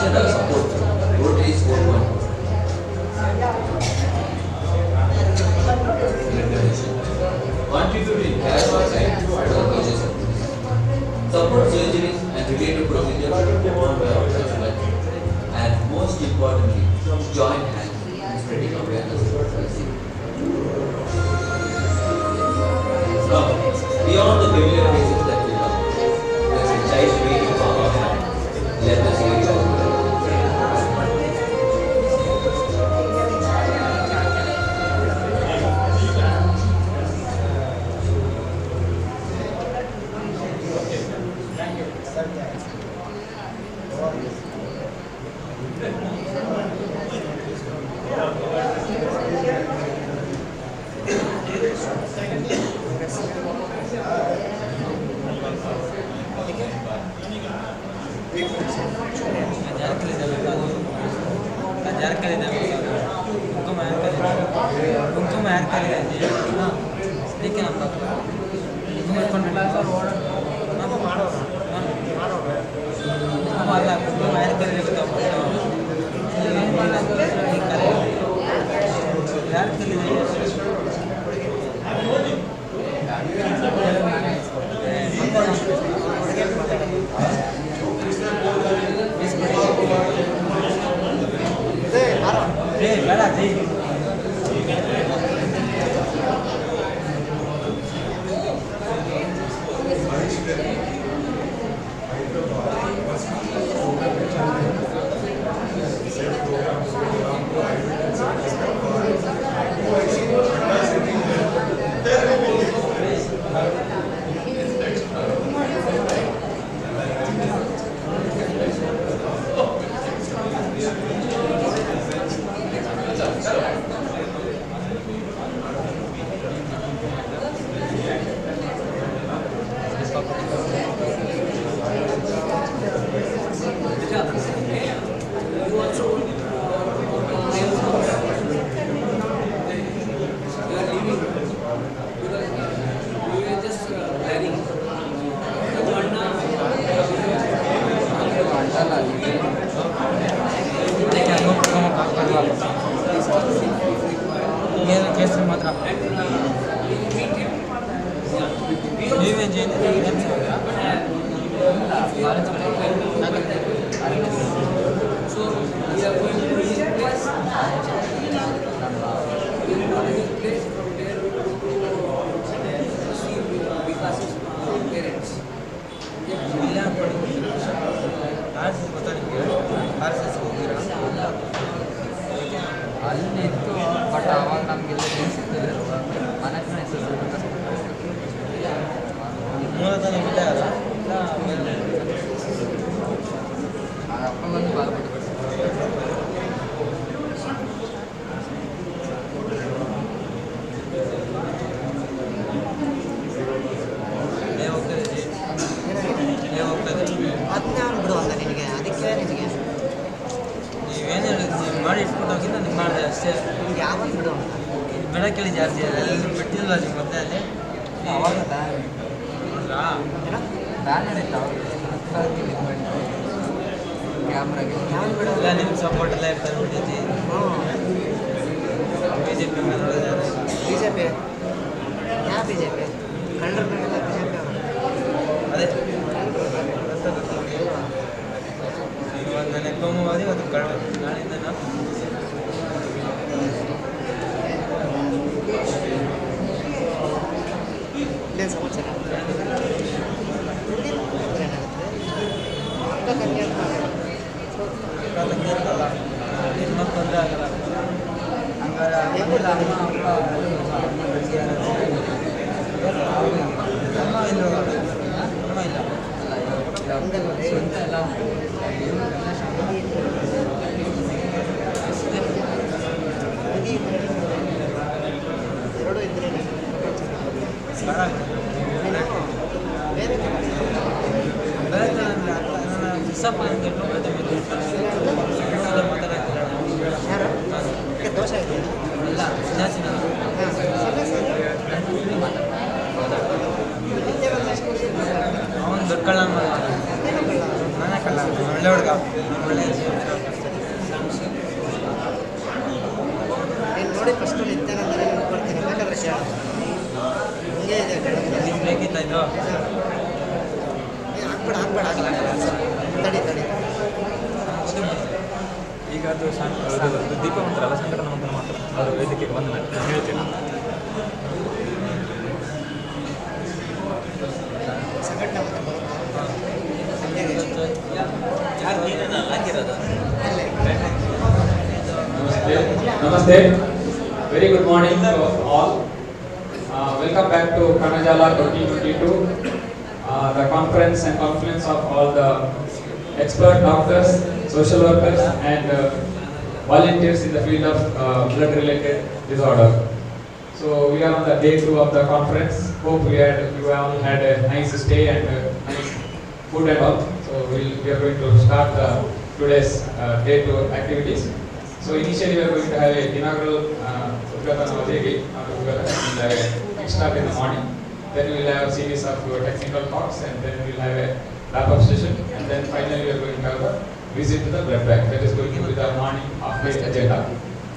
mentioned support. Rotary is 4.4. Contributing care or advantages of this. Support surgeries and related procedures performed by obstetrics, and most importantly, join hands in spreading awareness about breastfeeding. Now, beyond the familiar faces that we love, there's a child waiting for our hand. Let us hear your voice. ಅವನು ದೊಡ್ಡ ಕಳ್ಳ ನೋಡಿ first ನಿತ್ಯಾನಂದನೇ ಬರ್ತೀನಿ ಬೇಕಾದ್ರೆ ಕೇಳ ಹಿಂಗೆ ಇದೆ ಬೇಕಿತ್ತ ಇದು ಹಾಕ್ಬೇಡ ತಡಿ ಈಗ ಅದು ದೀಪ ಮಂತ್ರಲ್ಲ ಸಂಘಟನಾ ಮಂತ್ರ ಮಾತ್ರ ಅದು ವೇದಿಕೆಗೆ ಬಂದು ನಾನು ಹೇಳ್ತೀನಿ ಸಂಘಟನೆ Namaste. Very good morning to all. Welcome back to Kanajaal 2022. The conference and confluence of all the expert doctors, social workers and volunteers in the field of blood related disorder. So we are on the day 2 of the conference. Hope you all had a nice stay and nice food and all. So we are going to start today's day 2 activities. So initially we are going to have a inaugural Udgatana Vadegi and start in the morning. Then we will have a series of technical talks and then we will have a wrap-up session and then finally we are going to have a visit to the blood bank. That is going to be the morning of the agenda.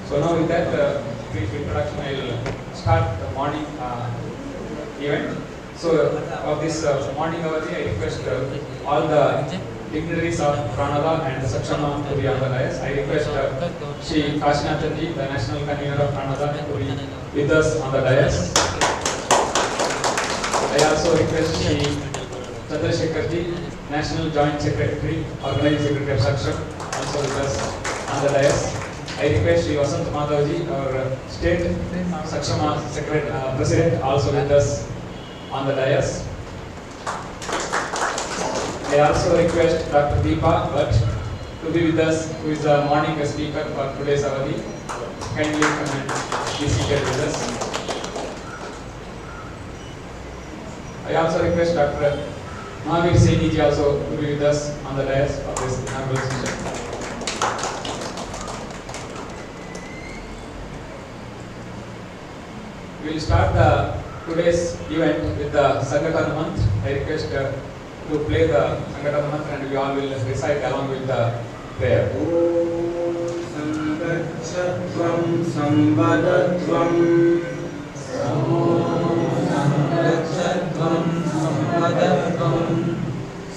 So now with that brief introduction, I will start the morning event. So of this morning Avadi, I request all the dignitaries of Kanajaal and SAKSHAM to be on the dais. I request Shri Kashinathanji, the national convener of Kanajaal, to be with us on the dais. I also request Shri Chandrasekharji, National Joint Secretary, Organizing Secretary of SAKSHAM, also with us on the dais. I request Shri Vasant Madhavji, our State SAKSHAM President, also with us on the dais. I also request Dr. Deepa Bhatt to be with us, who is the morning speaker for today's Avadi. Kindly come and be seated with us. I also request Dr. Mahavir Saini ji also to be with us on the dais of this inaugural session. We will start today's event with the Sangatana Mantra. I request to play the Sangatana Mantra and we all will recite along with the prayer. Sangatchatvam Samvadatvam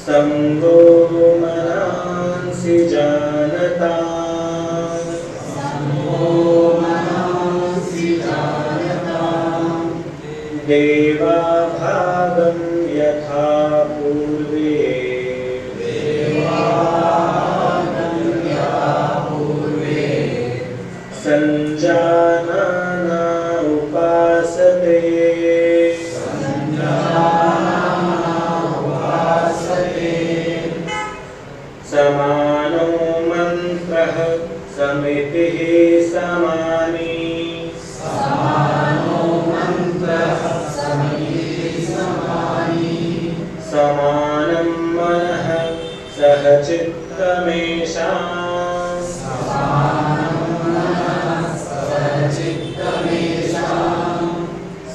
Sangho Manansi Janata Deva Bhagam Yatha Purve Sanjanana Upasate Samano Mantrah Samitihi Samani Samanam Manah Sahachittamesham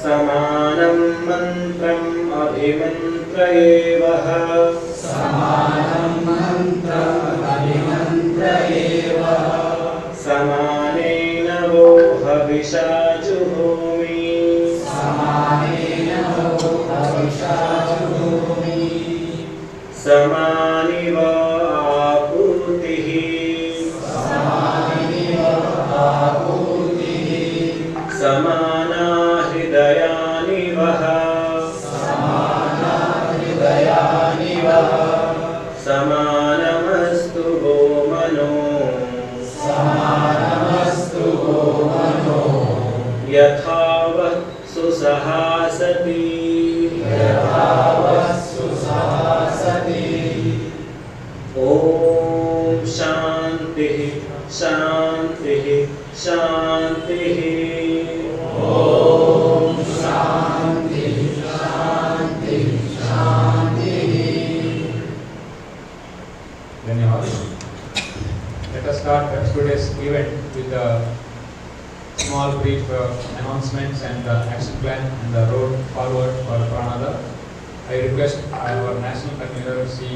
Samanam Mantram Abhimantrayevaha Samanena Vohavisha Juhomi Samaniva Apurtihi Samana Hridayani Vaha Samanamastu Gomano Yathavat Susahasati Om Shanti Shanti Shanti Om Shanti Shanti Shanti. Dhanyawad. Let us start today's event with a small brief announcements and the action plan and the road forward for Kanajaal. I request our national convener, Sri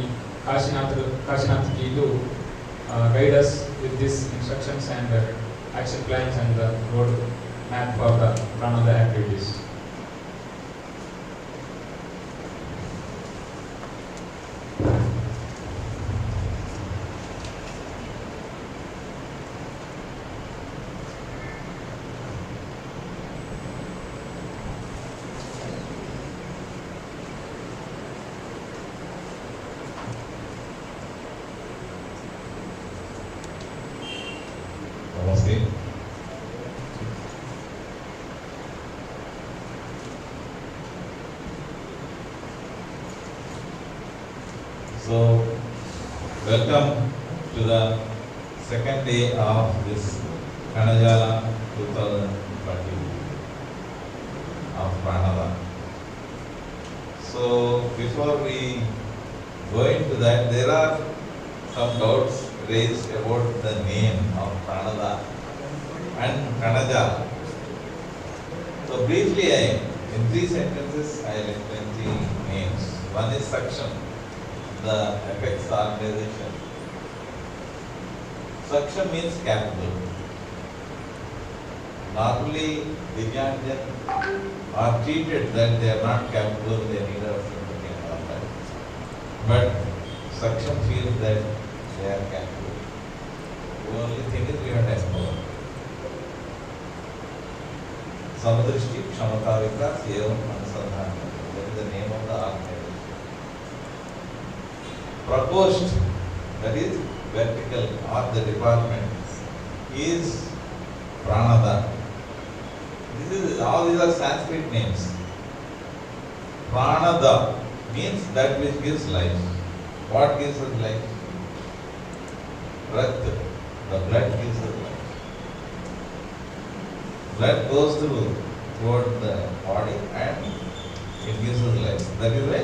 Kashinath ji to guide us with these instructions and action plans and the road map for the Pranada activities. Namaste. So, welcome to the second day of this Kanajaal 2020 of Pranada. So, before we go into that, there are some doubts raised about the name of Pranada and Kanajaal. So briefly, in 3 sentences, I will explain 3 names. One is SAKSHAM, the apex organization. SAKSHAM means capable. Normally, Divyanjan are treated that they are not capable, they need our sympathy and all that. But SAKSHAM feels that they are capable. The only thing is we have to explore. Samadrishti, Kshamata, Vikas, Evam, Anusandhana. That is the name of the organization. Proposed, that is vertical or the department, is Pranada. All these are Sanskrit names. Pranada means that which gives life. What gives us life? Breath. The blood gives us life. Blood goes toward the body and it gives us life. That is why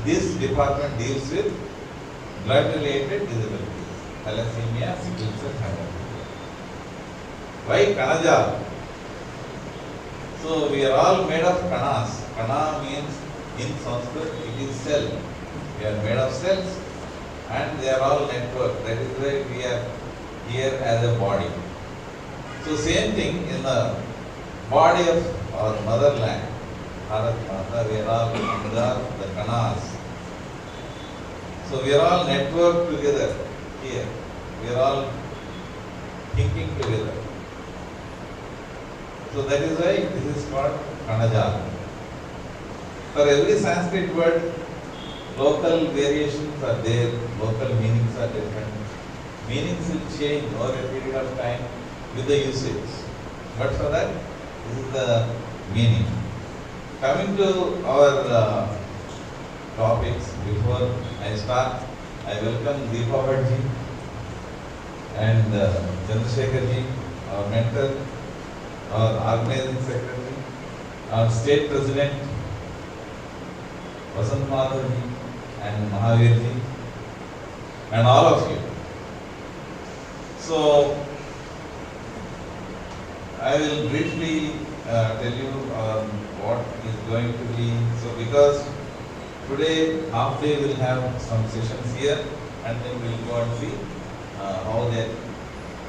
this department deals with blood-related disabilities, thalassemia, sickle cell, hemophilia. Why Kanajaal? So we are all made of kanas. Kana means in Sanskrit it is cell. We are made of cells and they are all networked. That is why we are here as a body. So same thing in the body of our motherland, Bharat Mata, we are all under the kanas. So we are all networked together here. We are all thinking together. So that is why this is called Kanajaal. For every Sanskrit word, local variations are there, local meanings are different. Meanings will change over a period of time with the usage. But for that, this is the meaning. Coming to our topics, before I start, I welcome Deepa Bhattji and Chandrasekhar ji, our mentor, our organizing secretary, our state president, Vasant Madhav ji and Mahavir ji, and all of you. So, I will briefly tell you what is going to be. So, because today half day we will have some sessions here, and then we will go and see how they are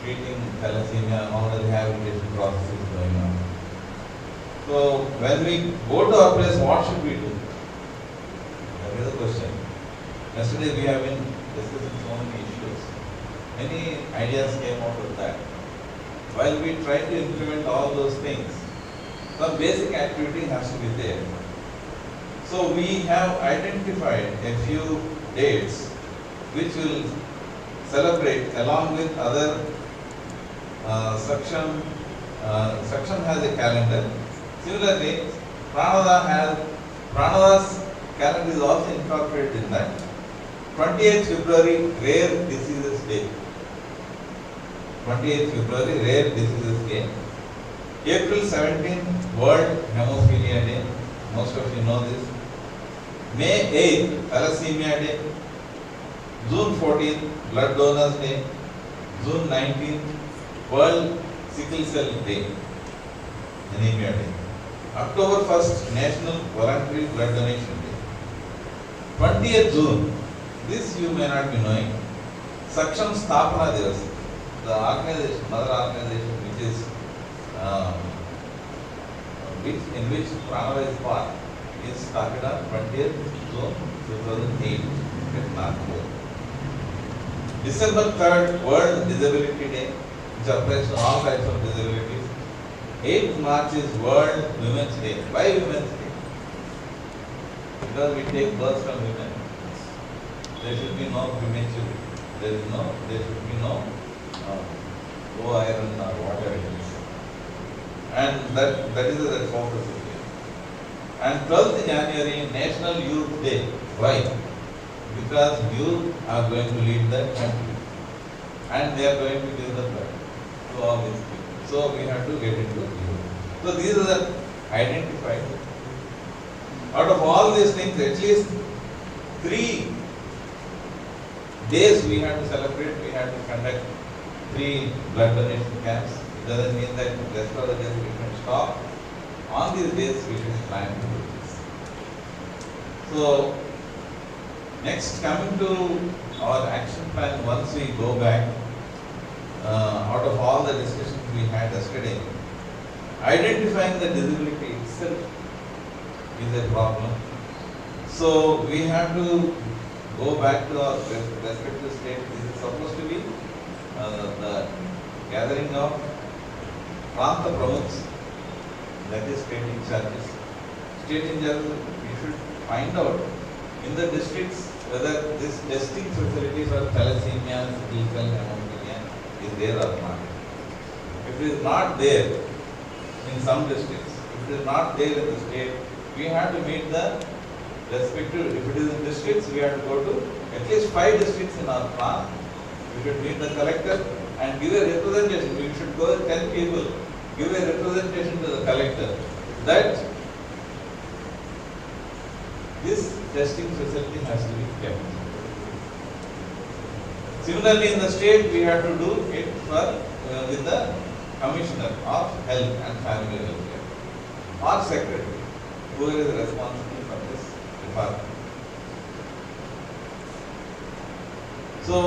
treating thalassemia, how the rehabilitation process is going on. So, when we go to our place, what should we do? That is the question. Yesterday we have been discussing so many issues. Many ideas came out of that. While we try to implement all those things, some basic activity has to be there. So we have identified a few dates which will celebrate along with other SAKSHAM. SAKSHAM has a calendar. Similarly, Pranada's calendar is also incorporated in that. 28th February, Rare Diseases Day. 28th February, Rare Diseases Day. April 17th, World Hemophilia Day. Most of you know this. May 8th, Thalassemia Day. June 14th, Blood Donors Day. June 19th, World Sickle Cell Day. Anemia Day. October 1st, National Voluntary Blood Donation Day. 20th June, this you may not be knowing, SAKSHAM SEVA, the organization, mother organization which is in which Pranava is part, is started on 20th June 2008 at Nagpur. December 3rd, World Disability Day, which applies to all types of disabilities. 8th March is World Women's Day. Why Women's Day? Because we take birth from women. There should be no prematurity. There should be no low iron or whatever it is. And that is the focus here. And 12th January, National Youth Day. Why? Because youth are going to lead the country. And they are going to give the blood to all these people. So we have to get into youth. So these are the identified. Out of all these things, at least 3 days we have to celebrate, we have to conduct 3 blood donation camps. It doesn't mean that the rest of the days we can stop. On these days we should plan to do this. So, next, coming to our action plan, once we go back, out of all the discussions we had yesterday, identifying the disability itself is a problem. So we have to go back to our respective state. This is supposed to be the gathering of Pranta Pramukhs, that is state in charges. State in charges, we should find out in the districts whether this testing facilities for thalassemia, sickle cell, hemophilia is there or not. If it is not there in some districts, if it is not there in the state, we have to meet the respective, if it is in districts, we have to go to at least 5 districts in our plan. We should meet the collector and give a representation. We should go with 10 people, give a representation to the collector that this testing facility has to be kept. Similarly, in the state, we have to do it for with the Commissioner of Health and Family Welfare or Secretary, whoever is responsible for this department. So,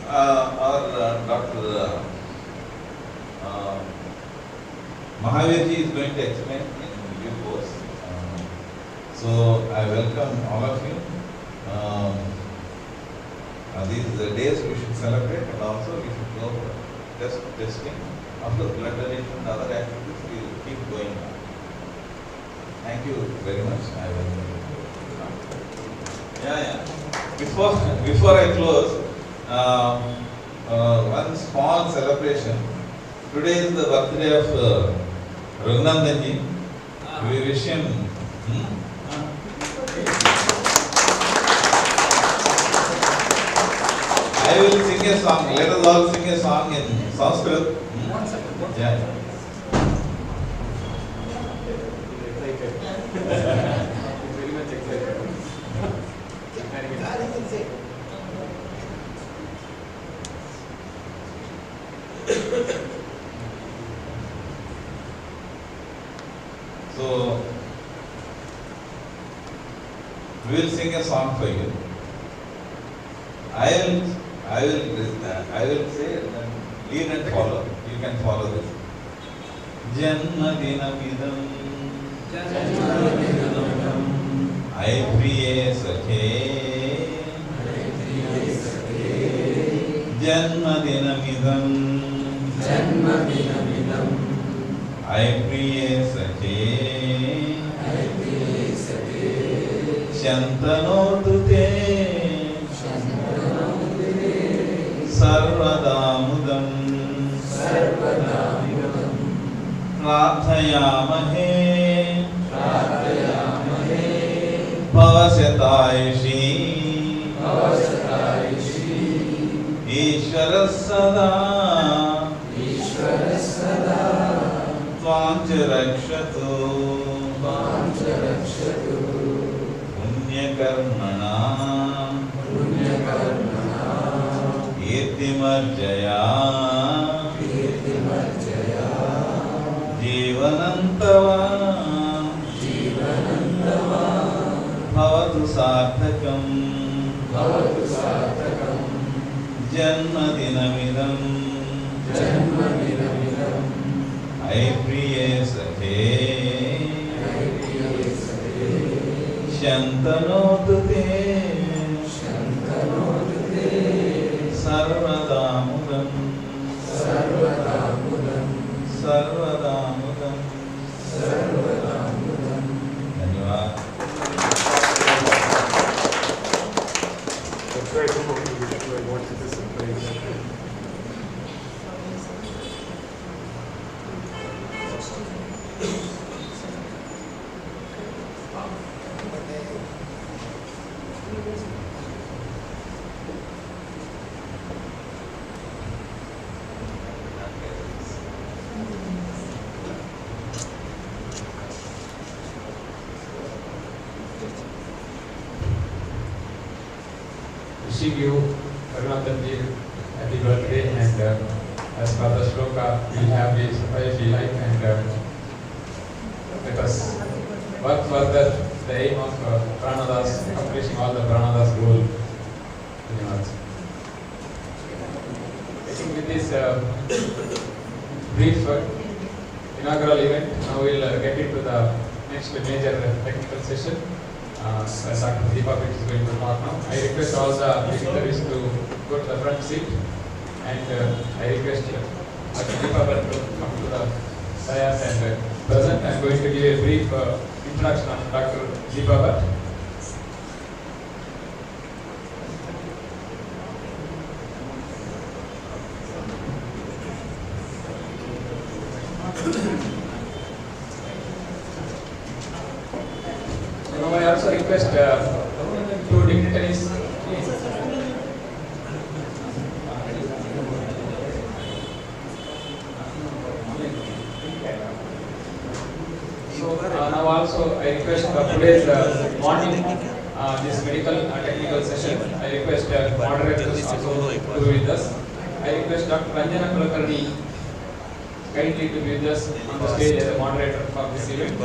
our Dr. Mahavirji is going to explain in due course. So, I welcome all of you. These are the days we should celebrate, and also we should go for testing. After blood donation and other activities, we will keep going on. Thank you very much. I will. Before I close, one small celebration. Today is the birthday of Raghunandanji. We wish him. I will sing a song. Let us all sing a song in Sanskrit. Yeah. Very much excited. So, we will sing a song for you. I will say and lead and follow. You can follow this. Janmadinamidam I priye sakhe Janmadinamidam I priye sakhe Shantanotute Sarvadamudam Prathayamahe Bhavasyataishi Ishvara sada Tvamcha rakshatu Punyakarmana Irtimarjaya Jivanantava Bhavatu sarthakam जन्मदिनमिदं ऐ प्रिये सखे शन्तनोतु ते सर्वदा मुदं धन्यवाद. It's very difficult to get more to this place. Wishing you, Raghunath-ji, happy birthday, and as per the shloka, we'll have a surprise life, and let us work further the aim of Pranadas, accomplishing all the Pranadas goal. Dhanyawad. I think with this brief inaugural event, now we'll get into the next major technical session. As Dr. Deepak is going to talk now. I request all the dignitaries to go to the front seat, and I request Dr. Deepak to come to the dais and present. I am going to give a brief introduction of Dr. Deepak. Now I also request two dignitaries, please. So now also I request today's morning this medical technical session. I request moderators also to be with us. I request Dr. Ranjana Kulkarni kindly to be with us on the stage as a moderator for this event.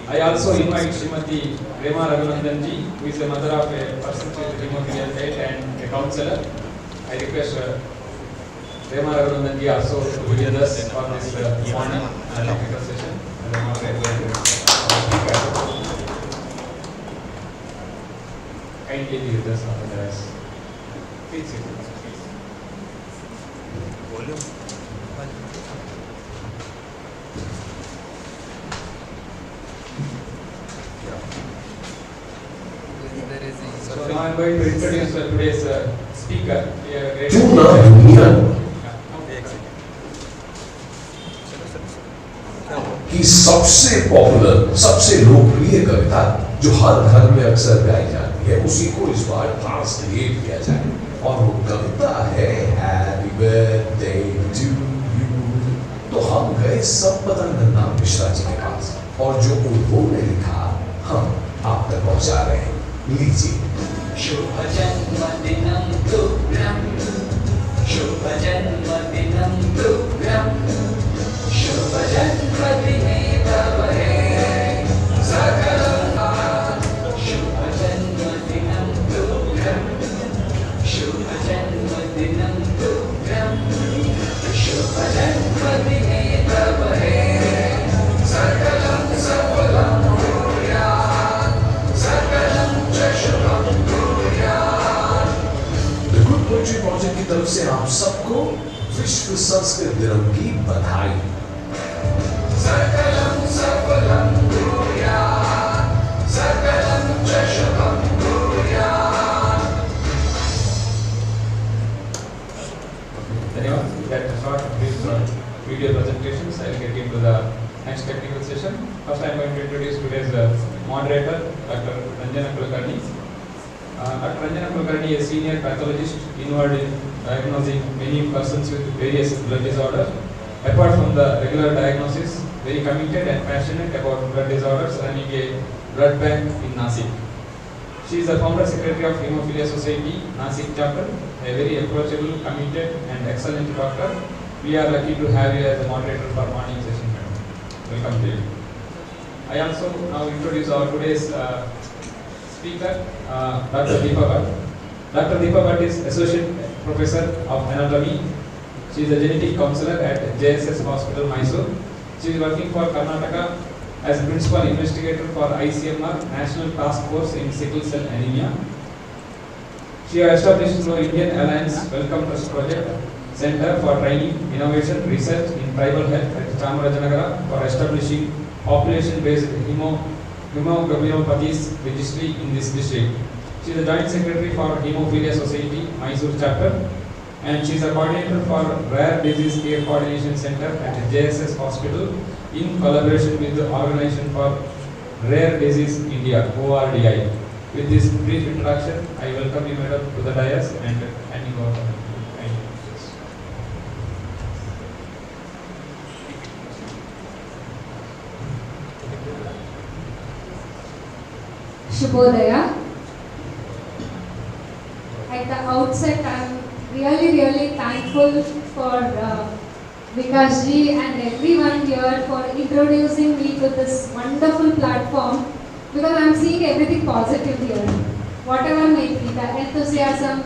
I also invite Srimati Rema Raghunandanji, who is the mother of a person with hemophilia and a counselor. I request Rema Raghunandanji also to be with us for this morning technical session as a moderator. Kindly be with us on the dais. Please sit. So now I am going to introduce today's speaker. पूर्ण दुनिया की सबसे popular, सबसे लोकप्रिय कविता जो हर घर में अक्सर गाई जाती है, उसी को इस बार ट्रांसलेट किया जाए, और वो कविता है हैप्पी बर्थडे टू यू. तो हम गए सब पतंगन्ना मिश्रा जी के पास, और जो उन्होंने लिखा हम आप तक पहुंचा रहे हैं. लीजिए. शुभ जन्मदिनं तुभ्यं, शुभ जन्मदिनं तुभ्यं, शुभ जन्मदिने तव हे सकलं शुभ जन्मदिनं तुभ्यं, शुभ जन्मदिनं तुभ्यं, शुभ जन्मदिने तव हे सकलं सफलं भूयात्, सकलं च शुभं भूयात्. द गुड पोएट्री प्रोजेक्ट की तरफ से आप सबको विश्व संस्कृत दिनम की बधाई. सकलं सफलं भूयात्, सकलं च शुभं भूयात्. Dhanyawad. That is short brief video presentations. I will get into the next technical session. First, I am going to introduce today's moderator, Dr. Ranjana Kulkarni. Dr. Ranjana Kulkarni is a senior pathologist involved in diagnosing many persons with various blood disorders. Apart from the regular diagnosis, very committed and passionate about blood disorders, running a blood bank in Nasik. She is the founder secretary of Hemophilia Society, Nasik chapter, a very approachable, committed and excellent doctor. We are lucky to have you as a moderator for morning session, madam. Welcome to you. I also now introduce our today's speaker, Dr. Deepak. Dr. Deepa Bhatt is Associate Professor of Anatomy. She is a genetic counselor at JSS Hospital, Mysore. She is working for Karnataka as Principal Investigator for ICMR National Task Force in Sickle Cell Anemia. She has established the Indian Alliance Welcome Trust Project Center for Training, Innovation, Research in Tribal Health at Chamarajanagar for establishing population-based hemoglobinopathies registry in this district. She is the Joint Secretary for Hemophilia Society, Mysore chapter, and she is a coordinator for Rare Disease Care Coordination Center at JSS Hospital in collaboration with the Organization for Rare Disease India, ORDI. With this brief introduction, I welcome you, madam, to the dais and handing over. Thank you. Shubhodaya. At the outset, I am really thankful for Vikas ji and everyone here for introducing me to this wonderful platform, because I am seeing everything positive here. Whatever may be, the enthusiasm,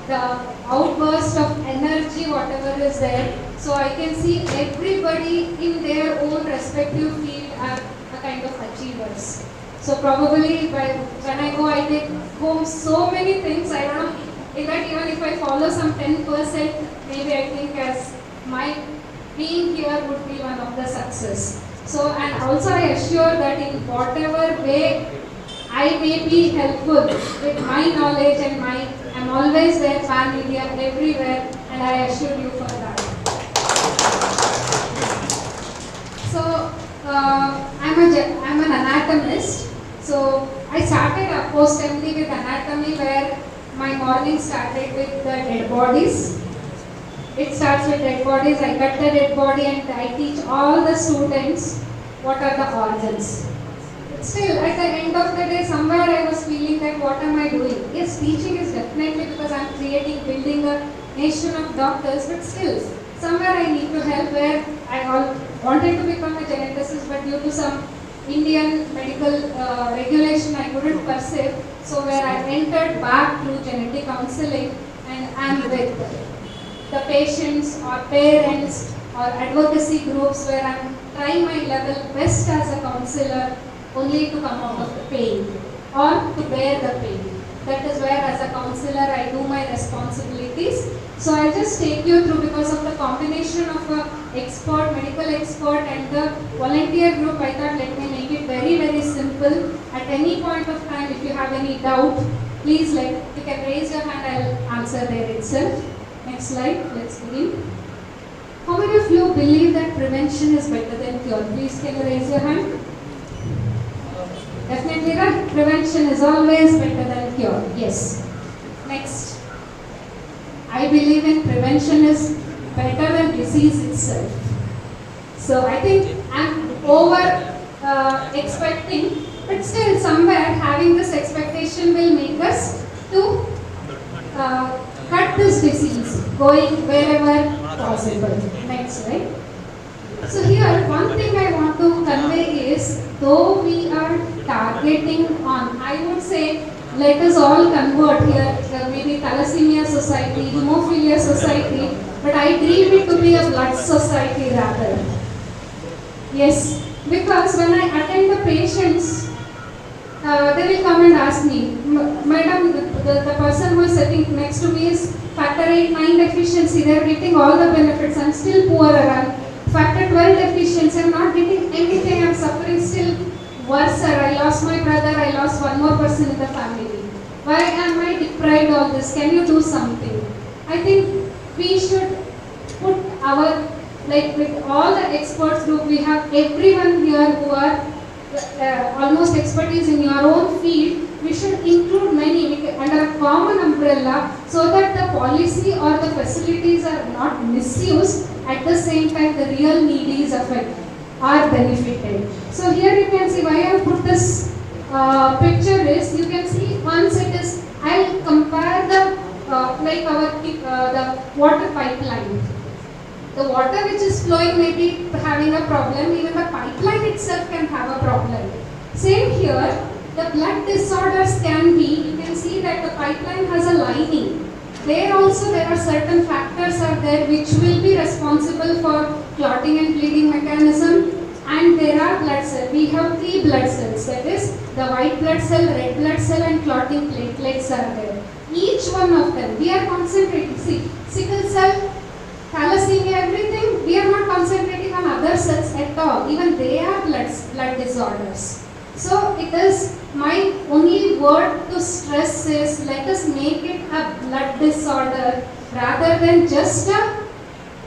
the outburst of energy, whatever is there. So I can see everybody in their own respective field are a kind of achievers. So probably when I go, I take home so many things. I don't know, in that even if I follow some 10%, maybe I think as my being here would be one of the success. So, and also I assure that in whatever way I may be helpful with my knowledge and I'm always there, pan India, everywhere, and I assure you for that. So, I'm an anatomist. So I started a post-MD with anatomy, where my morning started with the dead bodies. It starts with dead bodies. I cut the dead body and I teach all the students what are the organs. Still, at the end of the day, somewhere I was feeling that what am I doing? Yes, teaching is definitely because I am building a nation of doctors, but still, somewhere I need to help, where I wanted to become a geneticist, but due to some Indian medical regulation I couldn't pursue. So where I entered back to genetic counseling, and I am with the patients or parents or advocacy groups, where I am trying my level best as a counselor only to come out of the pain or to bear the pain. That is where as a counselor I do my responsibilities. So I'll just take you through, because of the combination of a medical expert and the volunteer group, I thought let me make it very simple. At any point of time, if you have any doubt, please you can raise your hand, I'll answer there itself. Next slide, let's begin. How many of you believe that prevention is better than cure? Please can you raise your hand? Definitely right. Prevention is always better than cure. Yes. Next. I believe in prevention is better than disease itself. So I think I'm over expecting, but still somewhere having this expectation will make us to cut this disease going wherever possible. Next, right? So here, one thing I want to convey is, though we are targeting on, I would say, let us all convert here, maybe thalassemia society, hemophilia society, but I dream it to be a blood society rather. Yes, because when I attend the patients, they will come and ask me, Madam, the person who is sitting next to me is factor 8, 9 deficiency, they are getting all the benefits, I am still poorer, factor 12 deficiency, I am not getting anything, I am suffering still worse, I lost my brother, I lost one more person in the family. Why am I deprived of all this? Can you do something? I think we should put our, with all the experts group, we have everyone here who are almost expertise in your own field. We should include many under a common umbrella, so that the policy or the facilities are not misused. At the same time, the real needies are benefited. So here you can see why I have put this picture is, you can see once it is, I'll compare the the water pipeline. The water which is flowing may be having a problem, even the pipeline itself can have a problem. Same here, the blood disorders can be, you can can see that the pipeline has a lining. There also there are certain factors are there which will be responsible for clotting and bleeding mechanism, and there are blood cells. We have 3 blood cells, that is the white blood cell, red blood cell and clotting platelets are there. Each one of them, we are concentrating, see, sickle cell, thalassemia, everything, we are not concentrating on other cells at all, even they are blood disorders. So it is my only word to stress is let us make it a blood disorder rather than just a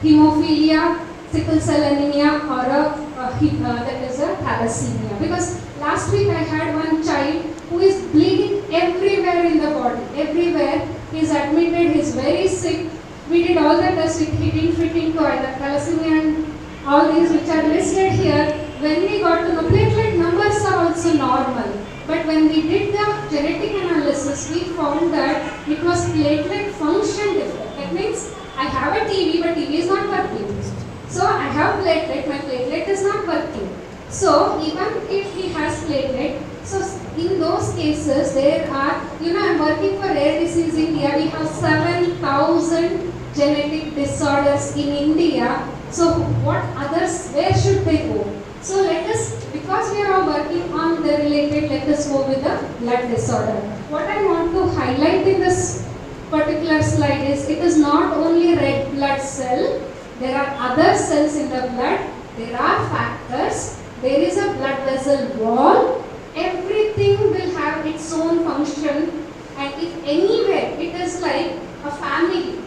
hemophilia, sickle cell anemia or that is a thalassemia. Because last week I had one child who is bleeding everywhere in the body, everywhere. He is admitted, he is very sick. We did all the tests, he didn't fit into either thalassemia and all these which are listed here. When we got to know, platelet numbers are also normal. But when we did the genetic analysis, we found that it was platelet function defect. That means I have a TB, but TB is not working. So I have platelet, my platelet is not working. So even if he has platelet, so in those cases there are, I'm working for rare disease India, we have 7,000 genetic disorders in India. So what others, where should they go? So let us, because we are all working on the related, let us go with the blood disorder. What I want to highlight in this particular slide is, it is not only red blood cell, there are other cells in the blood, there are factors, there is a blood vessel wall, everything will have its own function, and if anywhere, it is like a family.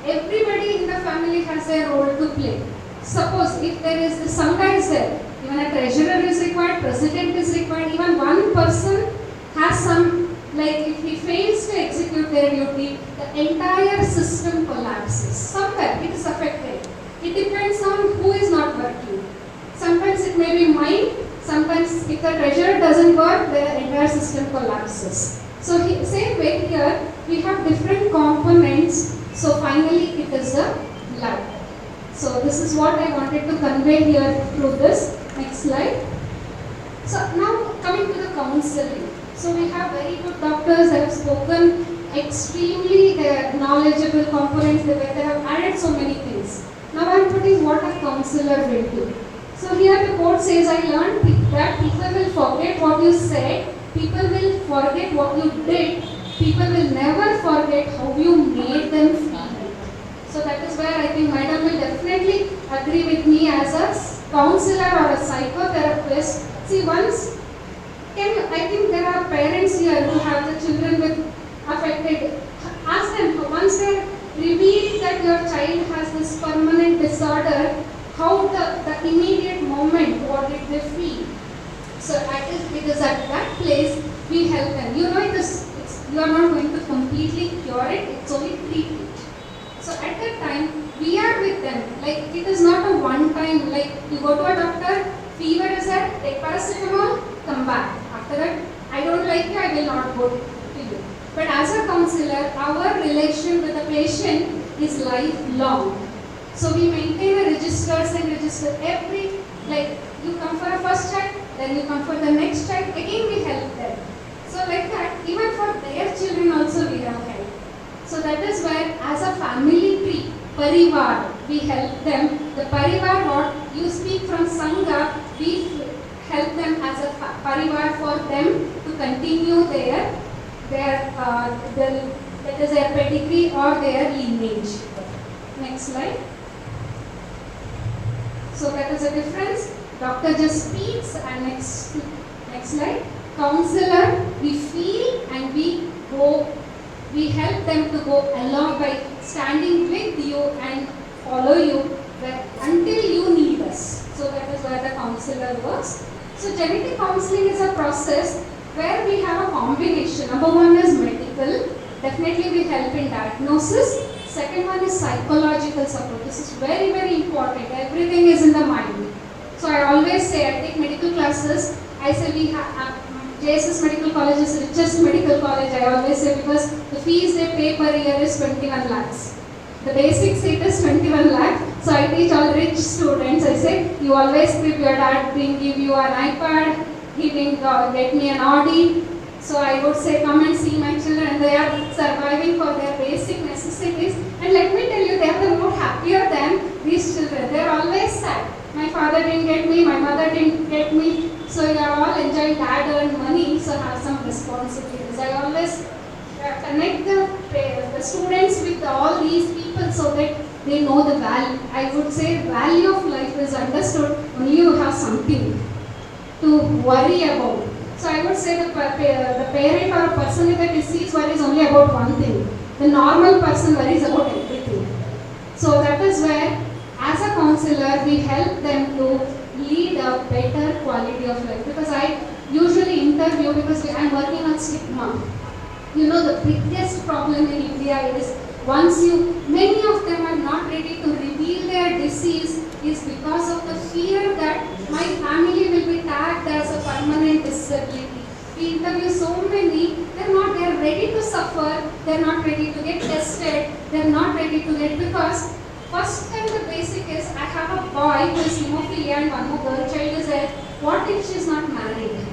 Everybody in the family has a role to play. Suppose if there is, some guy is there, even a treasurer is required, president is required, even one person has some, like if he fails to execute their duty, the entire system collapses. Somewhere it is affected. It depends on who is not working. Sometimes it may be mine, sometimes if the treasurer doesn't work, the entire system collapses. So same way here, we have different components, so finally it is the blood. So this is what I wanted to convey here through this. Next slide. So now coming to the counseling. So we have very good doctors that have spoken extremely knowledgeable components, they have added so many things. Now I am putting what a counselor will do. So here the quote says, I learned that people will forget what you said, people will forget what you did, people will never forget how you made them feel. So that is where I think Madam will definitely agree with me as a counselor or a psychotherapist. See, once, I think there are parents here who have the children with affected. Ask them, once they reveal that your child has this permanent disorder, how the immediate moment, what did they feel? So it is at that place we help them. You are not going to completely cure it, it's only treat it. So at that time, we are with them. Like it is not a one time, like you go to a doctor, fever is there, take paracetamol, come back. After that, I don't like you, I will not go to you. But as a counselor, our relation with the patient is lifelong. So we maintain a registers and register every, like you come for a first check, then you come for the next check, again we help them. So like that, even for their children also we have help. So that is where as a family tree, parivar, we help them. The parivar, what you speak from Sangha, we help them as a parivar for them to continue their that is their pedigree or their lineage. Next slide. So that is a difference. Doctor just speaks, and next slide. Counselor, we feel and we help them to go along by standing with you and follow you until you need us. So that is where the counselor works. So genetic counseling is a process where we have a combination. Number one is medical. Definitely we help in diagnosis. Second one is psychological support. This is very, very important. Everything is in the mind. So I always say, I take medical classes. I say we have JSS Medical College is the richest medical college. I always say because the fees they pay per year is 21 lakhs. The basic seat is 21 lakhs. So I teach all rich students. I say you always keep your dad didn't give you an iPad. He didn't get me an Audi. So I would say, come and see my children. They are surviving for their basic necessities. And let me tell you, they are the more happier than these children. They are always sad. My father didn't get me, my mother didn't get me. So you are all enjoying dad earn money, so have some responsibilities. I always connect the students with all these people so that they know the value. I would say value of life is understood only you have something to worry about. So I would say the parent or person with a disease worries only about one thing. The normal person worries about everything. So that is where, as a counselor, we help them to lead a better quality of life. Because I usually interview, because I am working on stigma. You know, the biggest problem in India is many of them are not ready to reveal their disease is because of the fear that my family will be tagged as a permanent disability. We interview so many, they are ready to suffer, they are not ready to get tested, they are not ready to get, because first and the basic is, I have a boy who is hemophilia and one more girl child is there, what if she is not married?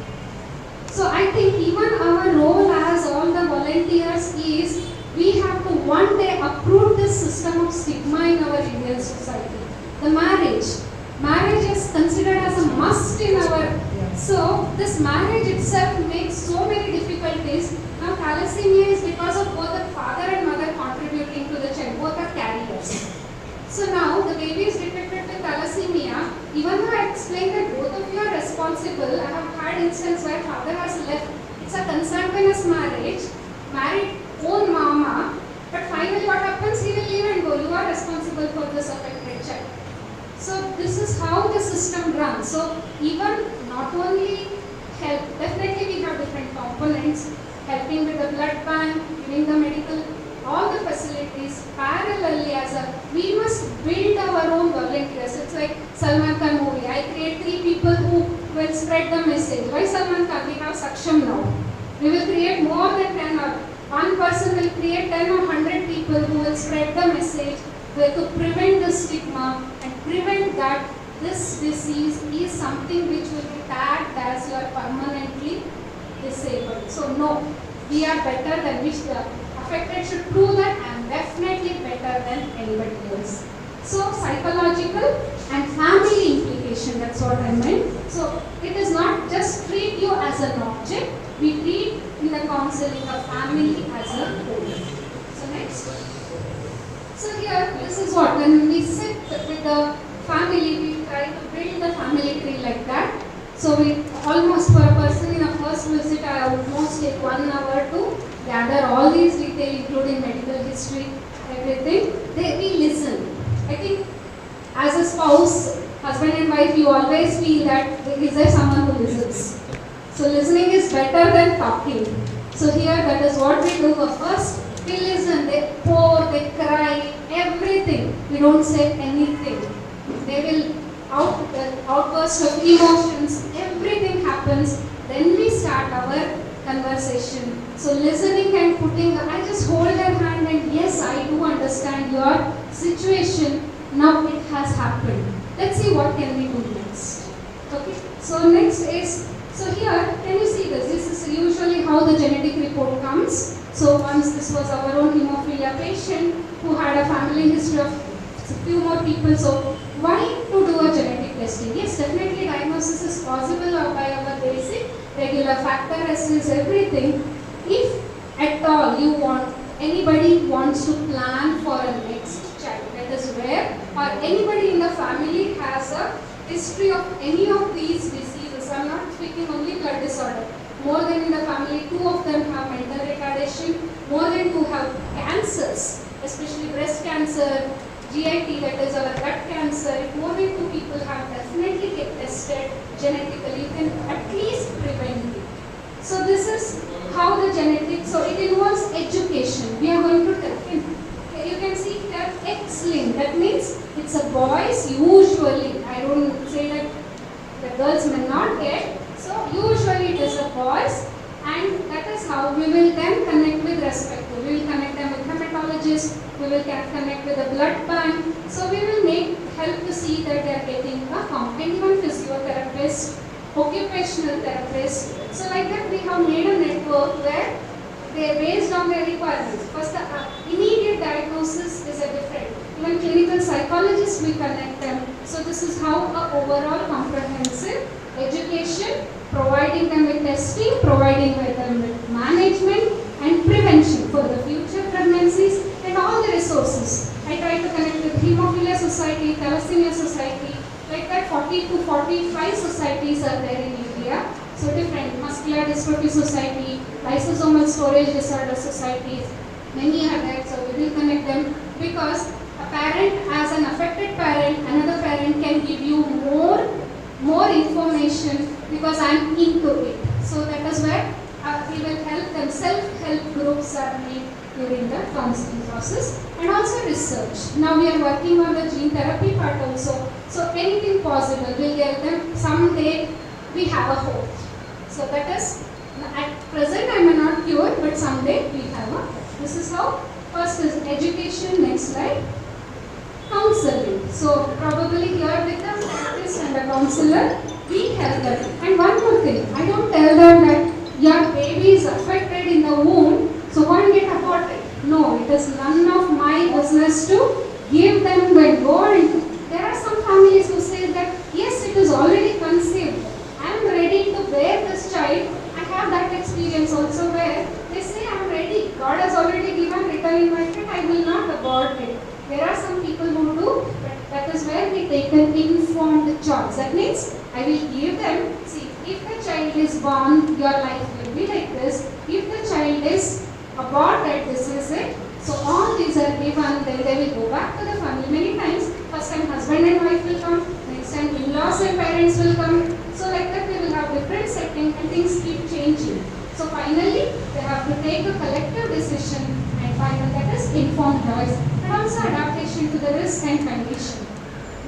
So I think even our role as all the volunteers is, we have to one day uproot this system of stigma in our Indian society. The marriage is considered as a must in our, so this marriage itself makes so many difficulties. Now thalassemia is because of both the father and mother contributing to the child, both are carriers. So now the baby is detected with thalassemia, even though I explained that both of you are responsible, I have had instance where father has left, it's a consanguineous marriage, married own mama, but finally what happens, he will leave and go, you are responsible for this affected child. So this is how the system runs. So even not only help, definitely we have different components, helping with the blood bank, giving the medical, all the facilities, parallelly we must build our own volunteers. It's like Salman Khan movie, I create 3 people who will spread the message. Why Salman Khan? We have SAKSHAM now. We will create more than 10 or one person will create 10 or 100 people who will spread the message to prevent the stigma and prevent that this disease is something which will be tagged as you are permanently disabled. So no, we are better than which the affected should prove that I am definitely better than anybody else. So psychological and family implication, that's what I meant. So it is not just treat you as an object, we treat in the counseling a family as a whole. So next. So here, this is what, when we sit with the family, we try to build the family tree like that. So we almost, for a person in a first visit, I almost take 1 hour to gather all these details, including medical history, everything. We listen. I think as a spouse, husband and wife, you always feel that is there someone who listens. So listening is better than talking. So here, that is what we do. First, we listen. They pour, they cry, everything. We don't say anything. They will outburst of emotions. Everything happens. Then we start our conversation. So listening and putting, I just hold their hand and yes, I do understand your situation. Now it has happened. Let's see what can we do next. Okay. So next is, so here, can you see this? This is usually how the genetic report comes. So once this was our own hemophilia patient who had a family history of a few more people. So why to do a genetic testing? Yes, definitely diagnosis is possible by our basic regular factor assays, everything. If at all you want, anybody wants to plan for a next child, that is where, or anybody in the family has a history of any of these diseases. I am not speaking only blood disorder. More than in the family, 2 of them have mental retardation, more than 2 have cancers, especially breast cancer, GIT, that is our gut cancer. If more than 2 people have, definitely get tested genetically, you can at least prevent it. So this is how the genetics, so it involves education. We are going to tell him. You can see here X-linked, that means it's a boys usually. I don't say that the girls may not get. So usually it is a boys, and that is how we will then connect with respective. We will connect them with hematologists, we will connect with the blood bank. So we will help to see that they are getting a count. And even physiotherapist, occupational therapists. So like that we have made a network where they are based on their requirements. First, the immediate diagnosis is a different. Even clinical psychologists, we connect them. So this is how a overall comprehensive education, providing them with testing, providing them with management and prevention for the future pregnancies and all the resources. I try to connect with Hemophilia Society, Thalassemia Society, like that 40 to 45 societies are there in India. So different, Muscular Dystrophy Society, Lysosomal Storage Disorder Societies, many are there. So we will connect them because a parent, as an affected parent, another parent can give you more information because I am into it. So that is where we will help them. Self-help groups are made during the counseling process and also research. Now we are working on the gene therapy part also. So anything possible, we'll get them someday. We have a hope. So that is, at present I am not cured, but someday we have a hope. This is how. First is education, next slide. Counseling. So probably here with a therapist and a counselor, we help them. And one more thing, I don't tell them that your baby is affected in the womb, so go and get aborted. No, it is none of my business to give them when born. There are some families who say that yes, it is already conceived. I am ready to bear this child. I have that experience also where they say I am ready. God has already given written in my heart, I will not abort it. There are some people who do, but that is where we take an informed choice. That means I will give them, see, if the child is born, your life will be like this. If the child is aborted, this is it. So all these are given, then they will go back to the family. Many times, first time husband and wife will come, next time in-laws and parents will come. So like that we will have different setting and things keep changing. So finally, they have to take a collective decision and final, that is informed choice and also adaptation to the risk and condition.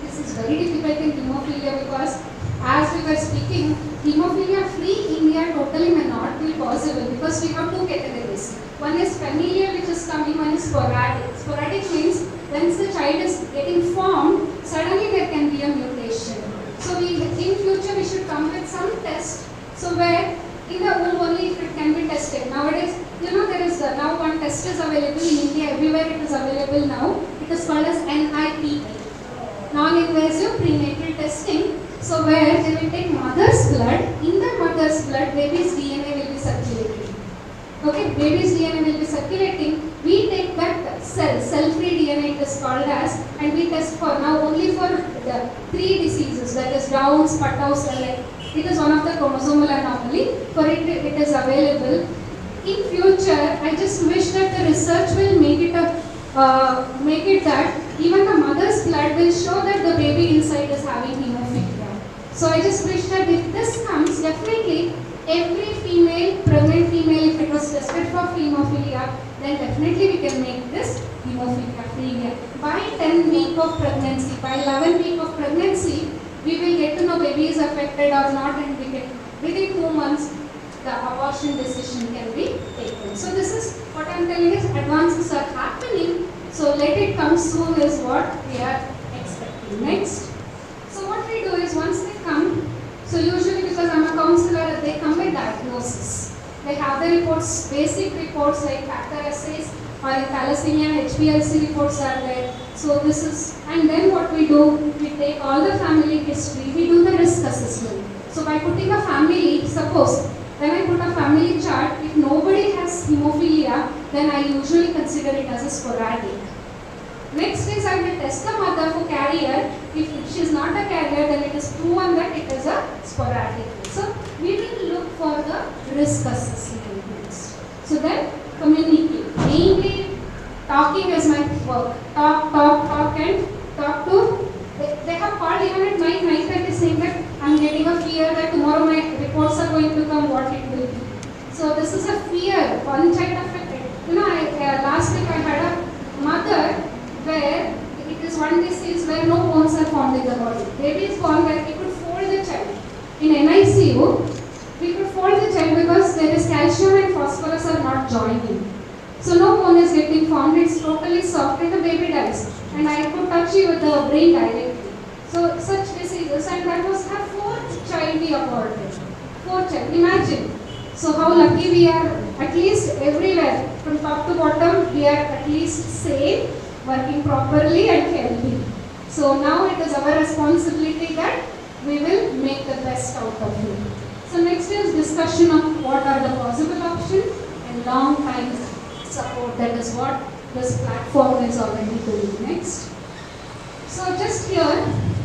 This is very difficult in hemophilia because as we were speaking, hemophilia free India totally may not be possible because we have two categories. One is familial, which is coming, one is sporadic. Sporadic means once the child is getting formed, suddenly there can be a mutation. So in future we should come with some test. So where in the womb only if it can be tested. Nowadays, there is now one test is available in India, everywhere it is available now. It is called as NIPT, non-invasive prenatal testing. So where they will take mother's blood, in the mother's blood baby's DNA will be circulating. Okay, baby's DNA will be circulating. We take that cell-free DNA it is called as, and we test for now only for the 3 diseases, that is Downs, Patau, like it is one of the chromosomal anomaly. For it is available. In future, I just wish that the research will make it that even the mother's blood will show that the baby inside is having hemophilia. So I just wish that if this comes, definitely every female, pregnant female, if it was tested for hemophilia, then definitely we can make this hemophilia free. By 10 week of pregnancy, by 11 week of pregnancy, we will get to know baby is affected or not, and we can, within 2 months, the abortion decision can be taken. So this is what I am telling is advances are happening. So let it come soon is what we are expecting. Next. So what we do is once they come, so usually because I am a counselor, they come with diagnosis. They have the reports, basic reports like factor assays or in thalassemia, HPLC reports are there. So this is, and then what we do, we take all the family history, we do the risk assessment. So by putting a family, suppose when I put a family chart, if nobody has hemophilia, then I usually consider it as a sporadic. Next is I will test the mother for carrier. If she is not a carrier, then it is proven that it is a sporadic. So we will look for the risk assessment next. So then communicate. Mainly talking is my work. Talk and talk to. They have called even at night 9:30 saying that I am getting a fear that tomorrow my reports are going to come, what it will be. So this is a fear, one child affected. Last week I had a mother where it is one disease where no bones are formed in the body. Baby is born where we could fold the child. In NICU, we could fold the child because there is calcium and phosphorus are not joining. So no bone is getting formed, it's totally soft and the baby dies. And I could touch you with the brain directly. So such diseases, and that was her 4th child we be aborted. Fourth child, imagine. So how lucky we are, at least everywhere, from top to bottom, we are at least sane, working properly and healthy. So now it is our responsibility that we will make the best out of it. So next is discussion of what are the possible options and long time support. That is what this platform is already doing. Next. So just here,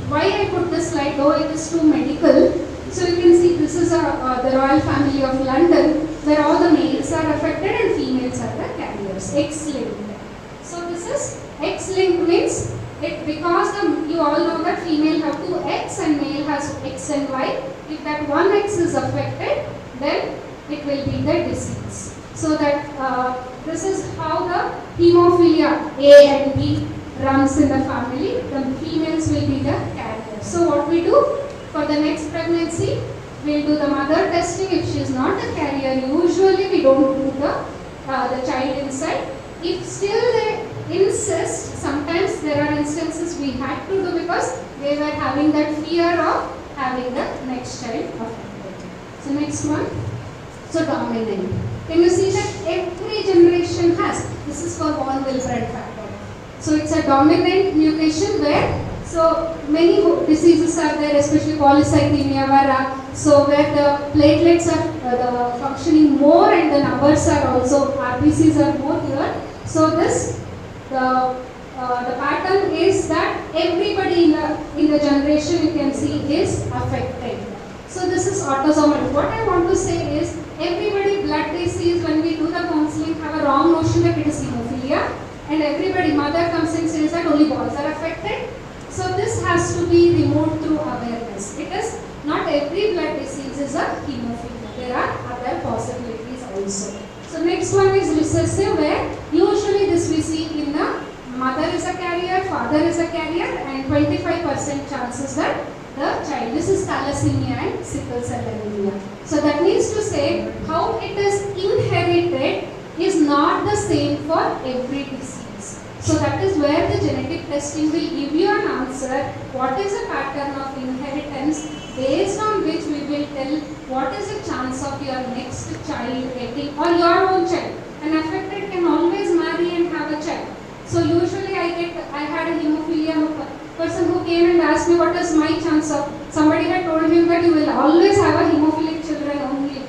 why I put this slide, though it is too medical. So you can see this is the royal family of London, where all the males are affected and females are the carriers, X-linked. So this is X-linked means it because you all know that female have two X and male has X and Y. If that one X is affected, then it will be the disease. So that this is how the hemophilia A and B runs in the family. The females will be the carriers. So what we do for the next pregnancy, we will do the mother testing. If she is not a carrier, usually we don't do the child inside. If still they insist, sometimes there are instances we had to do because they were having that fear of having the next child affected. So next one. So dominant. Can you see that every generation has? This is for von Willebrand factor. So it's a dominant mutation where so many diseases are there, especially polycythemia vera. So where the platelets are functioning more and the numbers are also RBCs are more here. So this the pattern is that everybody in the generation you can see is affected. So this is autosomal. What I want to say is everybody blood disease when we do the counseling have a wrong notion that it is hemophilia, and everybody mother comes and says that only boys are affected. So this has to be removed through awareness. It is not every blood disease is a hemophilia. There are other possibilities also. So next one is recessive, where usually this we see in the mother is a carrier, father is a carrier, and 25% chances that the child. This is thalassemia and sickle cell anemia. So that means to say how it is inherited is not the same for every disease. So that is where the genetic testing will give you an answer. What is a pattern of inheritance based on which we will tell what is the chance of your next child getting or your own child. An affected can always marry and have a child. So usually I had a hemophilia person who came and asked me what is my chance of, somebody had told him that you will always have a hemophilic children only.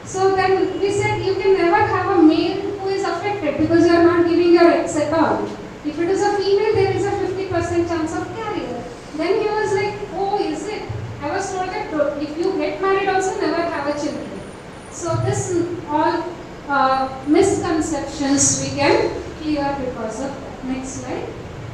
So then we said you can never have a male who is affected because you are not giving your X at all. If it is a female, there is a 50% chance of carrier. Then he was like, oh, is it? I was told that if you get married also never have a children. So this all misconceptions we can clear because of that. Next slide.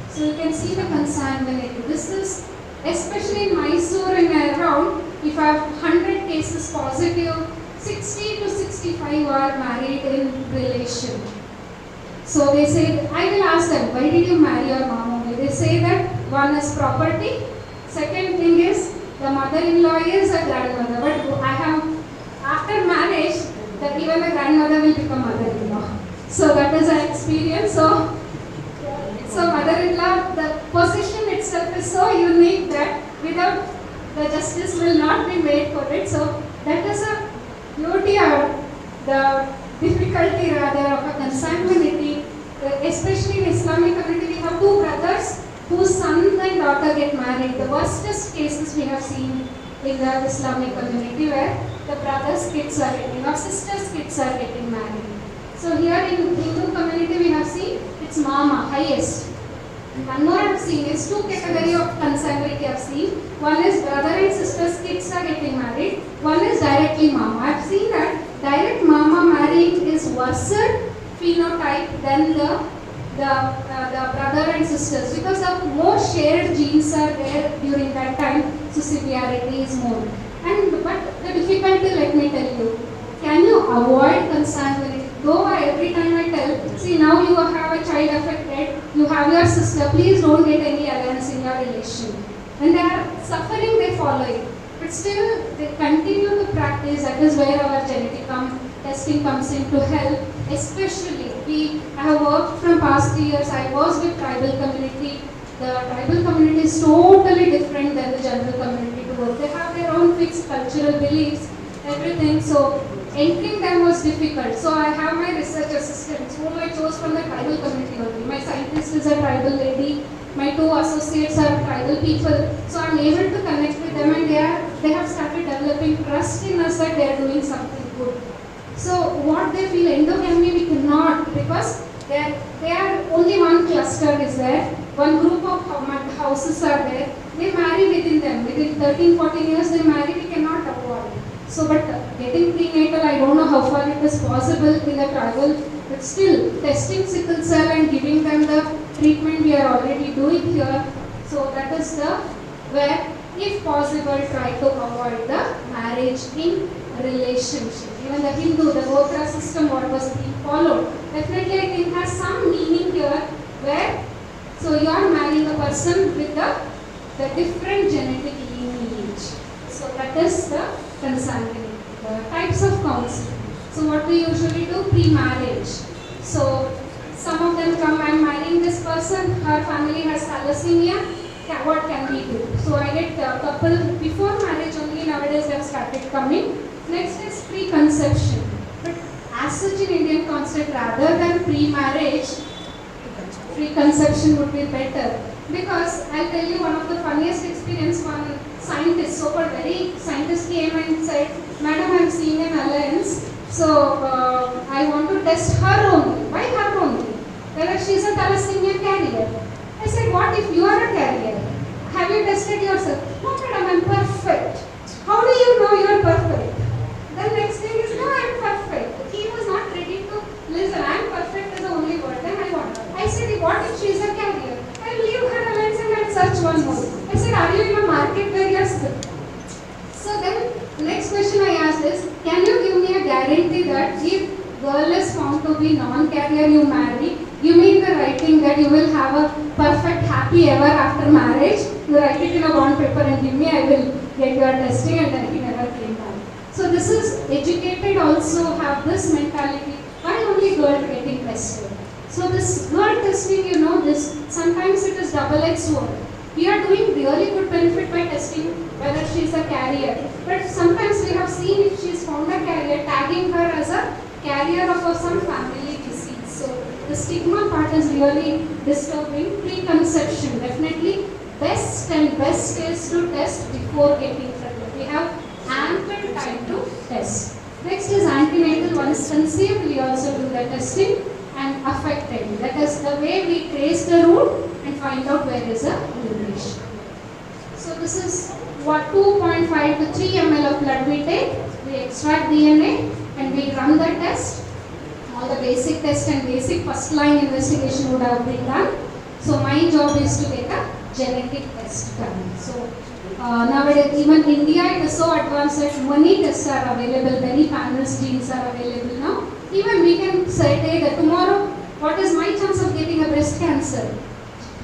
So you can see the consanguinity. This is especially in Mysore and around, if I have 100 cases positive, 60 to 65 are married in relation. So they say, I will ask them, why did you marry your mom only? They say that one is property, second thing is the mother-in-law is a grandmother. But I have, after marriage, that even the grandmother will become mother-in-law. So that is our experience. So mother-in-law, the position itself is so unique that without the justice will not be made for it. So that is a beauty or the difficulty rather of a consanguinity. Especially in Islamic community, we have two brothers whose son and daughter get married. The worstest cases we have seen in the Islamic community where the brothers' kids are getting or sisters' kids are getting married. So here in Hindu community we have seen it's mama, highest. One more I have seen is two category of consanguinity I have seen. One is brother and sister's kids are getting married. One is directly mama. I have seen that direct mama marrying is worse phenotype than the brother and sisters because the more shared genes are there during that time, so severity is more. But the difficulty, let me tell you, can you avoid consanguinity? Though every time I tell, see now you have a child affected, you have your sister, please don't get any alliance in your relation. When they are suffering, they follow it. But still, they continue to practice. That is where our genetic testing comes in to help. Especially, I have worked from past 3 years. I was with tribal community. the tribal community is totally different than the general community to work. They have their own fixed cultural beliefs, everything. So entering them was difficult. So I have my research assistants whom I chose from the tribal community only. My scientist is a tribal lady. My two associates are tribal people. So I'm able to connect with them, and they have started developing trust in us that they are doing something good. So what they feel endogamy we cannot, because they are only one cluster is there, one group of houses are there. They marry within them. Within 13-14 years they marry, we cannot avoid. So but getting prenatal, I don't know how far it is possible in the tribal, but still testing sickle cell and giving them the treatment we are already doing here. So that is the where, if possible, try to avoid the marriage in relationship. Even the Hindu, the Gotra system, what was being followed, definitely I think has some meaning here, where so you are marrying a person with the different genetic lineage. So that is the consanguinity. The types of counseling. So what we usually do pre-marriage. So some of them come, I am marrying this person, her family has thalassemia, what can we do? So I get a couple before marriage only, nowadays they have started coming. Next is preconception. But as such in Indian concept, rather than pre-marriage, preconception would be better. Because I'll tell you one of the funniest experience, one scientist, so-called very scientist came and said, Madam, I'm seeing an alliance, so I want to test her only. Why her only? Whether she is a thalassemia carrier. I said, what if you are a carrier? Have you tested yourself? No, madam, I'm perfect. How do you know you are perfect? The next thing is, no, I'm perfect. He was not ready to listen. I'm perfect is the only word. Then I said, what if she is a carrier? I'll leave her alliance and I'll search one more. I said, are you in a market where you're still? So then, next question I asked is, can you give me a guarantee that if girl is found to be non-carrier, you marry, you mean the writing that you will have a perfect happy ever after marriage? You write it in a bond paper and give me, I will get your testing, and then he never came back. So this is educated also have this mentality, why only girl getting tested? So this girl testing, you know, this sometimes it is double-edged sword. We are doing really good benefit by testing whether she is a carrier. But sometimes we have seen if she is found a carrier, tagging her as a carrier of some family disease. So the stigma part is really disturbing. Preconception, definitely best is to test before getting pregnant. We have ample time to test. Next is antenatal. Once conceived, we also do the testing. And affected, that is the way we trace the root and find out where is a relation. So this is what 2.5 to 3 ml of blood we take, we extract DNA and we run the test. All the basic test and basic first line investigation would have been done. So my job is to get a genetic test done. So nowadays even India it is so advanced that many tests are available, many panels genes are available now. Even we can say that tomorrow, what is my chance of getting a breast cancer?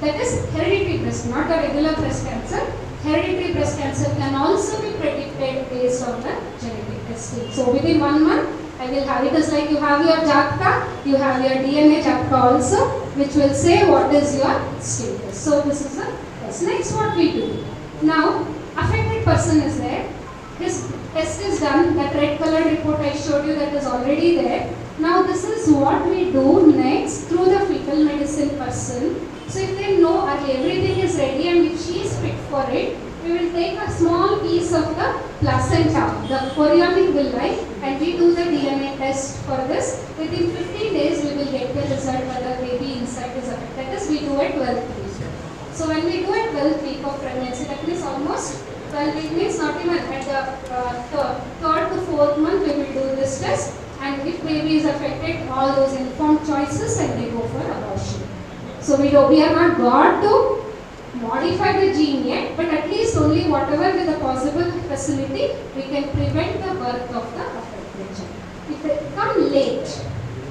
That is hereditary breast, not a regular breast cancer. Hereditary breast cancer can also be predicted based on the genetic testing. So within 1 month, I will have it as like you have your Jatka, you have your DNA Jatka also, which will say what is your status. So this is a test. Next, what we do? Now, affected person is there. His test is done, that red colored report I showed you that is already there. Now this is what we do next through the fetal medicine person. So if they know everything is ready and if she is fit for it, we will take a small piece of the placenta, the chorionic villi, and we do the DNA test for this. Within 15 days we will get the result whether baby inside is affected. That is we do at 12th week. So when we do at 12th week of pregnancy, that means almost 12 week means not even at the third to fourth month we will do this test, and if baby is affected, all those informed choices and they go for abortion. So we are not God to modify the gene yet, but at least only whatever with a possible facility we can prevent the birth of the affected child. If they come late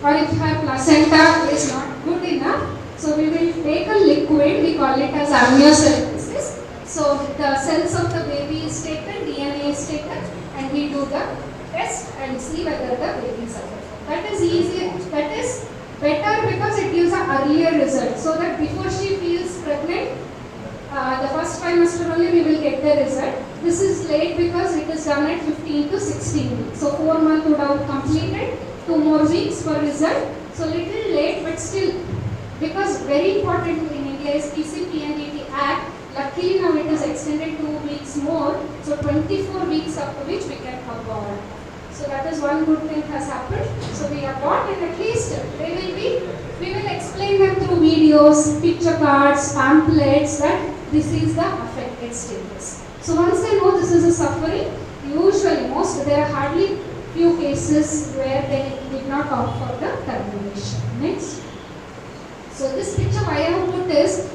or if her placenta is not good enough, so we will take a liquid, we call it as amniocentesis. So the cells of the baby is taken, DNA is taken, and we do the test and see whether the baby is affected. That is easier, that is better because it gives an earlier result. So that before she feels pregnant, trimester only we will get the result. This is late because it is done at 15 to 16 weeks. So 4 months would have completed, 2 more weeks for result. So little late, but still, because very important in India is PCPNDT Act. Luckily now it is extended 2 weeks more, so 24 weeks after which we can abort. So that is one good thing has happened. So we abort, and at least we will explain them through videos, picture cards, pamphlets that this is the affected status. So once they know this is a suffering, usually there are hardly few cases where they did not opt for the termination. Next. So this picture why I have put is,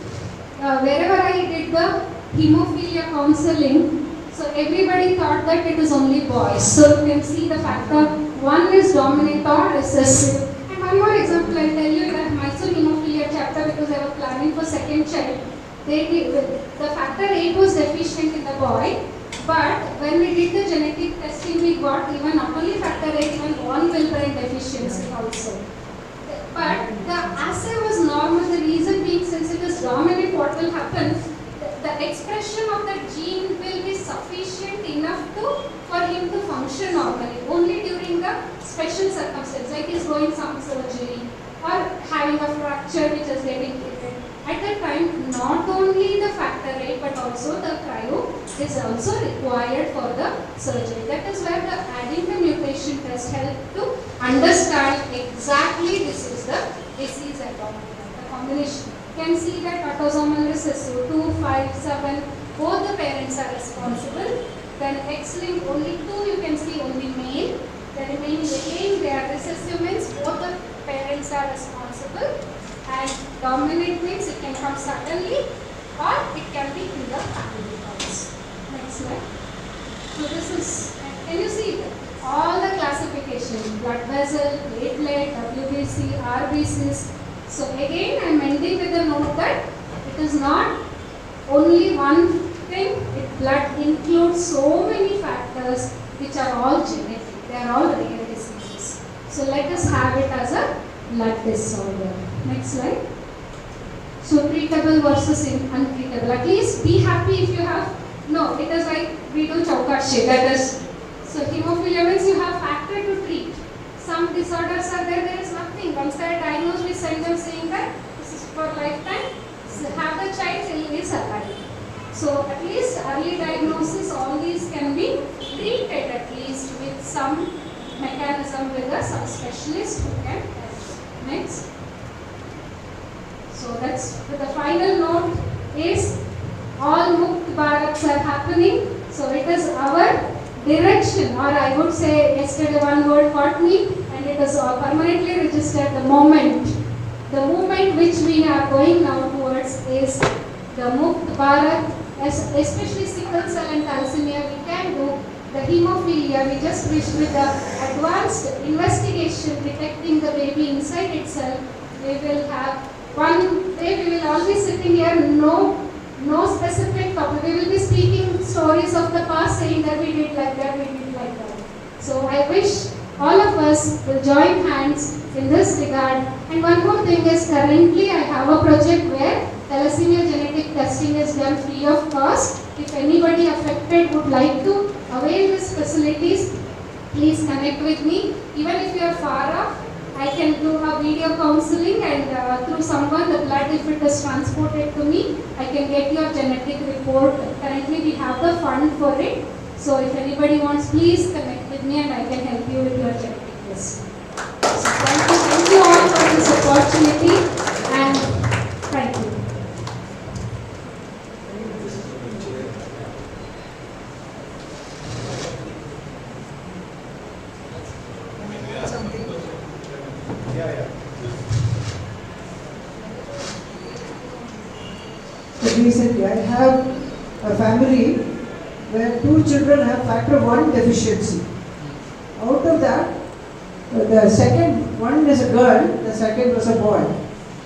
wherever I did the hemophilia counseling, so everybody thought that it is only boys. So you can see the factor 1 is dominant or recessive. And one more example I'll tell you that Mysore hemophilia chapter, because I was planning for second child, the factor 8 was deficient in the boy, but when we did the genetic testing, we got even not only factor 8, even von Willebrand deficiency also. But the assay was normal. The reason being, since it is dominant, what will happen? The expression of the gene will be sufficient enough for him to function normally. Only during the special circumstance, like he's going some surgery or having a fracture which is getting treated. At that time, not only the factor 8 but also the cryo is also required for the surgery. That is where the adding the mutation test helped to understand exactly this is the disease at all. The combination. You can see that autosomal recessive 2, 5, 7, both the parents are responsible. Then X-linked only 2, you can see only male. The remaining again they are recessive, means both the parents are responsible. And dominant means it can come suddenly or it can be in the family house. Next slide. So this is, can you see all the classification, blood vessel, platelet, WBC, RBCs. So again I am ending with a note that it is not only one thing, blood includes so many factors which are all genetic, they are all rare diseases. So let us have it as a blood disorder. Next slide. So treatable versus untreatable. At least be happy if you have, no, it is like we do chaukashi, that is, so hemophilia means you have factor to treat. Some disorders are there is nothing. Once they are diagnosed, we send them saying that this is for lifetime, so have the child till he is alive. So at least early diagnosis, all these can be treated at least with some mechanism with some specialist who can help. Next. So that's the final note is all Mukt Bharats are happening. So it is our direction, or I would say yesterday one word caught me, and it is permanently registered. The movement which we are going now towards is the Mukt Bharat, especially sickle cell and thalassemia we can do. The hemophilia we just wish with the advanced investigation detecting the baby inside itself, we will have one day we will all be sitting here, no specific topic. We will be speaking stories of the past, saying that we did like that, we did like that. So I wish all of us will join hands in this regard. And one more thing is, currently I have a project where thalassemia genetic testing is done free of cost. If anybody affected would like to avail these facilities, please connect with me. Even if you are far off, I can do a video counseling, and through someone, the blood, if it is transported to me, I can get your genetic report. Currently we have the fund for it. So if anybody wants, please connect with me and I can help you with your genetic list. So thank you all for this opportunity, and thank you. Recently, I have a family where 2 children have factor 1 deficiency. Out of that, the second one is a girl, the second was a boy.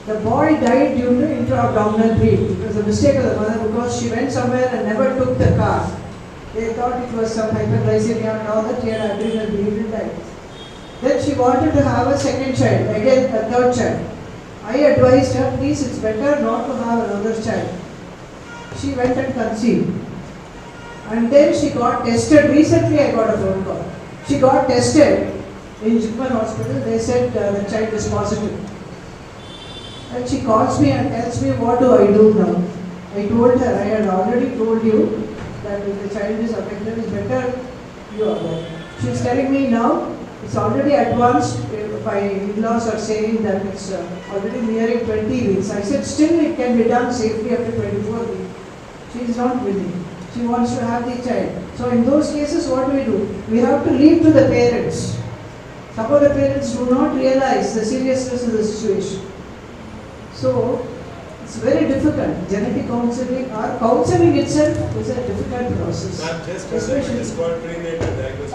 The boy died due to intra-abdominal bleed. It was a mistake of the mother because she went somewhere and never took the car. They thought it was some hyperglycemia and all that, she had adrenal bleed and died. Then she wanted to have a second child, again a third child. I advised her, please, it's better not to have another child. She went and conceived. And then she got tested. Recently I got a phone call. She got tested in Jikman hospital. They said the child is positive. And she calls me and tells me, what do I do now? I told her, I had already told you that if the child is affected, it's better you abort. She is telling me now, it's already advanced. My in-laws are saying that it's already nearing 20 weeks. I said, still it can be done safely up to 24 weeks. She is not willing. She wants to have the child. So in those cases, what do? We have to leave to the parents. Some of the parents do not realize the seriousness of the situation. So it's very difficult. Genetic counseling or counseling itself is a difficult process. Ma'am, just tell them it's called prenatal diagnosis.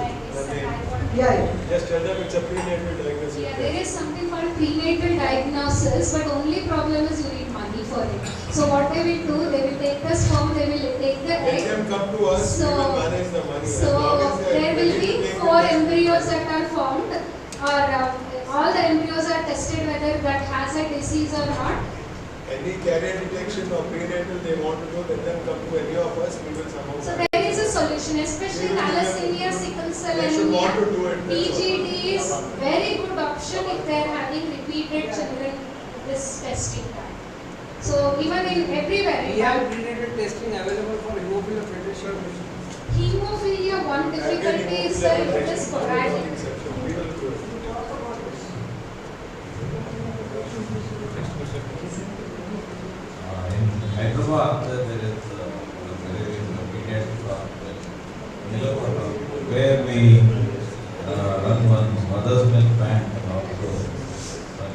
Yeah. Just tell them it's a prenatal diagnosis. Yeah, there is something called prenatal diagnosis, but only problem is you need money for it. So what they will do, they will take the sperm, they will take the egg. Let them come to us, we will manage the money. So there will be 4 embryos that are formed, or all the embryos are tested whether that has a disease or not. Any carrier detection or prenatal they want to do, let them come to any of us, we will somehow. So there is a solution, especially thalassemia, sickle cell anemia. PGD is very good option if they are having repeated children this testing time. So even in everywhere. We have prenatal testing available for hemophilia fetal. Hemophilia, one difficulty is that it is sporadic. In Hyderabad, there is a very pediatric hospital where we run one mother's milk bank and also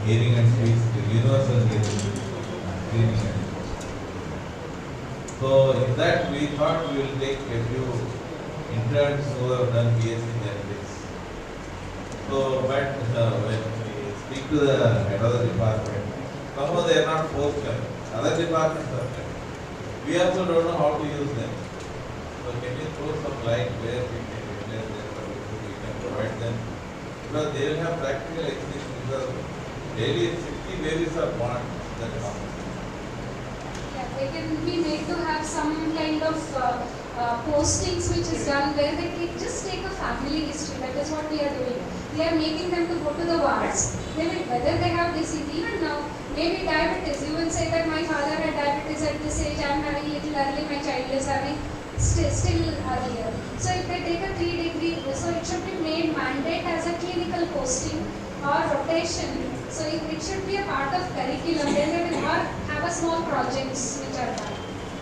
hearing and speech, universal hearing clinic. So in that we thought we will take a few interns who have done BSc genetics. So but when we speak to the head of the department, somehow they are not forthcoming. Other departments are there. We also don't know how to use them. So can you throw some light where we can utilize them or we can provide them? Because they will have practical experience because daily 60 babies are born that come. Yeah, they can be made to have some kind of postings which is done where they just take a family history. That is what we are doing. We are making them to go to the wards. They will, whether they have disease, even now, maybe diabetes. You will say that my father had diabetes at this age, I am having little early, my child is having still earlier. So if they take a 3-degree, so it should be made mandate as a clinical posting or rotation. So it should be a part of curriculum. Then they will have a small projects which are done.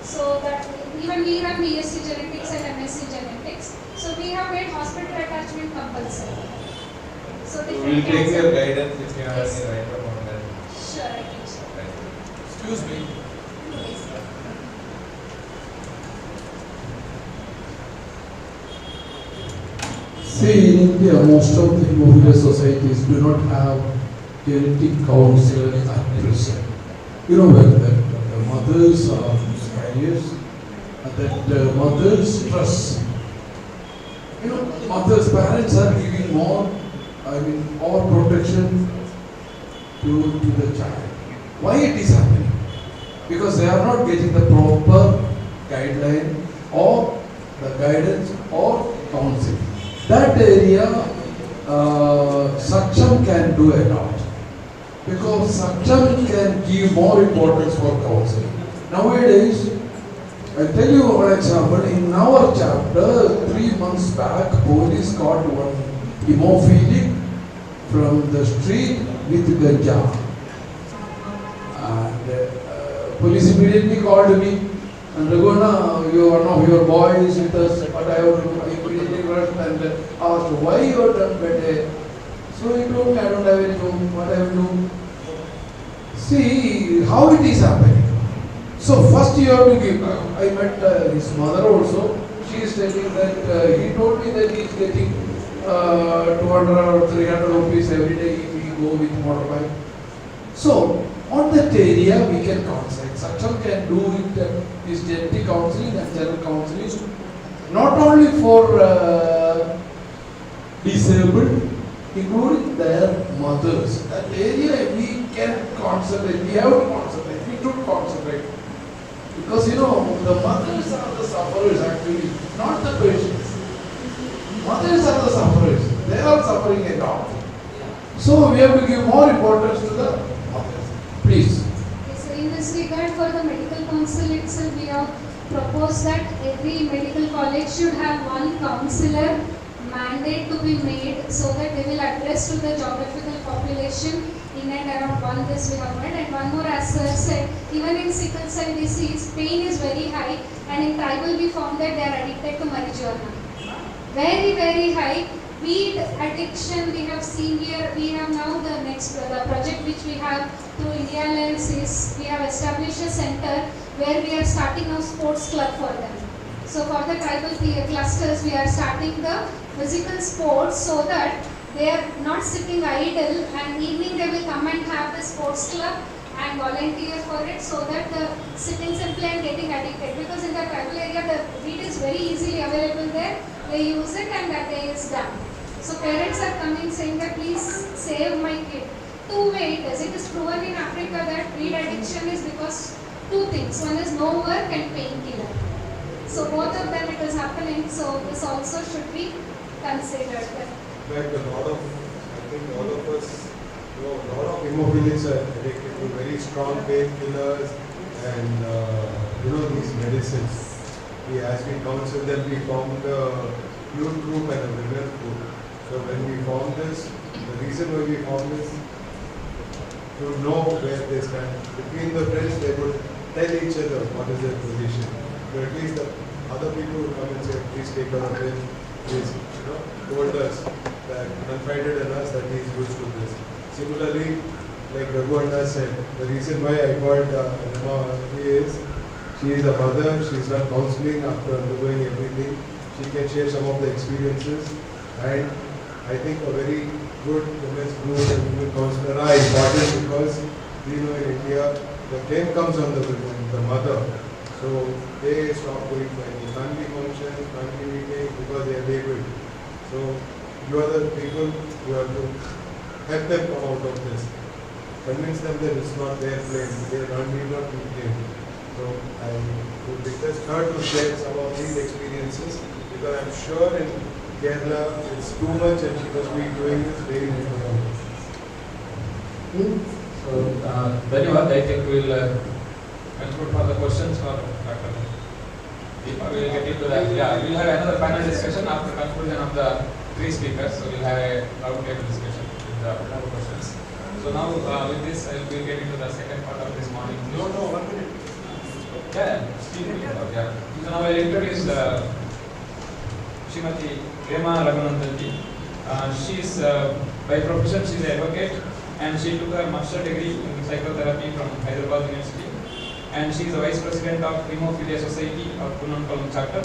So that even we run BSc genetics and MSc genetics. So we have made hospital attachment compulsory. So we will take your guidance if you have Yes. any right about that. Sure, I think so. Excuse me. See, in India, most of the hemophilia societies do not have genetic counselors at present. You know, when the mothers are carriers, that mothers stress. You know, mothers, parents are giving more, more protection to the child. Why it is happening? Because they are not getting the proper guideline or the guidance or counseling. That area, SAKSHAM can do a lot. Because SAKSHAM can give more importance for counseling. Nowadays, I'll tell you one example. In our chapter, 3 months back, police caught one hemophilic from the street with ganja. And police immediately called me. And Raguna, one of your boys with us, but I immediately rushed and asked, why you have done better? So he told me, I don't have any room, what I will do? See how it is happening. So first you have to give, I met his mother also. She is telling that, he told me that he is getting 200 or 300 rupees every day if we go with motorbike. So on that area we can counsel. SAKSHAM can do it, is genetic counseling and general counseling, not only for disabled, including their mothers. That area we can concentrate, we have to concentrate, we should concentrate. Because the mothers are the sufferers actually, not the patients. Mothers are the sufferers. They are suffering a lot. So we have to give more importance to the mothers. Please. Okay, so in this regard, for the medical council itself, we have proposed that every medical college should have one counselor mandate to be made so that they will address to the geographical population in and around one this we have made. And one more, as sir said, even in sickle cell disease, pain is very high, and in tribal we found that they are addicted to marijuana. Very, very high. Weed addiction we have seen here. We have now the project which we have through India Lens is we have established a center where we are starting a sports club for them. So for the tribal clusters, we are starting the physical sports so that they are not sitting idle, and evening they will come and have the sports club and volunteer for it, so that the sitting simply and getting addicted. Because in the tribal area the weed is very easily available there. They use it and that day is done. So parents are coming saying that please save my kid. Two-way it is. It is proven in Africa that weed addiction is because two things. One is no work and painkiller. So both of them it is happening. So this also should be considered. Like I think all of us, a lot of hemophilics are addicted to very strong painkillers and these medicines. As we counsel them, we formed a youth group and a women group. So when we formed this, the reason why we formed this, to know where they stand. Between the friends, they would tell each other what is their position. But at least the other people would come and say, please take care of it. Please, told us that, confided in us that he is used to this. Similarly, like Raghuanda said, the reason why I called Anima is, she is a mother, she is done counseling after undergoing everything. She can share some of the experiences, and I think a very good women's group and women counselor are important because we know in India the blame comes on the women, the mother. So they stop going for any family functions, family meetings because they are labeled. So you are the people who have to help them come out of this. Convince them that it's not their blame, they need not be blamed. So I would request her to share some of these experiences because I'm sure in Kerala it's too much and she must be doing this daily. So, Dhanyavad, I think we'll conclude for the questions for Dr. Deepa. We will get into that. Yeah, we will have another panel discussion after conclusion of the three speakers. So we will have a roundtable discussion with the questions. So now with this, I will get into the second part of this morning. No, 1 minute. Yeah, yeah. So now I will introduce Srimati Rema Raghunandanji. She is by profession she is an advocate, and she took her master degree in psychotherapy from Hyderabad University, and she is the vice president of Hemophilia Society of Punankalam chapter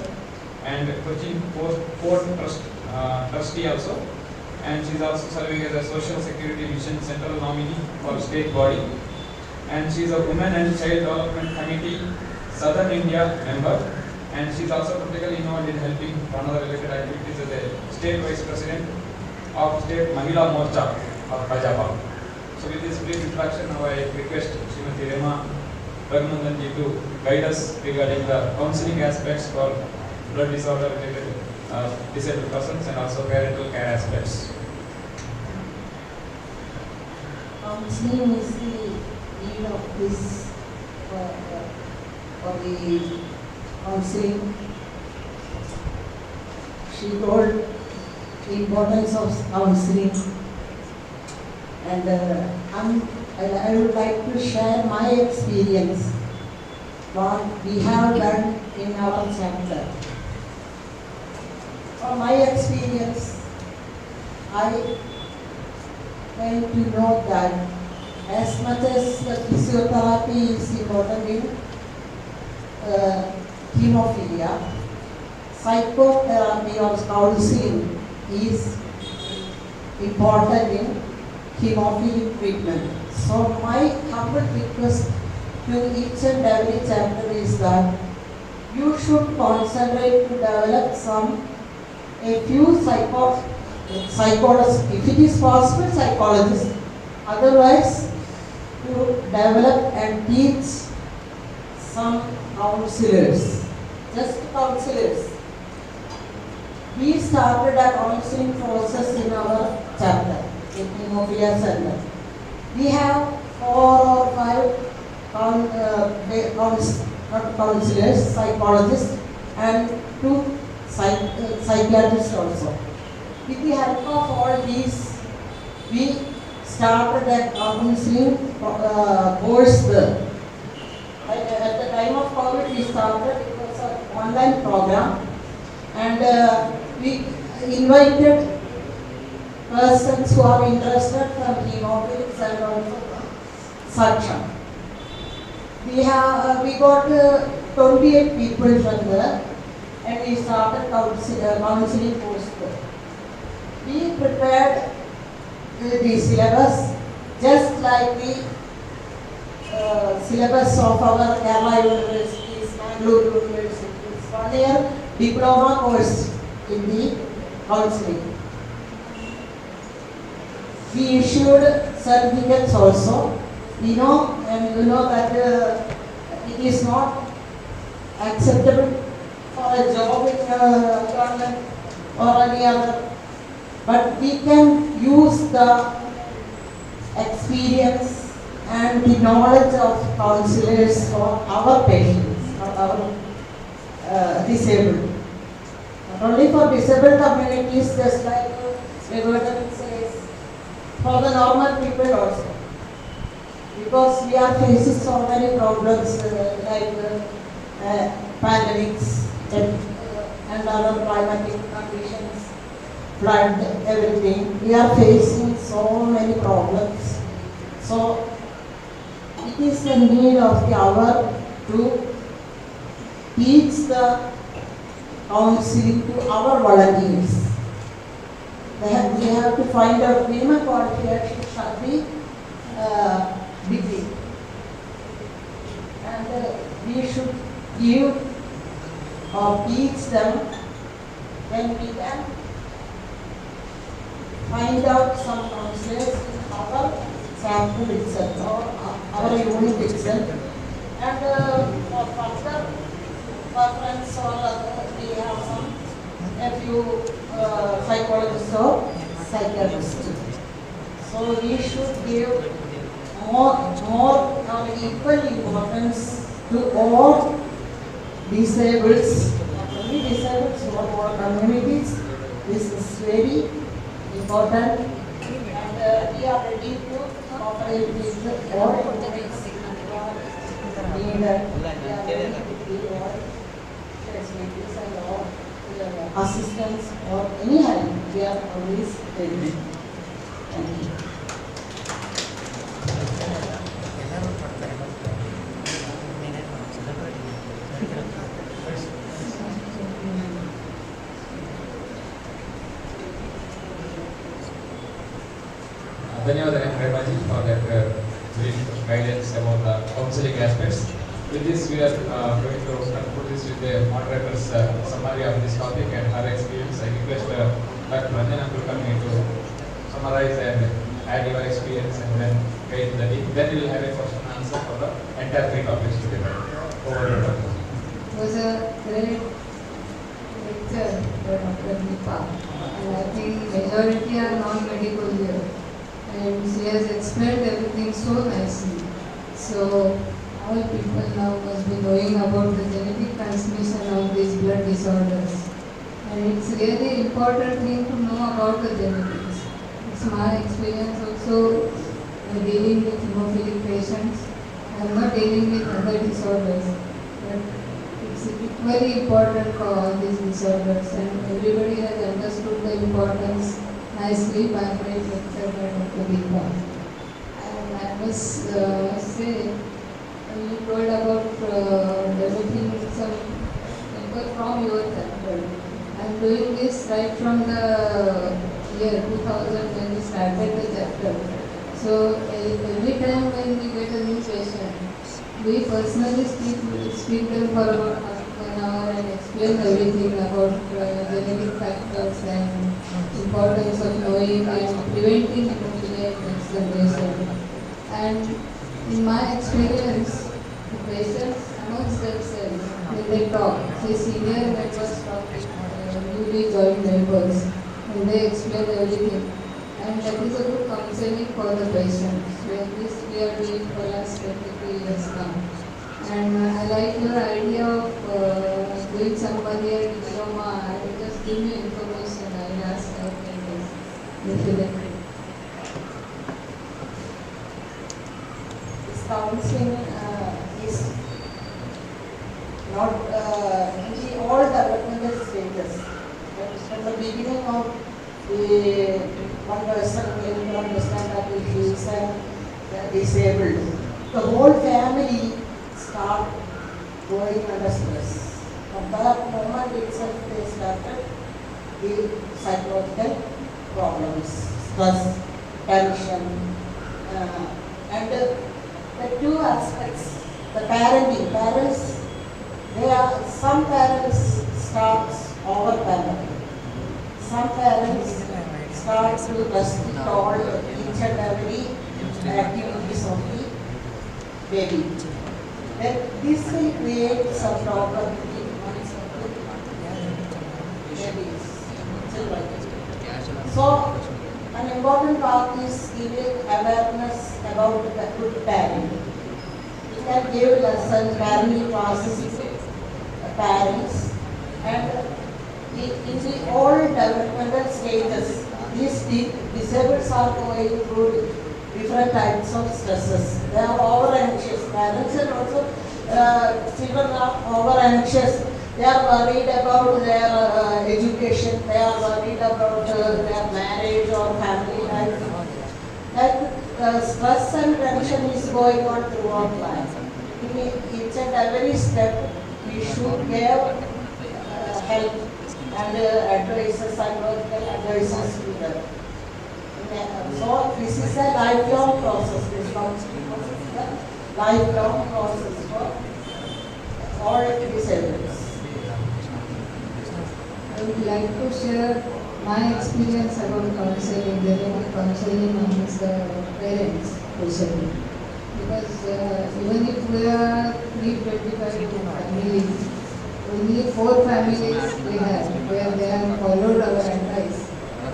and Cochin Port trustee also, and she is also serving as a Social Security Mission Central nominee for state body, and she is a Women and Child Development Committee Southern India member, and she is also critically involved in helping another related activities as a state vice president of State Mahila Morcha of Kanajaal. So with this brief introduction, now I request Srimati Rema Raghunandanji to guide us regarding the counseling aspects for blood disorder related disabled persons and also parental care aspects. Counseling is the need of this for the counseling. She told the importance of counseling, and I would like to share my experience, what we have done in our chapter. From my experience, I came to know that as much as the physiotherapy is important in hemophilia, psychotherapy or counseling is important in hemophilic treatment. So my humble request to each and every chapter is that you should concentrate to develop a few psychologists, if it is possible, psychologists. Otherwise, to develop and teach some counselors, just counselors. We started a counseling process in our chapter, in Hemophilia Center. We have 4 or 5 counselors, psychologists, and 2 psychiatrists also. With the help of all these, we started a counseling course there. At the time of COVID, we started, it was an online program, and we invited persons who are interested from hemophilics and also SAKSHAM. We got 28 people from there, and we started counseling course there. We prepared the syllabus just like the syllabus of our Kerala universities, Mangalore universities, 1 year diploma course in the counseling. We issued certificates also. We know, and you know that it is not acceptable for a job in government or any other, but we can use the experience and the knowledge of counselors for our patients, for our disabled. Not only for disabled communities, just like Reverend says, for the normal people also. Because we are facing so many problems like pandemics and other climatic conditions, flood, everything. We are facing so many problems. So it is the need of the hour to teach the counseling to our volunteers. We have to find out minimum qualification shall be degree, and we should give or teach them when we can find out some counselors in our chapter itself or our unit itself, and for further reference or other, we have a few psychologists or psychiatrists. So we should give more or equal importance to all disabled, not only disabled, but all communities. This is very important, and we are ready to cooperate with all communities. We are ready to give all facilities and all assistance or any help. We are always ready. Thank you. Dhanyawad Remaji for that brief guidance about the counseling aspects. With this, we are going to conclude this with the moderator's summary of this topic and her experience. I request Dr. Ranjana to come in to summarize and add your experience and then guide the team. Then we will have a question and answer for the entire 3 topics together. Over to Dr. It was a great lecture by Dr. Deepa, and I think majority are non-medical here, and she has explained everything so nicely. So all people now must be knowing about the genetic transmission of these blood disorders, and it's really important thing to know about the genetics. It's my experience also dealing with hemophilic patients. I'm not dealing with other disorders, but it's equally important for all these disorders, and everybody has understood the importance nicely by great lecture by Dr. Deepa. And I must say, you told about developing some people from your chapter. I'm doing this right from the year 2000 when we started the chapter. So every time when we get a new patient, we personally speak them for about half an hour and explain everything about genetic factors and importance of knowing and preventing hemophilia next generation. And in my experience, the patients amongst they talk. See, senior members talk with newly joined members, and they explain everything. And that is a good counseling for the patients. When this we are doing for last 23 years now. And I like your idea of doing somebody a diploma. I will just give me information. I will ask her definitely. This counseling is not in the all developmental stages. From the beginning of the one person will understand that he is disabled. The whole family start going under stress. From that moment itself they started the psychological problems, stress, tension, and the two aspects. The parenting, parents, some parents start over-parenting. Some parents start to restrict all each and every activities of the baby. Then this will create some problem in babies, children. So, an important part is giving awareness about the good parenting. We can give lessons, parenting classes to parents, and in the all developmental stages, these disabled are going through different types of stresses. They are over anxious. Parents and also children are over anxious. They are worried about their education. They are worried about their marriage or family life. That stress and tension is going on throughout life. In each and every step, we should give help and advices, psychological advices to them. So this is a lifelong process. This counseling process is a lifelong process for all disabled. I would like to share my experience about counseling, getting counseling amongst the parents especially. Because even if we are 325 families, only 4 families we have where they have followed our advice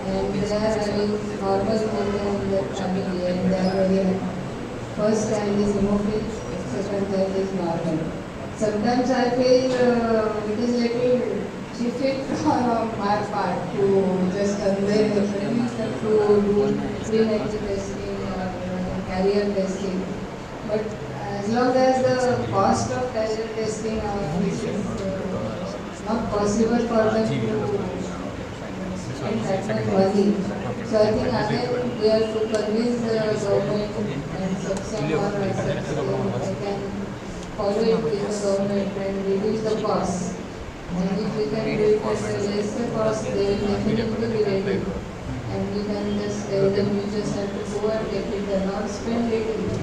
and they are having normal children in their family and they are very happy. First child is hemophilic, second child is normal. Sometimes I feel it is little cheated on my part to just convey the friends to do prenatal testing or carrier testing. But as long as the cost of carrier testing is not possible for them to spend that much money. So I think again we have to convince the government and SAKSHAM or SAKSHAM they can follow it with the government and reduce the cost. And if we can do it at a lesser cost, they will definitely be ready. And we can just tell them you just have to go and get it done or spend little.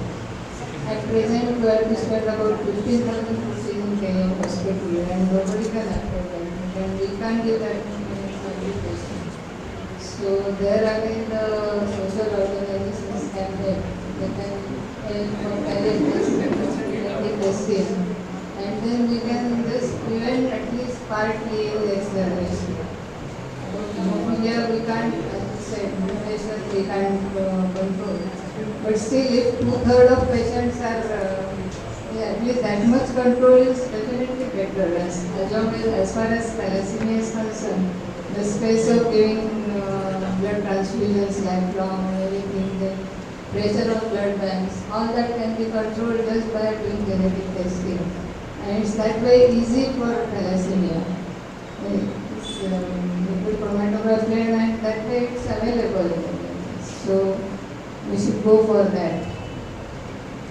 At present, we have to spend about 15,000 rupees in KM hospital and nobody can afford that. And we can't give that many patients. So there again the social organizations can help. They can help for carrier testing. And then we can just prevent at least partly the acceleration. Here we can't, as I said, we can't control. But still, if 2/3 of patients are at least that much control is definitely better. As long as far as thalassemia is concerned, the space of giving blood transfusions lifelong, everything, the pressure of blood banks, all that can be controlled just by doing genetic testing. And it's that way easy for thalassemia. It's liquid chromatography and that way it's available. So we should go for that.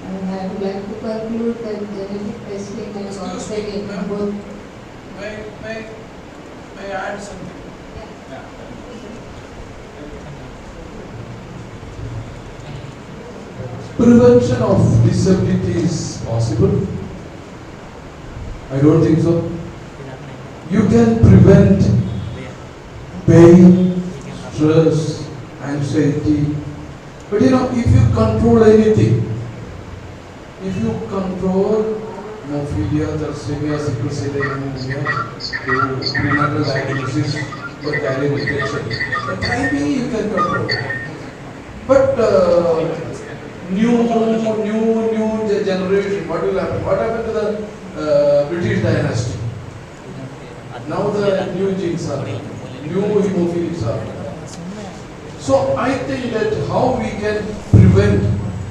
And I would like to conclude that genetic testing and counseling both. May I add something? Prevention of disability is possible? I don't think so. You can prevent pain, stress, anxiety. But if you control anything, if you control hemophilia, thalassemia, sickle cell anemia, to prenatal diagnosis, the carrier detection. The timing you can control. But new generation, what will happen? What happened to the British dynasty? Now the new genes are, new hemophilics are. So I think that how we can prevent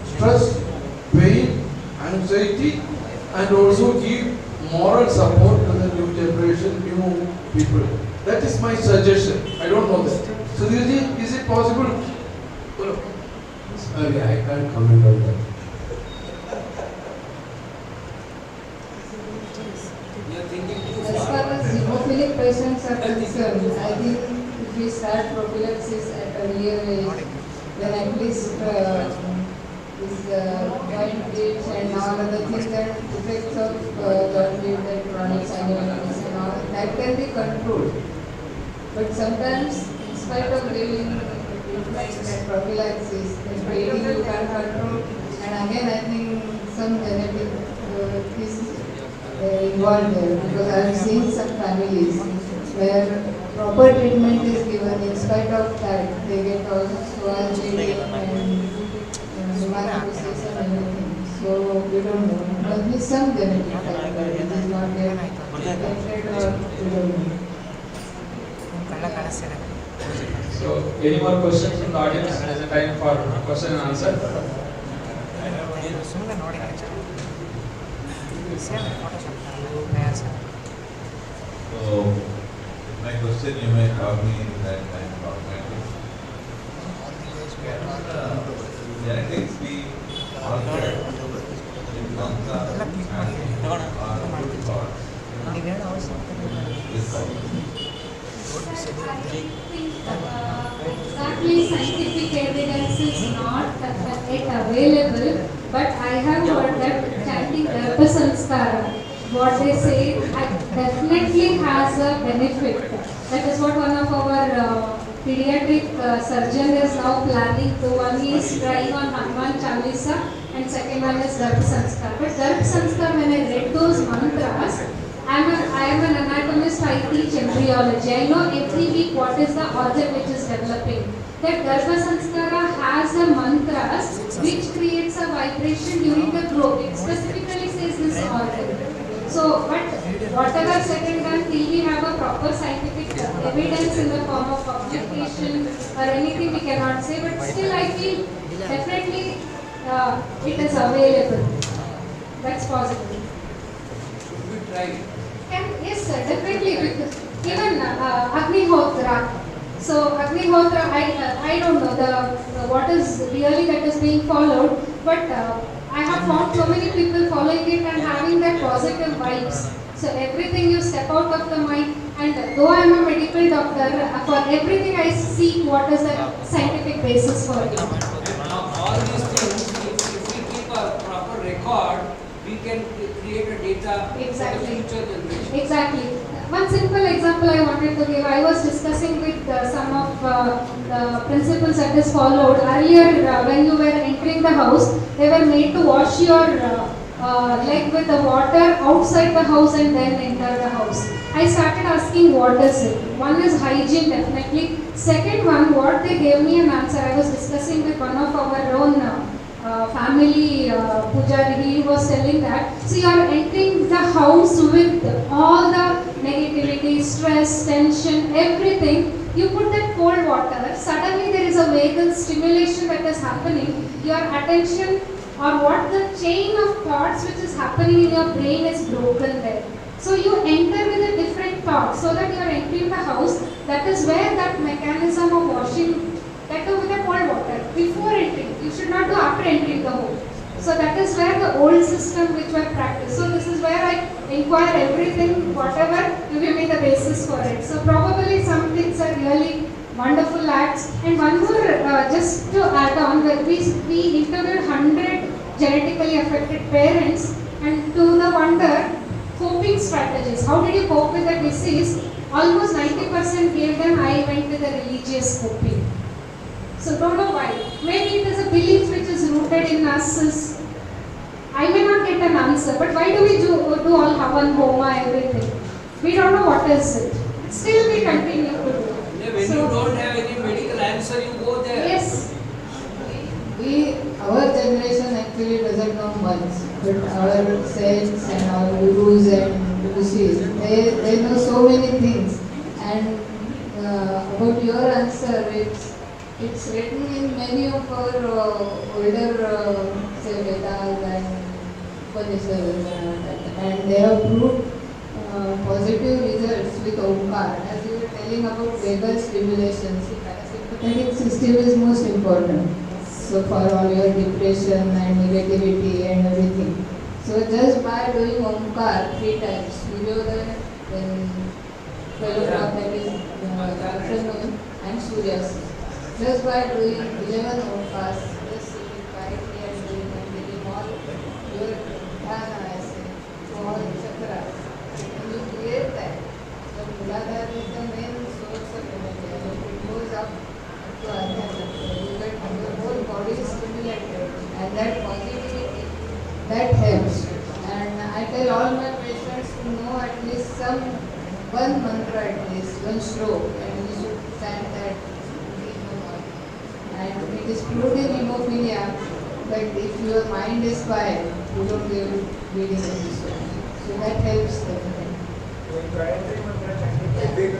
stress, pain, anxiety, and also give moral support to the new generation, new people. That is my suggestion. I don't know that. Sudhirji, is it possible? Sorry, I can't comment on that. As far as hemophilic patients are concerned, I think if we start prophylaxis at earlier age, then at least this joint aches and all other things and effects of joint ache and chronic sinusitis and all, that can be controlled. But sometimes, in spite of giving treatment and prophylaxis, the pain you can't control, and again I think some genetic is involved there, because I have seen some families where proper treatment is given, in spite of that they get also anxiety and hematopoiesis and everything. So we don't know. There must be some genetic factor. It is not yet detected or we don't know. So, any more questions from the audience? There is a time for question and answer. So, my question, you may call me that time automatically. Genetics be altered in Ganga and or good thoughts. Exactly, scientific evidence is not yet available, but I have heard that chanting Garbha Sanskara, what they say, definitely has a benefit. That is what one of our pediatric surgeon is now planning to. One is trying on Hanuman Chalisa and second one is Garbha Sanskar. But Garbha Sanskar, when I read those mantras, I am an anatomist, I teach embryology. I know every week what is the organ which is developing. That Garbha Sanskara has a mantras which creates a vibration during the growth. It specifically says this organ. So, but whatever said and done, till we have a proper scientific evidence in the form of publication or anything, we cannot say. But still, I feel definitely it is available. That's possible. Should we try? Yes, sir, definitely. Because even Agnihotra. So Agnihotra, I don't know what is really that is being followed, but I have found so many people following it and having that positive vibes. So everything you step out of the mind, and though I am a medical doctor, for everything I seek what is the scientific basis for it. All these things, if we keep a proper record, we can create a data Exactly. for the future generation. Exactly. One simple example I wanted to give. I was discussing with some of the principles that is followed. Earlier, when you were entering the house, they were made to wash your leg with the water outside the house and then enter the house. I started asking what is it. One is hygiene, definitely. Second one, what they gave me an answer. I was discussing with one of our own family pujari. He was telling that, so you are entering the house with all the negativity, stress, tension, everything. You put that cold water, suddenly there is a vagal stimulation that is happening. Your attention or what the chain of thoughts which is happening in your brain is broken there. So you enter with a different thought, so that you are entering the house. That is where that mechanism of washing, that with the cold water, before entering. You should not do after entering the home. So that is where the old system which were practiced. So this is where I inquire everything, whatever, you give me the basis for it. So probably some things are really wonderful acts. And one more, just to add on, that we interviewed 100 genetically affected parents, and to the wonder, coping strategies. How did you cope with the disease? Almost 90% gave them, I went with the religious coping. So don't know why. Maybe it is a belief which is rooted in us. I may not get an answer. But why do we do all Havan, Homa, everything? We don't know what is it. Still we continue to do. When you don't have any medical answer, you go there. Yes. Our generation actually doesn't know much, but our saints and our gurus and rishis, they know so many things. And about your answer, it's written in many of our older say Vedas and Upanishads, and they have proved positive results with Omkar. As you were telling about vagal stimulation, the parasympathetic system is most important. So for all your depression and negativity and everything. So just by doing Omkar 3 times, Suryodaya, then 12 o'clock, that is afternoon, and Suryasana. Just by doing 11 Omkars, just sitting quietly and doing and getting all your dhyana, I say, all chakras. And you create that. The Muladhara is the main source of energy. And if it goes up to Adhyana, you get your whole body is stimulated. And that positivity, that helps. And I tell all my patients to know at least one mantra at least, one stroke, and we should chant that. And it is proved in hemophilia that if your mind is quiet, you don't get bleeding episode. So that helps definitely. I think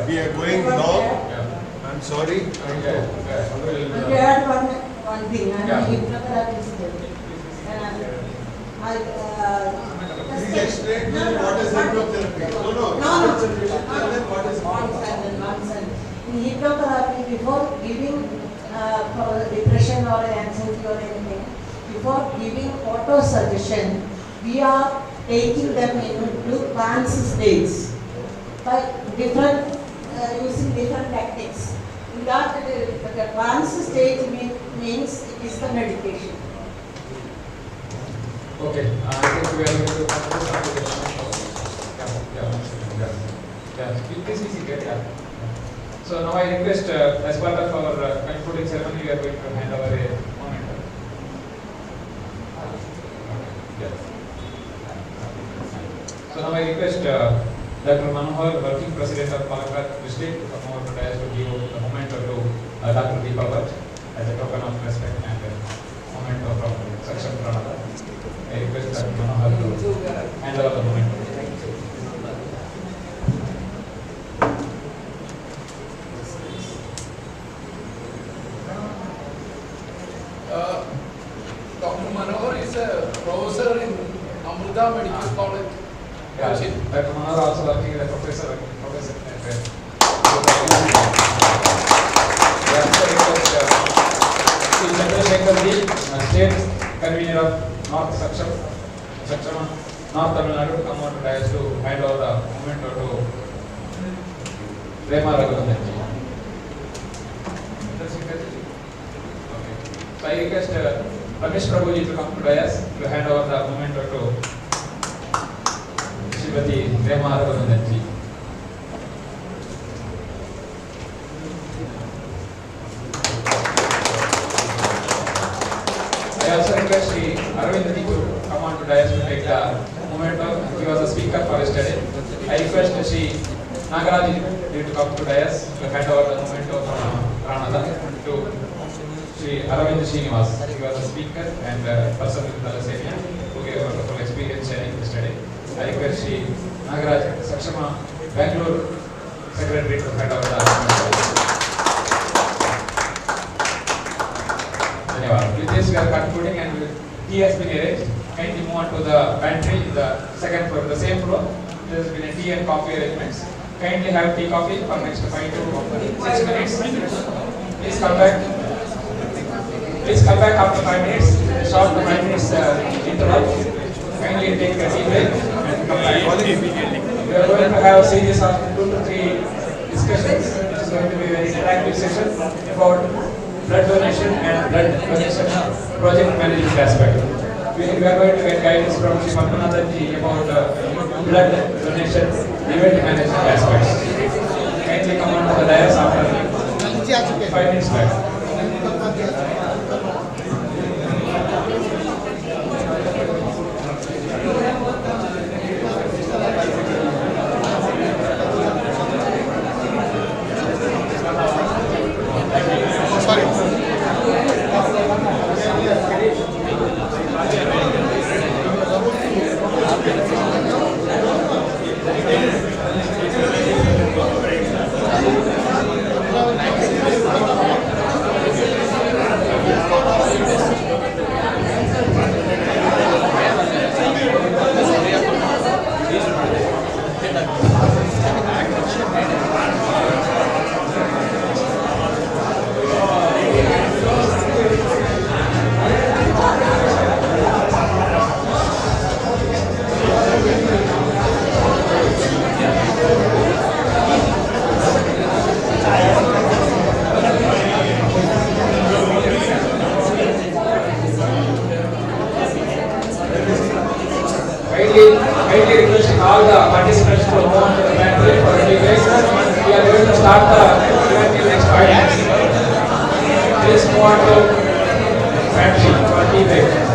we are going long. I'm sorry. I add one thing. I'm hypnotherapist. Please explain what is hypnotherapy. No. What is Nonsense. In hypnotherapy, before giving for depression or anxiety or anything, before giving auto suggestion, we are taking them into trance states by different using different tactics. In that, the trance stage means it is the meditation. Okay, I think we are going to come to this application. Please be seated. So now I request, as part of our concluding ceremony, we are going to hand over a moment. So now I request Dr. Manohar, working president of Palakkad district, to come over to dais to give a moment to Dr. Deepa Bhatt as a token of respect and a moment of SAKSHAM Pranada. I request Dr. Manohar to hand over the moment. Dr. Manohar is a professor in Amrita Medical College. Yeah, Dr. Manohar also working as a professor. State convener of North SAKSHAM, North Tamil Nadu, to come on to dais to hand over the moment to Rema Raghuvandanji. So I request Ramesh Prabhuji to come to dais to hand over the moment to Srimati Rema Raghuvandanji. I also request Sri Aravind to come on to dais to take the moment. He was a speaker for yesterday. I request Sri Nagaraj to come to dais to hand over the moment from Pranada to Sri Aravind Srinivas. He was a speaker and a person with thalassemia who gave a wonderful experience sharing yesterday. I request Sri Nagaraj Sakshama Bangalore Secretary to hand over the moment. With this we are concluding and tea has been arranged. Kindly move on to the pantry, the second floor, the same floor. There has been a tea and coffee arrangements. Kindly have tea, coffee for next 5 to 6 minutes. Please come back. Please come back after 5 minutes. Short 5 minutes interval. Kindly take a tea break and come back. We are going to have a series of 2 to 3 discussions. It is going to be a very interactive session about blood donation and blood donation project management aspect. We are going to get guidance from Sri Padmanathanji about blood donation event management aspects. Kindly come on to the dais after 5 minutes back. kindly requesting all the participants to move on to the pantry for a tea break. We are going to start the event in next 5 minutes. Please move on to pantry for tea break.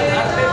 आधार पे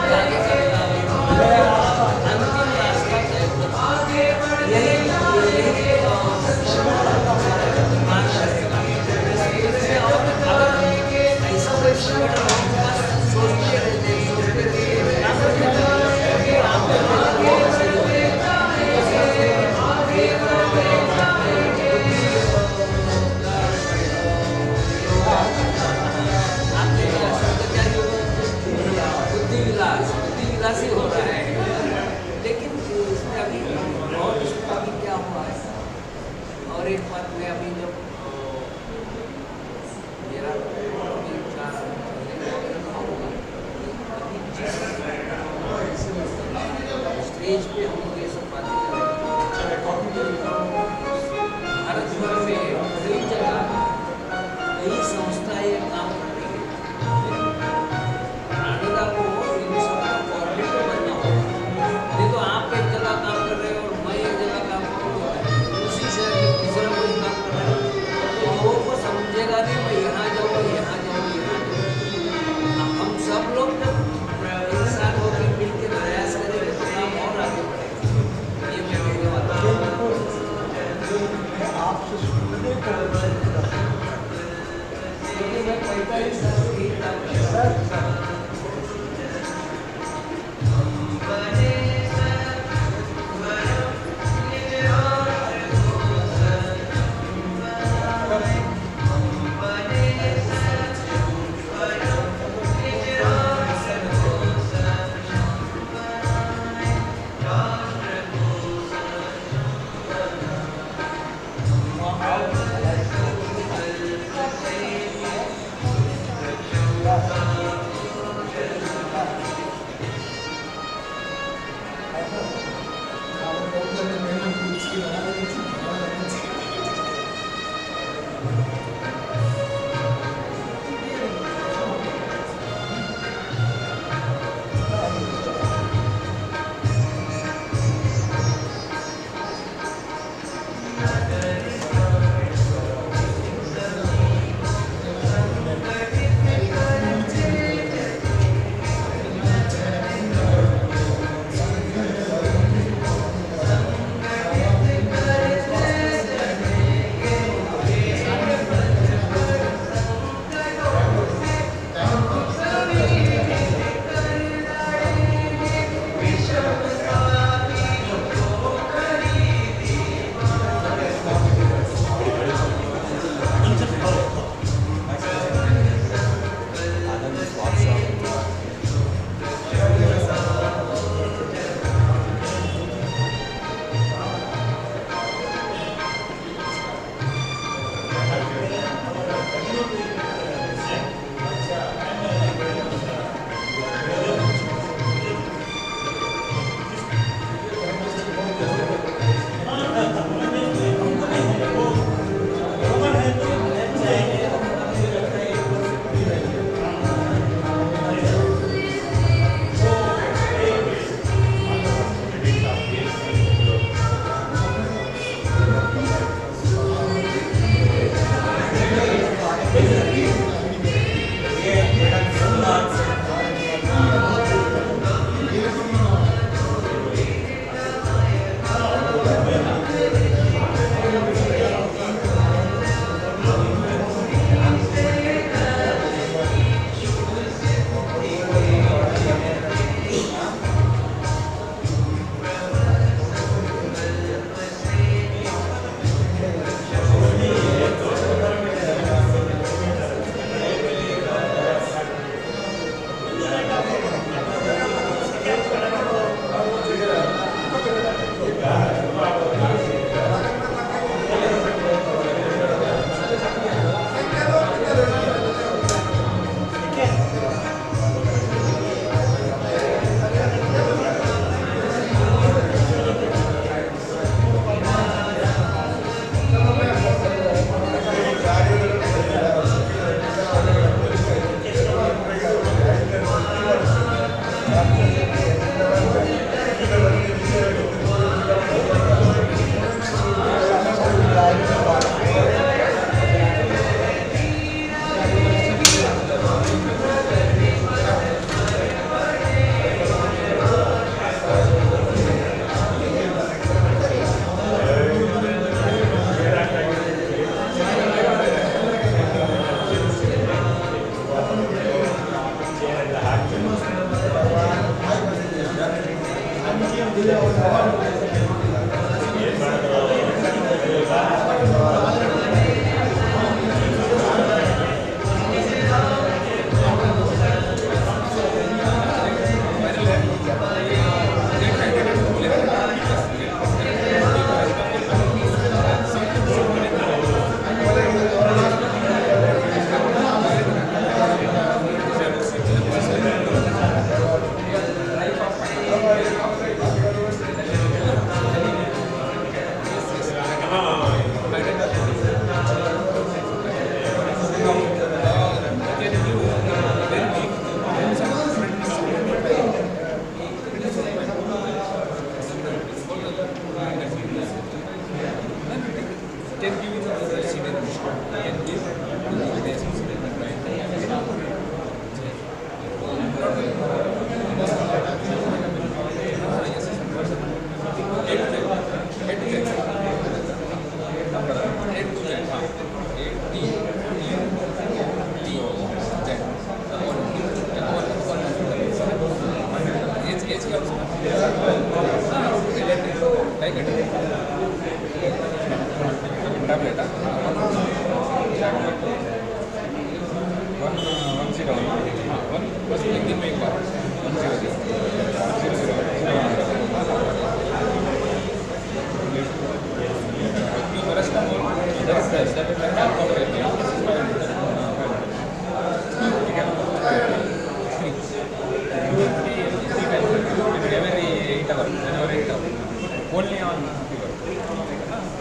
Only on fever.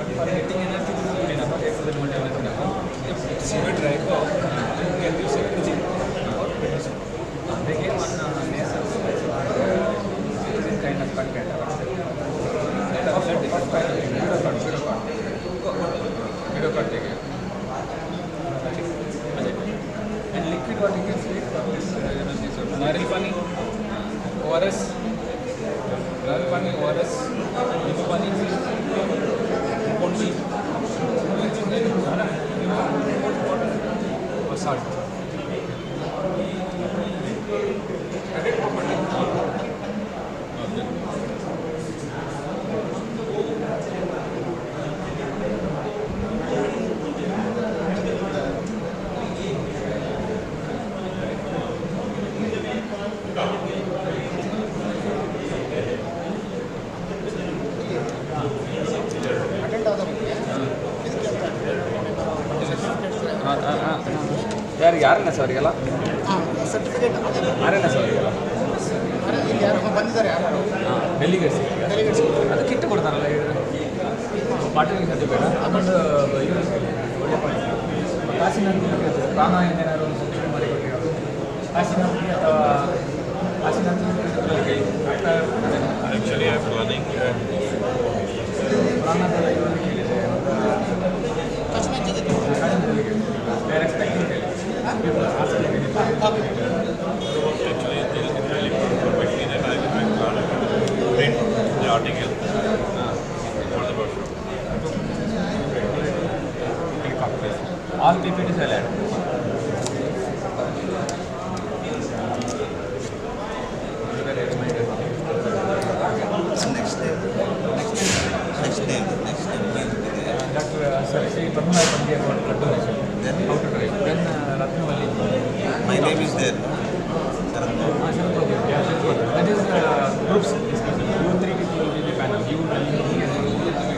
For getting energy, sugar dry cough can use energy or medicine. They gave one nasal kind of content. And liquid what you can see Naril Pani, ORS, Naril Pani, ORS, Nimu Pani, Pondy, or salt. ಯಾರನ್ನ sir ಎಲ್ಲ certificate ಯಾರನ್ನ sir ಯಾರು ಬಂದಿದ್ದಾರೆ ಯಾರು delegates ಅದು kit ಕೊಡ್ತಾರಲ್ಲ party certificate ಅದೊಂದು ಒಳ್ಳೆ ಪಾಯಿಂಟ್ ಕಾಸಿನ ಪ್ರಾಣ ಏನೇನಾದ್ರು ಒಂದು ಸಬ್ಸಿಡಿ ಮಾಡಿ ಕೊಟ್ಟಿರೋದು ಕಾಸಿನ ಅಥವಾ ಕಾಸಿನ Actually, I am planning. ಪ್ರಾಣದ ಇವರಲ್ಲಿ ಕೇಳಿದೆ ಬೇರೆ expecting Actually, it is really perfectly that I will plan to print the article for the workshop. All PPTs are there. Dr. Sarsi Padma Pandya about cartoonist. How to drive. Then Ratnavali. My name is there. Yeah, that is groups discussion. You three people will be the panel. You and me and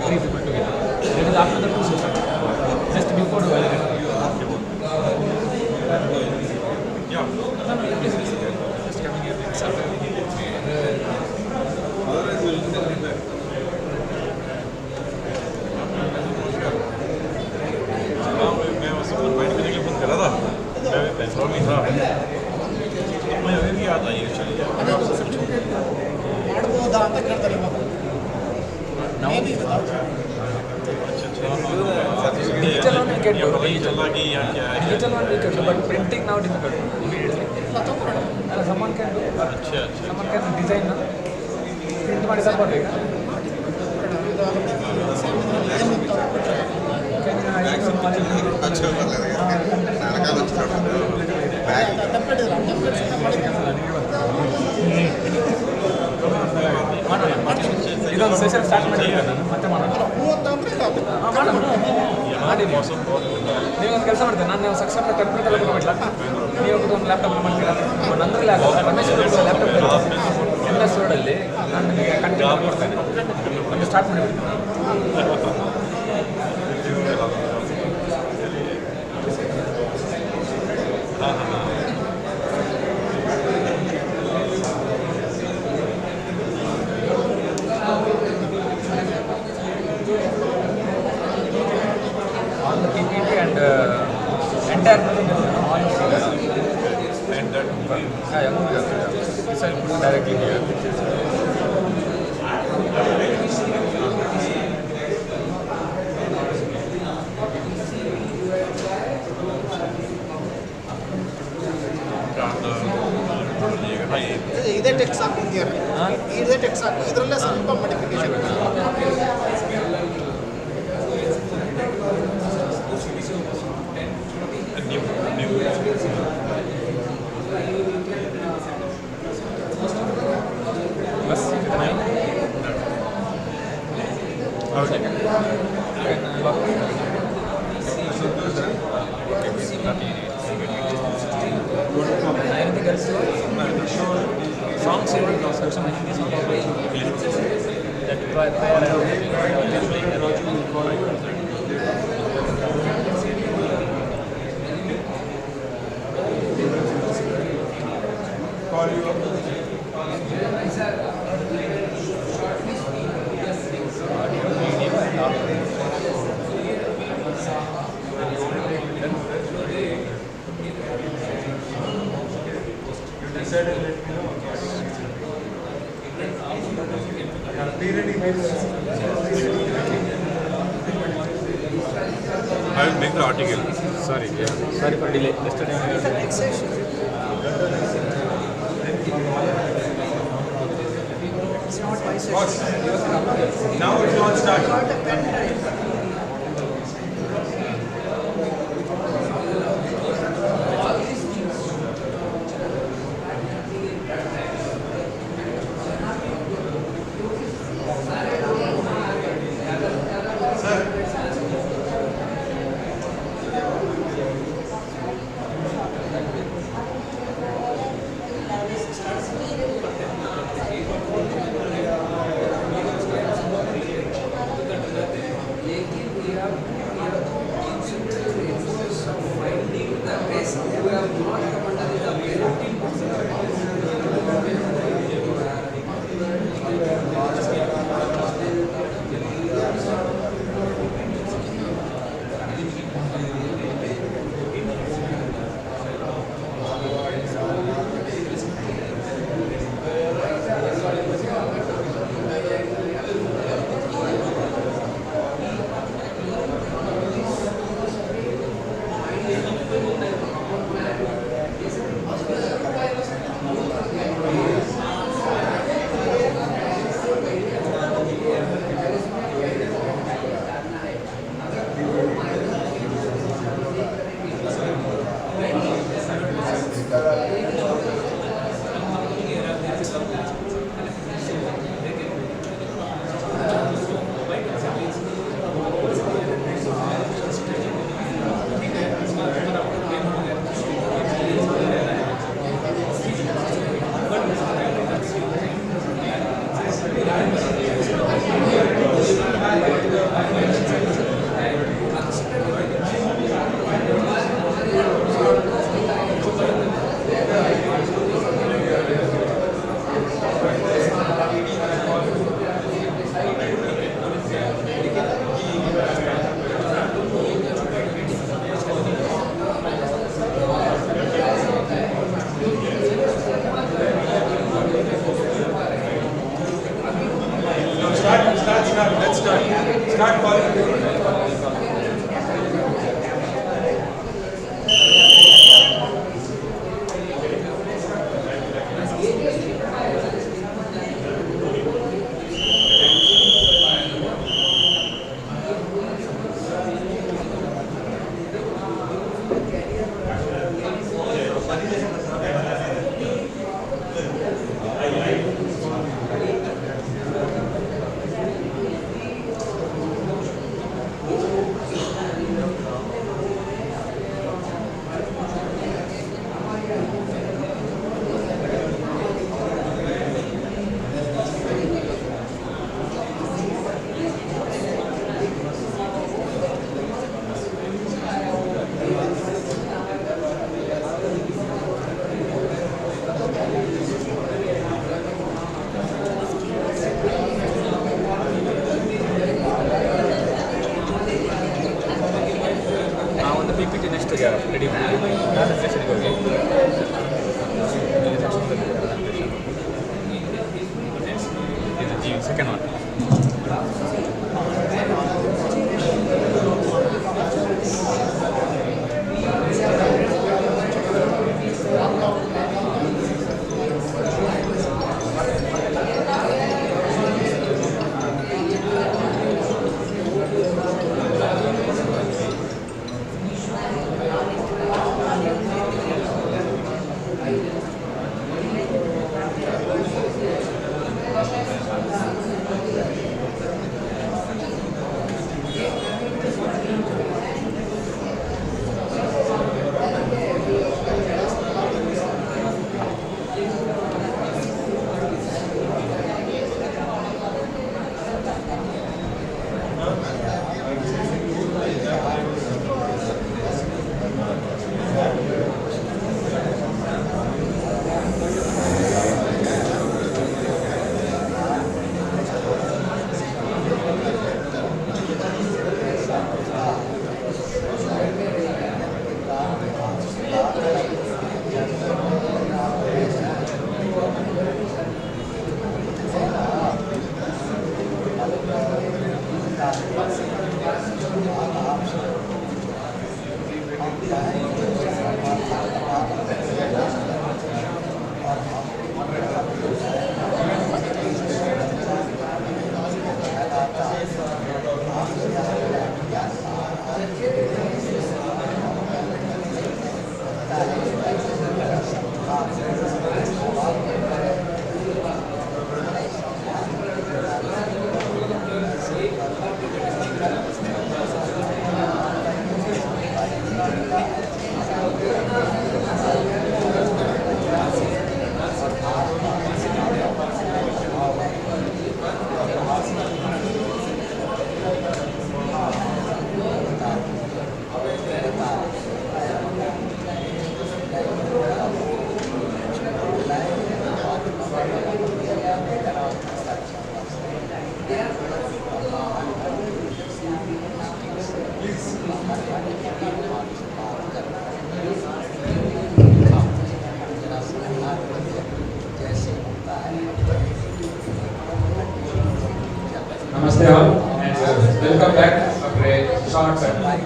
three people together. That is after the two sessions. Just before the webinar. Yeah. Just coming here. Otherwise, we will tell you that. मैं उसे confine करने के लिए phone करा था मैं बैंगलोर में था मैं अभी भी याद आई एक्चुअली ಮಾಡ್ಬೋದಾ ಅಂತ ಕೇಳ್ತಾರೆ ಇವಾಗ Digital one we can do. चला कि या क्या है Digital one we can do, but printing now difficult immediately. Someone can do. अच्छा Someone can design. Print ಮಾಡಿ support ಈಗ. ಇದೊಂದು ಸೆಷನ್ ಸ್ಟಾರ್ಟ್ ಮಾಡಿದ್ರೆ ಮತ್ತೆ ಮಾಡೋಣ ಮಾಡಿ ನೀವು ಒಂದು ಕೆಲಸ ಮಾಡ್ತೀರಾ ನಾನು ಸಕ್ಷಮ ಕಂಪ್ಯೂಟರ್ ಎಲ್ಲ ಕೊಡಬೇಕಲ್ಲ ನೀವು ಒಂದು ಲ್ಯಾಪ್ಟಾಪ್ ಮಾಡ್ತೀರಾ ನಂದ್ರಲ್ಲಿ ಆಗಲ್ಲ ರಮೇಶ್ ಲ್ಯಾಪ್ಟಾಪ್ MS Word-ಅಲ್ಲಿ ನಾನು ನಿಮಗೆ ಕಂಟೆಂಟ್ ಕೊಡ್ತೇನೆ ಒಂದು ಸ್ಟಾರ್ಟ್ ಮಾಡಿಬಿಡ್ತೀನಿ on the PPT and entire all and that this I put directly here. ಇದೇ ಟೆಕ್ಸ್ಟ್ ಹಾಕ್ತಿದ್ದಾರೆ ಇದೇ ಟೆಕ್ಸ್ಟ್ ಹಾಕಿ ಇದರಲ್ಲೇ ಸ್ವಲ್ಪ ಮಾಡಿಫಿಕೇಶನ್ बस इतना ही songs even SAKSHAM Hindi songs that prior Call you up. You decided, let me know. Pre-ready means I will make the article. Sorry, yeah. Sorry for delay. Yesterday. It's not my session. what? Now it won't start.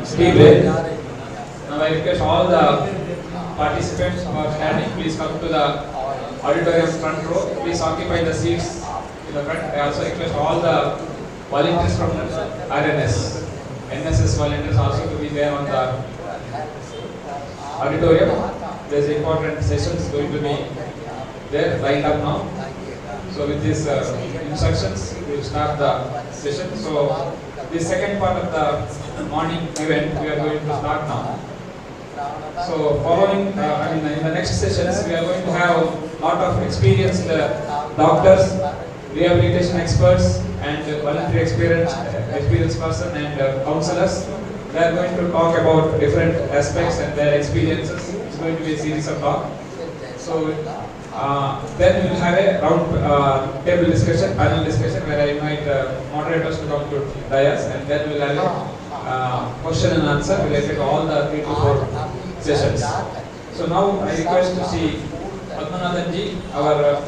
speedway. Now I request all the participants who are standing, please come to the auditorium front row. Please occupy the seats in the front. I also request all the volunteers from RNS, NSS volunteers also to be there on the auditorium. There's important sessions going to be there lined up now. So with these instructions, we will start the session. So the second part of the morning event we are going to start now. So following, in the next sessions, we are going to have a lot of experienced doctors, rehabilitation experts, and voluntary experienced person and counselors. They are going to talk about different aspects and their experiences. It's going to be a series of talk. So then we will have a round table discussion, panel discussion, where I invite moderators to come to dais, and then we will have a question and answer related to all the 3 to 4 sessions. So now I request to see Padmanathan ji, our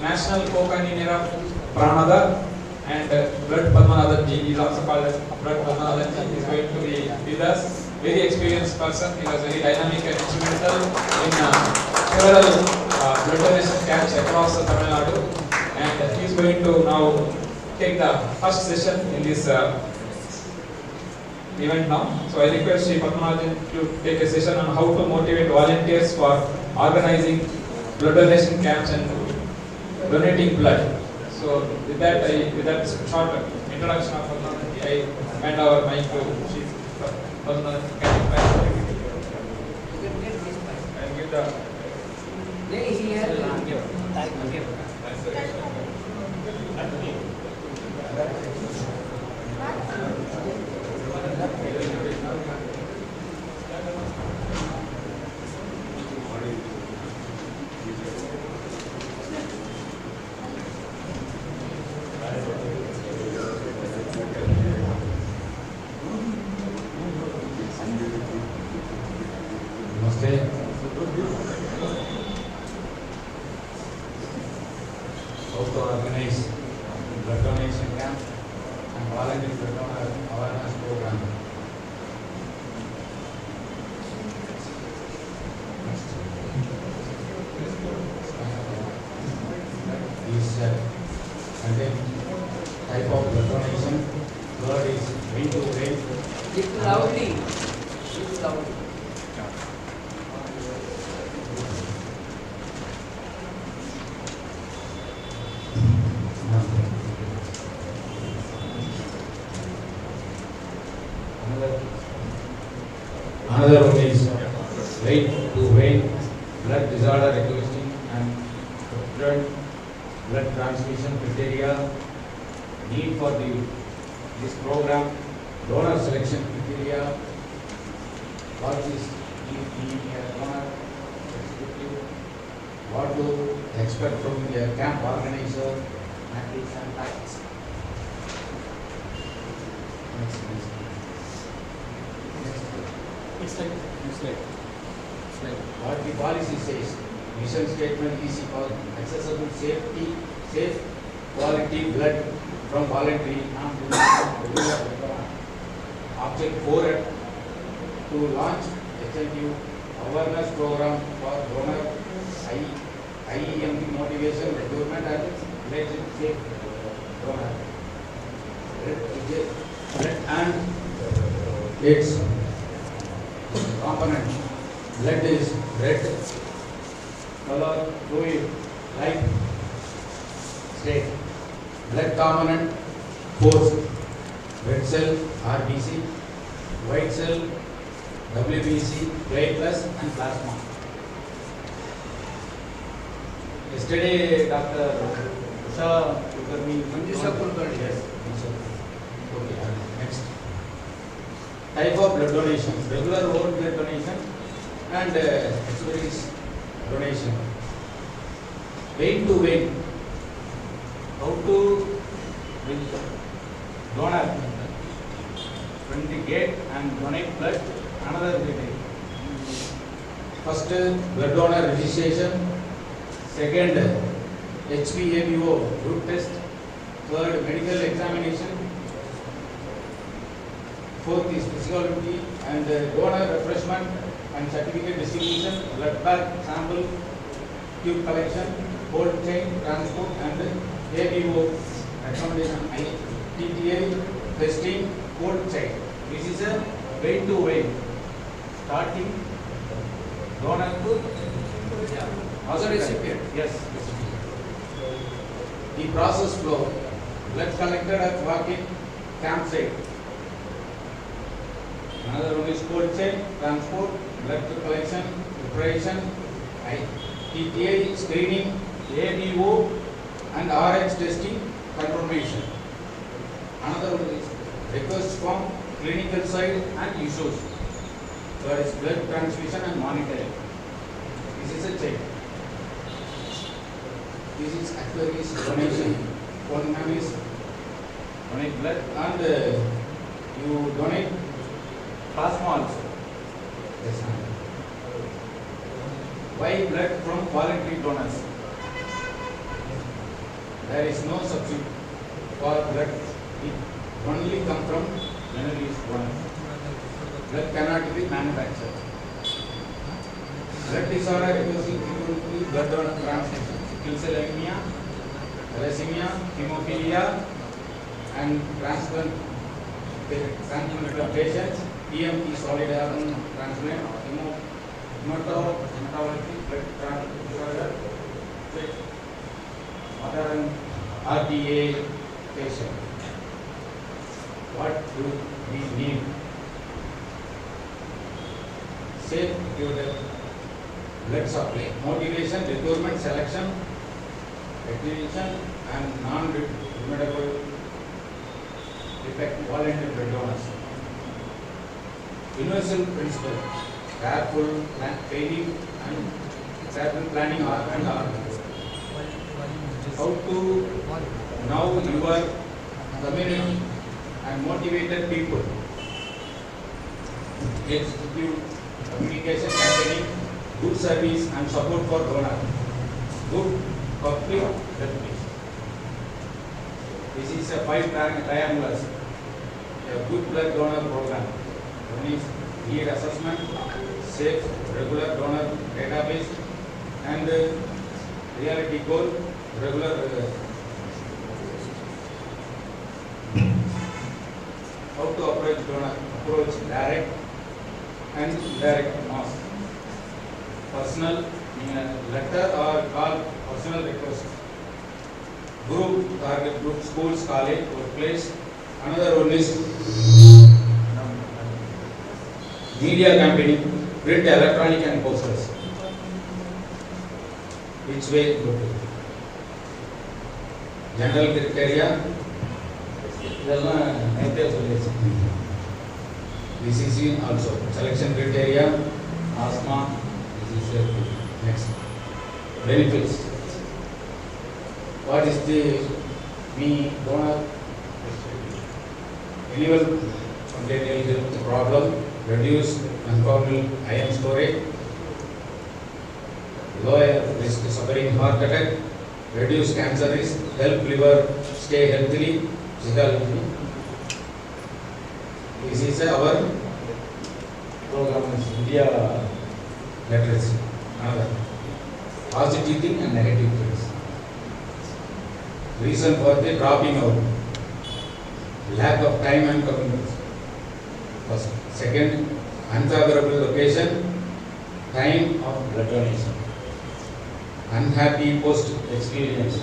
national co-convener of Pranada, and Blood Padmanathan ji is also called as Blood Padmanathan ji. He is going to be with us. Very experienced person. He was very dynamic and instrumental in several blood donation camps across Tamil Nadu, and he is going to now take the first session in this event now. So I request Sri Padmanathan to take a session on how to motivate volunteers for organizing blood donation camps and donating blood. So with that short introduction of Padmanathan, I hand over mic to Sri Padmanathan. I'll give the. How to organize blood donation camp and voluntary blood donor awareness program. These contain type of blood donation. Blood is vein to vein. Speak loudly. Speak loudly. Another one is vein to vein blood disorder requesting and different blood transfusion criteria. Need for this program, donor selection criteria. What is a donor executive? What to expect from the camp organizer? Tactics and tactics. Next slide. What the policy says, mission statement is equal accessible, safe, quality blood from voluntary Object 4 to launch HLU awareness program for donor IEMP motivation, recruitment and related safe donor. Blood and its component. Blood is red color, fluid, light state. Blood component, force, red cell, RBC, white cell, WBC, platelets and plasma. Yesterday, Dr. Usha Kulkarni. Yes. Okay, next. Type of blood donations, regular whole blood donation and experienced donation. Vein to vein. How to donor from the gate and donate blood. Another detail. First, blood donor registration. Second, HbA1c group test. Third, medical examination. Fourth is physiology and donor refreshment and certificate distribution, blood bank sample, tube collection, cold chain transport and ABO accommodation, TTA testing, cold chain. This is a vein to vein, starting donor to Also recipient. Yes. The process flow, blood collected at walk-in campsite. Another one is cold chain, transport, blood collection, preparation, TTA screening, ABO and RH testing, confirmation. Another one is request from clinical side and issues. There is blood transfusion and monitoring. This is a chain. This is actually donation. One name is donate blood and you donate plasma also. Yes, why blood from voluntary donors? There is no substitute for blood. It only comes from minority donors. Blood cannot be manufactured. Blood disorder including blood donor transfusion, sickle cell anemia, thalassemia, hemophilia, and transplant patients, EMT solid organ transplant, hematology, blood disorder, other RTA patient. What do we need? Safe blood supply, motivation, recruitment, selection, acquisition, and non-remittable effect voluntary blood donors. Universal principle, careful training and careful planning and organs. How to know your community and motivated people. Execute communication campaigning, good service and support for donor. Good public reputation. This is a 5 triangles. A good blood donor program. One is need assessment, safe regular donor database, and reality goal regular. How to approach donor? Approach direct and indirect mass. Personal letter or call, personal request. Group, target group, schools, college, workplace. Another one is media campaigning, print, electronic and posters. Which way go to? General criteria. BCC also. Selection criteria, asthma. This is next. Benefits. What is the donor? Annual spontaneous health problem, reduce conformal iron storage, lower risk suffering heart attack, reduce cancer risk, help liver stay healthily, physiology. This is our program in India literacy. Another positive thing and negative things. Reason for the dropping out. Lack of time and commitment. First. Second, unfavorable location, time of blood donation. Unhappy post experience.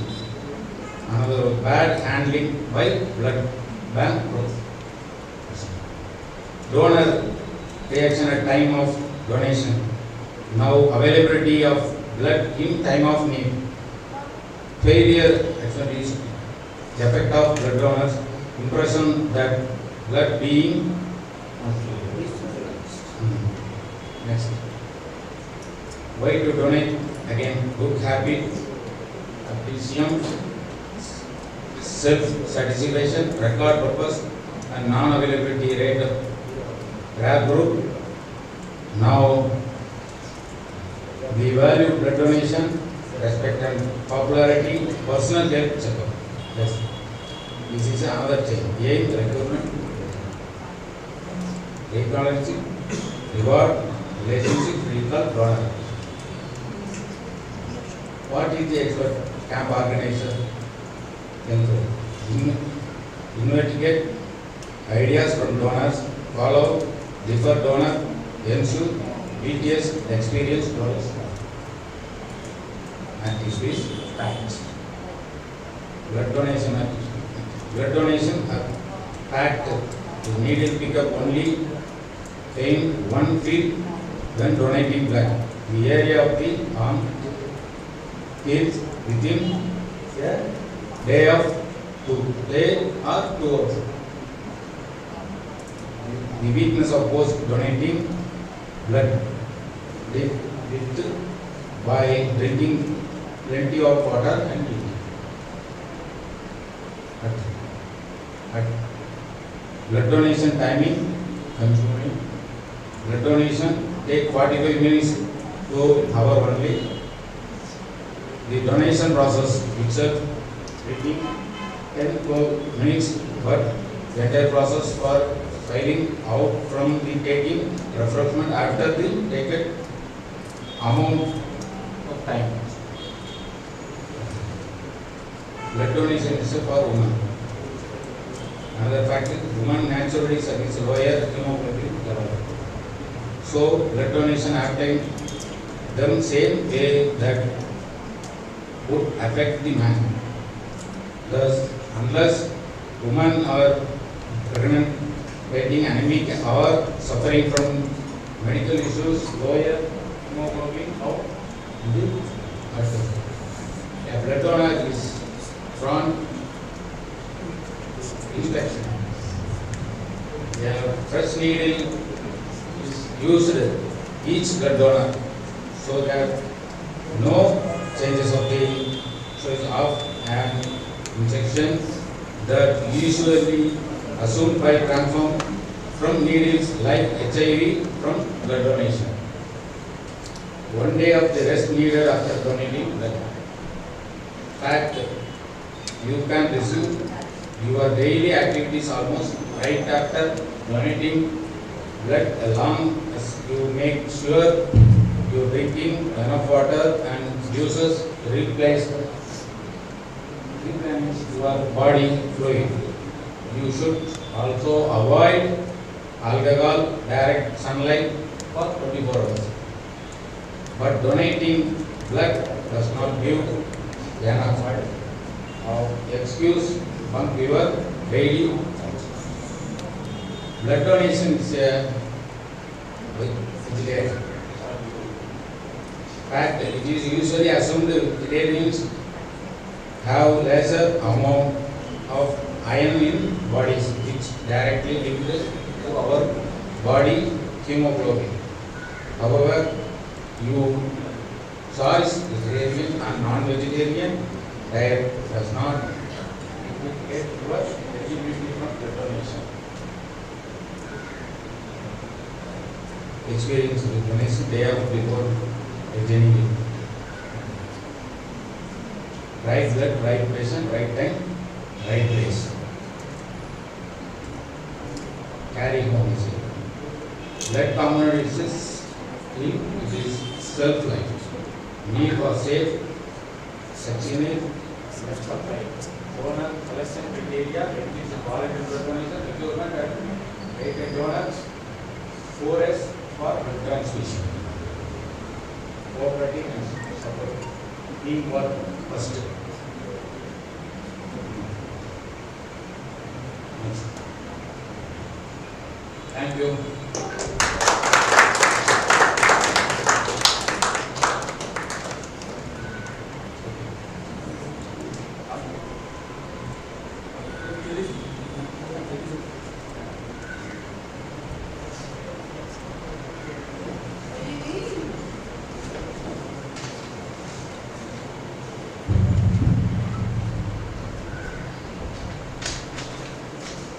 Another, bad handling by blood bank. Donor reaction at time of donation. Now availability of blood in time of need. Failure, actually, is the effect of blood donors. Impression that blood being next. Why to donate? Again, good habit, appreciation, self-satisfaction, record purpose, and non-availability rate of grab group. Now, we value blood donation, respect and popularity, personal health checkup. Yes. This is another change. Aim recruitment. acknowledging, reward, relationship, critical donor. What is the expert camp organizer? Investigate ideas from donors, follow, differ donor, ensure, BTS, experience donors. Activities, facts. Blood donation activity. Blood donation fact. The needle pick up only pain 1 feet when donating blood. The area of the arm heals within a day of 2 day or 2 hours. The weakness of post donating blood with by drinking plenty of water and eating. Blood donation timing, consuming. Blood donation take 45 minutes to hour only. The donation process itself taking 10 to minutes, but the entire process for filing out from the taking refreshment after the taken amount of time. Blood donation is for women. Another fact is women naturally service lower hemoglobin level. So blood donation affecting them same way that would affect the man. Thus, unless women are pregnant, getting anemic or suffering from medical issues, lower hemoglobin out in the artery. A blood donor is from inspection. A fresh needle is used each blood donor so that no changes of the size of an injection that usually assumed by transform from needles like HIV from blood donation. 1 day of the rest needed after donating blood. Fact, you can resume your daily activities almost right after donating blood, as long as you make sure you are drinking enough water and juices replenish your body fluid. You should also avoid alcohol, direct sunlight for 24 hours. But donating blood does not give enough of excuse from your daily. Blood donation is a fact. It is usually assumed vegetarians have lesser amount of iron in bodies, which directly linked to our body hemoglobin. However, you choice vegetarian and non-vegetarian diet does not indicate your eligibility from blood donation. Experience with donation day of before attending it. Right blood, right patient, right time, right place. Carry home is it. Blood component is self-life. Need for safe, succinate, donor, collection criteria, it is voluntary blood donation, requirement at 8 donors, 4S for blood transfusion. Cooperating and support. Teamwork first. Thank you.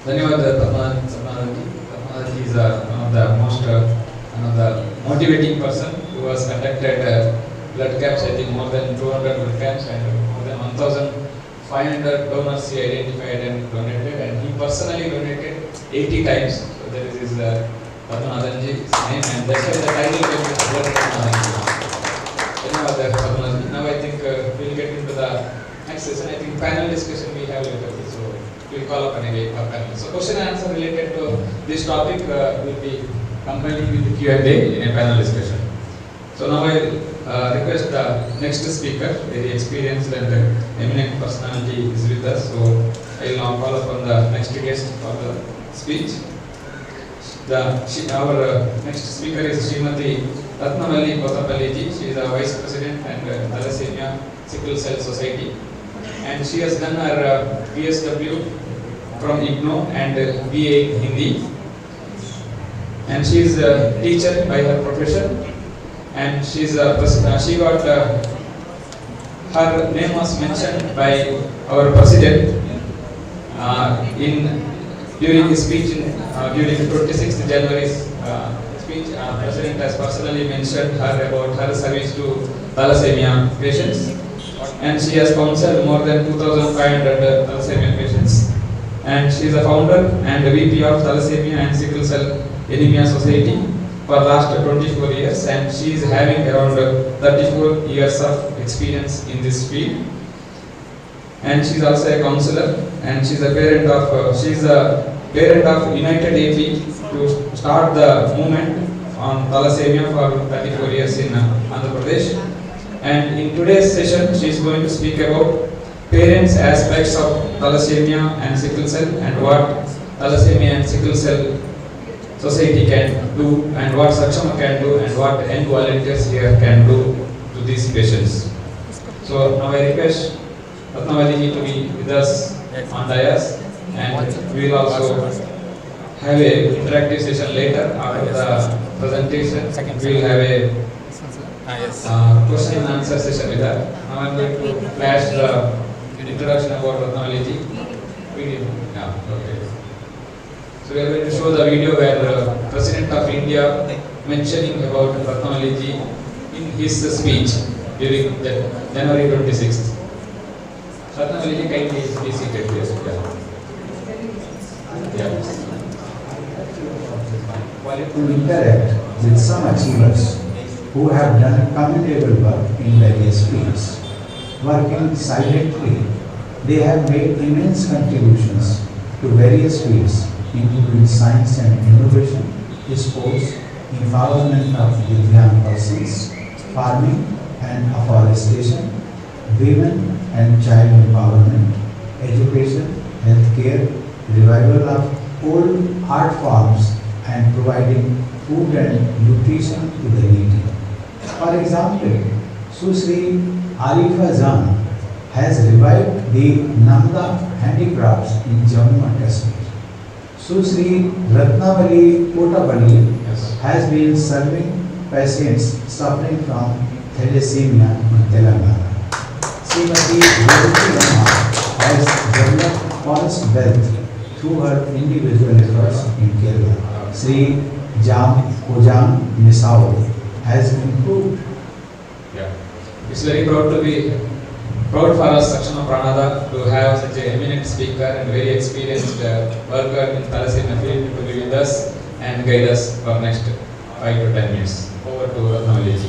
धन्यवाद Tamanaji. Tamanaji is one of the most one of the motivating person who has conducted blood camps. I think more than 200 blood camps and more than 1,500 donors he identified and donated, and he personally donated 80 times. So that is his Padmanabhanji's name, and that's why the title came to Padmanabhanji. Now I think we'll get into the next session. I think panel discussion we have later, so we'll call up again a panel. So question and answer related to this topic will be combining with the Q&A in a panel discussion. So now I request the next speaker, very experienced and eminent personality is with us. So I will now call upon the next guest for the speech. Our next speaker is Srimati Ratnavalli Kotapalli. She is the Vice President and Thalassemia Sickle Cell Society, and she has done her PSW from IGNO and BA in Hindi, and she is a teacher by her profession, and she got her name was mentioned by our president during his speech during the 26th January speech. President has personally mentioned her about her service to thalassemia patients, and she has counseled more than 2,500 thalassemia patients, and she is a founder and VP of Thalassemia and Sickle Cell Anemia Society for last 24 years, and she is having around 34 years of experience in this field. And she is also a counselor, and she is a parent of United AP to start the movement on thalassemia for 34 years in Andhra Pradesh. And in today's session, she is going to speak about parents' aspects of thalassemia and sickle cell, and what thalassemia and sickle cell society can do, and what SAKSHAM can do, and what young volunteers here can do to these patients. So now I request Ratnavalli to be with us on dais, and we will also have a interactive session later after the presentation. We will have a question and answer session with her. Now I am going to flash the introduction about Ratnavalli ji. Video. Yeah, okay. So we are going to show the video where President of India mentioning about Ratnavalli ji in his speech during January 26th. Ratnavalli ji, kindly be seated, please. To interact with some achievers who have done commendable work in various fields. Working silently, they have made immense contributions to various fields, including science and innovation, sports, empowerment of Divyang persons, farming and afforestation, women and child empowerment, education, healthcare, revival of old art forms, and providing food and nutrition to the needy. For example, Susri Arifa Jan has revived the Namda handicrafts in Jammu and Kashmir. Susri Ratnavalli Kotapalli has been serving patients suffering from thalassemia in Telangana. Srimati Revati Rama has developed honest wealth through her individual efforts in Kerala. Sri Jam Kojam Misao has improved. Yeah, it's very proud for us, SAKSHAM Pranada, to have such an eminent speaker and very experienced worker in thalassemia field to be with us and guide us for next 5 to 10 minutes. Over to Ratnavalli ji.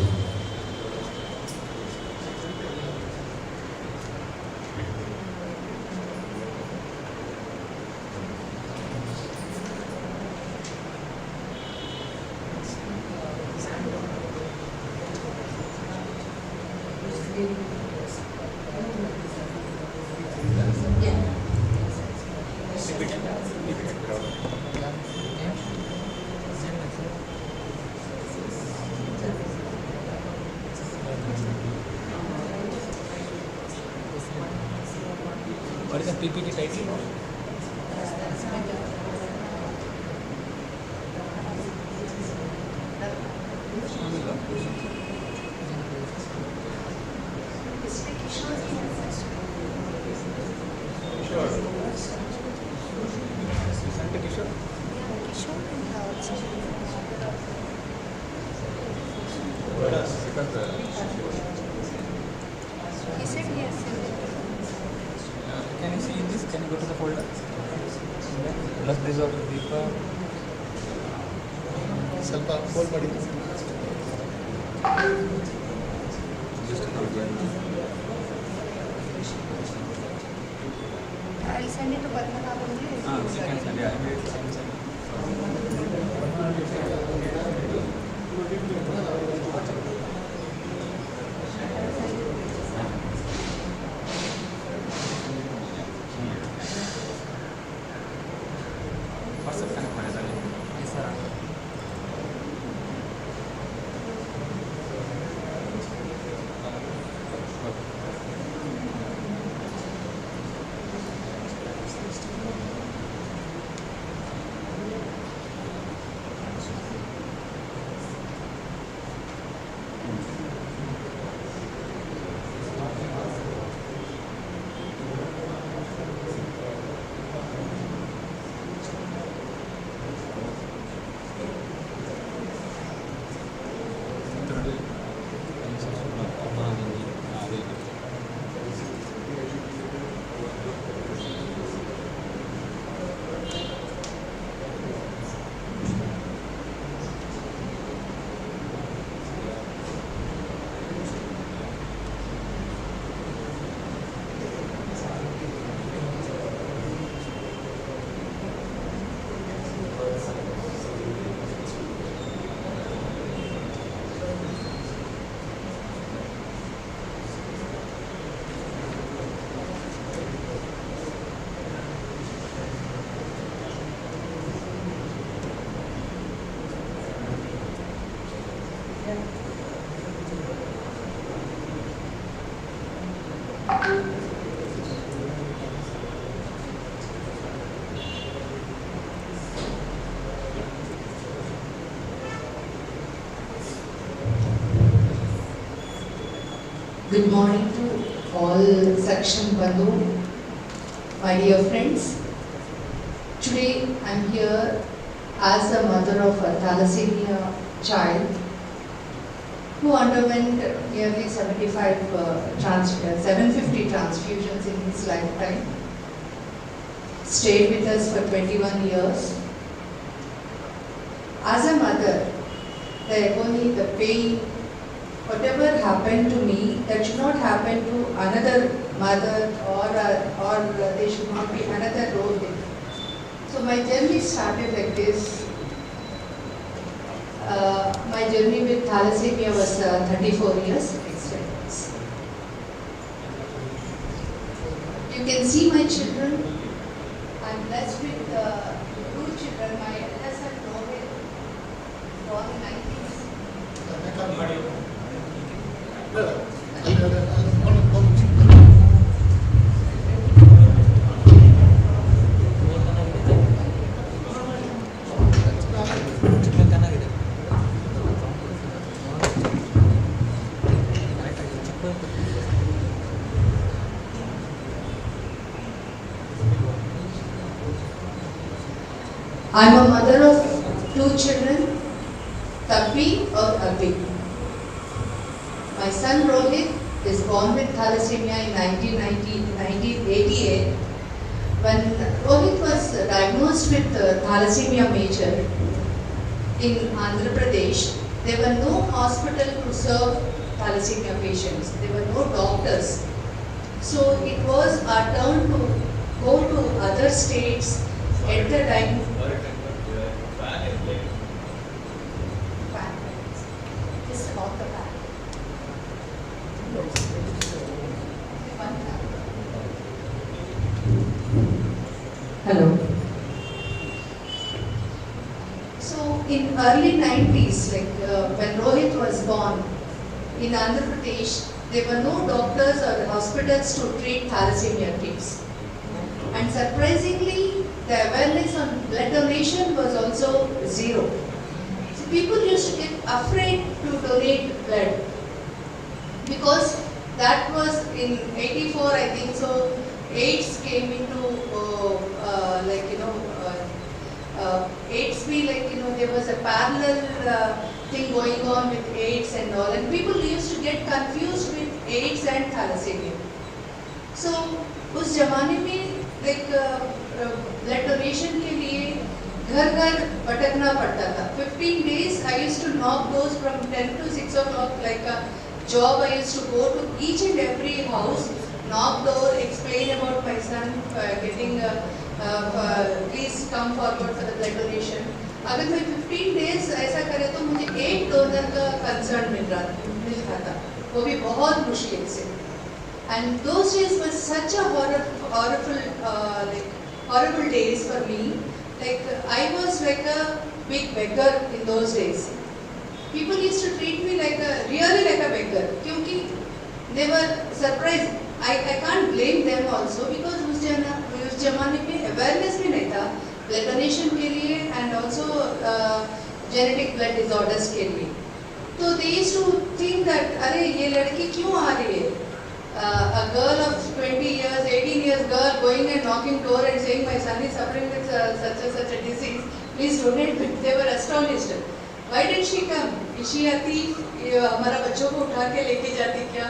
What is the PPT title? He said yes. Can you see in this? Can you go to the folder? Plus this or deeper. ಸ್ವಲ್ಪ phone ಮಾಡಿ. I'll send it to Padmanabhan. Good morning to all SAKSHAM Bandhu, my dear friends. Today I am here as a mother of a thalassemia child who underwent nearly 750 transfusions in his lifetime. Stayed with us for 21 years. As a mother, the agony, the pain, whatever happened to me, that should not happen to another mother, or there should not be another role there. So my journey started like this. My journey with thalassemia was 34 years experience. You can see my children. I'm blessed with 2 children. My eldest son Rohit, born in 90s. I'm a mother of 2 children, Tappi or Abhi. My son Rohit is born with thalassemia in 1988. When Rohit was diagnosed with thalassemia major in Andhra Pradesh, there were no hospital to serve thalassemia patients. There were no doctors. So it was our turn to go to other states at the time. Just about the back. Hello. So in early 90s, when Rohit was born in Andhra Pradesh, there were no doctors or hospitals to treat thalassemia kids. And surprisingly, the awareness on blood donation was also zero. So people used to get afraid to donate blood because that was in 84, I think so. AIDS came into AIDS there was a parallel thing going on with AIDS and all, and people used to get confused with AIDS and thalassemia. So उस जमाने में blood donation के लिए घर घर भटकना पड़ता था. 15 days I used to knock doors from 10 to 6 o'clock like a job. I used to go to each and every house, knock door, explain about my son getting please come forward for the blood donation. अगर मैं 15 days ऐसा करे तो मुझे एक donor का concern मिल रहा था, वो भी बहुत मुश्किल से. And those days were such a horrible days for me. Like I was like a big beggar in those days. People used to treat me like really like a beggar. क्योंकि they were surprised. I can't blame them also because उस जमाने में awareness भी नहीं था blood donation के लिए and also genetic blood disorders के लिए. तो they used to think that अरे ये लड़की क्यों आ रही है? A girl of 20 years, 18 years girl going and knocking door and saying my son is suffering with such and such a disease, please donate. They were astonished. Why did she come? Is she a thief? हमारा बच्चों को उठा के लेके जाती क्या?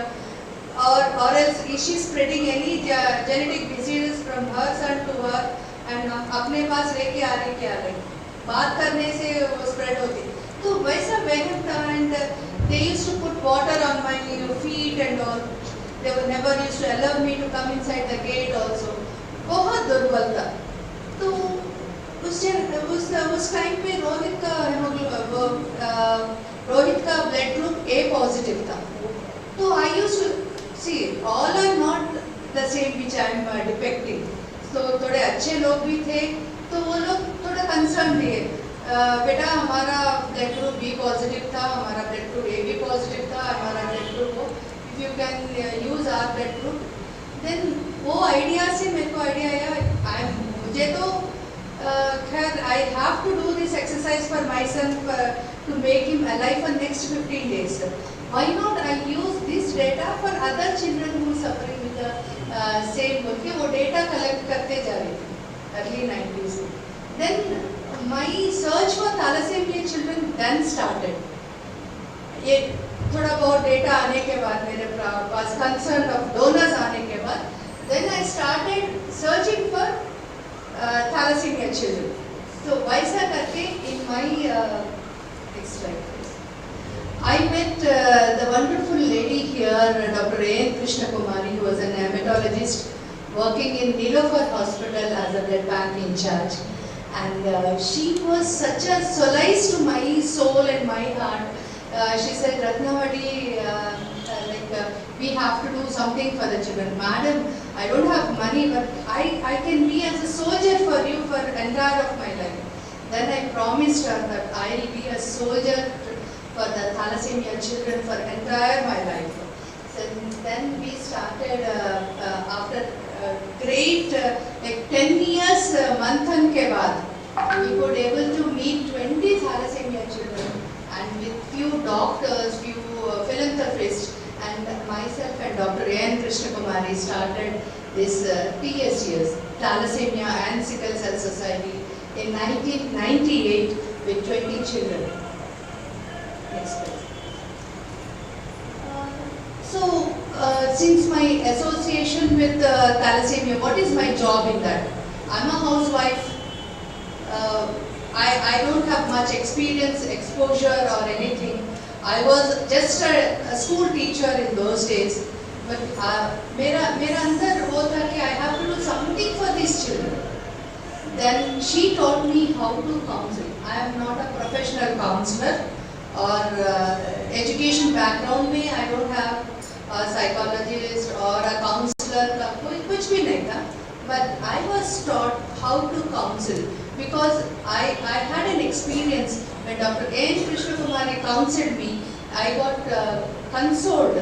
Or else is she spreading any genetic diseases from her son to her and अपने पास लेके आ रही क्या रही? बात करने से वो spread होती. तो वैसा वहम था and they used to put water on my feet and all. They were never used to allow me to come inside the gate also. बहुत दुर्बल था. तो उस टाइम पे रोहित का ब्लड ग्रुप A पॉजिटिव था. तो I used to see all are not the same which I am depicting. तो थोड़े अच्छे लोग भी थे, तो वो लोग थोड़ा कंसर्न थे. बेटा हमारा ब्लड ग्रुप B पॉजिटिव था, हमारा ब्लड ग्रुप AB पॉजिटिव था, हमारा blood group you can use our blood group. Then वो आइडिया से मेरे को आइडिया आया मुझे तो खैर I have to do this exercise for my son to make him alive for next 15 days. Why not I use this data for other children who are suffering with the same बोल के वो data collect करते जा रहे थे early 90s. Then my search for thalassemia children then started. ये थोड़ा बहुत डेटा आने के बाद मेरे पास कंसर्न ऑफ डोनर्स आने के बाद then I started searching for thalassemia children. So वैसा करके in my next slide please. I met the wonderful lady here, Dr. A. Krishna Kumari, who was an hematologist working in Nilofer Hospital as a blood bank in charge. And she was such a solace to my soul and my heart. She said, Ratnavadi, we have to do something for the children. Madam, I don't have money, but I can be as a soldier for you for entire of my life. Then I promised her that I will be a soldier for the thalassemia children for entire my life. So then we started after great 10 years manthan ke baad, we were able to meet 20 thalassemia children. And with few doctors, few philanthropists, and myself and Dr. A. Krishna Kumari started this TSCS, Thalassemia and Sickle Cell Society, in 1998 with 20 children. Next slide. Since my association with thalassemia, what is my job in that? I'm a housewife. I don't have much experience, exposure or anything. I was just a school teacher in those days. But मेरा अंदर वो था कि I have to do something for these children. Then she taught me how to counsel. I am not a professional counselor or education background में I don't have a psychologist or a counselor का कुछ भी नहीं था. But I was taught how to counsel. Because I had an experience when Dr. A. Krishna Kumari counseled me, I got consoled.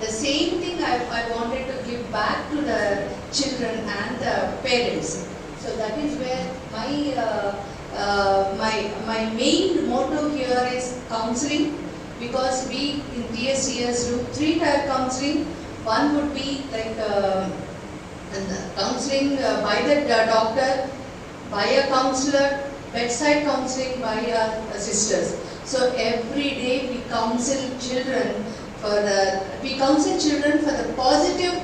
The same thing I wanted to give back to the children and the parents. So that is where my main motto here is counseling, because we in TSCS do 3-tier counseling. One would be like counseling by the doctor, by a counselor, bedside counseling by our sisters. So every day we counsel children for the positive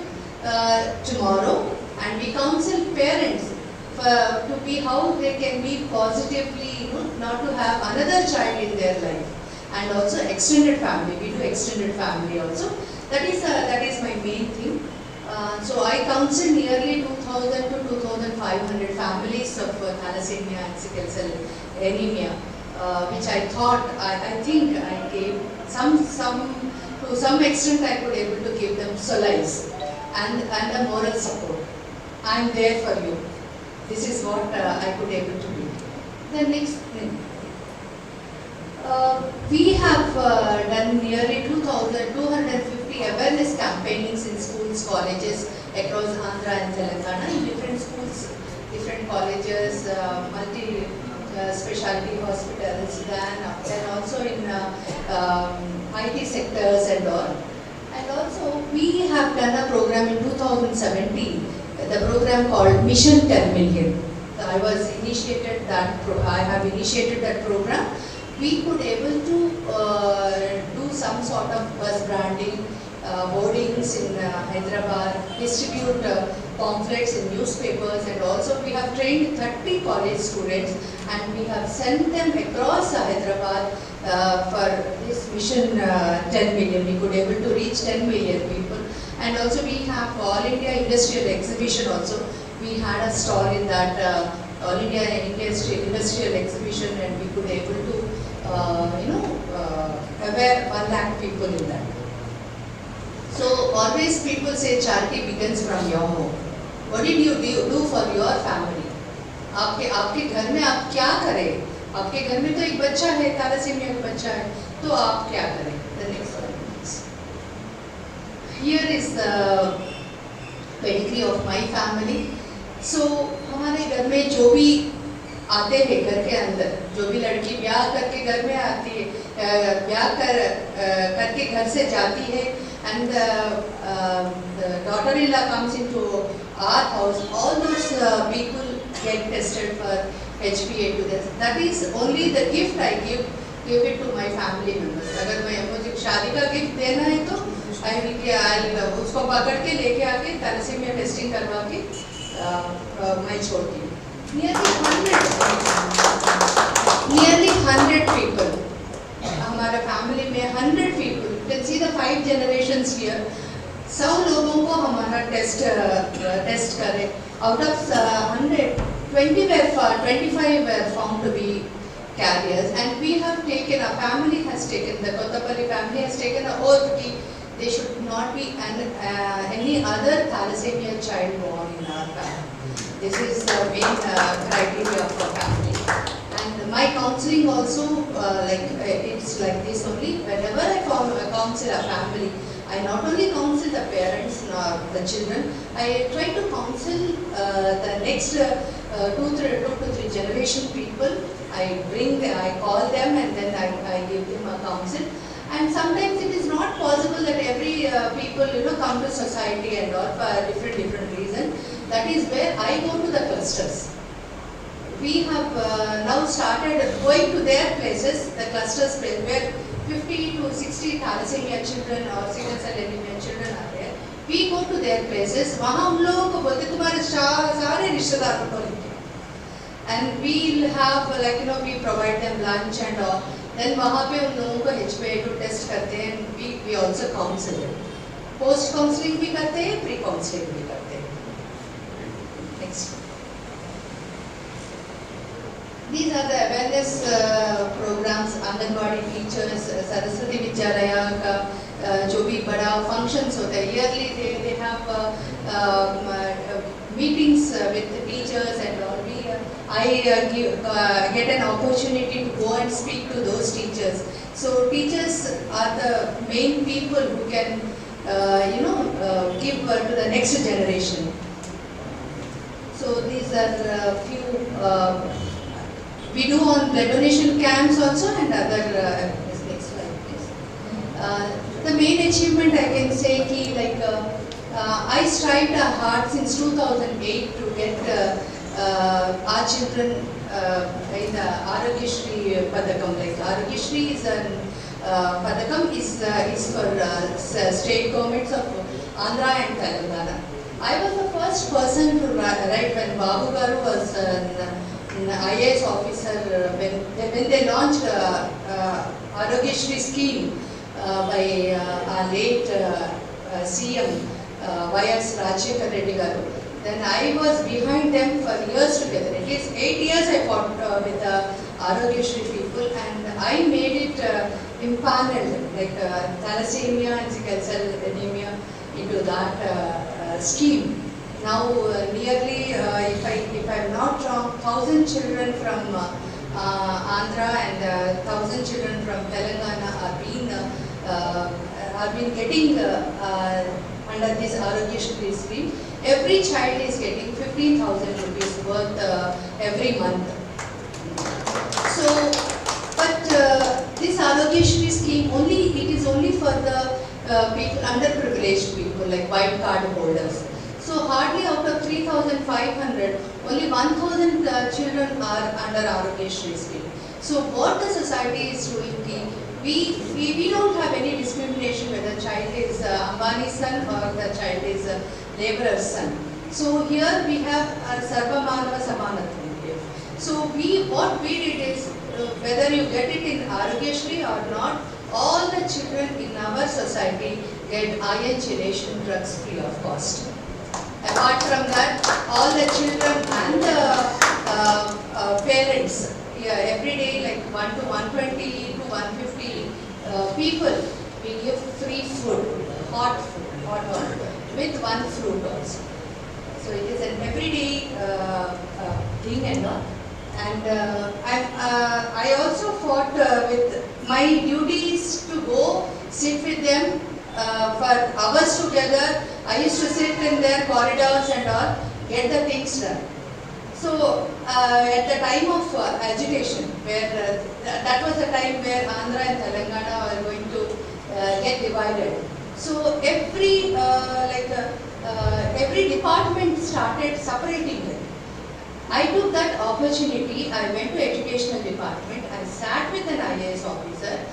tomorrow, and we counsel parents to be how they can be positively, not to have another child in their life. And also extended family, we do extended family also. That is my main thing. So I counsel nearly 2,000 to 2,500 families of thalassemia and sickle cell anemia, which I thought, I think I gave to some extent I could able to give them solace and a moral support. I am there for you. This is what I could able to do. The next thing. We have done nearly 250 awareness campaignings in schools, colleges across Andhra and Telangana, in different schools, different colleges, multi-specialty hospitals, and also in IT sectors and all. And also we have done a program in 2017, the program called Mission 10 Million. I have initiated that program. We could able to do some sort of bus branding, boardings in Hyderabad, distribute pamphlets in newspapers, and also we have trained 30 college students and we have sent them across Hyderabad for this mission 10 million. We could able to reach 10 million people. And also we have All India Industrial Exhibition also. We had a stall in that All India Industrial Exhibition, and we could able to aware 1 lakh people in that. So always people say charity begins from your home. What did you do for your family? आपके घर में आप क्या करें? आपके घर में तो एक बच्चा है, थैलेसीमिया का बच्चा है, तो आप क्या करें? The next one. Here is the pedigree of my family. So हमारे घर में जो भी आते हैं घर के अंदर, जो भी लड़की ब्याह करके घर में आती है, ब्याह करके घर से जाती है, and the daughter-in-law comes into our house, all those people get tested for HPA to this. That is only the gift I give it to my family members. अगर मुझे शादी का गिफ्ट देना है तो I'll उसको पकड़ के लेके आके थैलेसीमिया टेस्टिंग करवा के मैं छोड़ती हूँ. Nearly 100 people. हमारा फैमिली में 100 people. You can see the 5 generations here. 100 लोगों को हमारा टेस्ट करे. Out of 100, 25 were found to be carriers, and we have taken, our family has taken, the Kottapalli family has taken an oath that there should not be any other thalassemia child born in our family. This is the main criteria for family. And my counseling also, it's like this only. Whenever I counsel a family, I not only counsel the parents nor the children, I try to counsel the next 2 to 3 generation people. I call them and then I give them a counsel. And sometimes it is not possible that every people come to society and all for different reasons. That is where I go to the clusters. We have now started going to their places, the clusters place where 50 to 60 thalassemia children or sickle cell anemia children are there. We go to their places. वहाँ हम लोगों को बोलते तुम्हारे सारे रिश्तेदारों को लेके. And we'll have we provide them lunch and all. Then वहाँ पे उन लोगों को HPA test करते हैं. We also counsel them. Post counseling भी करते हैं, pre counseling भी करते हैं. Next. These are the awareness programs. Anganwadi teachers, Saraswati Vidyalaya का जो भी बड़ा functions होते हैं. Yearly they have meetings with the teachers and all. I get an opportunity to go and speak to those teachers. So teachers are the main people who can, give to the next generation. So these are a few. We do on blood donation camps also and other. Next slide, please. The main achievement I can say ki I strived hard since 2008 to get. Our children in the Aragyashri Padakam, Aragyashri is an Padakam is for state governments of Andhra and Telangana. I was the first person to write when Babu Garu was an IAS officer, when they launched Arogyashri scheme by our late CM Y.S. Rajshekar Reddy Garu. Then I was behind them for years together. At least 8 years I fought with the Arogyashri people, and I made it impaneled, like thalassemia and sickle cell anemia into that scheme. Now nearly, if I'm not wrong, 1,000 children from Andhra and 1,000 children from Telangana are been getting under this Arogyashri scheme. Every child is getting 15,000 rupees worth every month. So, but this Arogyashri scheme it is only for the people, underprivileged people like white card holders. So hardly out of 3,500, only 1,000 children are under Arogyashri scheme. So what the society is doing, we don't have any discrimination whether the child is Ambani's son or the child is a laborer's son. So here we have Sarva Manava Samanatvam here. So what we did is, whether you get it in Arogyashri or not, all the children in our society get iron chelation drugs free of cost. Apart from that, all the children and the parents, every day like 1 to 120 to 150 people, we give free food, hot one, with one fruit also. So it is an everyday thing and all. And I also fought with my duties to go sit with them for hours together. I used to sit in their corridors and all, get the things done. So at the time of agitation, where that was the time where Andhra and Telangana were going to get divided. So every department started separating them. I took that opportunity. I went to educational department. I sat with an IAS officer.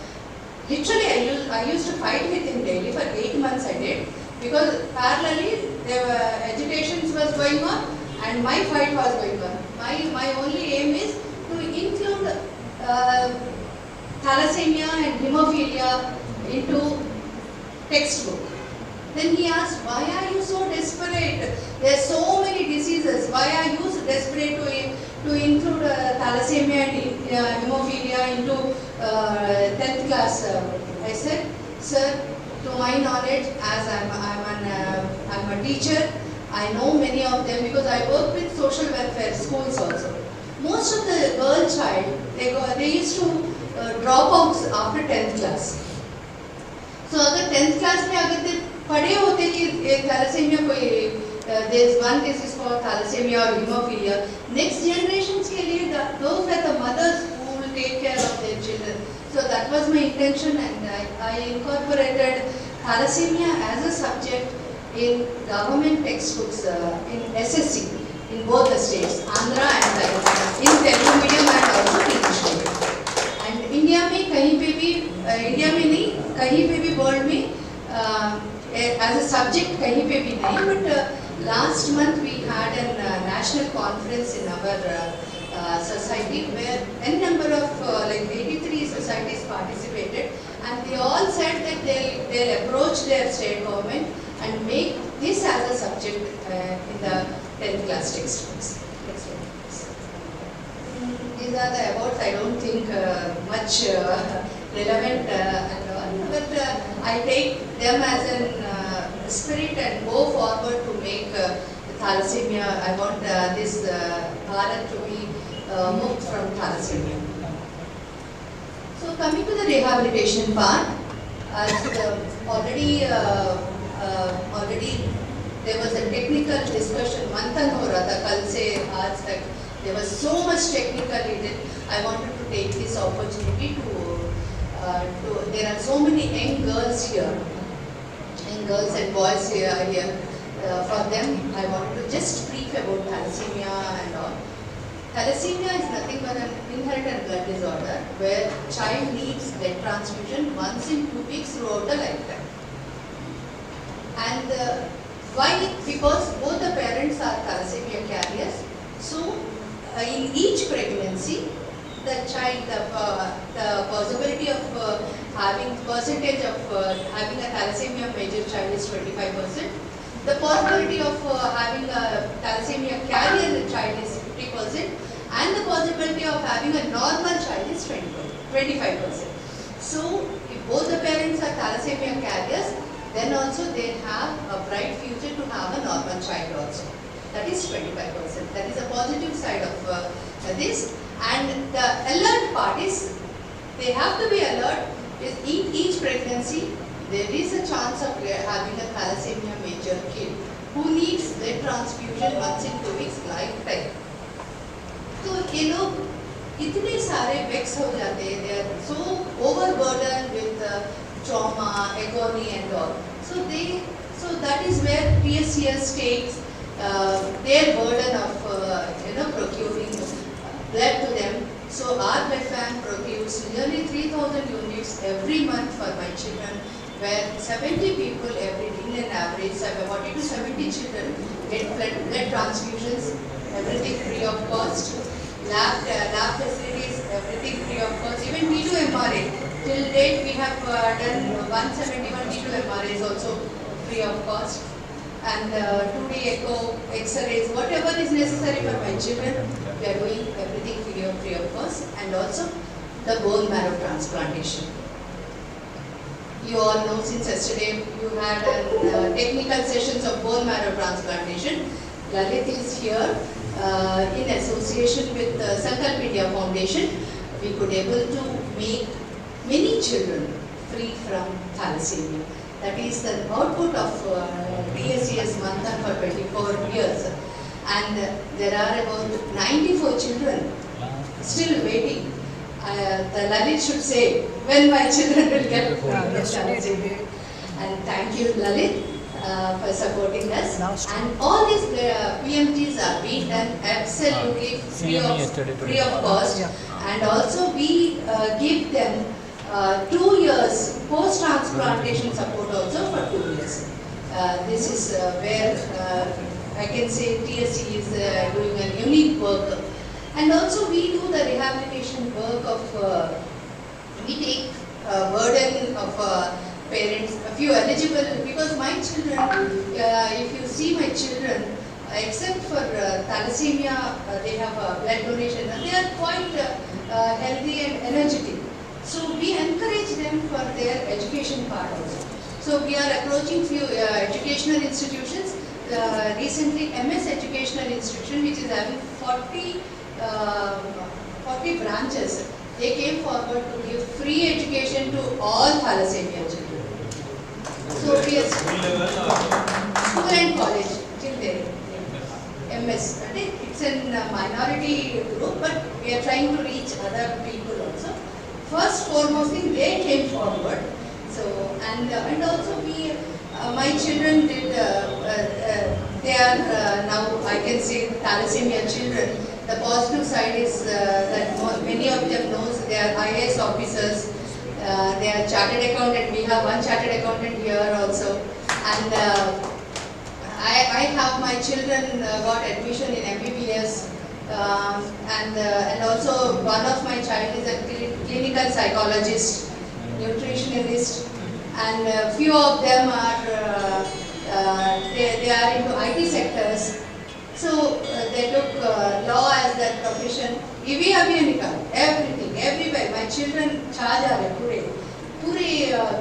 Literally, I used to fight with him daily for 8 months. I did, because parallelly education was going on and my fight was going on. My only aim is to include thalassemia and hemophilia into textbook. Then he asked, why are you so desperate? There are so many diseases. Why are you so desperate to include thalassemia and hemophilia into 10th class? I said, sir, to my knowledge, as I'm a teacher, I know many of them because I work with social welfare schools also. Most of the girl child, they used to drop out after 10th class. So अगर 10th class में अगर they पढ़े होते कि thalassemia there is one disease called thalassemia or hemophilia, next generations के लिए those are the mothers who will take care of their children. So that was my intention, and I incorporated thalassemia as a subject in government textbooks in SSC in both the states, Andhra and Telangana, in Telugu medium and also English medium. And India में कहीं पे भी India में नहीं, कहीं पे भी world में as a subject कहीं पे भी नहीं, but last month we had a national conference in our society where n number of like 83 societies participated, and they all said that they'll approach their state government and make this as a subject in the 10th class textbooks. These are the awards. I don't think much relevant and all, but I take them as a spirit and go forward to make thalassemia. I want this Bharat to be moved from thalassemia. So coming to the rehabilitation part, already there was a technical discussion. Manthan ho raha tha kal se aaj tak. There was so much technical in it. I wanted to take this opportunity to there are so many young girls here, young girls and boys here. For them, I wanted to just brief about thalassemia and all. Thalassemia is nothing but an inherited blood disorder where child needs blood transfusion once in 2 weeks throughout the lifetime. And Why? Because both the parents are thalassemia carriers. So in each pregnancy, the child, the possibility of having percentage of having a thalassemia major child is 25%. The possibility of having a thalassemia carrier child is 50%, and the possibility of having a normal child is 25%. So if both the parents are thalassemia carriers, then also they have a bright future to have a normal child also. That is 25%. That is a positive side of this. And the alert part is, they have to be alert. In each pregnancy, there is a chance of having a thalassemia major kid who needs blood transfusion once in 2 weeks lifetime. So ये लोग इतने सारे vex हो जाते हैं, they are so overburdened with trauma, agony and all. So that is where TSCS takes their burden of procuring blood to them. So our BFAM procures nearly 3,000 units every month for my children, where 70 people every day, in an average, 40 to 70 children get blood transfusions, everything free of cost. Lab facilities, everything free of cost. Even T2 MRA, till date we have done 171 T2 MRAs also free of cost. And 2D echo, X-rays, whatever is necessary for my children, we are doing everything free of cost. And also the bone marrow transplantation. You all know since yesterday you had technical sessions of bone marrow transplantation. Lalit is here in association with Sankalp India Foundation. We could able to make many children free from thalassemia. That is the output of TSCS Manthan for 24 years. And there are about 94 children still waiting. The Lalit should say when my children will get thalassemia. And thank you, Lalit, for supporting us. And all these PMTs are being done absolutely free of cost. And also we give them 2 years post-transplantation support also for 2 years. This is where I can say TSC is doing a unique work. And also we do the rehabilitation work of, we take burden of parents, a few eligible, because my children, if you see my children, except for thalassemia, they have blood donation, and they are quite healthy and energetic. So we encourage them for their education part also. So we are approaching few educational institutions. Recently MS Educational Institution, which is having 40 branches, they came forward to give free education to all thalassemia children. So we are school and college till there. MS, it's a minority group, but we are trying to reach other people also. First foremost thing, they came forward. So and also we, my children did. They are now, I can say, thalassemia children. The positive side is that many of them knows they are IAS officers. They are chartered accountant. We have one chartered accountant here also, and I have my children got admission in MBBS. And also one of my child is a clinical psychologist, nutritionist, and few of them are they are into IT sectors. So they took law as their profession. Everything, everywhere. My children charge are today.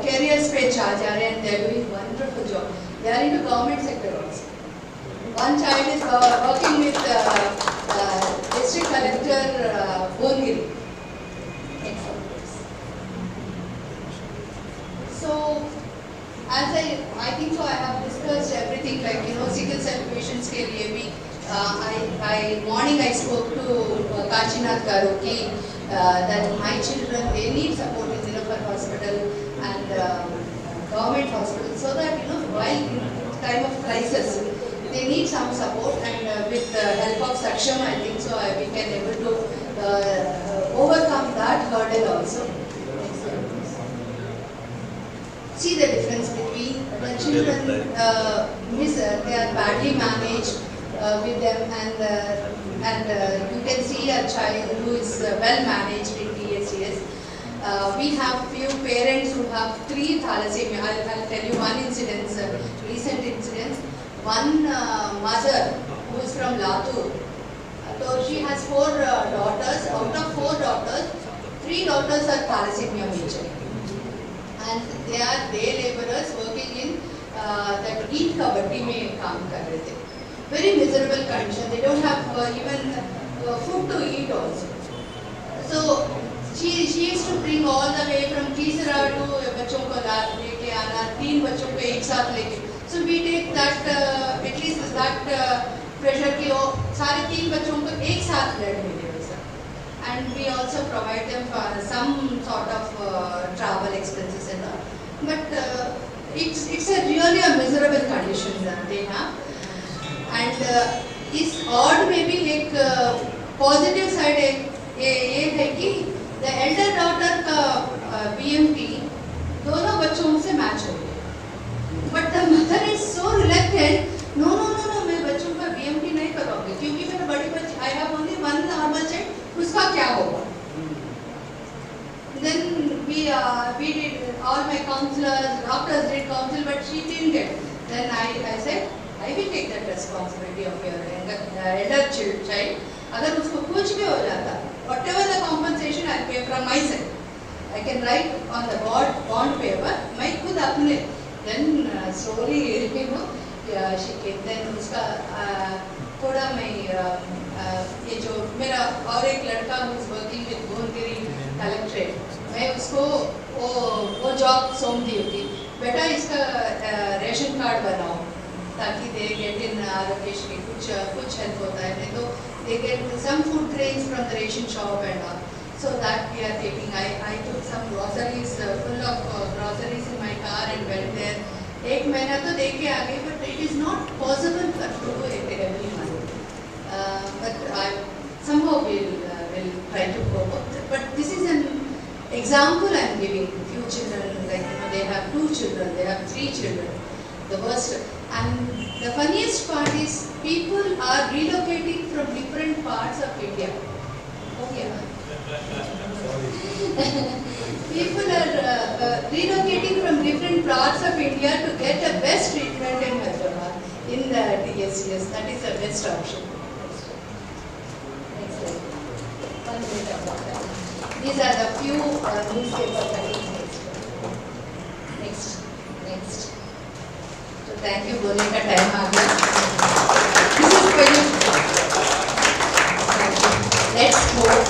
Careers pe charge are, and they are doing wonderful job. They are into government sector also. One child is working with district collector Bongiri. So, as I think so, I have discussed everything, like sickle cell patients ke liye bhi. Morning I spoke to Kachinath Karoki that my children, they need support in Nilafar Hospital and government hospital, so that while in time of crisis they need some support, and with the help of SAKSHAM, I think so we can able to overcome that hurdle also. See the difference between the children, they are badly managed with them, and you can see a child who is well managed in TSCS. We have few parents who have 3 thalassemia. I'll tell you one incident, recent incident. One mother who is from Latur. So she has 4 daughters. Out of 4 daughters, 3 daughters are thalassemia major. And they are day laborers working in that Eat Kabaddi mein kaam kar rahe the. Very miserable condition. They don't have even food to eat also. So she used to bring all the way from Kisara to बच्चों को लेके आना, 3 बच्चों को एक साथ लेके. So we take that at least that pressure कि वो सारे 3 बच्चों को एक साथ ब्लड मिले वैसा. And we also provide them for some sort of travel expenses and all. But it's a really a miserable condition that they have. And इस odd में भी एक positive side ये है कि the elder daughter का BMT दोनों बच्चों से मैच हो गया. But the mother is so reluctant. No, मैं बच्चों का BMT नहीं कराऊंगी क्योंकि मेरा बड़ी बच्ची I have only one normal child. उसका क्या होगा? Then we did all my counselors, doctors did counsel, but she didn't get. Then I said I will take that responsibility of your elder child. अगर उसको कुछ भी हो जाता, whatever the compensation I pay from my side, I can write on the bond paper. मैं खुद अपने then slowly she came. Then उसका थोड़ा मैं ये जो मेरा और एक लड़का who is working with Bhuvanagiri collectorate, मैं उसको वो जॉब सौंपती होती. बेटा इसका रेशन कार्ड बनाओ ताकि they get in allocation कुछ help होता है. नहीं तो they get some food grains from the ration shop and all. So that we are taking. I took some groceries, full of groceries in my car and went there. एक महीना तो दे के आ गई, but it is not possible to do it every month. But I somehow will try to cope up. But this is an example I am giving. Few children, like they have 2 children, they have 3 children. The worst. And the funniest part is people are relocating from different parts of India. Oh yeah. People are relocating from different parts of India to get the best treatment in Hyderabad in the TSCS. That is the best option. Next slide. 1 minute about that. These are the few newspaper cuttings. Next. So thank you, बोलने का time आ गया. This is for you. Let's hope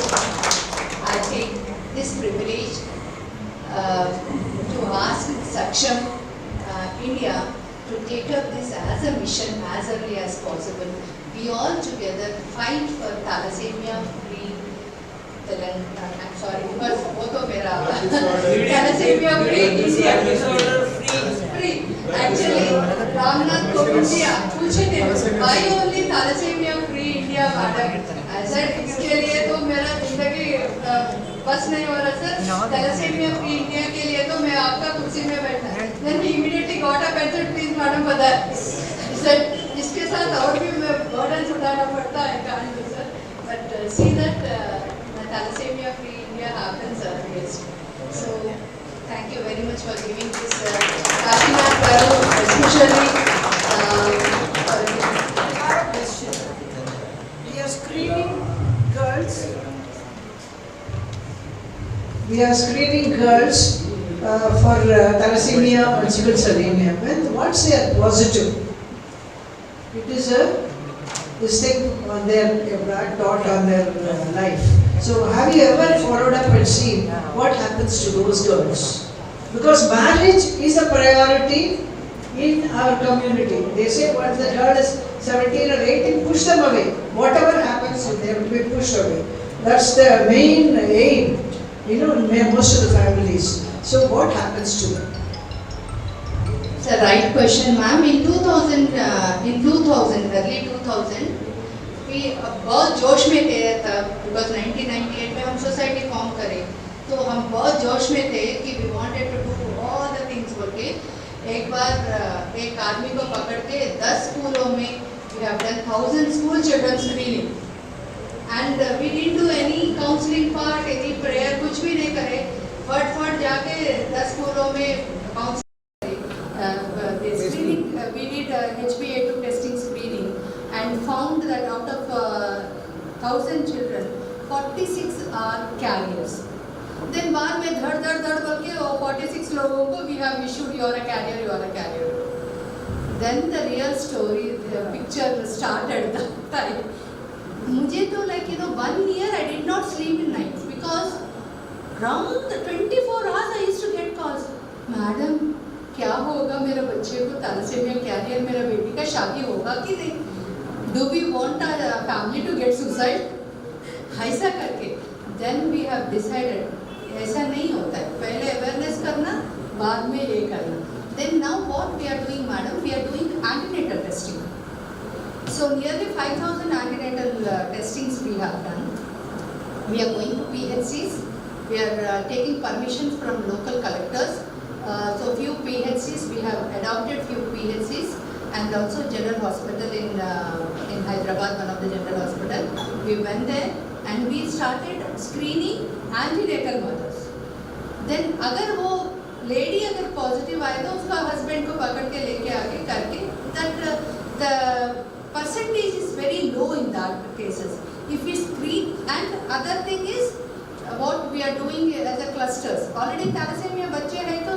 I take this privilege to ask SAKSHAM India to take up this as a mission as early as possible. We all together fight for thalassemia free Telangana. I'm sorry because both of मेरा thalassemia free India free. Actually, Ramnath Kovind ji पूछे थे why only thalassemia free India madam. I said इसके लिए तो मेरा जिंदगी बस नहीं हो रहा सर. thalassemia free India के लिए तो मैं आपका कुर्सी में बैठना. Then he immediately got up and said please madam for that. He said इसके साथ और भी burden उठाना पड़ता है can't do sir. But see that thalassemia free India happens earliest. So thank you very much for giving this Kashinath Garu especially We are screening girls. We are screening girls for thalassemia or sickle cell anemia. Once they are positive, it is this thing on their black dot on their life. So have you ever followed up and seen what happens to those girls? Because marriage is a priority in our community. They say once the girl is 17 or 18, push them away. Whatever happens, they will be pushed away. That's the main aim, in most of the families. So what happens to them? It's a right question, ma'am. In 2000, early 2000, we बहुत जोश में थे तब, because 1998 में हम society form करे, तो हम बहुत जोश में थे कि we wanted to do all the things बोल के एक बार एक आदमी को पकड़ के 10 स्कूलों में we have done 1000 school children screening and we didn't do any counseling part, any prayer, कुछ भी नहीं करे, फट जाके 10 स्कूलों में counseling screening, we did HbA2 testing screening and found that out of 1000 children 46 are carriers. Then बाद में धड़ बोल के 46 लोगों को we have issued you are a carrier. Then the real story, the picture started that time. मुझे तो like 1 year I did not sleep in nights because round 24 hours I used to get calls. Madam, क्या होगा मेरे बच्चे को thalassaemia career, मेरा बेटी का शादी होगा कि नहीं? Do we want our family to get suicide? ऐसा करके then we have decided ऐसा नहीं होता है, पहले अवेयरनेस करना, बाद में ये करना. Then now what we are doing, madam, we are doing antenatal testing. So nearly 5,000 antenatal testings we have done. We are going to PHCs. We are taking permissions from local collectors. So few PHCs, we have adopted few PHCs and also general hospital in Hyderabad, one of the general hospital. We went there and we started screening antenatal mothers. Then अगर वो lady अगर positive आए तो उसका husband को पकड़ के लेके आके करके that the percentage is very low in that cases. If we screen and other thing is what we are doing as a clusters. Already thalassemia बच्चे हैं तो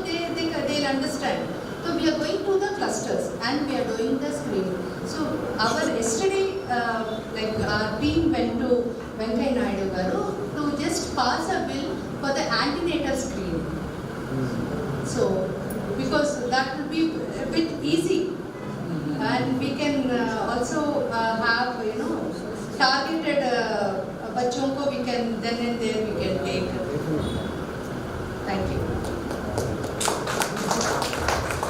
they'll understand. So we are going to the clusters and we are doing the screening. So our yesterday like our team went to Venkaiah Naidu garu to just pass a bill for the antenatal screening. So because that will be a bit easy and we can also have targeted बच्चों को we can then and there we can take. Thank you.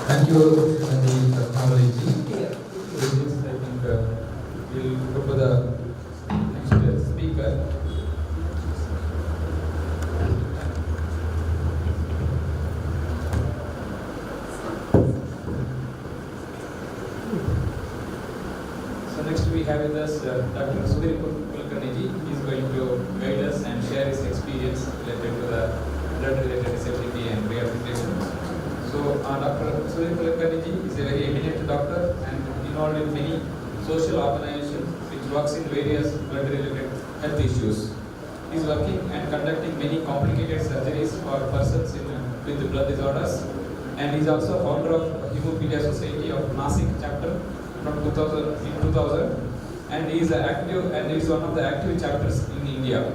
Thank you, Kanajaal ji. With this, I think we'll go to the next speaker. So next we have with us Dr. Sudhir Kulkarni ji. He is going to guide us and share his experience related to the blood-related disability and rehabilitation. So Dr. Sudhir Kulkarni ji is a very eminent doctor and involved in many social organizations which works in various blood-related health issues. He is working and conducting many complicated surgeries for persons with blood disorders, and he is also founder of Hemophilia Society of Nasik chapter from 2000, and he is active and he is one of the active chapters in India,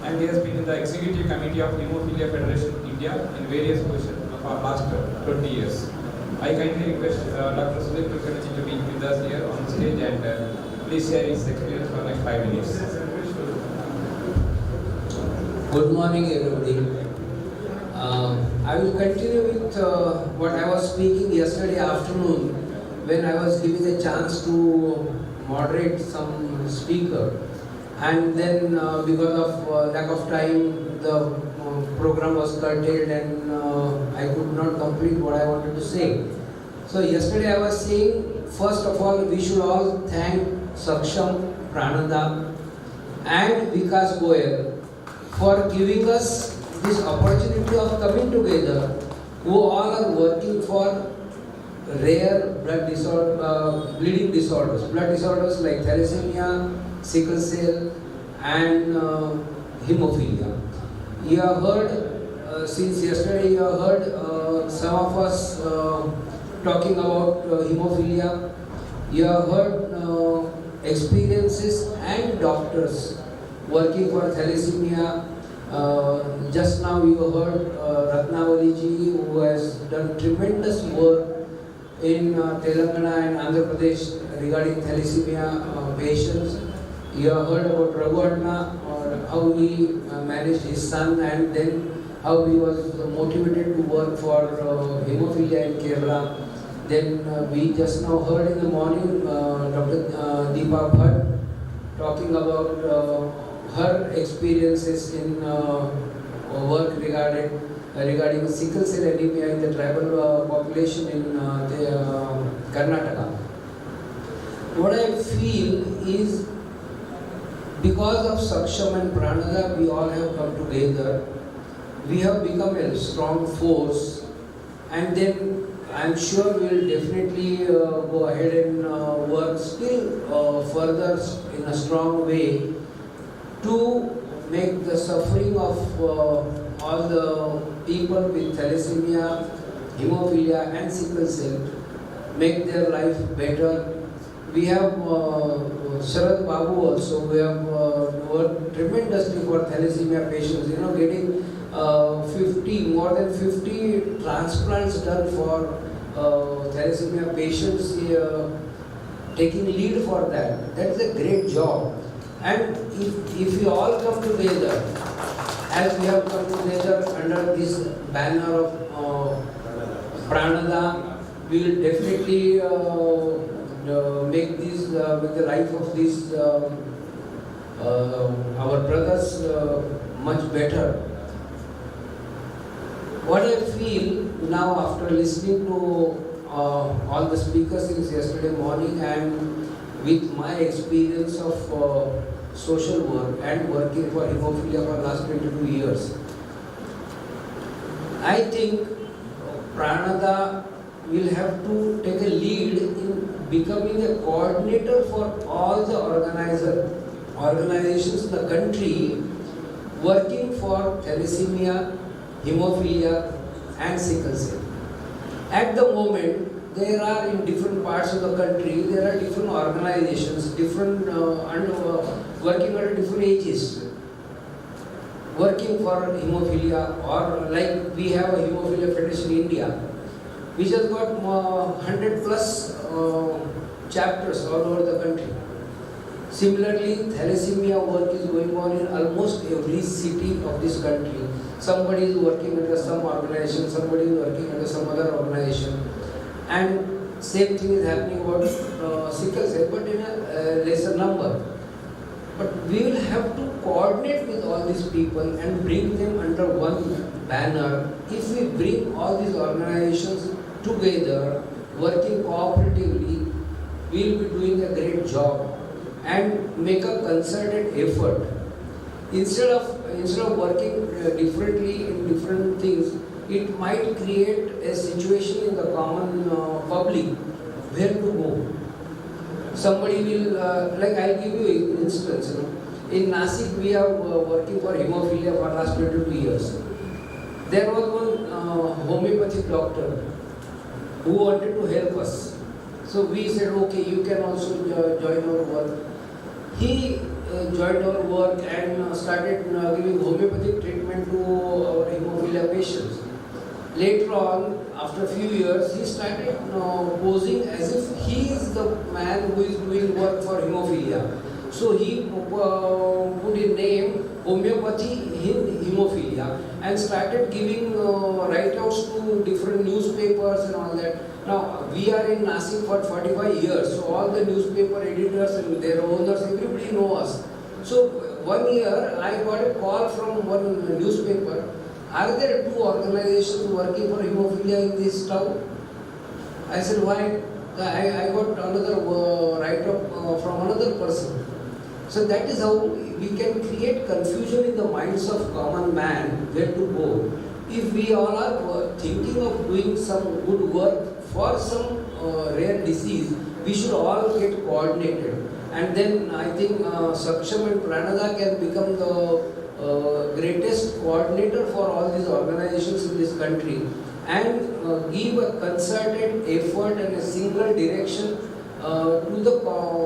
and he has been in the executive committee of Hemophilia Federation India in various positions for last 20 years. I kindly request Dr. Sudhir Kulkarni to be with us here on stage and please share his experience for next 5 minutes. Good morning, everybody. I will continue with what I was speaking yesterday afternoon when I was given a chance to moderate some speaker, and then because of lack of time, the program was curtailed and I could not complete what I wanted to say. So yesterday I was saying, first of all, we should all thank SAKSHAM, Prananda and Vikas Goyal for giving us this opportunity of coming together, who all are working for rare blood disorder, bleeding disorders, blood disorders like thalassemia, sickle cell and hemophilia. You have heard, since yesterday you have heard some of us talking about hemophilia. You have heard experiences and doctors working for thalassemia. Just now you heard Ratnavali ji, who has done tremendous work in Telangana and Andhra Pradesh regarding thalassemia patients. You have heard about Raghuatna, how he managed his son and then how he was motivated to work for hemophilia in Kerala. Then we just now heard in the morning Dr. Deepa Bhatt talking about her experiences in work regarding regarding sickle cell anemia in the tribal population in Karnataka. What I feel is because of SAKSHAM and Pranada, we all have come together. We have become a strong force, and then I'm sure we will definitely go ahead and work still further in a strong way to make the suffering of all the people with thalassemia, hemophilia and sickle cell, make their life better. We have Sharad Babu also, who have worked tremendously for thalassemia patients, getting more than 50 transplants done for thalassemia patients, taking lead for that. That is a great job. And if we all come together, as we have come together under this banner of Pranada, we will definitely make this, with the life of these our brothers much better. What I feel now after listening to all the speakers since yesterday morning and with my experience of social work and working for hemophilia for last 22 years, I think Pranada will have to take a lead in becoming a coordinator for all the organizations in the country working for thalassemia, hemophilia and sickle cell. At the moment, there are in different parts of the country, there are different organizations, different working under different ages, working for hemophilia, or like we have a Hemophilia Federation in India, which has got 100 plus chapters all over the country. Similarly, thalassemia work is going on in almost every city of this country. Somebody is working under some organization, somebody is working under some other organization. And same thing is happening about sickle cell, but in a lesser number. But we will have to coordinate with all these people and bring them under one banner. If we bring all these organizations together, working cooperatively, we will be doing a great job and make a concerted effort. Instead of working differently in different things, it might create a situation in the common public where to go. Somebody will, like I'll give you an instance. In Nasik, we are working for hemophilia for last 22 years. There was one homeopathic doctor who wanted to help us. So we said, okay, you can also join our work. He joined our work and started giving homeopathic treatment to our hemophilia patients. Later on, after a few years, he started posing as if he is the man who is doing work for hemophilia. So he put a name, homeopathy in hemophilia, and started giving write-outs to different newspapers and all that. Now, we are in Nasik for 45 years, so all the newspaper editors and their owners, everybody know us. So one year, I got a call from one newspaper. Are there two organizations working for hemophilia in this town? I said, why? I got another write-up from another person. So that is how we can create confusion in the minds of common man where to go. If we all are thinking of doing some good work for some rare disease, we should all get coordinated. And then I think SAKSHAM and Pranada can become the greatest coordinator for all these organizations in this country and give a concerted effort and a single direction to the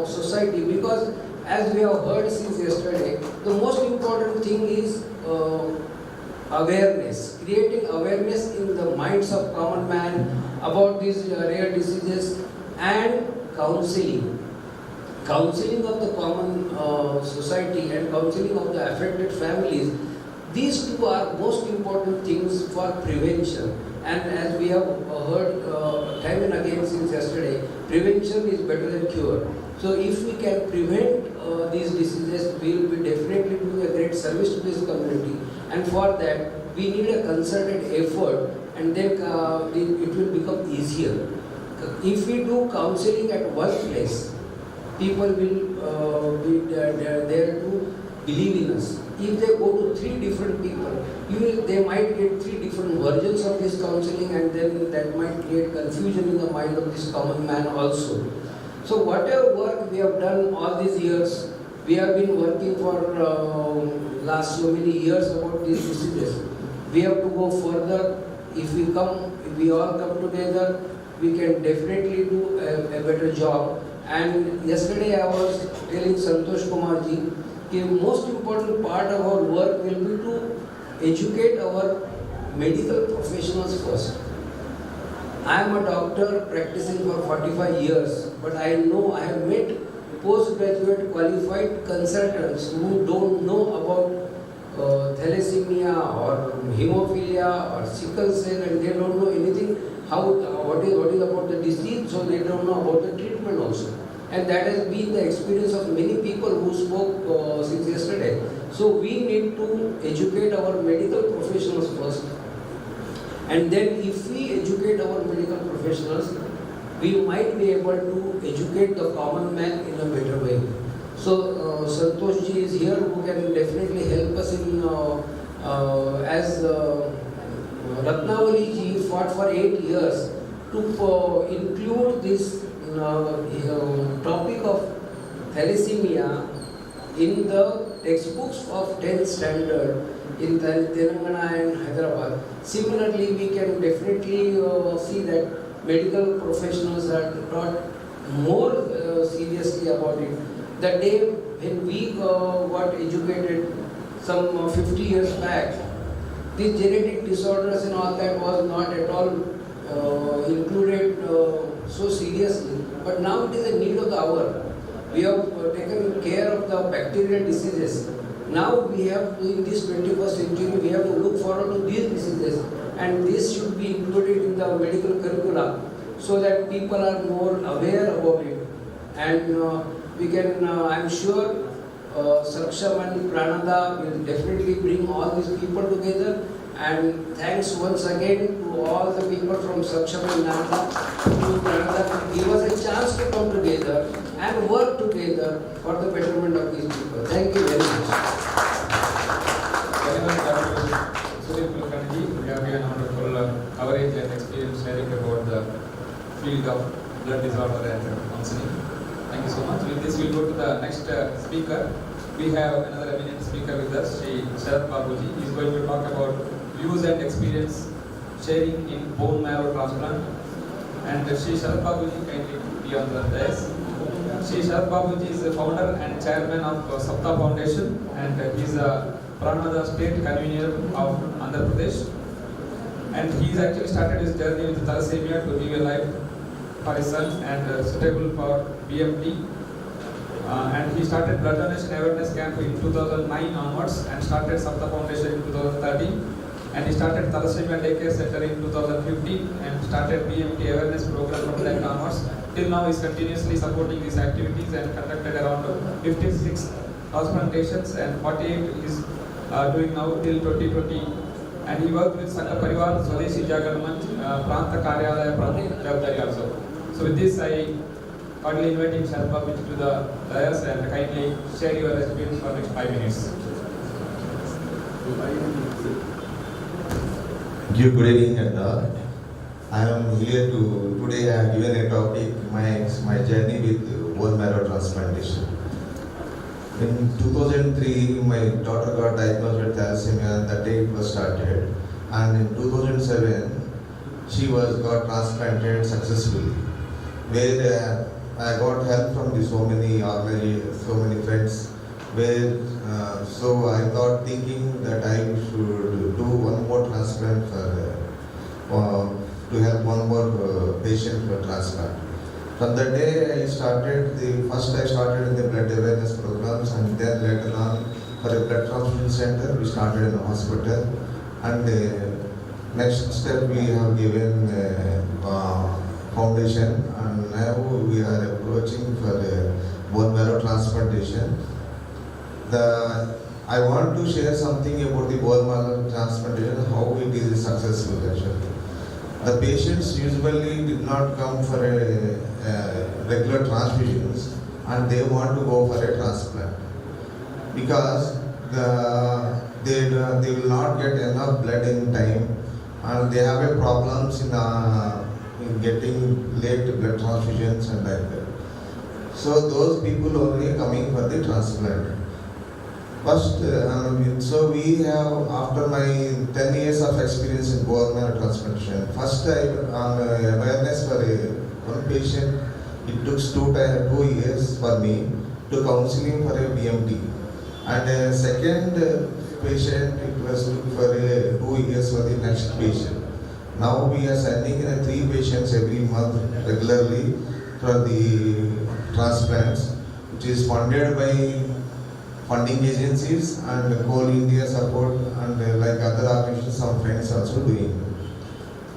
society, because as we have heard since yesterday, the most important thing is awareness, creating awareness in the minds of common man about these rare diseases, and counseling of the common society and counseling of the affected families. These two are most important things for prevention. And as we have heard time and again since yesterday, prevention is better than cure. So if we can prevent these diseases, we will be definitely doing a great service to this community. And for that, we need a concerted effort, and then it will become easier. If we do counseling at one place, people will be there to believe in us. If they go to 3 different people, they might get 3 different versions of this counseling, and then that might create confusion in the mind of this common man also. So whatever work we have done all these years, we have been working for last so many years about these diseases. We have to go further. If we all come together, we can definitely do a better job. And yesterday I was telling Santosh Kumar ji, the most important part of our work will be to educate our medical professionals first. I am a doctor practicing for 45 years, but I know I have met postgraduate qualified consultants who don't know about thalassemia or hemophilia or sickle cell, and they don't know anything what is about the disease, so they don't know about the treatment also. And that has been the experience of many people who spoke since yesterday. So we need to educate our medical professionals first. And then if we educate our medical professionals, we might be able to educate the common man in a better way. So Santosh ji is here, who can definitely help us in, as Ratnavali ji fought for 8 years to include this topic of thalassemia in the textbooks of 10th standard in Telangana and Hyderabad. Similarly, we can definitely see that medical professionals are taught more seriously about it. The day when we got educated some 50 years back, these genetic disorders and all that was not at all included so seriously. But now it is a need of the hour. We have taken care of the bacterial diseases. Now we have, in this 21st century, we have to look forward to these diseases, and this should be included in the medical curricula so that people are more aware about it. And we can, I'm sure, SAKSHAM and Pranada will definitely bring all these people together. And thanks once again to all the people from SAKSHAM and Pranada to give us a chance to come together and work together for the betterment of these people. Thank you very much. Very much, Dr. Sudhir Kulkarni. You have been a wonderful coverage and experience sharing about the field of blood disorder and counseling. Thank you so much. With this, we'll go to the next speaker. We have another eminent speaker with us, Shri Sharat Babuji. He is going to talk about views and experience sharing in bone marrow transplant. And Shri Sharat Babuji, kindly be on the dais. Shri Sharat Babuji is the founder and chairman of Sapta Foundation, and he is a Pranada state convener of Andhra Pradesh. And he has actually started his journey with thalassemia to live a life for his son and suitable for BMT. And he started blood donation awareness camp in 2009 onwards and started Sapta Foundation in 2013. And he started Thalassemia Daycare Center in 2015 and started BMT awareness program from that onwards. Till now, he is continuously supporting these activities and conducted around 56 transplantations and 48 is doing now till 2020. And he worked with Sangha Parivar, Swadeshi Jagar Manch, Pranta Karyalaya, Pranta Javdari also. So with this, I kindly inviting Sharat Babuji to the dais and kindly share your experience for next 5 minutes. Good evening, and I am here today I have given a topic, my journey with bone marrow transplantation. In 2003, my daughter got diagnosed with thalassemia. That day it was started, and in 2007, she got transplanted successfully. Where I got help from so many friends. Where so I thought, thinking that I should do one more transplant to help one more patient for transplant. From that day I started I started in the blood awareness programs, and then later on for a blood transfusion center we started in the hospital, and next step we have given foundation, and now we are approaching for bone marrow transplantation. I want to share something about the bone marrow transplantation, how it is successful actually. The patients usually did not come for regular transfusions and they want to go for a transplant because they will not get enough blood in time and they have a problems in getting late blood transfusions and like that. So those people only coming for the transplant. First, so we have, after my 10 years of experience in bone marrow transplantation, first awareness for one patient, it took 2 years for me to counseling for a BMT. And second patient, it was for 2 years for the next patient. Now we are sending 3 patients every month regularly for the transplants, which is funded by funding agencies and Coal India support and like other organizations, some friends also doing.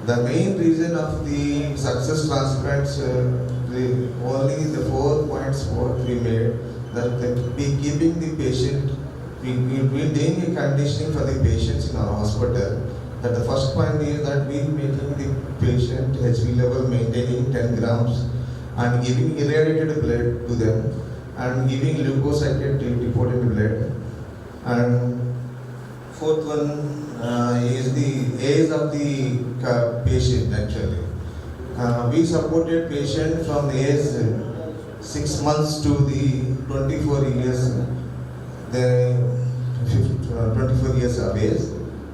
The main reason of the success transplants, only the 4 points what we made, that we keeping the patient, we doing a conditioning for the patients in our hospital. That the first point is that we making the patient HB level maintaining 10 grams and giving irradiated blood to them and giving leukocyted reported blood. And fourth one is the age of the patient actually. We supported patient from the age 6 months to the 24 years, the 24 years of age.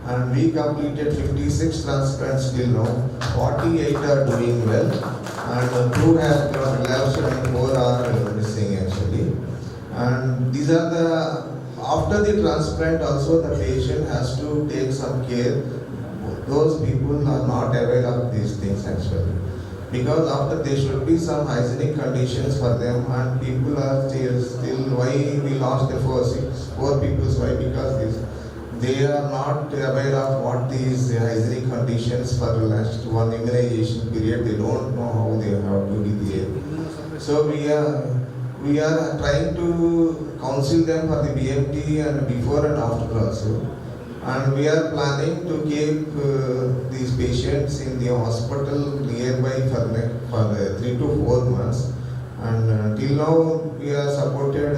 And we completed 56 transplants till now. 48 are doing well, and 2 have got relapsed and 4 are missing actually. And these are the, after the transplant also the patient has to take some care. Those people are not aware of these things actually. Because after there should be some hygienic conditions for them, and people are still why we lost the 4 people, why? Because they are not aware of what these hygienic conditions for the last one immunization period. They don't know how they have to behave. So we are trying to counsel them for the BMT and before and after also. And we are planning to keep these patients in the hospital nearby for 3 to 4 months. And till now we are supported,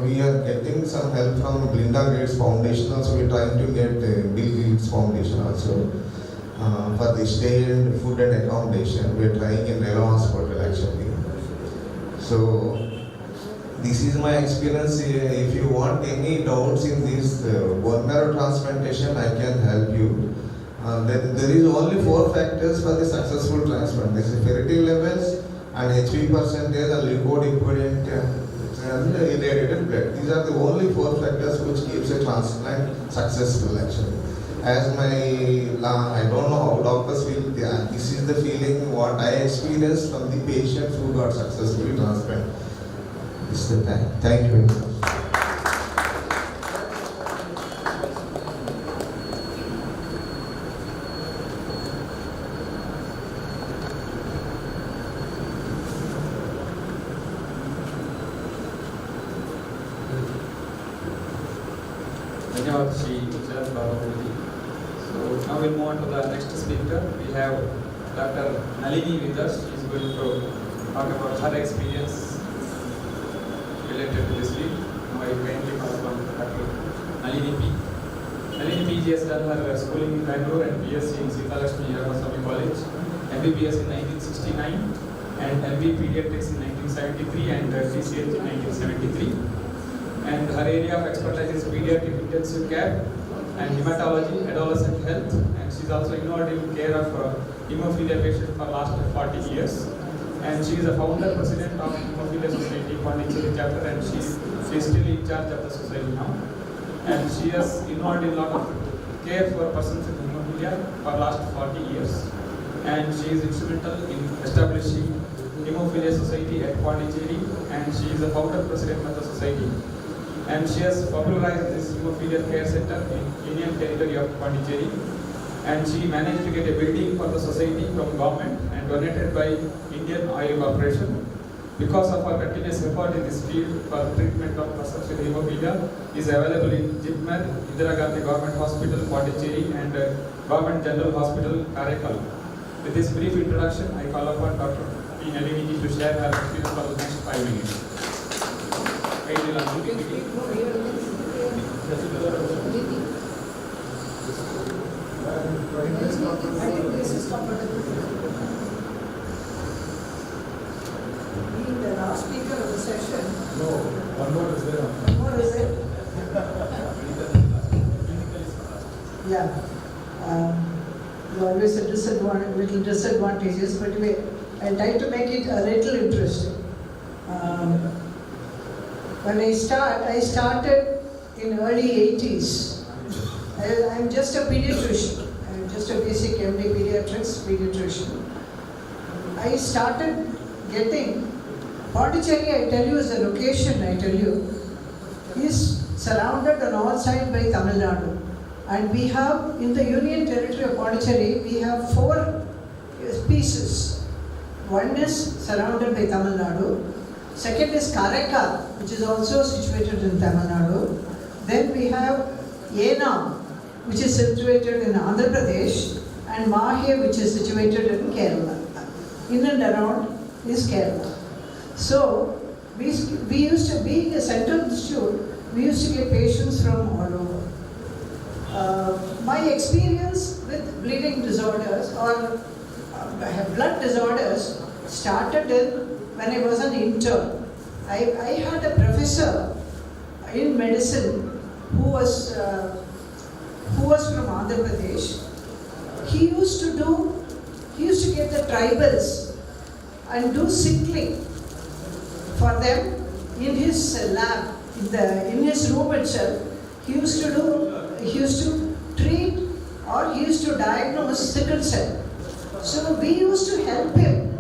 we are getting some help from Belinda Gates Foundation also. We are trying to get Bill Gates Foundation also for the stay and food and accommodation. We are trying in Relo Hospital actually. So this is my experience. If you want any doubts in this bone marrow transplantation, I can help you. There is only 4 factors for the successful transplant. This is ferritin levels and HB percentage and leukocyte and irradiated blood. These are the only 4 factors which keeps a transplant successful actually. As I don't know how doctors feel, this is the feeling what I experienced from the patients who got successfully transplanted. This is the time. Thank you very much. So now we'll move on to the next speaker. We have Dr. Nalini with us. She is going to talk about her experience related to this field. Now I kindly call upon Dr. Nalini P. Nalini P. has done her schooling in Bangalore and BSc in Sita Lakshmi Ramaswamy College, MBBS in 1969 and MB Pediatrics in 1973 and CCH in 1973. And her area of expertise is pediatric intensive care and hematology, adolescent health, and she's also involved in care of hemophilia patients for last 40 years. And she is a founder president of Hemophilia Society Pondicherry chapter, and she is still in charge of the society now. And she has involved in a lot of care for persons with hemophilia for last 40 years. And she is instrumental in establishing Hemophilia Society at Pondicherry, and she is the founder president of the society. And she has popularized this hemophilia care center in Indian territory of Pondicherry. And she managed to get a building for the society from government and donated by Indian Oil Corporation. Because of our continuous effort in this field for treatment of persons with hemophilia is available in JIPMER, Indira Gandhi Government Hospital, Pondicherry and Government General Hospital, Karaikal. With this brief introduction, I call upon Dr. P. Nalini to share her experience for the next 5 minutes. Being the last speaker of the session. No, one more is there. One more is it? Yeah. Always a little disadvantages, but I'll try to make it a little interesting. When I started in early 80s. I'm just a pediatrician. I'm just a basic MD pediatrician. I started getting Pondicherry, I tell you, is a location, I tell you, is surrounded on all sides by Tamil Nadu. And we have, in the Union Territory of Pondicherry, we have 4 pieces. One is surrounded by Tamil Nadu. Second is Karaikal, which is also situated in Tamil Nadu. Then we have Yenam, which is situated in Andhra Pradesh, and Mahe, which is situated in Kerala. In and around is Kerala. So, we used to, being a central institute, we used to get patients from all over. My experience with bleeding disorders or blood disorders started when I was an intern. I had a professor in medicine who was from Andhra Pradesh. He used to get the tribals and do sickling for them in his lab, in his room itself. He used to treat or he used to diagnose sickle cell. So we used to help him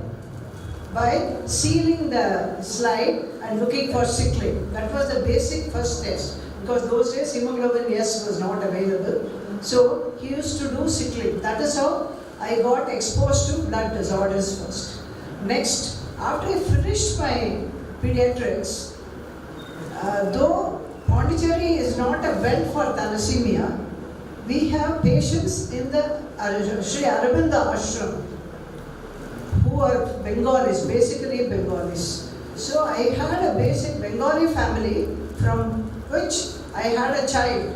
by sealing the slide and looking for sickling. That was the basic first test, because those days hemoglobin S was not available. So he used to do sickling. That is how I got exposed to blood disorders first. Next, after I finished my pediatrics, though Pondicherry is not a belt for thalassemia, we have patients in the Sri Aurobindo Ashram who are Bengalis, basically Bengalis. So I had a basic Bengali family from which I had a child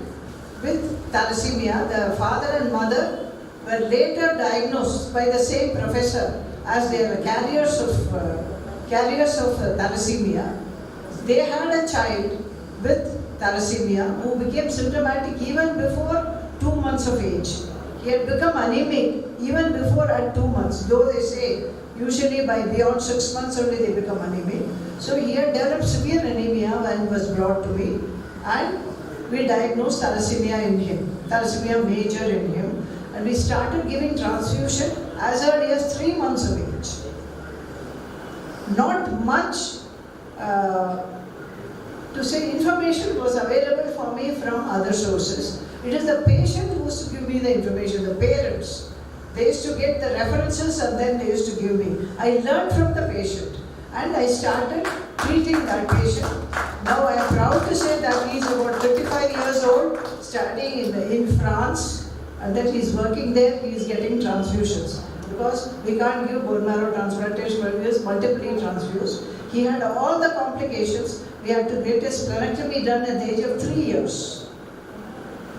with thalassemia. The father and mother were later diagnosed by the same professor as they are carriers of thalassemia. They had a child with thalassemia who became symptomatic even before 2 months of age. He had become anemic even before at 2 months, though they say usually by beyond 6 months only they become anemic. So he had developed severe anemia and was brought to me, and we diagnosed thalassemia in him, thalassemia major in him, and we started giving transfusion as early as 3 months of age. Not much to say information was available for me from other sources. It is the patient who used to give me the information, the parents. They used to get the references and then they used to give me. I learned from the patient and I started treating that patient. Now I am proud to say that he is about 35 years old, studying in France, and that he is working there, he is getting transfusions. Because we can't give bone marrow transplantation, but he is multiply transfused. He had all the complications. We had to get his splenectomy done at the age of 3 years,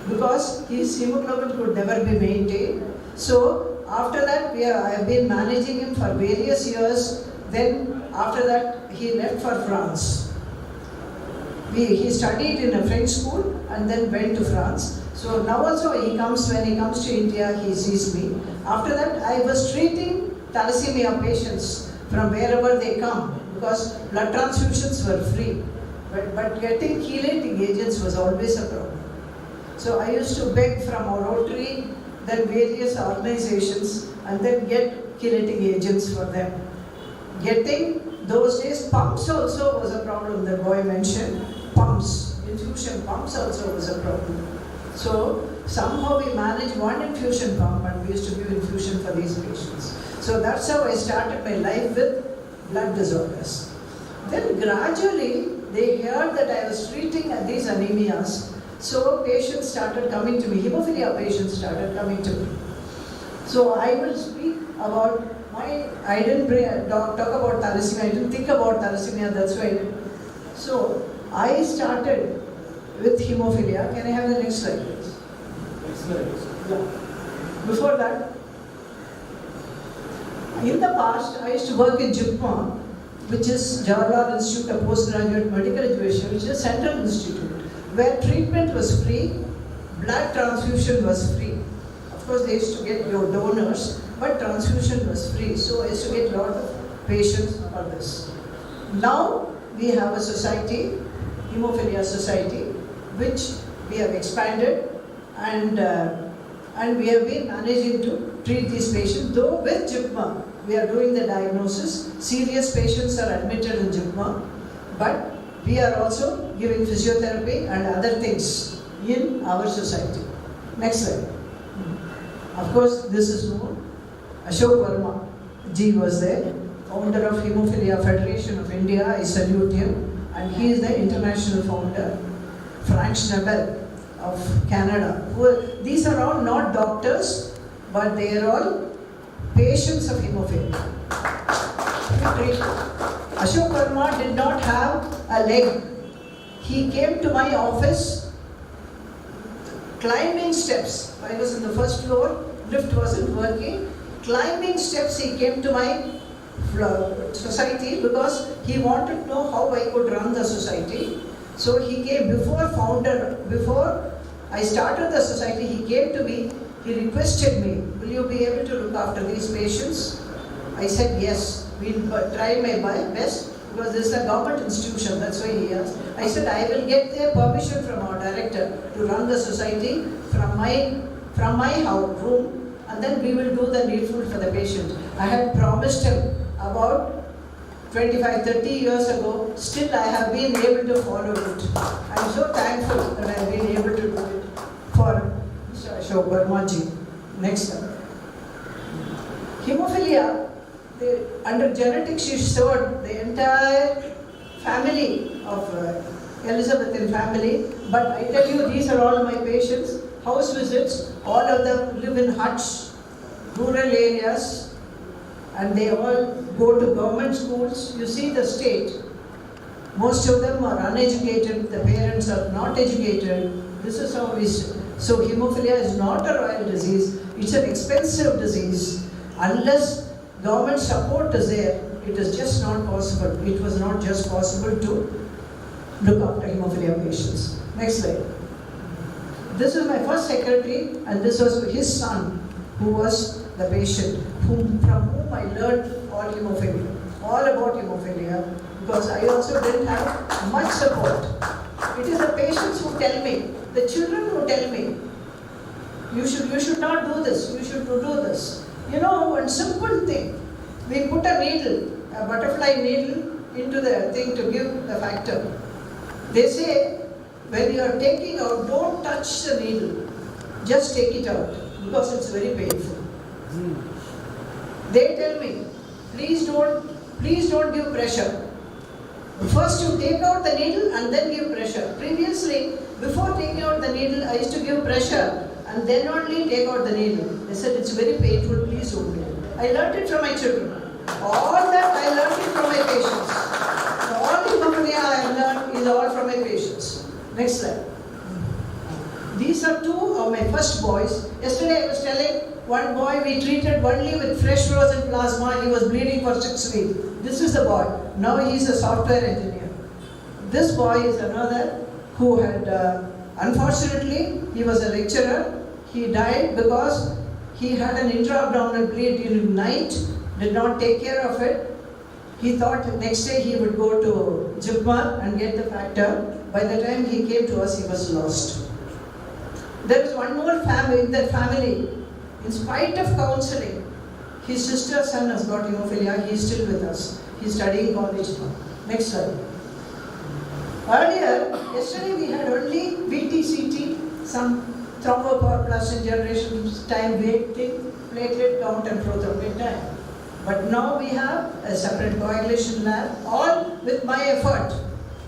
because his hemoglobin could never be maintained. So after that, I have been managing him for various years. Then after that, he left for France. He studied in a French school and then went to France. So now also when he comes to India, he sees me. After that, I was treating thalassemia patients from wherever they come, because blood transfusions were free. But getting chelating agents was always a problem. So I used to beg from our Rotary, then various organizations, and then get chelating agents for them. Getting those days pumps also was a problem. The boy mentioned pumps, infusion pumps also was a problem. So somehow we managed one infusion pump and we used to give infusion for these patients. So that's how I started my life with blood disorders. then gradually they heard that I was treating these anemias. So patients started coming to me, hemophilia patients started coming to me. So I will speak about I didn't talk about thalassemia, I didn't think about thalassemia, that's why. So I started with hemophilia. Can I have the next slide, please? Next slide. Yeah. Before that, in the past, I used to work in JIPMA, which is Jawaharlal Institute of Postgraduate Medical Education, which is a central institute, where treatment was free, blood transfusion was free. Of course, they used to get your donors, but transfusion was free. So I used to get a lot of patients for this. Now we have a society, Hemophilia Society, which we have expanded, and we have been managing to treat these patients. Though with JIPMA, we are doing the diagnosis. Serious patients are admitted in JIPMA, but we are also giving physiotherapy and other things in our society. Next slide. Of course, this is known. Ashok Verma Ji was there, founder of Hemophilia Federation of India. I salute him, and he is the international founder. Frank Schnabel of Canada. These are all not doctors, but they are all patients of hemophilia. Ashok Verma did not have a leg. He came to my office climbing steps. I was in the first floor, lift wasn't working. Climbing steps, he came to my society because he wanted to know how I could run the society. So he came before I started the society, he came to me, he requested me, will you be able to look after these patients? I said yes, we'll try my best, because this is a government institution, that's why he asked. I said I will get their permission from our director to run the society from my house room, and then we will do the needful for the patient. I had promised him about 25-30 years ago, still I have been able to follow it. I am so thankful that I have been able to do it for Mr. Ashok Verma Ji. Next slide. Hemophilia, under genetics she showed the entire family of Elizabethan family, but I tell you, these are all my patients. House visits, all of them live in huts, rural areas, and they all go to government schools. You see the state. Most of them are uneducated, the parents are not educated. This is how we. So hemophilia is not a royal disease, it's an expensive disease. Unless government support is there, it is just not possible. It was not just possible to look after hemophilia patients. Next slide. This is my first secretary, and this was his son, who was the patient, from whom I learned all hemophilia, all about hemophilia, because I also didn't have much support. It is the patients who tell me, the children who tell me, you should not do this, you should do this. You know, one simple thing, we put a needle, a butterfly needle, into the thing to give the factor. They say, when you are taking out, don't touch the needle, just take it out, because it's very painful. They tell me, please don't give pressure. First you take out the needle and then give pressure. Previously, before taking out the needle, I used to give pressure and then only take out the needle. They said it's very painful, please don't do it. I learned it from my children. All that I learned it from my patients. All hemophilia I have learned is all from my patients. Next slide. These are two of my first boys. Yesterday I was telling one boy we treated only with fresh frozen plasma. He was bleeding for 6 weeks. This is the boy. Now he is a software engineer. This boy is another who had, unfortunately, he was a lecturer. He died because he had an intra-abdominal bleed during night, did not take care of it. He thought the next day he would go to JIPMA and get the factor. By the time he came to us, he was lost. There is one more family in that family. In spite of counseling, his sister's son has got hemophilia. He is still with us. He is studying college now. Next slide. Earlier, yesterday we had only VTCT, some thrombocoagulation generation time, waiting, platelet count and prothrombin time. But now we have a separate coagulation lab. All with my effort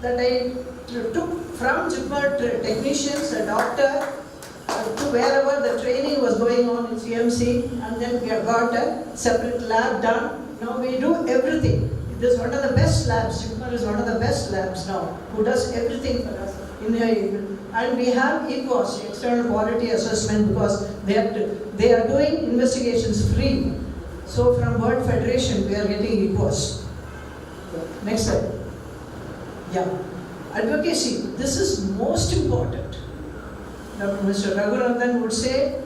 that I took from Jipmer technicians, a doctor, to wherever the training was going on in CMC, and then we have got a separate lab done. Now we do everything. It is one of the best labs. Jipmer is one of the best labs now, who does everything for us. And we have EQUAS, external quality assessment, because they are doing investigations free. So from World Federation, we are getting EQUAS. Next slide. Yeah. Advocacy, this is most important. Dr. Mr. Raghunathan would say,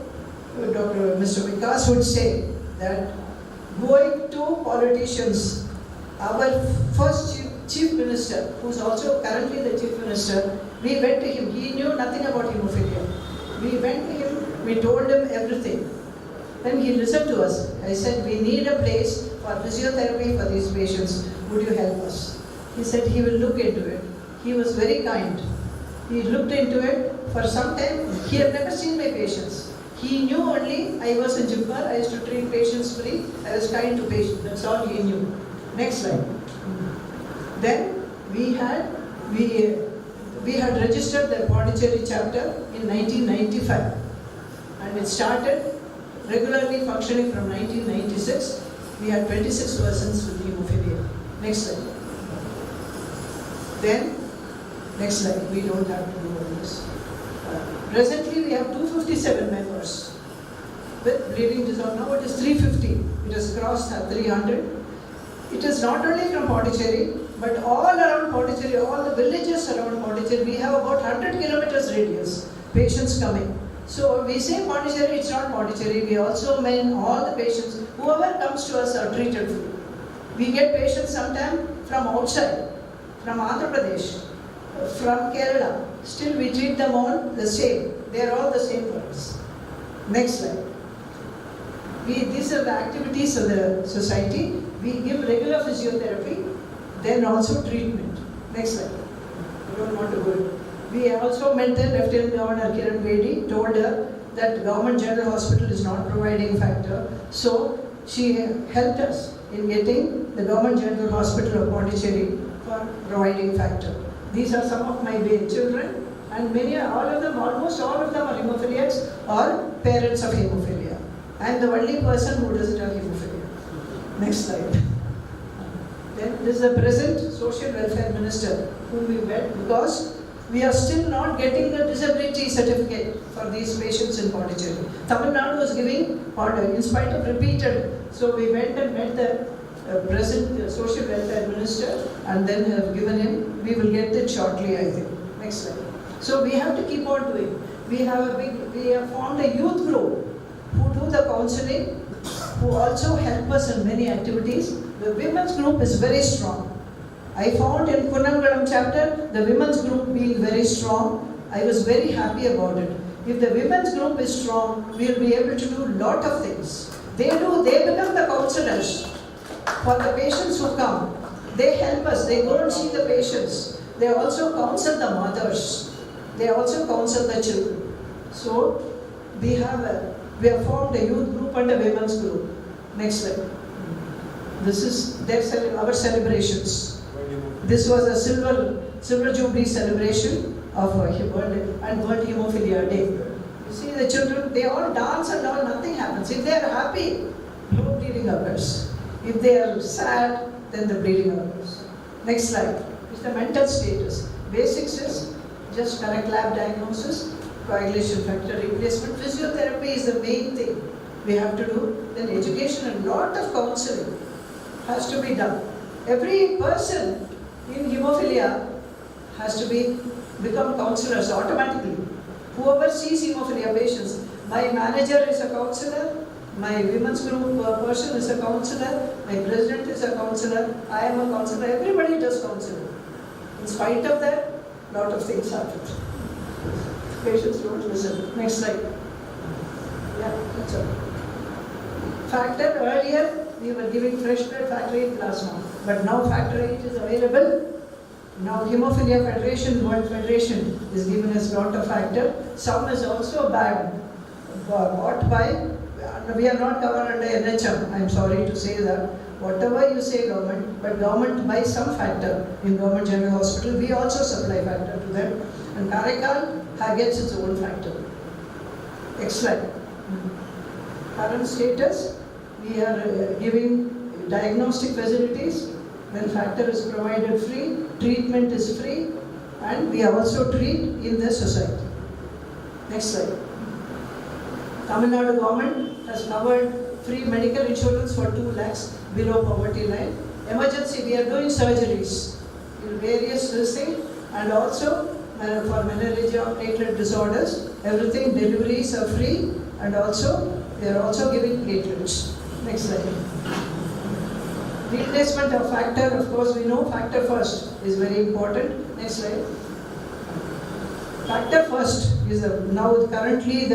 Dr. Mr. Vikas would say that going to politicians, our first chief minister, who is also currently the chief minister, we went to him. He knew nothing about hemophilia. We went to him, we told him everything. Then he listened to us. I said, we need a place for physiotherapy for these patients. Would you help us? He said he will look into it. He was very kind. He looked into it. For some time, he had never seen my patients. He knew only I was in Jipmer, I used to treat patients free, I was kind to patients. That's all he knew. Next slide. Then we had registered the Pondicherry chapter in 1995, and it started regularly functioning from 1996. We had 26 persons with hemophilia. Next slide. Then, next slide. We don't have to do all this. Presently, we have 257 members with bleeding disorder. Now it is 350. It has crossed 300. It is not only from Pondicherry, but all around Pondicherry, all the villages around Pondicherry, we have about 100 kilometers radius, patients coming. So we say Pondicherry, it's not Pondicherry. We also mean all the patients, whoever comes to us are treated free. We get patients sometimes from outside, from Andhra Pradesh, from Kerala. Still we treat them all the same. They are all the same for us. Next slide. These are the activities of the society. We give regular physiotherapy, then also treatment. Next slide. I don't want to go. We also met the Lieutenant Governor Kiran Bedi, told her that Government General Hospital is not providing factor. So she helped us in getting the Government General Hospital of Pondicherry for providing factor. These are some of my children, and almost all of them are hemophiliacs or parents of hemophilia. I am the only person who doesn't have hemophilia. Next slide. Then this is the present Social Welfare Minister whom we met, because we are still not getting the disability certificate for these patients in Pondicherry. Tamil Nadu was giving order in spite of repeated. So we went and met the present Social Welfare Minister and then have given him. We will get it shortly, I think. Next slide. So we have to keep on doing. We have formed a youth group who do the counseling, who also help us in many activities. The women's group is very strong. I found in Kunnamgalam chapter, the women's group being very strong. I was very happy about it. If the women's group is strong, we will be able to do a lot of things. They become the counselors for the patients who come. They help us, they go and see the patients. They also counsel the mothers. They also counsel the children. So, we have formed a youth group and a women's group. Next slide. This is our celebrations. This was a silver jubilee celebration of World Hemophilia Day. You see the children, they all dance and all, nothing happens. If they are happy, no bleeding occurs. If they are sad, then the bleeding occurs. Next slide. It's the mental status. Basics is just correct lab diagnosis, coagulation factor replacement. Physiotherapy is the main thing we have to do. Then education and lot of counseling has to be done. Every person in hemophilia has to become counselors automatically. Whoever sees hemophilia patients, my manager is a counselor, my women's group person is a counselor, my president is a counselor, I am a counselor, everybody does counseling. In spite of that, a lot of things happen. Patients don't listen. Next slide. Yeah, that's all. Factor earlier, we were giving fresh blood factor 8 plasma, but now factor 8 is available. Now Hemophilia Federation, World Federation is giving us lot of factor. Some is also bought by, we are not covered under NHM, I am sorry to say that. whatever you say government, but government buys some factor. In Government General Hospital, we also supply factor to them. And Kanajaal gets its own factor. Next slide. Current status, we are giving diagnostic facilities. When factor is provided free, treatment is free, and we also treat in the society. Next slide. Tamil Nadu government has covered free medical insurance for 2 lakhs below poverty line. Emergency, we are doing surgeries in various things, and also for meningitis platelet disorders, everything, deliveries are free, and also we are also giving platelets. Next slide. Replacement of factor, of course we know factor first is very important. Next slide. Factor first is now currently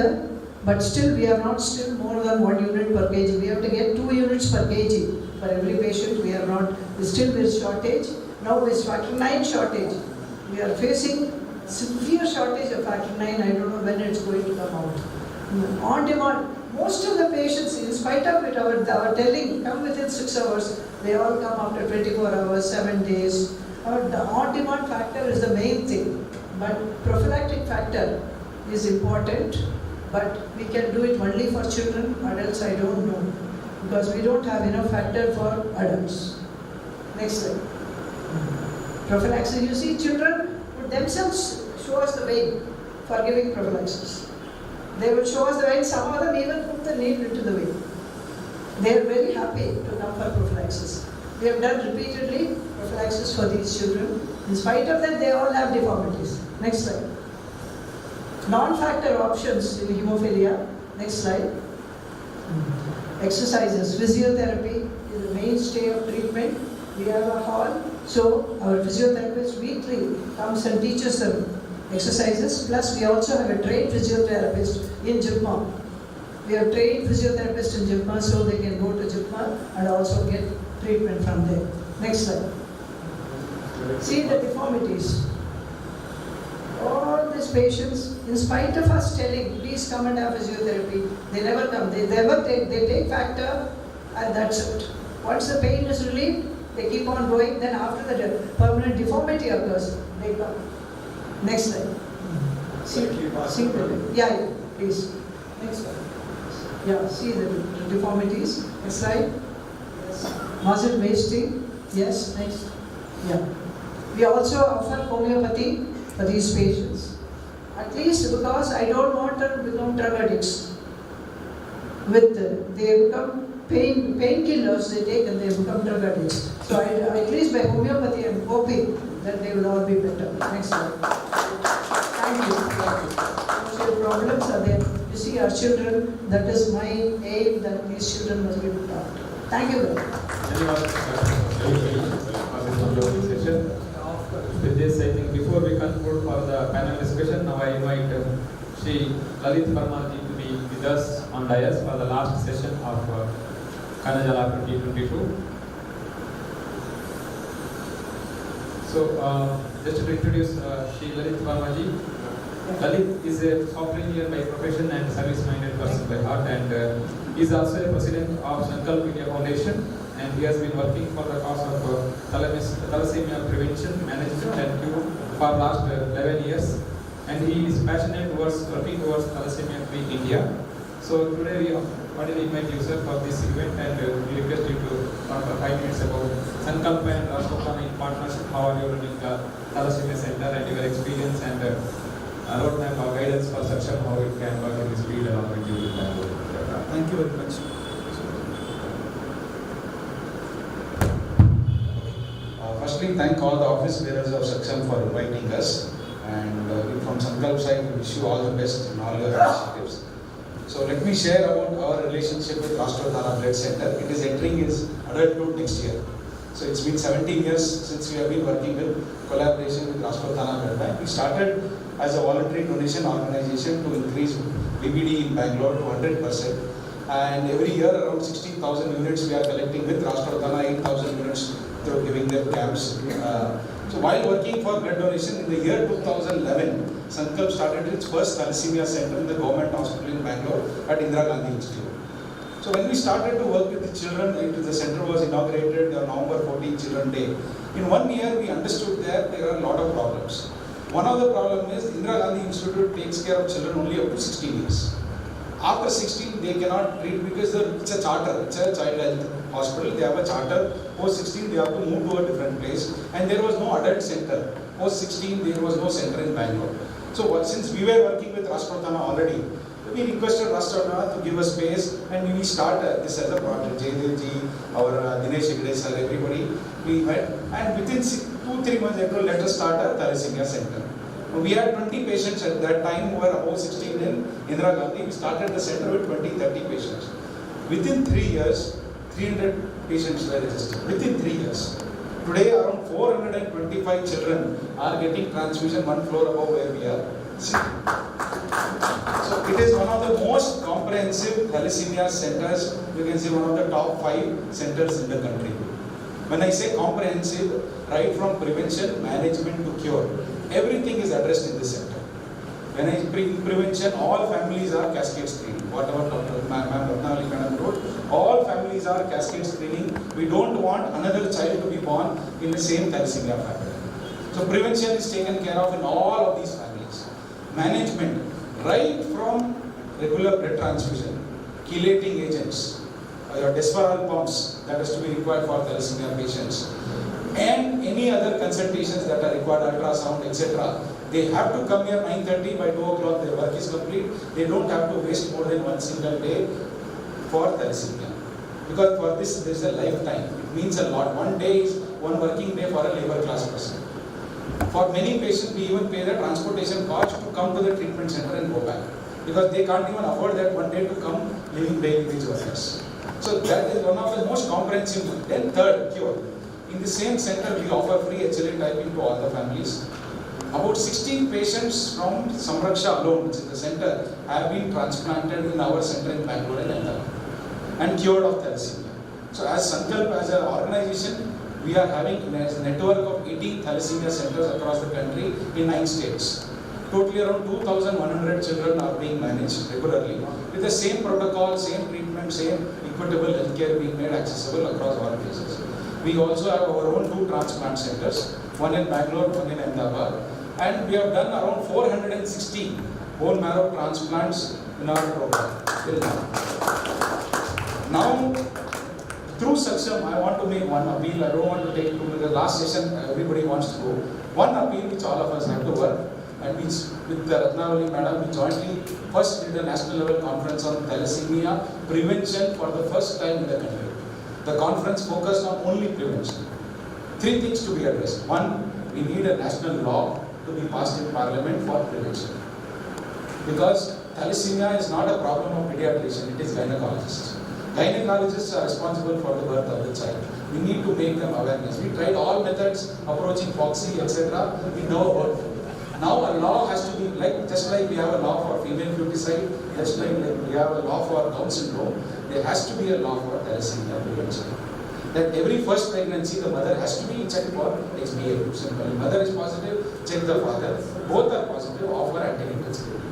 but still we are not still more than 1 unit per kg. We have to get 2 units per kg for every patient. We are not, still there is shortage. Now is factor 9 shortage. We are facing severe shortage of factor 9. I don't know when it's going to come out. On demand, most of the patients, in spite of it, our telling come within 6 hours, they all come after 24 hours, 7 days. The on-demand factor is the main thing, but prophylactic factor is important, but we can do it only for children. Adults, I don't know, because we don't have enough factor for adults. Next slide. Prophylaxis, you see, children would themselves show us the way for giving prophylaxis. They will show us the way, some of them even put the needle into the vein. They are very happy to come for prophylaxis. We have done repeatedly prophylaxis for these children. In spite of that, they all have deformities. Next slide. Non-factor options in hemophilia. Next slide. Exercises. Physiotherapy is the mainstay of treatment. We have a hall, so our physiotherapist weekly comes and teaches them exercises. Plus, we also have a trained physiotherapist in JIPMA. We have trained physiotherapists in JIPMA, so they can go to JIPMA and also get treatment from there. Next slide. See the deformities. All these patients, in spite of us telling, please come and have physiotherapy, they never come. They take factor, and that's it. Once the pain is relieved, they keep on going. Then after the permanent deformity occurs, they come. Next slide. Yeah, please. Next slide. Yeah, see the deformities. Next slide. Yes. Muscle wasting. Yes, next. Yeah. We also offer homeopathy for these patients. At least because I don't want them to become drug addicts. They become painkillers they take and they become drug addicts. So at least by homeopathy I'm hoping that they will all be better. Next slide. Thank you. Social problems are there. You see our children, that is my aim, that these children must be looked after. Thank you very much. With this, I think before we conclude for the panel discussion, now I invite Shri Lalit Parmaji to be with us on dais for the last session of Kanajaal 2022. So, just to introduce Shri Lalit Parmaji. Lalit is a software engineer by profession and service-minded person by heart, and is also a president of Sankalp India Foundation, and he has been working for the cause of thalassemia prevention, management and cure for last 11 years, and he is passionate towards working towards thalassemia-free India. So today we wanted to invite you, sir, for this event, and we request you to talk for 5 minutes about Sankalp and Rashtrapana in partnership, how are you running the thalassemia center and your experience, and roadmap or guidance for SAKSHAM, how it can work in this field along with you. Thank you very much. Firstly, thank all the office bearers of SAKSHAM for inviting us, and from Sankalp side, we wish you all the best in all your initiatives. So let me share about our relationship with Rashtrapana Blood Center. It is entering its adulthood next year. So it's been 17 years since we have been working with collaboration with Rashtrapana Blood Bank. We started as a voluntary donation organization to increase BBD in Bangalore to 100%. And every year around 16,000 units we are collecting with Rashtrapana, 8,000 units through giving them camps. So while working for blood donation in the year 2011, Sankalp started its first thalassemia center in the government hospital in Bangalore at Indira Gandhi Institute. So So when we started to work with the children, the center was inaugurated on November 14 Children Day. In 1 year, we understood that there are a lot of problems. One of the problem is Indira Gandhi Institute takes care of children only up to 16 years. After 16, they cannot treat because it's a charter, it's a child health hospital. They have a charter. Post 16, they have to move to a different place. And there was no adult center. Post 16, there was no center in Bangalore. So since we were working with Rashtrathana already, we requested Rashtrathana to give us space and we start this as a project. Jaydevji, our Dinesh Hegde sir, everybody, we met. And within 2-3 months, they told, let us start a thalassemia center. We had 20 patients at that time who were above 16 in Indira Gandhi. We started the center with 20-30 patients. Within 3 years, 300 patients were registered. Within 3 years. Today, around 425 children are getting transfusion 1 floor above where we are sitting. So it is one of the most comprehensive thalassemia centers. You can see one of the top 5 centers in the country. When I say comprehensive, right from prevention, management to cure, everything is addressed in this center. When I bring prevention, all families are cascade screening. Whatever Dr. Ratnavali Madam wrote, all families are cascade screening. We don't want another child to be born in the same thalassemia family. So prevention is taken care of in all of these families. Management, right from regular blood transfusion, chelating agents, your desferal pumps that has to be required for thalassemia patients, and any other consultations that are required, ultrasound, etc. They have to come here 9:30, by 2 o'clock their work is complete. They don't have to waste more than 1 single day for thalassemia. Because for this, there is a lifetime. It means a lot. 1 day is 1 working day for a labor class person. For many patients, we even pay the transportation cost to come to the treatment center and go back. Because they can't even afford that 1 day to come living daily wage workers. So that is one of the most comprehensive. Then third, cure. In the same center, we offer free HLA typing to all the families. About 16 patients from Samraksha alone, which is the center, have been transplanted in our center in Bangalore and Ahmedabad and cured of thalassemia. So as Sankalp, as an organization, we are having a network of 80 thalassemia centers across the country in 9 states. Totally around 2,100 children are being managed regularly with the same protocol, same treatment, same equitable healthcare being made accessible across all places. We also have our own 2 transplant centers, one in Bangalore, one in Ahmedabad, and we have done around 460 bone marrow transplants in our program till now. Now, through SAKSHAM, I want to make one appeal. I don't want to take 2 minutes. The last session, everybody wants to go. One appeal which all of us have to work, and which with the Ratnavali Madam, we jointly first did a national level conference on thalassemia prevention for the first time in the country. The conference focused on only prevention. 3 things to be addressed. 1, we need a national law to be passed in Parliament for prevention. Because thalassemia is not a problem of pediatrician, it is gynecologists. Gynecologists are responsible for the birth of the child. We need to make them awareness. We tried all methods approaching Foxy, etc. It never worked. Now a law has to be just like we have a law for female feticide, just like we have a law for Down syndrome, there has to be a law for thalassemia prevention. That every first pregnancy, the mother has to be checked for HbA2. Simple. If mother is positive, check the father. Both are positive, offer antenatal screening.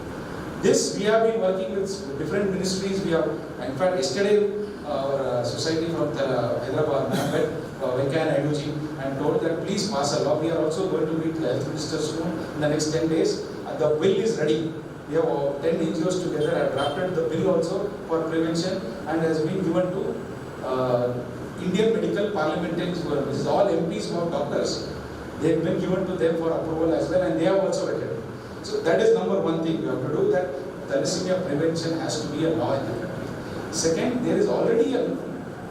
This we have been working with different ministries. We have, in fact, yesterday our society from Hyderabad met Venkaya Naidu and told that please pass a law. We are also going to meet the health minister soon in the next 10 days. The bill is ready. We have 10 NGOs together have drafted the bill also for prevention and has been given to Indian Medical Parliamentarians Forum. This is all MPs who are doctors. They have been given to them for approval as well, and they have also vetted. So that is number 1 thing we have to do, that thalassemia prevention has to be a law in the country. Second, there is already a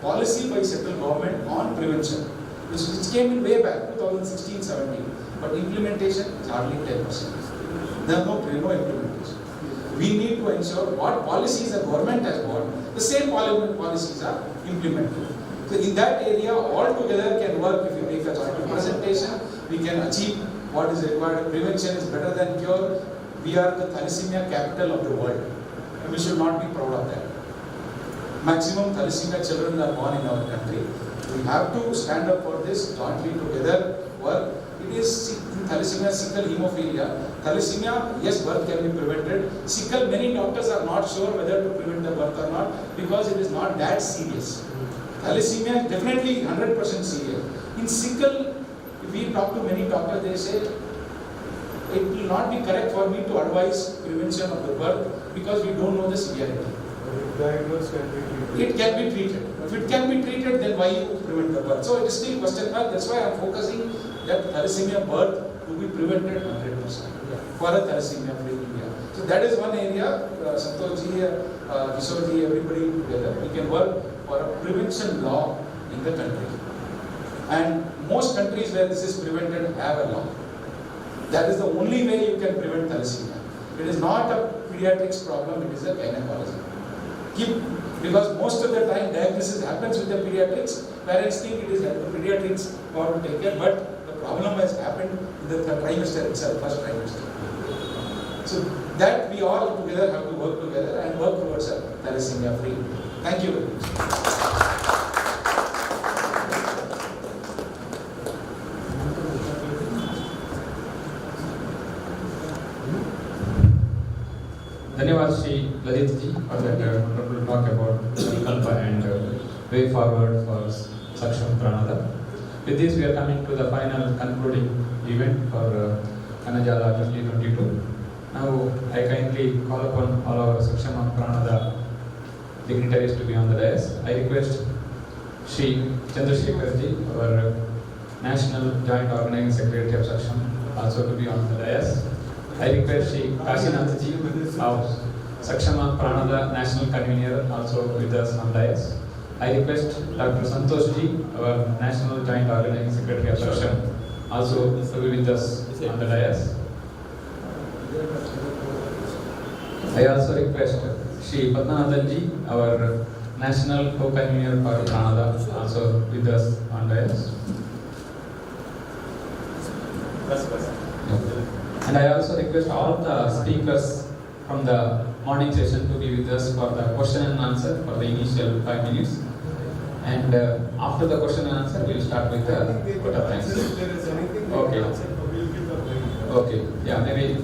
policy by central government on prevention, which came in way back, 2016-17, but implementation is hardly 10%. There are no implementation. We need to ensure what policies the government has got, the same policies are implemented. So in that area, all together can work. If you make a joint presentation, we can achieve what is required. Prevention is better than cure. We are the thalassemia capital of the world, and we should not be proud of that. Maximum thalassemia children are born in our country. We have to stand up for this, jointly together work. It is thalassemia, sickle, hemophilia. Thalassemia, yes, birth can be prevented. Sickle, many doctors are not sure whether to prevent the birth or not because it is not that serious. Thalassemia definitely 100% serious. In sickle, if we talk to many doctors, they say it will not be correct for me to advise prevention of the birth because we don't know the severity. If diagnosed, can be treated. It can be treated. If it can be treated, then why you prevent the birth? So it is still question mark. That's why I am focusing that thalassemia birth to be prevented 100% for a thalassemia free India. So that is one area. Santoshji, Kishorji, everybody together, we can work for a prevention law in the country. And most countries where this is prevented have a law. That is the only way you can prevent thalassemia. It is not a pediatrics problem, it is a gynecology. Because most of the time diagnosis happens with the pediatrics, parents think it is the pediatrics who have to take care, but the problem has happened in the third trimester itself, first trimester. So that we all together have to work together and work towards a thalassemia free. Thank you very much. Dhanyawad Shri Lalit ji for that wonderful talk about Kalpa and way forward for Saksham Pranada. With this, we are coming to the final concluding event for Kanajaal 2022. Now, I kindly call upon all our Saksham Pranada dignitaries to be on the dais. I request Shri Chandrasekhar ji, our National Joint Organizing Secretary of Saksham, also to be on the dais. I request Shri Kashinath ji of Saksham Pranada National Convener also with us on dais. I request Dr. Santosh ji, our National Joint Organizing Secretary of Saksham, also to be with us on the dais. I also request Shri Padmanathan ji, our National Co-Convener for Pranada, also with us on dais. And I also request all the speakers from the morning session to be with us for the question and answer for the initial 5 minutes. And after the question and answer, we will start with the vote of thanks. Okay. Okay. Yeah, maybe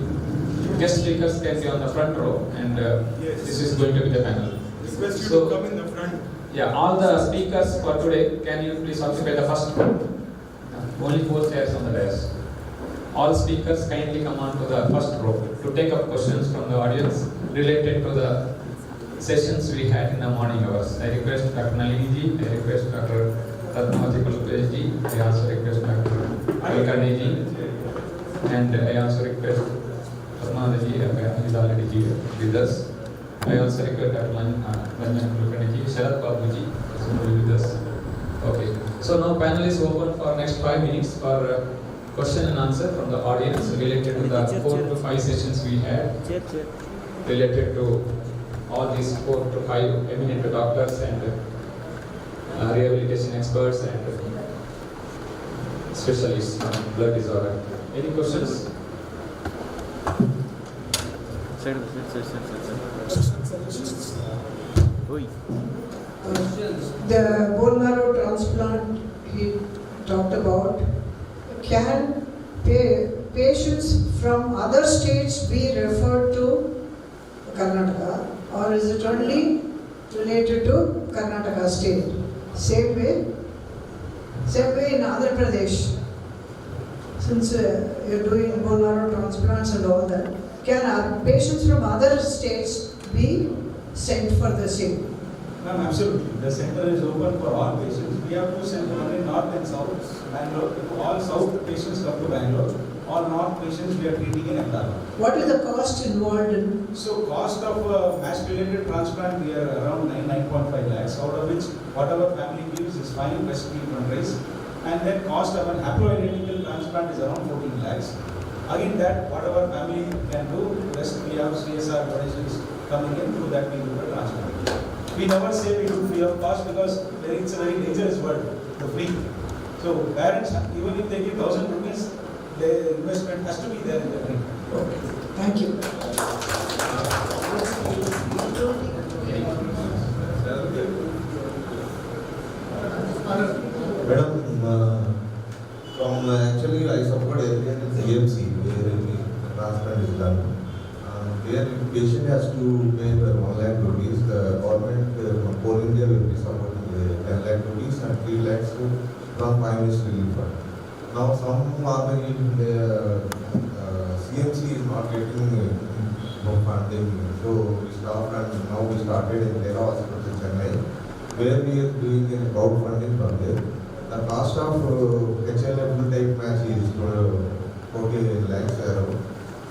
guest speakers can be on the front row, and this is going to be the panel. Request you to come in the front. Yeah, all the speakers for today, can you please occupy the first row? Only 4 chairs on the dais. All speakers kindly come on to the first row to take up questions from the audience related to the sessions we had in the morning hours. I request Dr. Nalini ji, I request Dr. Ratnavati Kulkarni ji, I also request Dr. Kulkarni ji, and I also request Ratnavati ji, who is already here with us. I also request Dr. Lanjan Kulkarni ji, Sharad Babu ji, also with us. Okay, so now panel is open for next 5 minutes for question and answer from the audience related to the 4 to 5 sessions we had, related to all these 4 to 5 eminent doctors and rehabilitation experts and specialists on blood disorder. Any questions? The bone marrow transplant he talked about, can patients from other states be referred to Karnataka, or is it only related to Karnataka state? Same way in Andhra Pradesh. Since you're doing bone marrow transplants and all that, can patients from other states be sent for the same? Ma'am, absolutely. The center is open for all patients. We have 2 centers, one in north and south. Bangalore. All south patients come to Bangalore. All north patients we are treating in Ahmedabad. What is the cost involved in? So cost of match-related transplant we are around 9.5 lakhs. Out of which whatever family gives is fine, rest we fundraise. And then cost of an haploidentical transplant is around 14 lakhs. Again that whatever family can do, rest we have CSR donations coming in, through that we do the transplant. We never say we do free of cost because it's a very dangerous word, the free. So parents, even if they give 1,000 rupees, the investment has to be there in the drink. Okay. Thank you. Madam, from actually I support transplant is done. Where the patient has to pay for 1 lakh rupees, the government from Coal India will be supporting 10 lakh rupees and 3 lakhs from Prime Minister Relief Fund. Now some CMC is not getting funding, so we stopped and now we started in Tera Hospital in Chennai, where we are doing a crowdfunding from there. The cost of HLF type match is 40 lakhs around.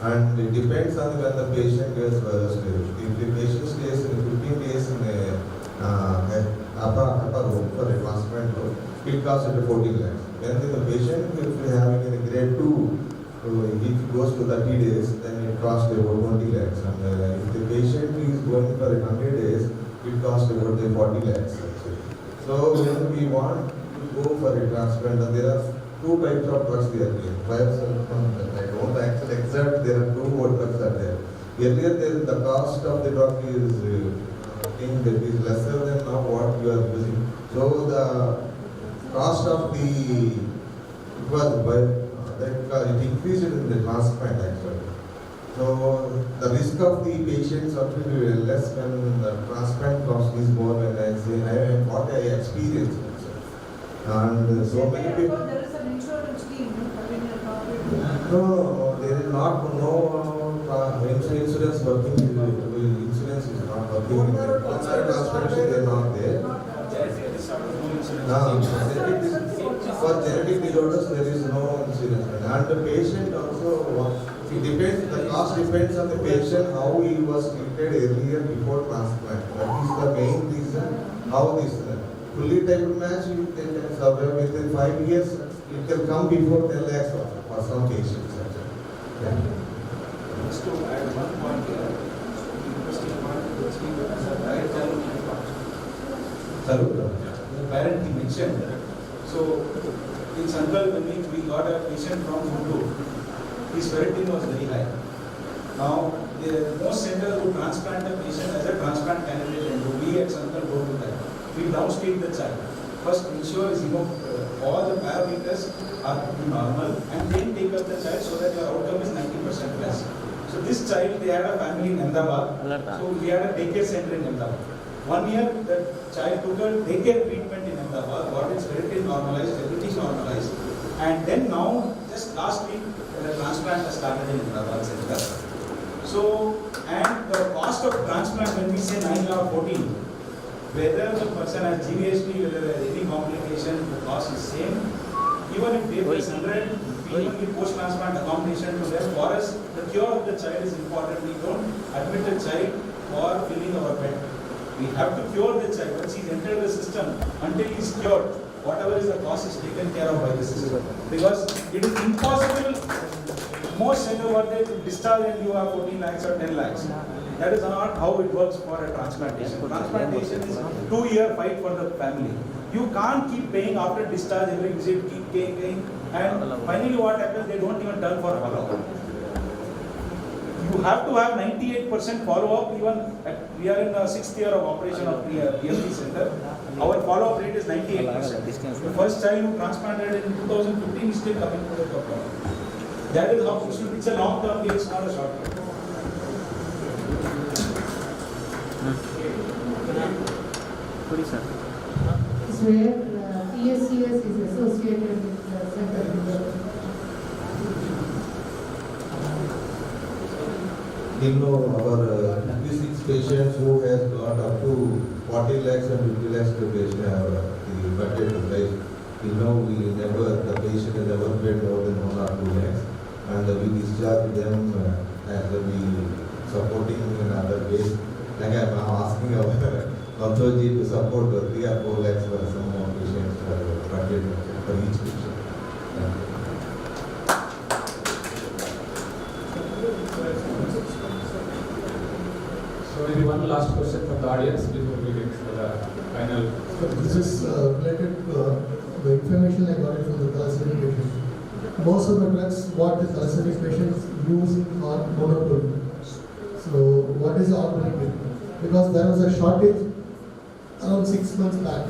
And it depends on when the patient gets first. If the patient stays in 15 days in upper room for a transplant, it costs at 14 lakhs. When the patient, if we having in a grade 2, if it goes to 30 days, then it costs about 20 lakhs. And if the patient is going for 100 days, it costs about 40 lakhs. So when we want to go for a transplant, and there are two types of drugs there. I don't actually exact, there are two more drugs are there. Earlier the cost of the drug is lesser than now what you are using. So the cost of it increased in the transplant actually. So the risk of the patients are less when the transplant cost is more than I say, what I experienced. And so many people. There is an insurance scheme, No, there is not insurance working. Insurance is not working. Transplantation they are not there. For genetic disorders there is no insurance. And the patient also, it depends. The cost depends on the patient how he was treated earlier before transplant. That is the main reason how this. Fully type match, you can survive within 5 years. It can come before 10 lakhs for some patients. Yeah. Just to add one point here, interesting point which he the parent he mentioned. So in Sangal, when we got a patient from Guntur, his ferritin was very high. Now the most centers who transplant a patient as a transplant candidate, and we at Sangal go to that. We downstate the child. First ensure all the parameters are normal and then take up the child so that your outcome is 90% plus. So this child, they had a family in Ahmedabad. So we had a daycare center in Ahmedabad. 1 year the child took a daycare treatment in Ahmedabad, got its ferritin normalized, everything normalized. And then now, just last week, the transplant has started in Ahmedabad center. So, and the cost of transplant when we say 9 lakh 14, whether the person has GVHD, whether there is any complication, the cost is same. Even if they face 100, even with post-transplant accommodation to them, for us, the cure of the child is important. We don't admit a child for filling our bed. We have to cure the child. Once he's entered the system, until he's cured, whatever is the cost is taken care of by the system. Because it is impossible, most centers what they discharge and you have 14 lakhs or 10 lakhs. That is not how it works for a transplantation. Transplantation is a 2-year fight for the family. You can't keep paying after discharge every visit, keep paying, and finally what happens, they don't even turn for follow-up. You have to have 98% follow-up. Even we are in the 6th year of operation of PLC center. Our follow-up rate is 98%. The first child who transplanted in 2015 is still coming to the doctor. That is how it's a long-term game, it's not a short-term. It's where TSCS is associated with center. Our 56 patients who has got up to 40 lakhs and 50 lakhs per patient have the budget in place. The patient has never paid more than 1 or 2 lakhs, and we discharge them as we supporting in other ways. Like I'm asking our Authority to support 3 or 4 lakhs for some more patients budget for each patient. So maybe one last question from the audience before we get to the final. So this is related to the information I got it from the thalassemia patient. Most of the drugs what the thalassemia patients use are monoclonal. So what is the alternative? Because there was a shortage around 6 months back,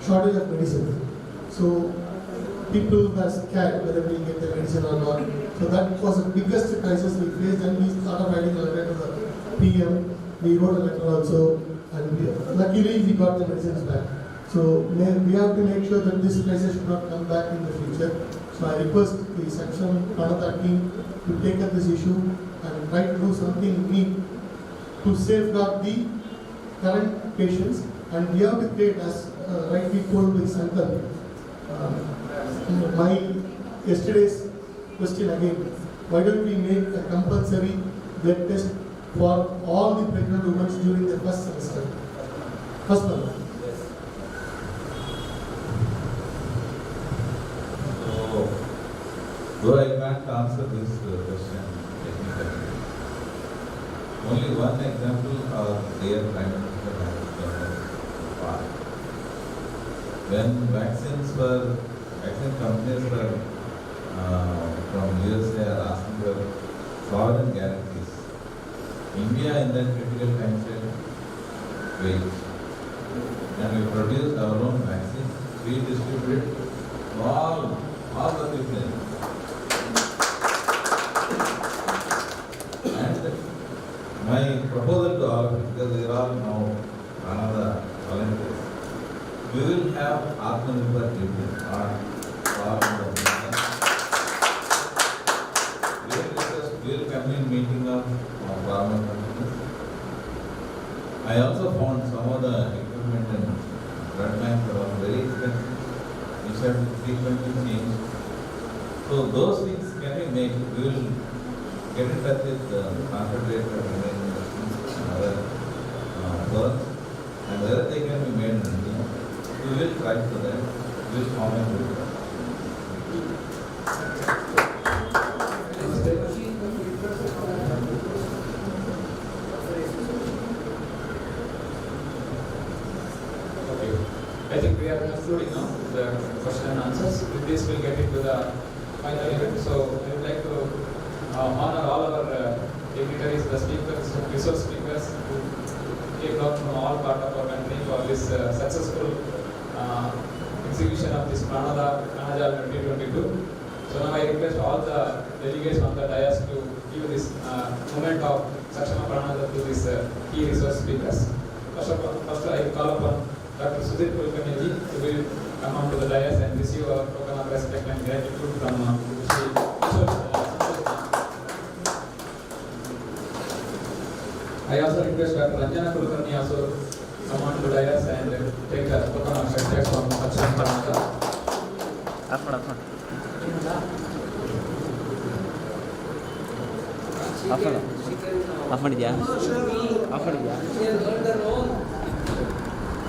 shortage of medicine. So people were scared whether we get the medicine or not. So that was the biggest crisis we faced, and we started writing a letter to the PM. We wrote a letter also, and luckily we got the medicines back. So we have to make sure that this crisis should not come back in the future. So I request the SAKSHAM Kanata team to take up this issue and try to do something neat to safeguard the current patients, and we have to create, as rightly told by Sankar, my yesterday's question again, why don't we make a compulsory blood test for all the pregnant women during the first semester? First month. Though I can't answer this question technically, only one example of their Prime Minister has done part. When vaccine companies were from USA are asking for foreign guarantees, India in that critical time said, wait. And we produced our own vaccine, we distributed all the people. My proposal to all, because they are all now another volunteers, we will have Atmanirbhar Division we will come in meeting of government companies. I also found some of the equipment and blood banks are all very expensive, which have to frequently change. So those things can we make, we will get in touch with the Confederate and other firms, and whether they can be made in India. We will try for that. We will form a group. I think we are concluding now the question and answers. With this, we'll get into the final event. So I would like to honor all our dignitaries, the speakers, resource speakers who came out from all parts of our country for this successful execution of this Kanajaal 2022. So now I request all the delegates on the dais to give this moment of SAKSHAM Pranada to these key resource speakers. First I call upon Dr. Sudhir Kulkarni who will come on to the dais and receive a token of respect and gratitude from I also request Dr. Ranjana Kulkarni also come on to the dais and take a token of respect from SAKSHAM Pranada. Of ಮಾಡಿದ್ಯಾ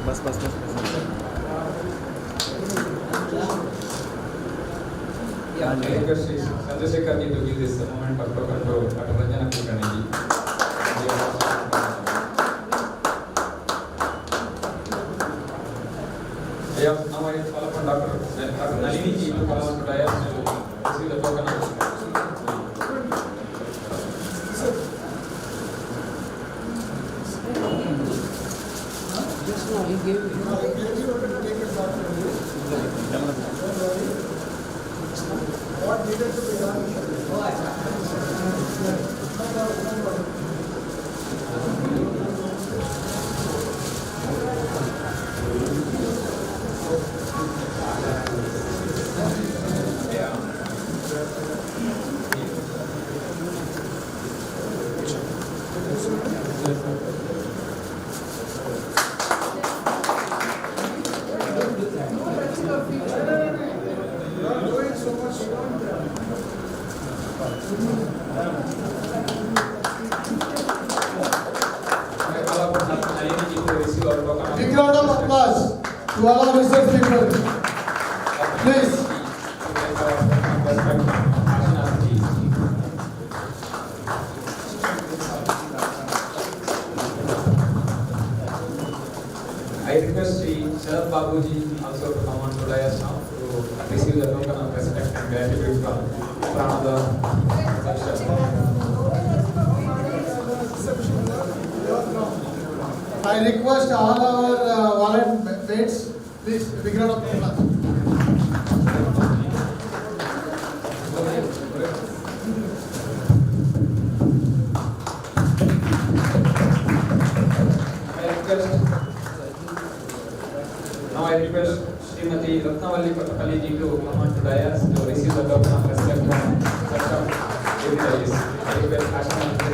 bus I request Chandrasekhar ji to give this moment of token to Dr. Ranjana Kulkarni ji. Now I call upon Dr. Nalini ji to come on to dais to receive the token of respect. Just now he gave me. What needed to be done? Big round of applause to all our research people. Please. I request Sri Sharad Babuji also to come on to dais now to receive the token of respect and gratitude from Pranada SAKSHAM. I request all our volunteers, please, big round of applause. I request Srimati Ratnavalli Patakali ji to come on to dais to receive the token of respect from SAKSHAM dignitaries. I request Ashwin to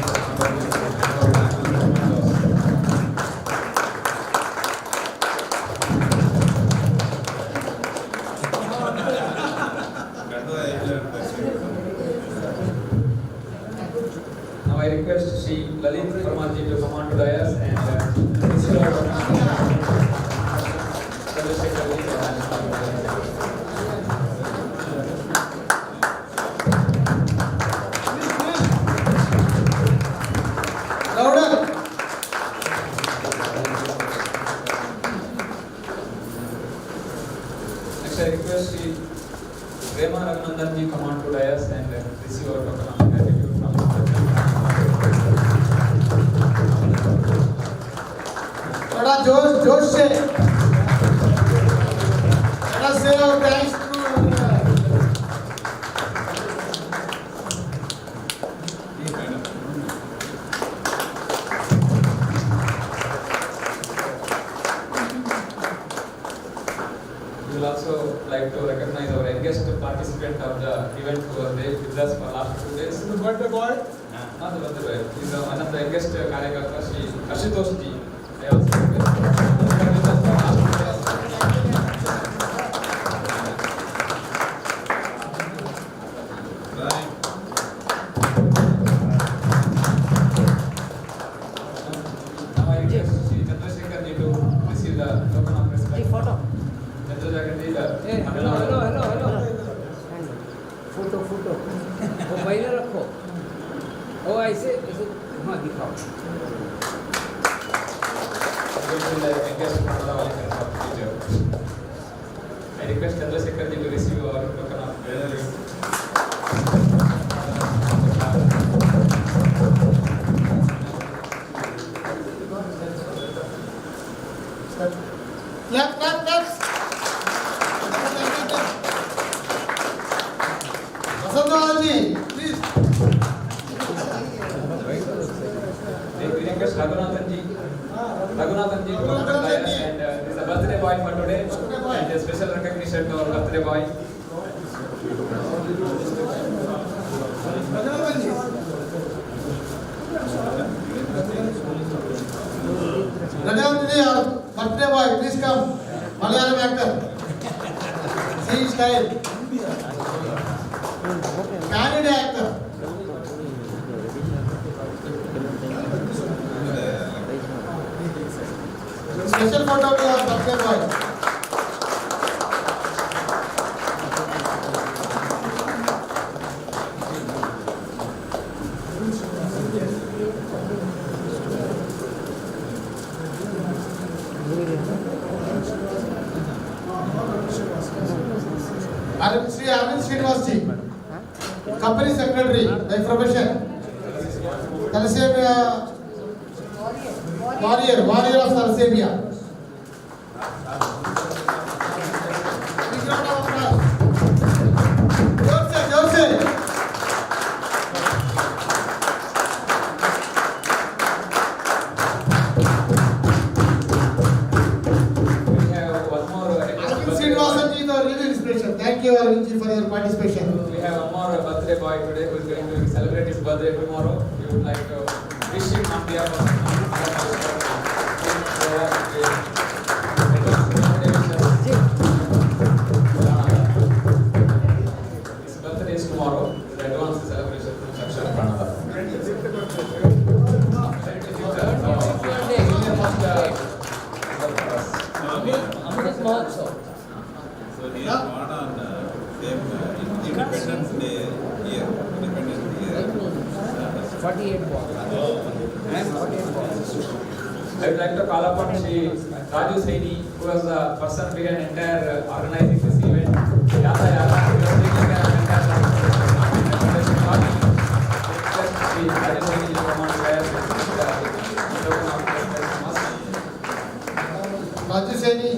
Now I request Shri Lalit Parmar ji to come on to dais and receive the token of Chandrasekhar ji to Louder. Next, I request Shri Prema Raghunandan ji come on to dais and receive our token of gratitude from थोड़ा जोश से थोड़ा से और thanks to We will also like to recognize our youngest participant of the event who was there with us for last 2 days. the birthday boy. Not the birthday boy. He is one of the youngest Karyakarta, Shri Ashutosh ji. I also request. He was with us for last 2 days. Now I request Shri Chandrasekhar ji to receive the token of respect. Chandrasekhar ji, the hello photo photo वो पहले रखो ओ ऐसे ऐसे हाँ दिखाओ I request Chandrasekhar ji to receive our token of Clap, clap, clap. Vasantawal ji, please. We request Raghunathan ji to come to dais and is a birthday boy for today and a special recognition to our birthday boy. Raghunath ji. Raghunath ji, our birthday boy, please come. Malayalam actor. See style. Canada actor. Special photo of our birthday boy. Sri Arvind Srinivas ji, company secretary by profession. Thalassemia warrior of Thalassemia. Big round of applause. Jose. We have one more Arvind Srinivasan ji, the real inspiration. Thank you Arvind ji for your participation. We have one more birthday boy today who is going to celebrate his birthday tomorrow. We would like to wish him on behalf of his birthday is tomorrow. The advance celebration from SAKSHAM Amrit Mahotsav So he is born on same Independence Day year. Independence year. 48 balls and 48 balls. I would like to call upon Shri Raju Saini, who was the person behind entire organizing this event. Yata, he was taking care of entire party. Request Shri Raju Saini to come on to dais and the token of respect from us. Raju Saini.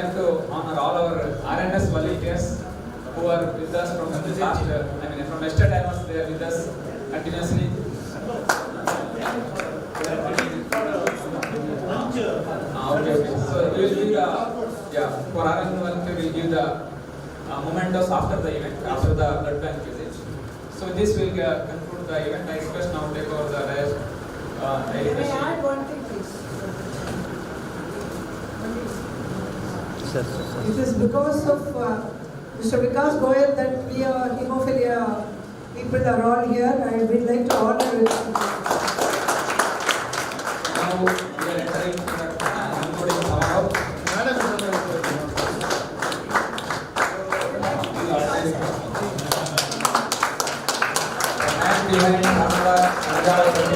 like to honor all our RNS volunteers who are with us from the last, from yesterday onwards they are with us continuously. Okay. So we will give for RN volunteer we will give the mementos after the event, after the blood bank visit. So this will conclude the event. I request now take over the rest. May I add one thing, please? It is because of Mr. Vikas Goyal that we are hemophilia people are all here, and we'd like to honor it. Now we are entering the concluding samaram. And behind Kanajaal is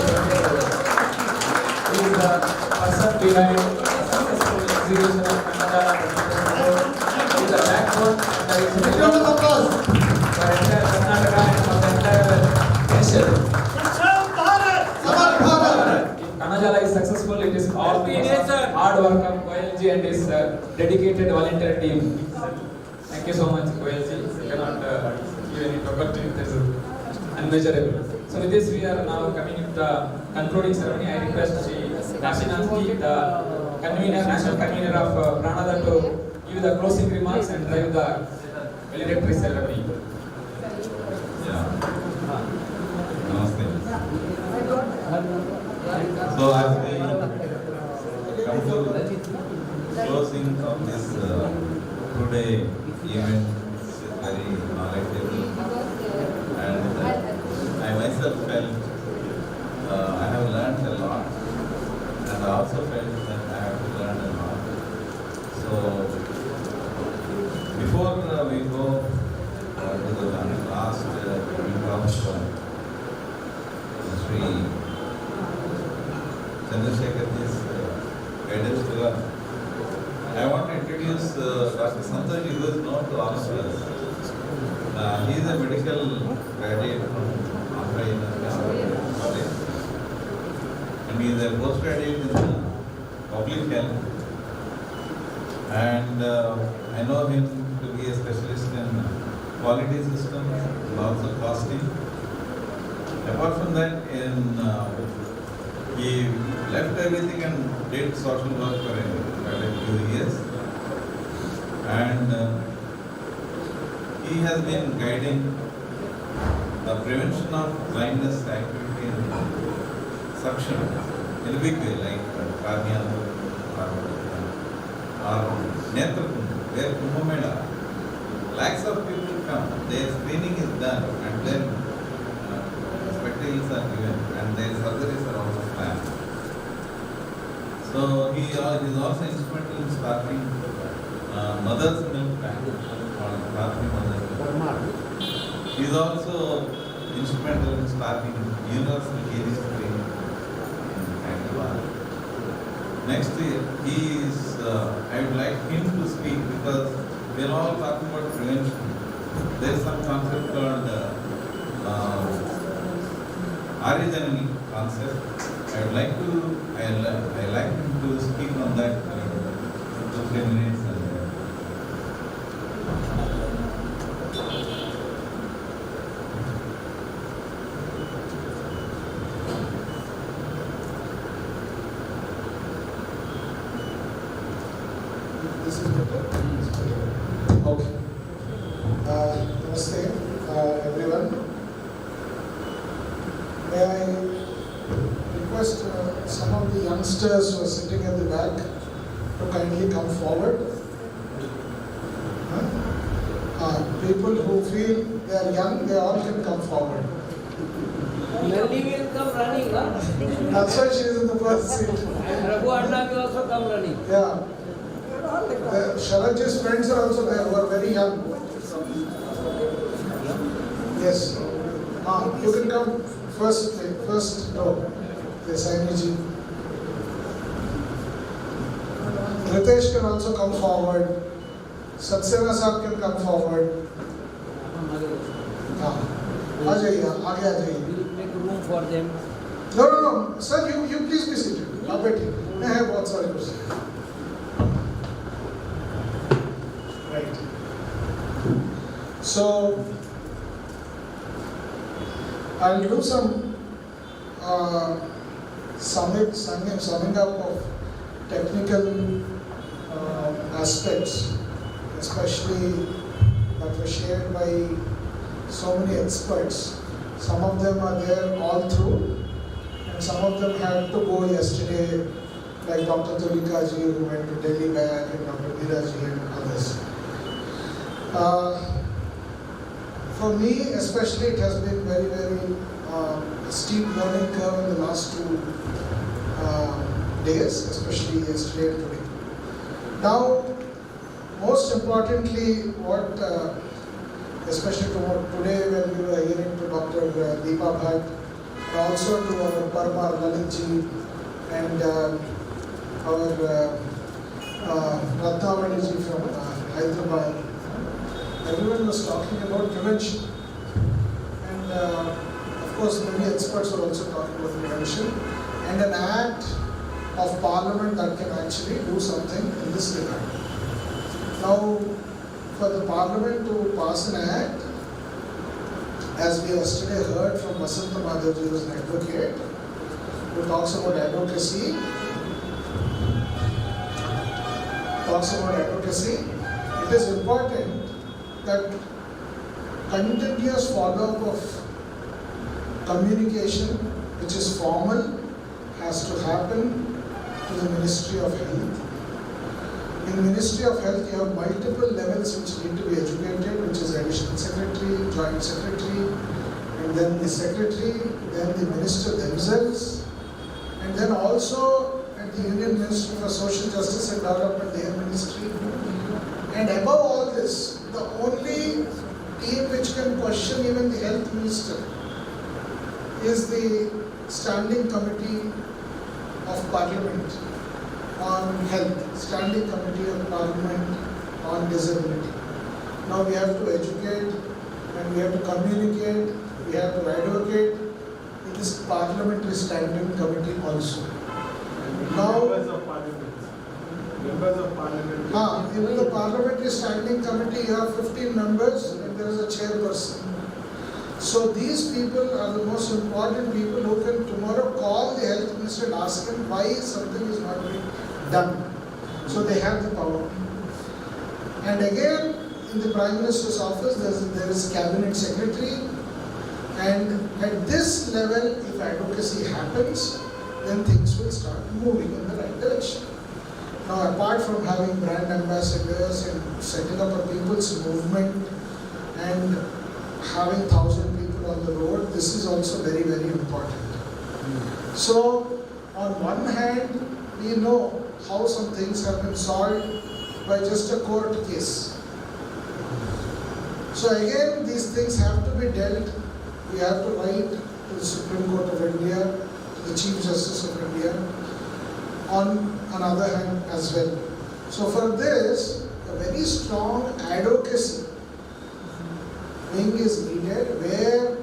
the person behind successful execution of Kanajaal is the backbone and the execution for entire Karnataka and for the entire nation. If Kanajaal is successful, it is all because of hard work of Goyalji and his dedicated volunteer team. Thank you so much, Goyalji. You cannot give any proper to it. That is unmeasurable. So with this, we are now coming to the concluding ceremony. I request Shri Nashinanski, the convener, national convener of Pranada, to give the closing remarks and drive the valedictory ceremony. Namaste. So as we come to closing of this today event, it's very knowledgeable, and I myself felt I have learned a lot, and I also felt that I have to learn a lot. So before we go to the last event of Sri Chandrasekhar's guidance to us, I want to introduce Dr. Santosh, who is known to all of us. He is a medical graduate from Andhra University College, and he is a postgraduate in public health. And I know him to be a specialist in quality systems and also costing. Apart from that, he left everything and did social work for a few years. And he has been guiding the prevention of blindness activity in SAKSHAM in a big way, like Kanajaal or Netrakundu, where Kumbh Mela, lakhs of people come, their screening is done, and then spectacles are given, and their surgeries are also planned. So he is also instrumental in starting Mother's Milk Bank, called Prathamik Mother's Milk. He is also instrumental in starting Universal Hearing Screen in Kanajaal. Next, I would like him to speak, because we are all talking about prevention. There is some concept called original concept. I like him to speak on that for 2-3 minutes. This is better. Okay. Namaste, everyone. May I request some of the youngsters who are sitting at the back to kindly come forward. People who feel they are young, they all can come forward. Melanie will come running, huh? That's why she is in the first seat. And Raghu Anna will also come running. Yeah. Sharaj's friends are also there who are very young. Yes. You can come first row. Yes, Ainiji. Ritesh can also come forward. Satsena Saab can come forward. आ जाइए, आगे आ जाइए. Make room for them. No. Sir, you please be seated. आप बैठिए. मैं है बहुत सारे कुर्सी. So I'll do some summing up of technical aspects, especially that were shared by so many experts. Some of them are there all through, and some of them had to go yesterday, like Dr. Tulika ji who went to Delhi back, and Dr. Meera ji and others. For me especially, it has been very, very steep learning curve in the last 2 days, especially yesterday and today. Now, most importantly, what especially today when we were hearing to Dr. Deepa Bhatt, and also to our Parmar Lalitji and our Ratnavani ji from Hyderabad, everyone was talking about prevention. And of course, many experts are also talking about prevention and an act of parliament that can actually do something in this regard. Now, for the parliament to pass an act, as we yesterday heard from Vasanta Madhavji, who is an advocate, who talks about advocacy, it is important that continuous follow-up of communication, which is formal, has to happen to the Ministry of Health. In Ministry of Health, you have multiple levels which need to be educated, which is Additional Secretary, Joint Secretary, and then the Secretary, then the Minister themselves, and then also at the Union Ministry for Social Justice and Development, their ministry. And above all this, the only team which can question even the Health Minister is the Standing Committee of Parliament on Health, Standing Committee of Parliament on Disability. Now we have to educate and we have to communicate, we have to advocate in this Parliamentary Standing Committee also. Now, Members of Parliament. in the Parliamentary Standing Committee you have 15 members and there is a chairperson. So these people are the most important people who can tomorrow call the Health Minister and ask him why something is not being done. So they have the power. And again, in the Prime Minister's office, there is Cabinet Secretary, and at this level, if advocacy happens, then things will start moving in the right direction. Now, apart from having brand ambassadors and setting up a people's movement and having 1,000 people on the road, this is also very, very important. So, on one hand, we know how some things have been solved by just a court case. So again, these things have to be dealt. We have to write to the Supreme Court of India, to the Chief Justice of India, on another hand as well. So for this, a very strong advocacy wing is needed, where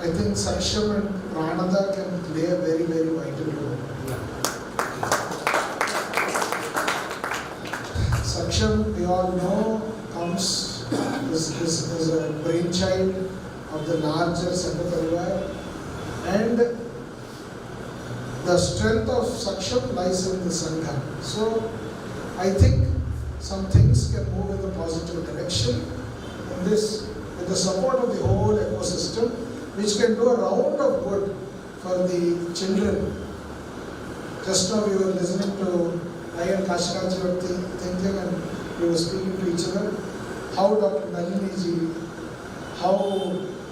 I think SAKSHAM and Pranada can play a very, very vital role. SAKSHAM, we all know, is a brainchild of the larger Sangha Parivar, and the strength of SAKSHAM lies in the Sangha. So I think some things can move in a positive direction in this, with the support of the whole ecosystem, which can do a round of good for the children. Just now we were listening to, I and Kashinaji were thinking, and we were speaking to each other, how Dr. Nalini ji, how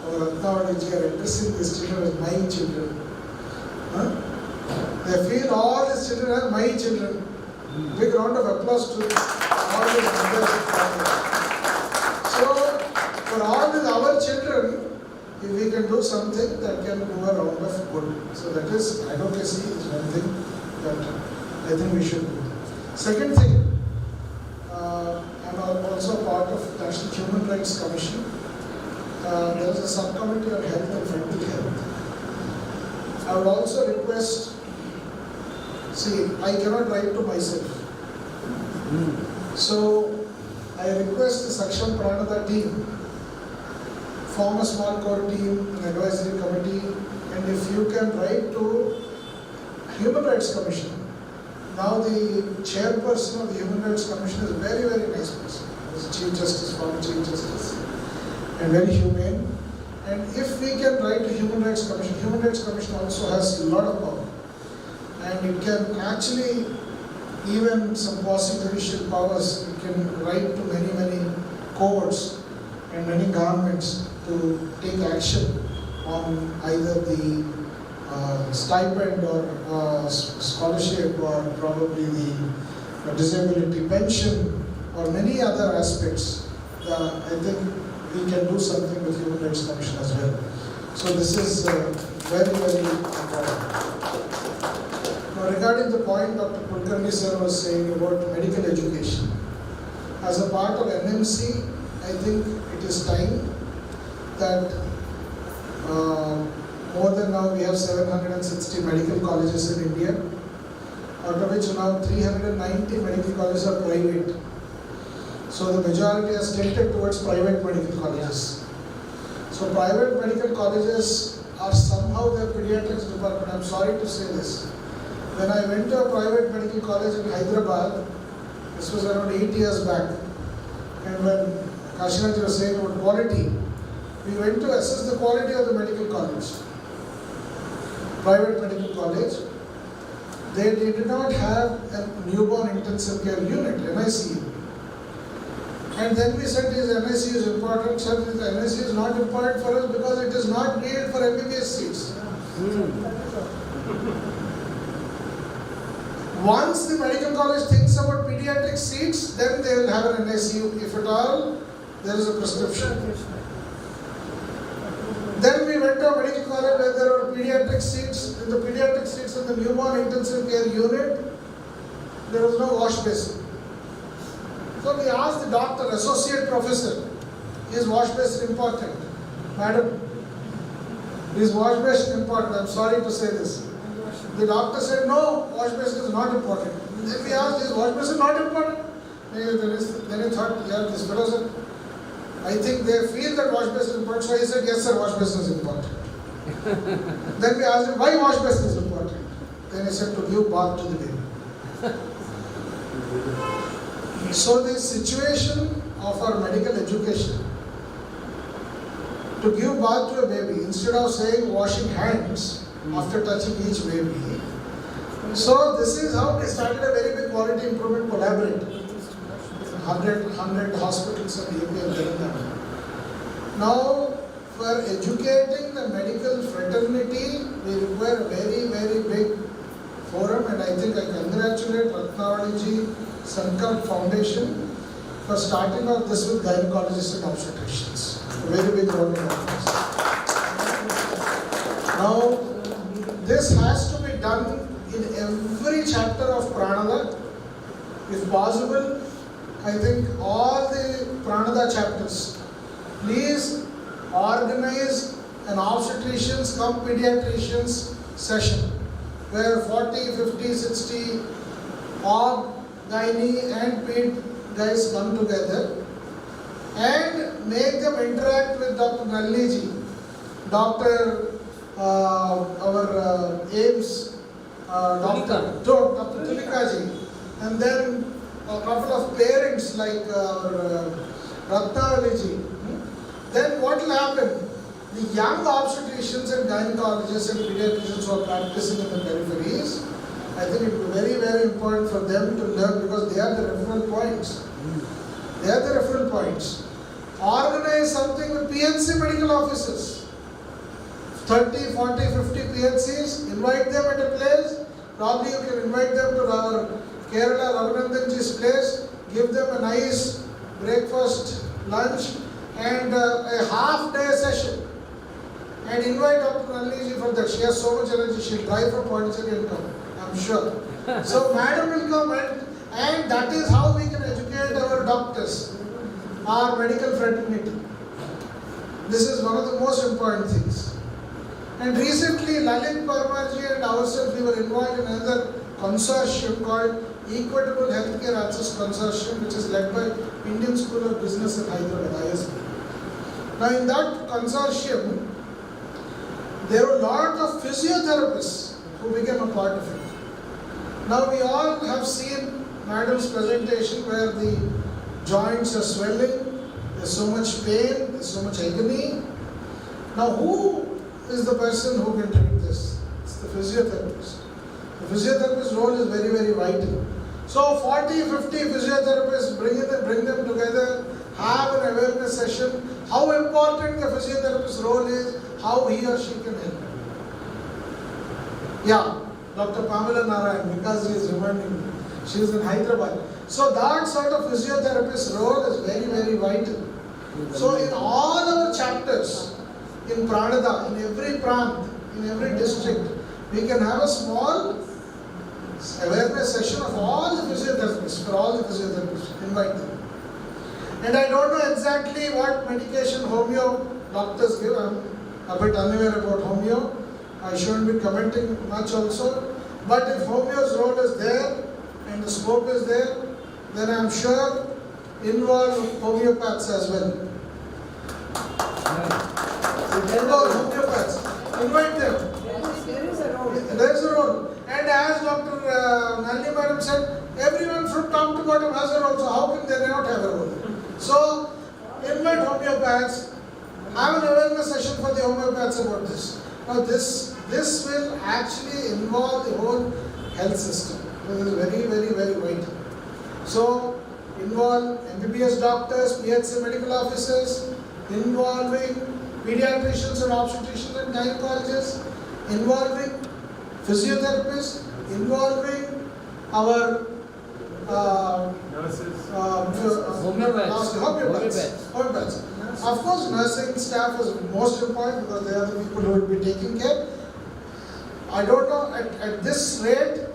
our Ratnavani ji are addressing these children as my children. They feel all these children are my children. Big round of applause to all the members of Parliament. So, for all these our children, if we can do something that can do a round of good. So that is, advocacy is one thing that I think we should do. Second thing, I'm also part of National Human Rights Commission. There is a subcommittee on health and mental health. I would also request, see, I cannot write to myself. So I request the SAKSHAM Pranada team, form a small core team, an advisory committee, and if you can write to Human Rights Commission. Now the chairperson of the Human Rights Commission is a very, very nice person. He's Chief Justice, former Chief Justice, and very humane. And if we can write to Human Rights Commission also has a lot of power. And it can actually, even some quasi-judicial powers, it can write to many, many courts and many governments to take action on either the stipend or scholarship or probably the disability pension or many other aspects. I think we can do something with Human Rights Commission as well. So this is very, very important. Now regarding the point Dr. Kulkarni sir was saying about medical education, as a part of NMC, I think it is time that more than now we have 760 medical colleges in India, out of which now 390 medical colleges are private. So the majority has tilted towards private medical colleges. So private medical colleges are somehow their pediatrics department. I'm sorry to say this. When I went to a private medical college in Hyderabad, this was around 8 years back, and when Kashinaji was saying about quality, we went to assess the quality of the medical college. Private medical college, they did not have a newborn intensive care unit, NICU. And then we said this NICU is important. Sir, this NICU is not important for us because it is not needed for MBBS seats. Once the medical college thinks about pediatric seats, then they will have an NICU, if at all there is a prescription. Then we went to a medical college where there were pediatric seats. In the pediatric seats in the newborn intensive care unit, there was no wash basin. So we asked the doctor, associate professor, is wash basin important? Madam, is wash basin important? I'm sorry to say this. The doctor said, no, wash basin is not important. Then we asked, is wash basin not important? Then he thought, yeah, this fellow said, I think they feel that wash basin is important. So he said, yes sir, wash basin is important. Then we asked him, why wash basin is important? Then he said, to give bath to the baby. So the situation of our medical education, to give bath to a baby, instead of saying washing hands after touching each baby, so this is how we started a very big quality improvement collaborative. 100 hospitals in the UK and Telangana. Now, for educating the medical fraternity, we require a very, very big forum, and I think I congratulate Ratnavali Sankalp Foundation for starting off this with gynecologists and obstetricians. A very big role in this. Now, this has to be done in every chapter of Pranada. If possible, I think all the Pranada chapters, please organize an obstetricians come pediatricians session where 40, 50, 60 ob, gynae and ped guys come together and make them interact with Dr. Nalliji, Dr. our AIMS, Dr. Tulikaji, and then a couple of parents like Ratnavali. Then what will happen? The young obstetricians and gynecologists and pediatricians who are practicing in the peripheries, I think it will be very, very important for them to learn because they are the referral points. They are the referral points. Organize something with PNC medical officers. 30, 40, 50 PNCs, invite them at a place. Probably you can invite them to our Kerala Raghunandanji's place, give them a nice breakfast, lunch, and a half-day session. And invite Dr. Nalliji for that. She has so much energy, she'll drive from Pondicherry and come, I'm sure. So Madam will come and that is how we can educate our doctors, our medical fraternity. This is one of the most important things. And recently, Lalit Parmarji and ourselves, we were involved in another consortium called Equitable Healthcare Access Consortium, which is led by Indian School of Business in Hyderabad, ISB. Now in that consortium, there were a lot of physiotherapists who became a part of it. Now we all have seen Madam's presentation where the joints are swelling, there's so much pain, there's so much agony. Now who is the person who can treat this? It's the physiotherapist. The physiotherapist's role is very, very vital. So 40, 50 physiotherapists, bring them together, have an awareness session, how important the physiotherapist's role is, how he or she can help. Yeah, Dr. Pamela Narayan, because he is reminding me, she is in Hyderabad. So that sort of physiotherapist's role is very, very vital. So in all our chapters, in Pranada, in every prant, in every district, we can have a small awareness session of all the physiotherapists, for all the physiotherapists, invite them. And I don't know exactly what medication homeo doctors give. I'm a bit unaware about homeo. I shouldn't be commenting much also. But if homeo's role is there and the scope is there, then I'm sure involve homeopaths as well. Involve homeopaths. Invite them. There is a role. And as Dr. Nalini Madam said, everyone from top to bottom has a role, so how can they not have a role? So, invite homeopaths, have an awareness session for the homeopaths about this. Now this will actually involve the whole health system. This is very, very, very vital. So, involve MBBS doctors, PHC medical officers, involving pediatricians and obstetricians and gynecologists, involving physiotherapists, involving our homeopaths. Of course, nursing staff is most important because they are the people who will be taking care. I don't know, at this rate,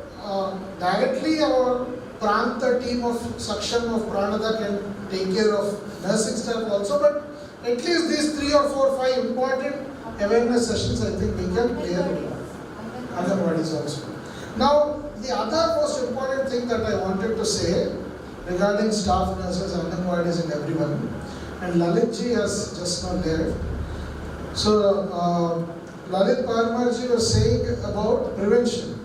directly our Pranta team of SAKSHAM of Pranada can take care of nursing staff also, but at least these 3 or 4, 5 important awareness sessions, I think we can play a role. Anganwadis also. Now, the other most important thing that I wanted to say regarding staff nurses, Anganwadis and everyone, and Lalitji has just not there. So, Lalit Parmarji was saying about prevention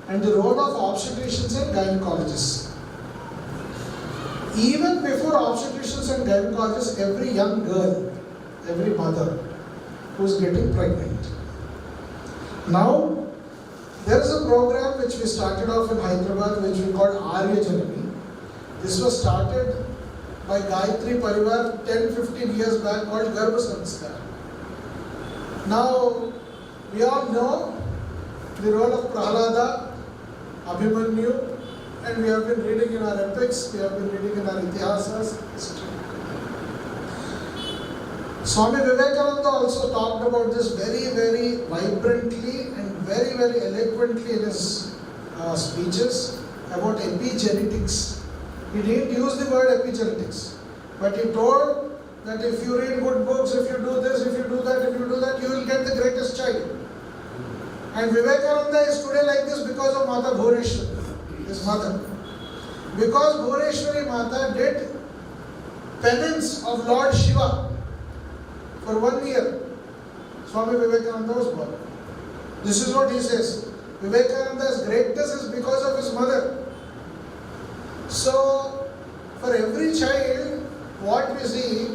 and the role of obstetricians and gynecologists. Even before obstetricians and gynecologists, every young girl, every mother who is getting pregnant. Now, there is a program which we started off in Hyderabad which we called Arya Janani. This was started by Gayatri Parivar 10-15 years back, called Garbha Sanskar. Now, we all know the role of Prahlada, Abhimanyu, and we have been reading in our epics, we have been reading in our Itihasas, history. Swami Vivekananda also talked about this very, very vibrantly and very, very eloquently in his speeches about epigenetics. He didn't use the word epigenetics, but he told that if you read good books, if you do this, if you do that, if you do that, you will get the greatest child. And Vivekananda is today like this because of Mata Bhureshwari, his mother. Because Bhureshwari Mata did penance of Lord Shiva for 1 year, Swami Vivekananda was born. This is what he says. Vivekananda's greatness is because of his mother. So, for every child, what we see,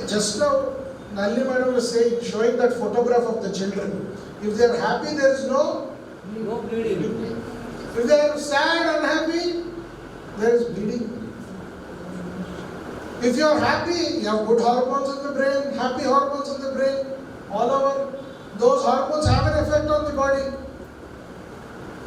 just now Nalini Madam was saying, showing that photograph of the children. If they are happy, there is no bleeding. If they are sad, unhappy, there is bleeding. If you are happy, you have good hormones in the brain, happy hormones in the brain, all over. Those hormones have an effect on the body.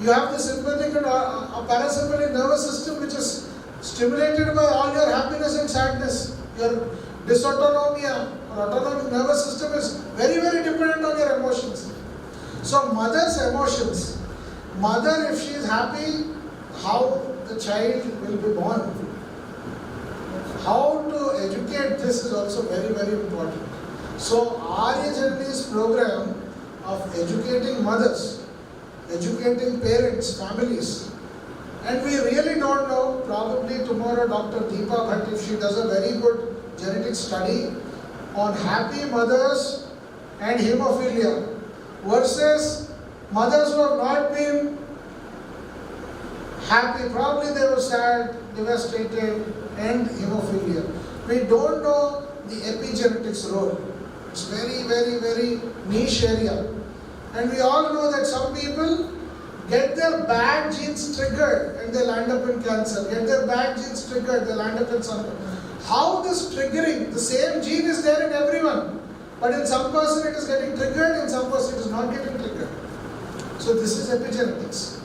You have the sympathetic and parasympathetic nervous system which is stimulated by all your happiness and sadness. Your dysautonomia or autonomic nervous system is very, very dependent on your emotions. So mother's emotions, mother if she is happy, how the child will be born. How to educate this is also very, very important. So Arya Janani's program of educating mothers, educating parents, families, And we really don't know, probably tomorrow Dr. Deepa Bhatt, if she does a very good genetic study on happy mothers and hemophilia versus mothers who have not been happy, probably they were sad, devastated, and hemophilia. We don't know the epigenetics role. It's very, very, very niche area. And we all know that some people get their bad genes triggered and they'll end up in cancer. Get their bad genes triggered, they'll end up in something. How this triggering, the same gene is there in everyone, but in some person it is getting triggered, in some person it is not getting triggered. So this is epigenetics.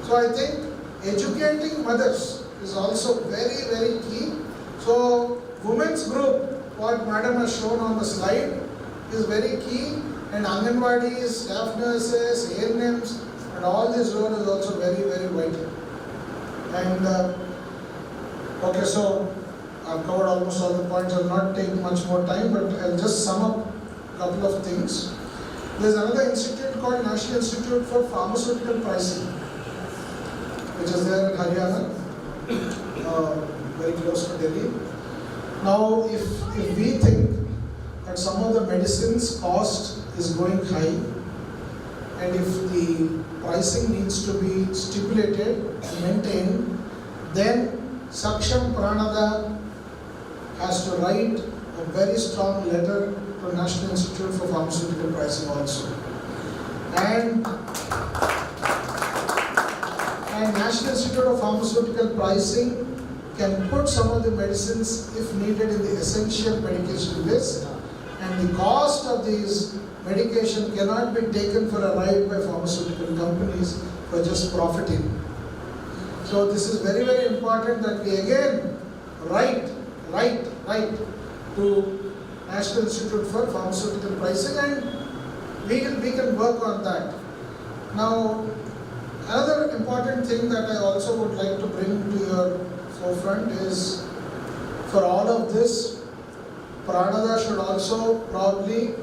So I think educating mothers is also very, very key. So women's group, what madam has shown on the slide, is very key, and Anganwadis, staff nurses, ANMs, and all this role is also very, very vital. And okay, so I've covered almost all the points. I'll not take much more time, but I'll just sum up a couple of things. There's another institute called National Institute for Pharmaceutical Pricing, which is there in Haryana, very close to Delhi. Now, if we think that some of the medicines cost is going high, and if the pricing needs to be stipulated and maintained, then SAKSHAM Pranada has to write a very strong letter to National Institute for Pharmaceutical Pricing also. And National Institute of Pharmaceutical Pricing can put some of the medicines, if needed, in the essential medication list, and the cost of these medication cannot be taken for a ride by pharmaceutical companies for just profiting. So this is very, very important that we again write to National Institute for Pharmaceutical Pricing, and we can work on that. Now, another important thing that I also would like to bring to your forefront is, for all of this, Pranada should also probably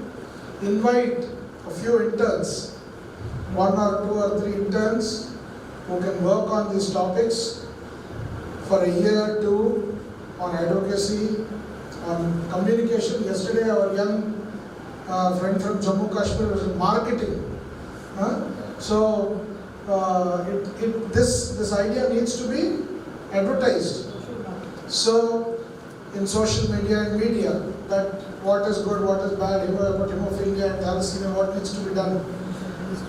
invite a few interns, 1 or 2 or 3 interns who can work on these topics for a year or 2 on advocacy, on communication. Yesterday our young friend from Jammu Kashmir was in marketing. So this idea needs to be advertised. So in social media and media, that what is good, what is bad, about hemophilia and thalassemia, what needs to be done.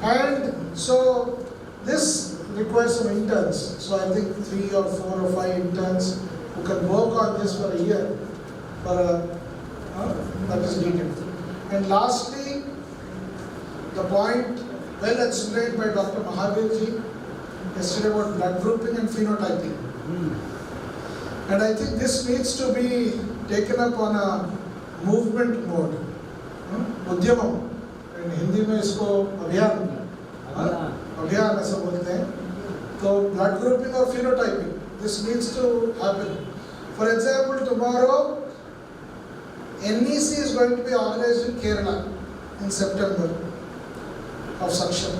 And so this requires some interns. So I think 3 or 4 or 5 interns who can work on this for a year, that is needed. And lastly, the point well explained by Dr. Mahavirji yesterday about blood grouping and phenotyping. And I think this needs to be taken up on a movement mode. उद्यमम, in Hindi में इसको अभियान ऐसा बोलते हैं. So blood grouping or phenotyping, this needs to happen. For example, tomorrow NEC is going to be organized in Kerala in September of SAKSHAM.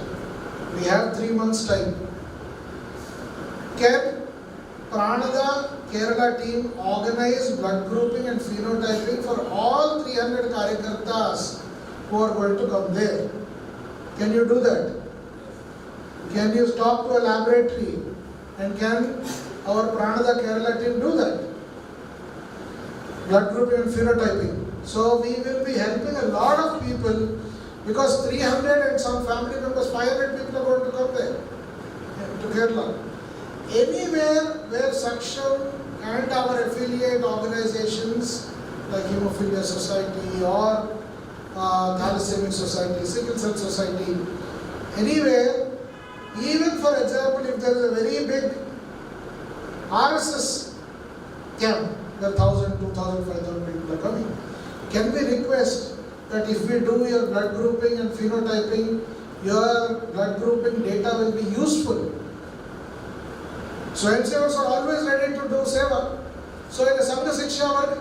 We have 3 months time. Can Pranada Kerala team organize blood grouping and phenotyping for all 300 Karyakartas who are going to come there? Can you do that? Can you talk to a laboratory, and can our Pranada Kerala team do that? Blood grouping and phenotyping. So we will be helping a lot of people, because 300 and some family members, 500 people are going to come there to Kerala. Anywhere where SAKSHAM and our affiliate organizations like Hemophilia Society or Thalassemia Society, Sickle Cell Society, anywhere, even for example, if there is a very big RSS camp where 1,000, 2,000, 5,000 people are coming, can we request that if we do your blood grouping and phenotyping, your blood grouping data will be useful? Swayamsevaks are always ready to do seva. So in a Sangha Siksha work,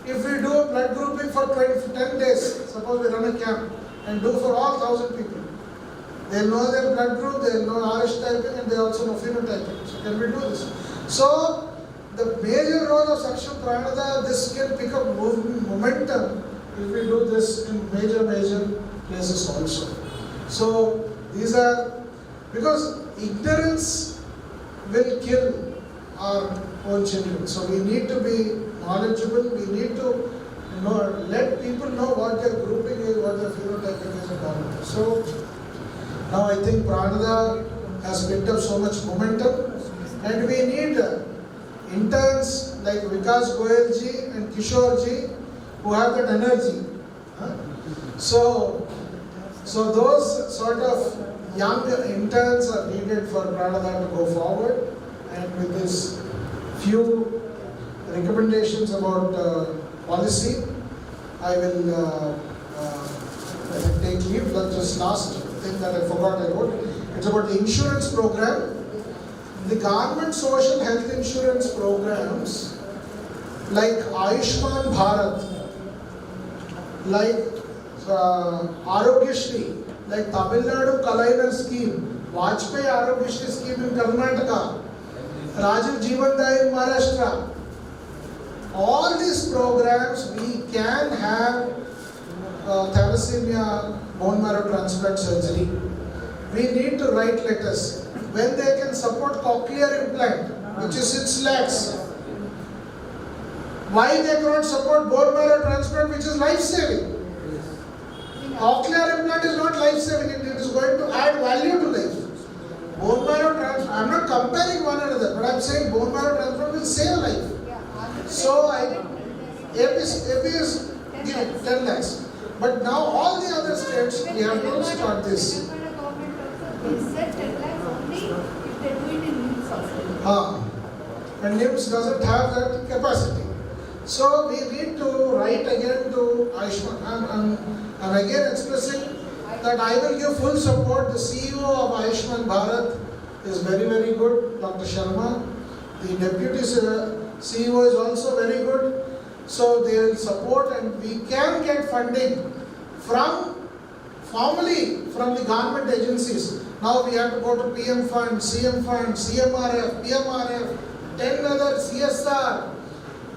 if we do a blood grouping for 10 days, suppose we run a camp and do for all 1,000 people, they'll know their blood group, they'll know RS typing, and they also know phenotyping. So Can we do this? So, the major role of SAKSHAM Pranada, this can pick up momentum if we do this in major places also. So, these are, because ignorance will kill our own children. So, we need to be knowledgeable, we need to let people know what their grouping is, what their phenotyping is and all. So, now I think Pranada has picked up so much momentum, and we need interns like Vikas Goyal ji and Kishore ji who have that energy. So those sort of young interns are needed for Pranada to go forward, and with this few recommendations about policy, I will take leave. That's just last thing that I forgot about. It's about the insurance program. The government social health insurance programs like Ayushman Bharat, like Arogyashri, like Tamil Nadu Kalainer scheme, Vajpayee Arogyashri scheme in Karnataka, Rajiv Jeevan Dai in Maharashtra. All these programs we can have thalassemia bone marrow transplant surgery. We need to write letters. When they can support cochlear implant, which is 6 lakhs, why they cannot support bone marrow transplant, which is life-saving? Cochlear implant is not life-saving, it is going to add value to life. Bone marrow transplant, I am not comparing one another, but I am saying bone marrow transplant will save life. So, AP is 10 lakhs. But now all the other states, we have to start this. And NIMS doesn't have that capacity. So we need to write again to Ayushman. I'm again expressing that I will give full support. The CEO of Ayushman Bharat is very good, Dr. Sharma. The deputy CEO is also very good. So they will support, and we can get funding formally from the government agencies. Now we have to go to PM Fund, CM Fund, CMRF, PMRF, 10 other CSR.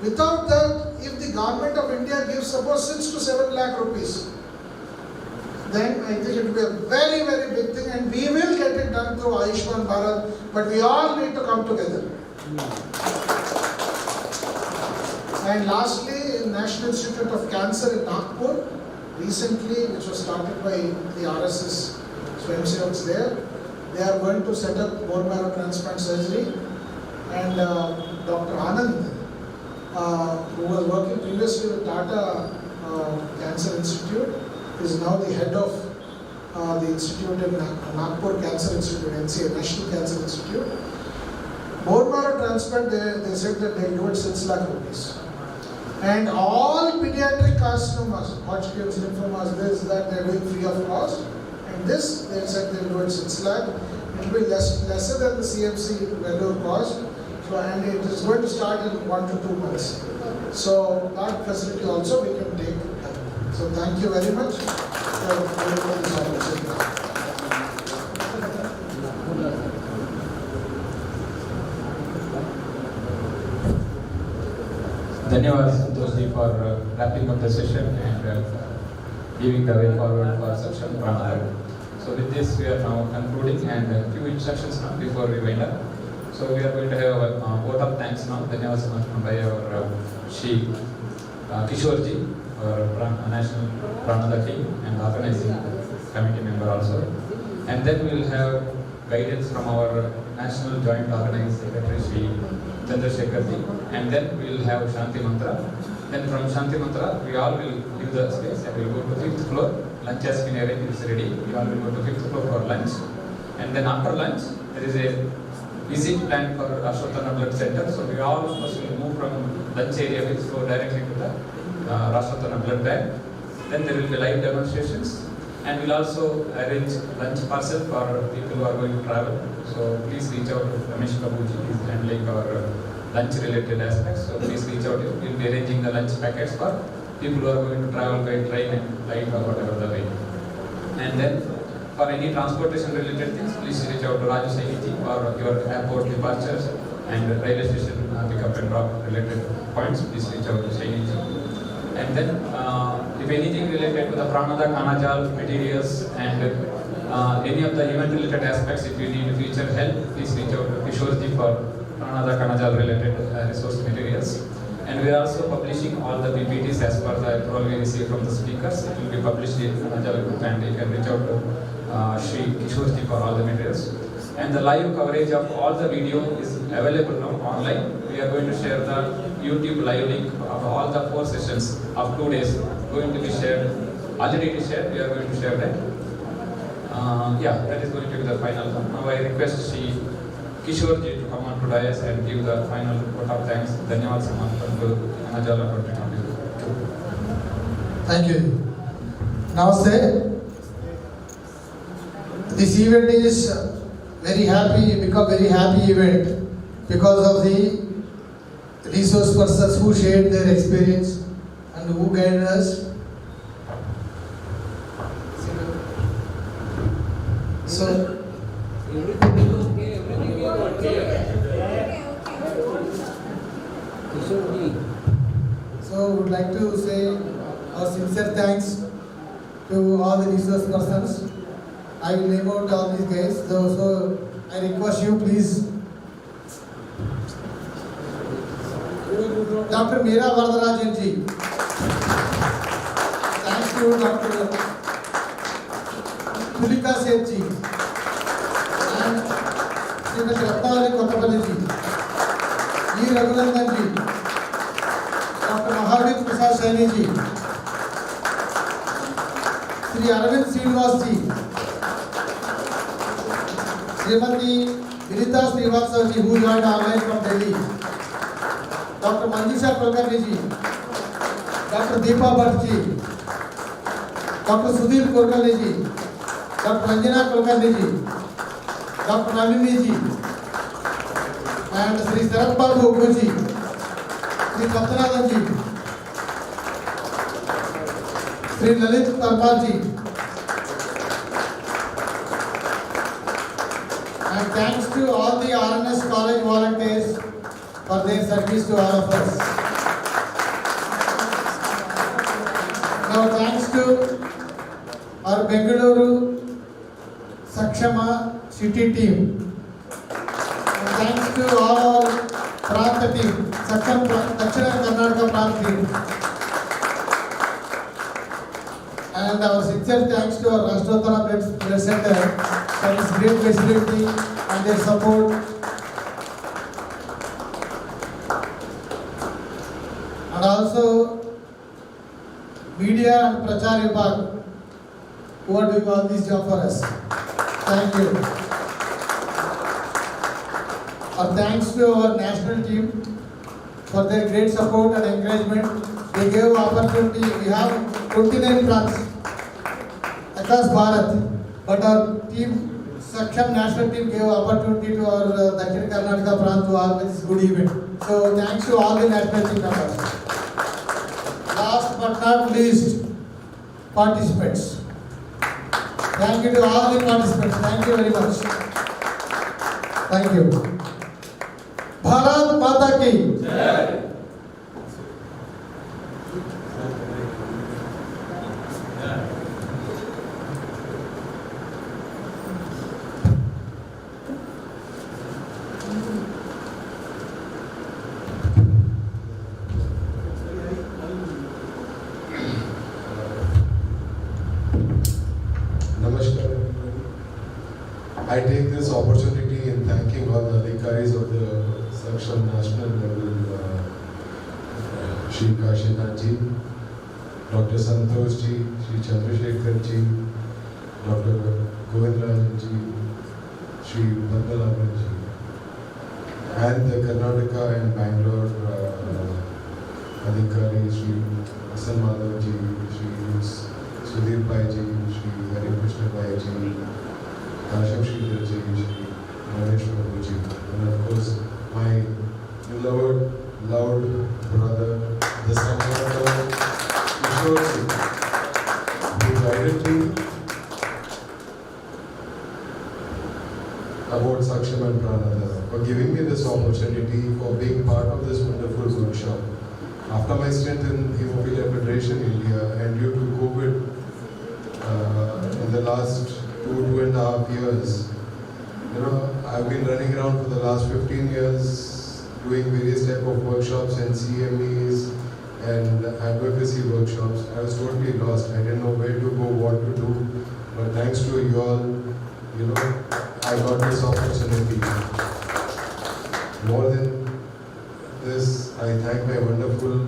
Without that, if the government of India gives suppose 6 to 7 lakh rupees, then I think it will be a very big thing, and we will get it done through Ayushman Bharat, but we all need to come together. And lastly, National Institute of Cancer in Nagpur, recently, which was started by the RSS Swayamsevaks there, they are going to set up bone marrow transplant surgery, and Dr. Anand, who was working previously with Tata Cancer Institute, is now the head of the institute in Nagpur Cancer Institute, NCA, National Cancer Institute. Bone marrow transplant, they said that they will do it 6 lakh rupees. And all pediatric carcinomas, Hodgkin's, lymphomas, this, that, they are doing free of cost. And this, they said they will do it 6 lakh. It will be lesser than the CMC value cost. So, and it is going to start in 1 to 2 months. So, that facility also we can take. So, thank you very much for this opportunity. Dhanyawad Santoshji for wrapping up the session and giving the way forward for SAKSHAM Pranada. So with this we are now concluding, and a few instructions now before we wind up. So we are going to have a vote of thanks now. Dhanyawad Santoshji by our Shri Kishore our National Pranada team and organizing committee member also. And then we will have guidance from our National Joint Organizing Secretary Shri Chandrasekharji, and then we will have Shanti Mantra. Then from Shanti Mantra, we all will give the space and we will go to 5th floor. Lunch has been arranged, it is ready. We all will go to 5th floor for lunch. And then after lunch, there is a visit planned for Rashtrattana Blood Center. So we all of us will move from lunch area, which go directly to the Rashtrattana Blood Bank. Then there will be live demonstrations. And we'll also arrange lunch parcel for people who are going to travel. So please reach out to Ramesh Kabuji, he is handling our lunch related aspects. So please reach out to him. We'll be arranging the lunch packets for people who are going to travel by train and flight or whatever the way. And then For any transportation related things, please reach out to Raju Saini or your airport departures and railway station pickup and drop related points. Please reach out to Saini. And then, if anything related to the Pranada, Kanajaal materials and any of the event related aspects, if you need future help, please reach out to Kishore for Pranada, Kanajaal related resource materials. And we are also publishing all the PPTs as per the approval we receive from the speakers. It will be published in Kanajaal group, and you can reach out to Shri Kishore for all the materials. And the live coverage of all the video is available now online. We are going to share the YouTube live link of all the 4 sessions of 2 days going to be shared. Already it is shared, we are going to share that. Yeah, that is going to be the final one. Now I request Shri Kishore ji to come on to dais and give the final vote of thanks. Dhanyawad Samarpan to Kanajaal for Thank you. Namaste. This event is very happy, become very happy event because of the resource persons who shared their experience and who guided us. So, would like to say our sincere thanks to all the resource persons. I will name out all these guys. So I request you please. Dr. Meera Varadarajan ji. Thanks to Dr. Tulika Seth ji. And Srimati Ratnavali Kottapalli ji. E. Raghurandan ji. Dr. Mahavir Prasad Saini ji. Sri Arvind Srinivas ji. Srimati Vinita Srivastava ji, who joined online from Delhi. Dr. Manjusha Kulkarni ji. Dr. Deepa Bhatt ji. Dr. Sudhir Kulkarni ji. Dr. Ranjana Kulkarni ji. Dr. Nalini ji. And Sri Sarat Babu Ugu ji. Sri Pathanathan ji. Sri Lalit Parpal ji. And thanks to all the RNS college volunteers for their service to all of us. Now thanks to our Bengaluru SAKSHAM city team. And thanks to all our Pranta team, SAKSHAM Dakshina Karnataka Pranta team. And our sincere thanks to our Rashtrottara Blood Center for its great facility and their support. And also media and Prachar Vibhag who are doing all this job for us. Thank you. Our thanks to our national team for their great support and encouragement. They gave opportunity. We have 29 plants across Bharat, but our team, SAKSHAM national team, gave opportunity to our Dakshina Karnataka Prant to organize this good event. So thanks to all the national team members. Last but not least, participants. Thank you to all the participants. Thank you very much. Thank you. Bharat Mata Ki Jai. I take this opportunity in thanking all the adhikaris of the SAKSHAM national level, Shri Kashinath ji, Dr. Santosh ji, Shri Chandrasekhar ji, Dr. Govindrajan ji, Shri Padmanaban ji, and the Karnataka and Bangalore adhikari, Shri Hasan Madhav ji, Shri Sudhir Pai ji, Shri Hari Krishna Pai ji, SAKSHAM Sridhar ji, Shri Ramesh Prabhu ji, and of course my beloved, loved brother, the Samarpan Kishore ji, who guided me and Pranada, for giving me this opportunity, for being part of this wonderful workshop. After my stint in Hemophilia Federation India, and due to COVID, in the last 2.5 years, I've been running around for the last 15 years, doing various type of workshops and CMEs and advocacy workshops. I was totally lost. I didn't know where to go, what to do. But thanks to you all, I got this opportunity. More than this, I thank my wonderful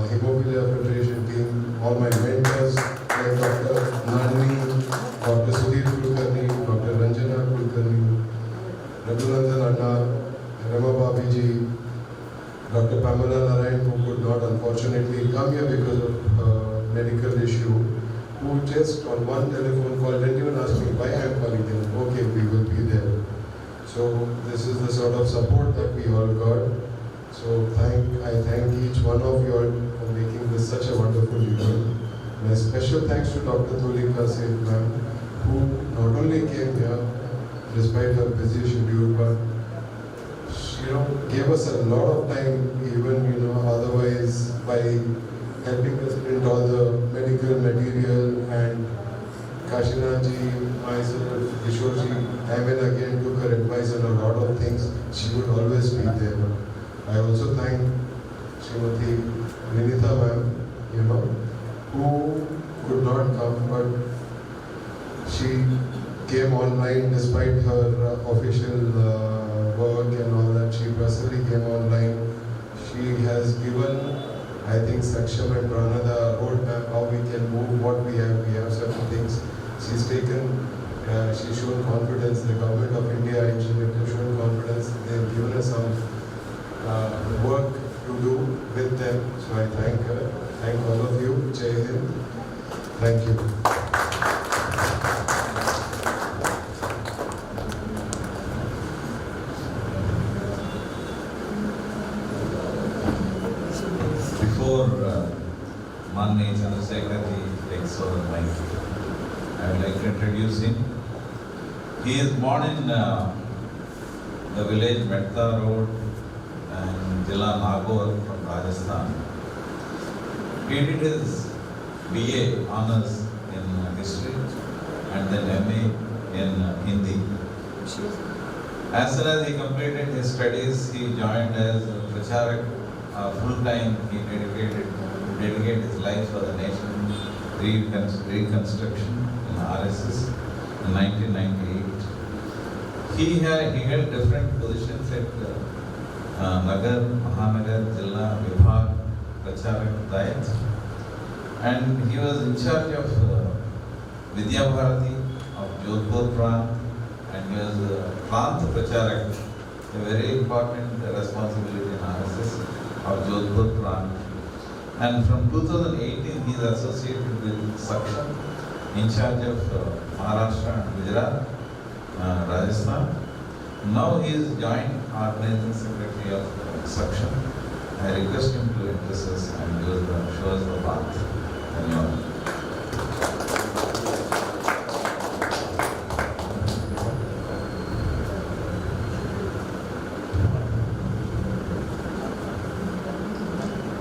Hemophilia Federation team, all my mentors, like Dr. Nani, Dr. Sudhir Kulkarni, Dr. Ranjana Kulkarni, Raghunandan Anna, Rama Babiji, Dr. Pamela Narayan, who could not unfortunately come here because of medical issue, who just on one telephone call didn't even ask me why I am calling them. Okay, we will be there. So this is the sort of support that we all got. So I thank each one of you all for making this such a wonderful event. My special thanks to Dr. Tulika Seth ma'am, who not only came here despite her busy schedule, but gave us a lot of time, even otherwise, by helping us print all the medical material. And Kashinaji, myself, Kishorji, Amen again took her advice on a lot of things. She would always be there. I also thank Srimati Vinitha ma'am, who could not come, but she came online despite her official work and all that. She personally came online. She has given, I think, SAKSHAM and Pranada a roadmap how we can move what we have. We have certain things. She's shown confidence. The government of India has shown confidence. They've given us some work to do with them. So I thank her. Thank all of you. Jai Hind. Thank you. Before Manni Chandrasekhar takes over the mic, I would like to introduce him. He is born in the village Metta Road and Jilla Nagaur from Rajasthan. He did his BA honors in history and then MA in Hindi. As soon as he completed his studies, he joined as a pracharak. Full-time, he dedicated his life for the nation, reconstruction in RSS in 1998. He held different positions at Nagar, Mahanagar, Jilla, Vibhag, Pracharak, Dayat, and he was in charge of Vidya Bharati of Jodhpur Prant, and he was Prant Pracharak, a very important responsibility in RSS of Jodhpur Prant. And from 2018 he is associated with SAKSHAM, in charge of Maharashtra and Gujarat, Rajasthan. Now he is joint organizing secretary of SAKSHAM. I request him to address us and show us the path. Dhanyawad.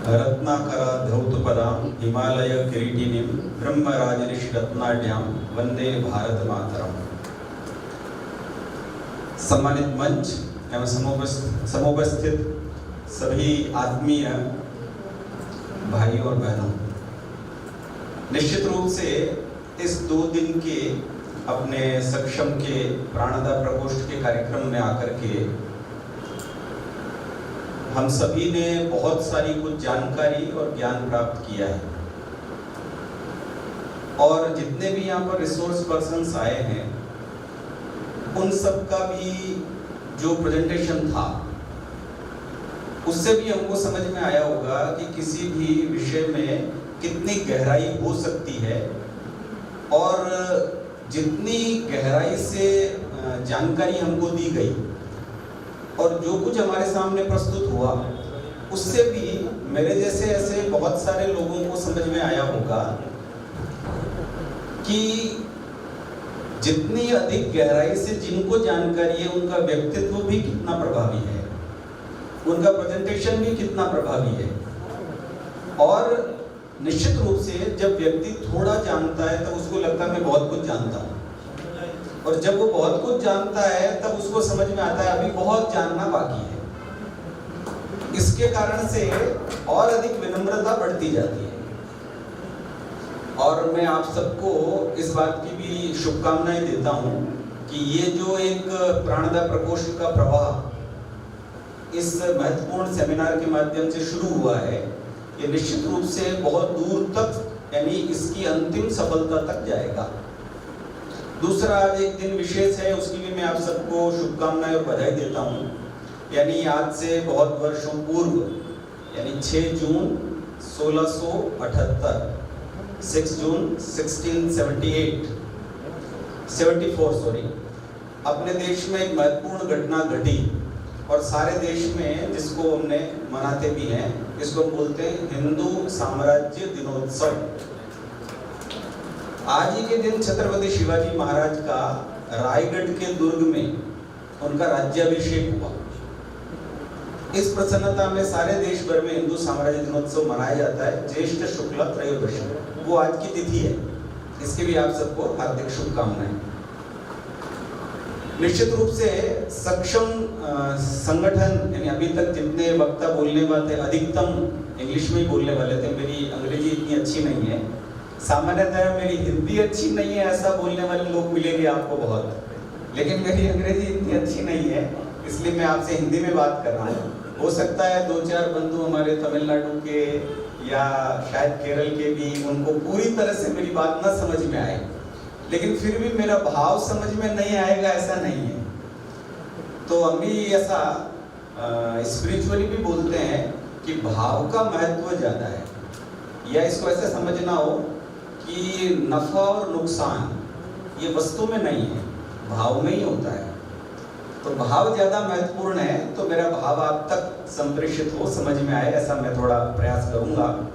रत्नाकरा धौतपदां Himalaya किरीटिनीं ब्रह्मराजऋषि रत्नाढ्यां Vande Bharat मातरम। सम्मानित मंच एवं समुपस्थित सभी आत्मीय भाई और बहनों, निश्चित रूप से इस 2 दिन के अपने सक्षम के प्राणदा प्रकोष्ठ के कार्यक्रम में आकर के हम सभी ने बहुत सारी कुछ जानकारी और ज्ञान प्राप्त किया है। और जितने भी यहाँ पर रिसोर्स पर्सन्स आए हैं, उन सब का भी जो प्रेजेंटेशन था, उससे भी हमको समझ में आया होगा कि किसी भी विषय में कितनी गहराई हो सकती है, और जितनी गहराई से जानकारी हमको दी गई और जो कुछ हमारे सामने प्रस्तुत हुआ, उससे भी मेरे जैसे ऐसे बहुत सारे लोगों को समझ में आया होगा कि जितनी अधिक गहराई से जिनको जानकारी है उनका व्यक्तित्व भी कितना प्रभावी है, उनका प्रेजेंटेशन भी कितना प्रभावी है। और निश्चित रूप से जब व्यक्ति थोड़ा जानता है तब उसको लगता है मैं बहुत कुछ जानता हूँ, और जब वो बहुत कुछ जानता है तब उसको समझ में आता है अभी बहुत जानना बाकी है। इसके कारण से और अधिक विनम्रता बढ़ती जाती है। और मैं आप सबको इस बात की भी शुभकामनाएं देता हूं कि ये जो एक प्राणदा प्रकोष्ठ का प्रवाह इस महत्वपूर्ण सेमिनार के माध्यम से शुरू हुआ है, ये निश्चित रूप से बहुत दूर तक, यानी इसकी अंतिम सफलता तक जाएगा। दूसरा, आज एक दिन विशेष है, उसकी भी मैं आप सबको शुभकामनाएं और बधाई देता हूं। यानी आज से बहुत वर्षों पूर्व, यानी 6 जून 1678, 6 जून 1674 अपने देश में एक महत्वपूर्ण घटना घटी, और सारे देश में जिसको हमने मनाते भी हैं, इसको बोलते हैं हिंदू साम्राज्य दिनोत्सव। आज ही के दिन छत्रपति शिवाजी महाराज का रायगढ़ के दुर्ग में उनका राज्याभिषेक हुआ। इस प्रसन्नता में सारे देश भर में हिंदू साम्राज्य दिनोत्सव मनाया जाता है। ज्येष्ठ शुक्ल त्रयोदशी, वो आज की तिथि है। इसके भी आप सबको हार्दिक शुभकामनाएं। निश्चित रूप से सक्षम संगठन, यानी अभी तक जितने वक्ता बोलने वाले थे अधिकतम इंग्लिश में ही बोलने वाले थे। मेरी अंग्रेजी इतनी अच्छी नहीं है, सामान्यतः मेरी हिंदी अच्छी नहीं है ऐसा बोलने वाले लोग मिलेंगे आपको बहुत, लेकिन मेरी अंग्रेजी इतनी अच्छी नहीं है, इसलिए मैं आपसे हिंदी में बात कर रहा हूँ। हो सकता है 2-4 बंधु हमारे तमिलनाडु के या शायद केरल के भी, उनको पूरी तरह से मेरी बात ना समझ में आए, लेकिन फिर भी मेरा भाव समझ में नहीं आएगा ऐसा नहीं है। तो हम भी ऐसा स्पिरिचुअली भी बोलते हैं कि भाव का महत्व ज़्यादा है, या इसको ऐसे समझना हो कि नफा और नुकसान ये वस्तु में नहीं है, भाव में ही होता है। तो भाव ज़्यादा महत्वपूर्ण है, तो मेरा भाव आप तक संप्रेषित हो, समझ में आए, ऐसा मैं थोड़ा प्रयास करूंगा।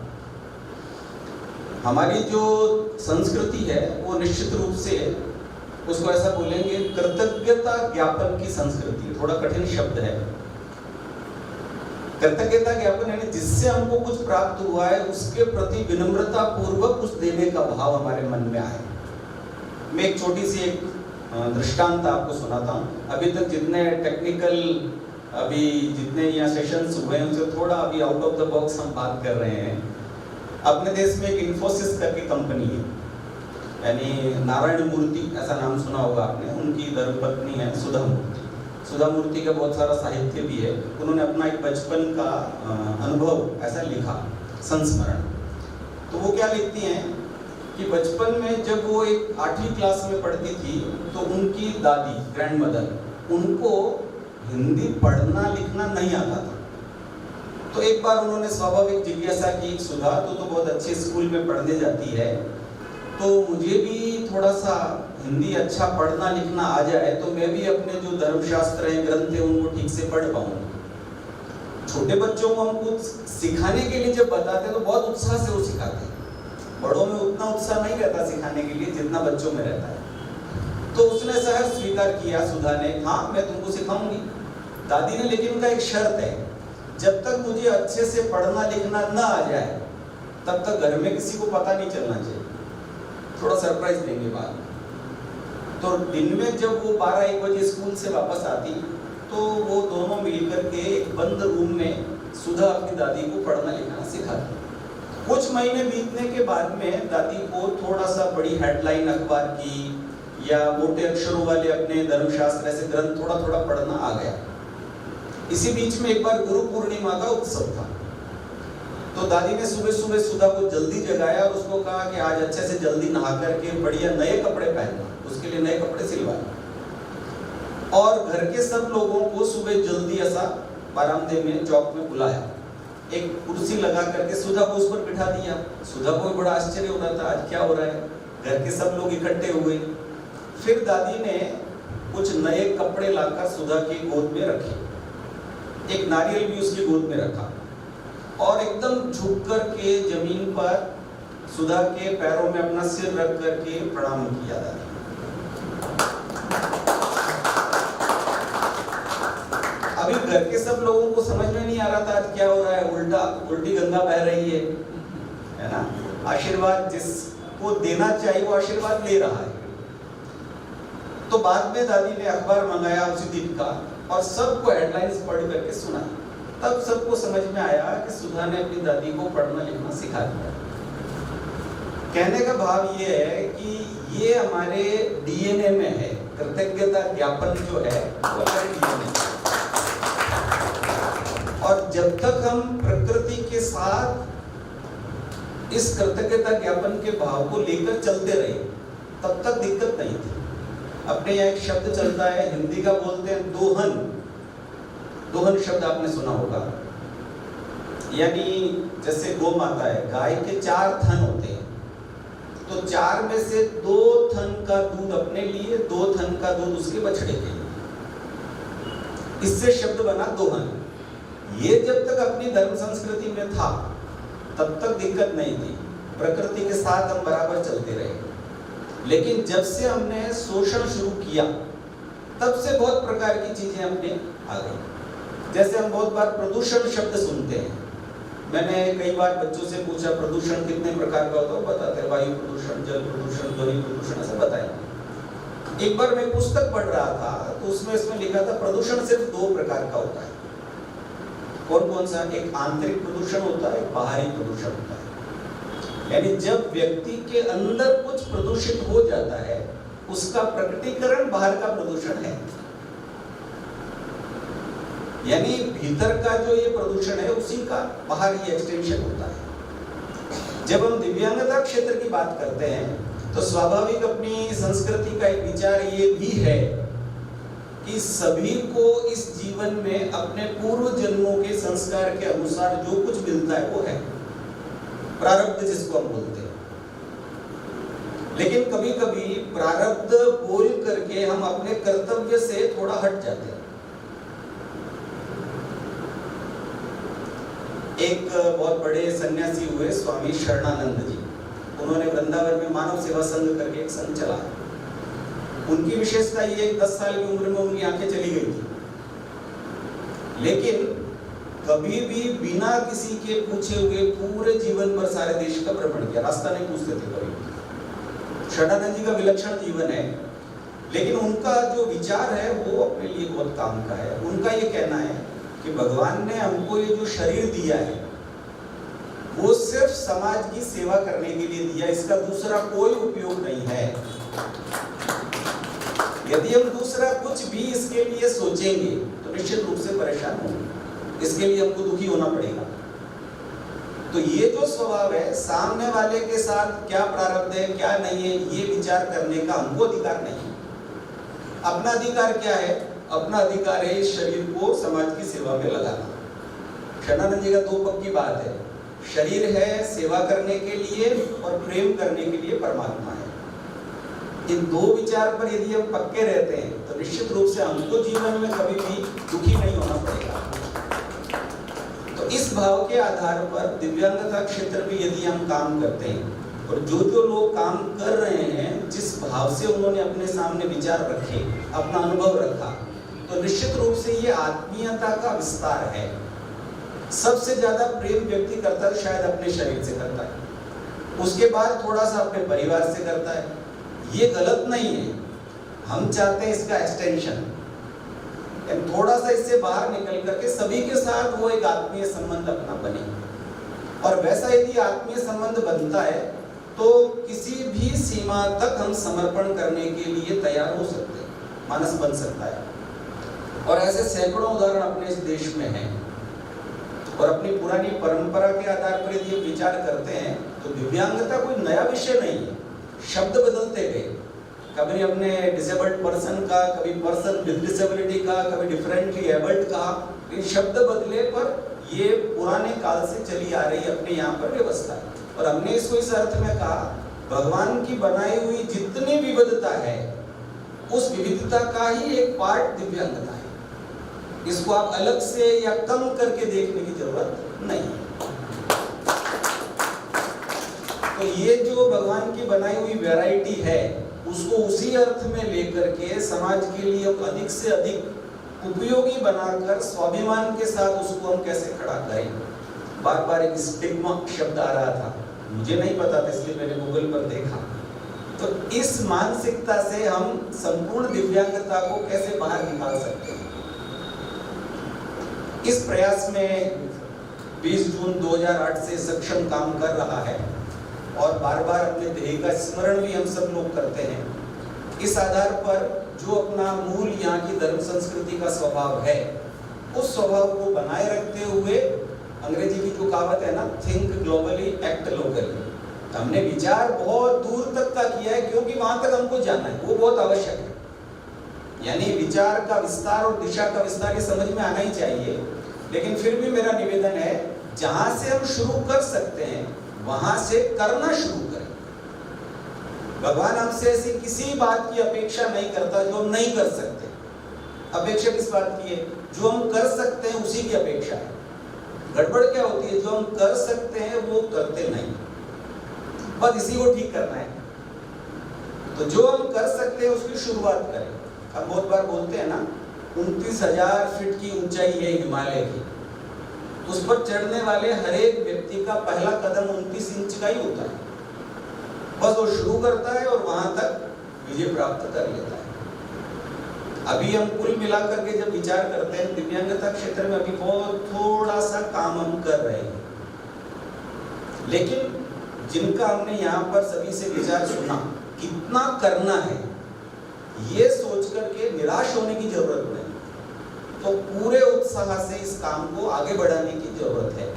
हमारी जो संस्कृति है वो निश्चित रूप से उसको ऐसा बोलेंगे कृतज्ञता ज्ञापन की संस्कृति। थोड़ा कठिन शब्द है कृतज्ञता ज्ञापन, यानी जिससे हमको कुछ प्राप्त हुआ है उसके प्रति विनम्रता पूर्वक कुछ देने का भाव हमारे मन में आए। मैं एक छोटी सी एक दृष्टांत आपको सुनाता हूँ। अभी तक जितने टेक्निकल जितने यहाँ सेशंस हुए हैं उनसे थोड़ा अभी आउट ऑफ द बॉक्स हम बात कर रहे हैं। अपने देश में एक इन्फोसिस करके कंपनी है, यानी नारायण मूर्ति ऐसा नाम सुना होगा आपने, उनकी धर्मपत्नी है सुधा मूर्ति। सुधा मूर्ति का बहुत सारा साहित्य भी है। उन्होंने अपना एक बचपन का अनुभव ऐसा लिखा, संस्मरण। तो वो क्या लिखती हैं कि बचपन में जब वो एक 8वीं क्लास में पढ़ती थी तो उनकी दादी, ग्रैंड मदर, उनको हिंदी पढ़ना लिखना नहीं आता था। तो एक बार उन्होंने स्वाभाविक जिज्ञासा की, सुधा तो बहुत अच्छे स्कूल में पढ़ने जाती है, तो मुझे भी थोड़ा सा हिंदी अच्छा पढ़ना लिखना आ जाए तो मैं भी अपने जो धर्मशास्त्र हैं, ग्रंथ हैं, उनको ठीक से पढ़ पाऊँ। छोटे बच्चों को हम कुछ सिखाने के लिए जब बताते हैं तो बहुत उत्साह से वो सिखाते हैं। बड़ों में उतना उत्साह नहीं रहता सिखाने के लिए जितना बच्चों में रहता है। तो उसने सहर्ष स्वीकार किया सुधा ने, हाँ मैं तुमको सिखाऊंगी। दादी ने लेकिन उनका एक शर्त है, जब तक मुझे अच्छे से पढ़ना लिखना ना आ जाए तब तक घर में किसी को पता नहीं चलना चाहिए, थोड़ा सरप्राइज देंगे बाद। तो दिन में जब वो 12-1 बजे स्कूल से वापस आती तो वो दोनों मिलकर के एक बंद रूम में सुधा अपनी दादी को पढ़ना लिखना सिखाती। कुछ महीने बीतने के बाद में दादी को थोड़ा सा बड़ी हेडलाइन अखबार की या मोटे अक्षरों वाले अपने धर्मशास्त्र ऐसे ग्रंथ थोड़ा थोड़ा पढ़ना आ गया। इसी बीच में एक बार गुरु पूर्णिमा का उत्सव था, तो दादी ने सुबह सुबह सुधा को जल्दी जगाया और उसको कहा कि आज अच्छे से जल्दी नहा करके बढ़िया नए कपड़े पहनना, उसके लिए नए कपड़े सिलवाए। और घर के सब लोगों को सुबह जल्दी ऐसा बारामदे में चौक में बुलाया, एक कुर्सी लगा करके सुधा को उस पर बिठा दिया। सुधा को भी बड़ा आश्चर्य हो रहा था, आज क्या हो रहा है। घर के सब लोग इकट्ठे हुए। फिर दादी ने कुछ नए कपड़े लाकर सुधा की गोद में रखे, एक नारियल भी उसकी गोद में रखा और एकदम झुक करके जमीन पर सुधा के पैरों में अपना सिर रख करके प्रणाम किया दादी। अभी घर के सब लोगों को समझ में नहीं आ रहा था आज क्या हो रहा है, उल्टी गंगा बह रही है ना। आशीर्वाद जिसको देना चाहिए वो आशीर्वाद ले रहा है। तो बाद में दादी ने अखबार मंगाया उसी दिन का और सबको हेडलाइंस पढ़ करके सुनाई। तब सबको समझ में आया कि सुधा ने अपनी दादी को पढ़ना लिखना सिखा दिया। कहने का भाव ये है कि ये हमारे डीएनए में है, कृतज्ञता ज्ञापन जो है वो हमारे डीएनए में। और जब तक हम प्रकृति के साथ इस कृतज्ञता ज्ञापन के भाव को लेकर चलते रहे तब तक दिक्कत नहीं थी। अपने यहाँ एक शब्द चलता है, हिंदी का बोलते हैं दोहन। दोहन शब्द आपने सुना होगा, यानी जैसे गौ माता है, गाय के 4 थन होते हैं, तो 4 में से 2 थन का दूध अपने लिए, 2 थन का दूध उसके बछड़े के लिए। इससे शब्द बना दोहन। ये जब तक अपनी धर्म संस्कृति में था तब तक दिक्कत नहीं थी, प्रकृति के साथ हम बराबर चलते रहे। लेकिन जब से हमने शोषण शुरू किया तब से बहुत प्रकार की चीजें अपने आ गई। जैसे हम बहुत बार प्रदूषण शब्द सुनते हैं। मैंने कई बार बच्चों से पूछा प्रदूषण कितने प्रकार का होता है, वो बताते हैं वायु प्रदूषण, जल प्रदूषण, ध्वनि प्रदूषण, ऐसा बताएंगे। एक बार मैं पुस्तक पढ़ रहा था तो उसमें इसमें लिखा था प्रदूषण सिर्फ 2 प्रकार का होता है। कौन कौन सा? एक आंतरिक प्रदूषण होता है, एक बाहरी प्रदूषण होता है। यानी जब व्यक्ति के अंदर कुछ प्रदूषित हो जाता है उसका प्रकटीकरण बाहर का प्रदूषण है। यानी भीतर का जो ये प्रदूषण है उसी का बाहर ही एक्सटेंशन होता है। जब हम दिव्यांगता क्षेत्र की बात करते हैं तो स्वाभाविक अपनी संस्कृति का एक विचार ये भी है कि सभी को इस जीवन में अपने पूर्व जन्मों के संस्कार के अनुसार जो कुछ मिलता है वो है प्रारब्ध, जिसको हम बोलते हैं। लेकिन कभी कभी प्रारब्ध बोल करके हम अपने कर्तव्य से थोड़ा हट जाते हैं। एक बहुत बड़े सन्यासी हुए स्वामी शरणानंद जी, उन्होंने वृंदावन में मानव सेवा संघ करके एक संघ चलाया। उनकी विशेषता ये 10 साल की उम्र में उनकी आंखें चली गई थी, लेकिन कभी भी बिना किसी के पूछे हुए पूरे जीवन भर सारे देश का भ्रमण किया, रास्ता नहीं पूछते थे कभी। शरणानंद जी का विलक्षण जीवन है, लेकिन उनका जो विचार है वो अपने लिए बहुत काम का है। उनका ये कहना है कि भगवान ने हमको ये जो शरीर दिया है वो सिर्फ समाज की सेवा करने के लिए दिया, इसका दूसरा कोई उपयोग नहीं है। यदि हम दूसरा कुछ भी इसके लिए सोचेंगे तो निश्चित रूप से परेशान होंगे, इसके लिए हमको दुखी होना पड़ेगा। तो ये जो स्वभाव है, सामने वाले के साथ क्या प्रारब्ध है क्या नहीं है ये विचार करने का हमको अधिकार नहीं। अपना अधिकार क्या है? अपना अधिकार है इस शरीर को समाज की सेवा में लगाना। शरणानंद जी का 2 पक्की बात है, शरीर है सेवा करने के लिए और प्रेम करने के लिए परमात्मा है। इन 2 विचार पर यदि हम पक्के रहते हैं तो निश्चित रूप से हमको जीवन में कभी भी दुखी नहीं होना पड़ेगा। तो इस भाव के आधार पर दिव्यांगता क्षेत्र में यदि हम काम करते हैं और जो लोग काम कर रहे हैं जिस भाव से उन्होंने अपने सामने विचार रखे, अपना अनुभव रखा, तो निश्चित रूप से ये आत्मीयता का विस्तार है। सबसे ज्यादा प्रेम व्यक्ति करता है शायद अपने शरीर से करता है, उसके बाद थोड़ा सा अपने परिवार से करता है। ये गलत नहीं है, हम चाहते हैं इसका एक्सटेंशन, थोड़ा सा इससे बाहर निकल करके सभी के साथ वो एक आत्मीय संबंध अपना बने। और वैसा यदि आत्मीय संबंध बनता है तो किसी भी सीमा तक हम समर्पण करने के लिए तैयार हो सकते हैं, मानस बन सकता है। और ऐसे सैकड़ों उदाहरण अपने इस देश में हैं। और अपनी पुरानी परंपरा के आधार पर यदि हम विचार करते हैं तो दिव्यांगता कोई नया विषय नहीं है, शब्द बदलते गए। कभी हमने डिसेबल्ड पर्सन का, कभी पर्सन विद डिसेबिलिटी का, कभी डिफरेंटली एबल्ड का, ये शब्द बदले पर ये पुराने काल से चली आ रही अपने यहाँ पर व्यवस्था है। और हमने इसको इस अर्थ में कहा, भगवान की बनाई हुई जितनी विविधता है उस विविधता का ही एक पार्ट दिव्यांगता है। इसको आप अलग से या कम करके देखने की जरूरत नहीं है। तो ये जो भगवान की बनाई हुई वैरायटी है उसको उसी अर्थ में लेकर के समाज के लिए अधिक से अधिक उपयोगी बनाकर स्वाभिमान के साथ उसको हम कैसे खड़ा करें। बार बार एक स्टिग्मा शब्द आ रहा था, मुझे नहीं पता था इसलिए मैंने गूगल पर देखा। तो इस मानसिकता से हम संपूर्ण दिव्यांगता को कैसे बाहर निकाल सकते हैं। इस प्रयास में 20 जून 2008 से सक्षम काम कर रहा है और बार बार अपने ध्येय का स्मरण भी हम सब लोग करते हैं। इस आधार पर जो अपना मूल यहाँ की धर्म संस्कृति का स्वभाव है, उस स्वभाव को बनाए रखते हुए, अंग्रेजी की जो कहावत है ना, थिंक ग्लोबली एक्ट लोकली, हमने विचार बहुत दूर तक का किया है क्योंकि वहां तक हमको जाना है, वो बहुत आवश्यक है। यानी विचार का विस्तार और दिशा का विस्तार ये समझ में आना ही चाहिए। लेकिन फिर भी मेरा निवेदन है, जहां से हम शुरू कर सकते हैं वहां से करना शुरू करें। भगवान हमसे ऐसी किसी बात की अपेक्षा नहीं करता जो हम नहीं कर सकते। अपेक्षा किस बात की है? जो हम कर सकते हैं उसी की अपेक्षा है। गड़बड़ क्या होती है? जो हम कर सकते हैं वो करते नहीं, बस इसी को ठीक करना है। तो जो हम कर सकते हैं उसकी शुरुआत करें। अब बहुत बार बोलते हैं ना, 29,000 फीट की ऊंचाई है हिमालय की, उस पर चढ़ने वाले हर एक व्यक्ति का पहला कदम 29 इंच का ही होता है। बस वो शुरू करता है और वहां तक विजय प्राप्त कर लेता है। अभी हम कुल मिलाकर के जब विचार करते हैं, दिव्यांगता क्षेत्र में अभी बहुत थोड़ा सा काम हम कर रहे हैं, लेकिन जिनका हमने यहाँ पर सभी से विचार सुना, कितना करना है, ये सोच करके निराश होने की जरूरत नहीं, तो पूरे उत्साह से इस काम को आगे बढ़ाने की जरूरत है।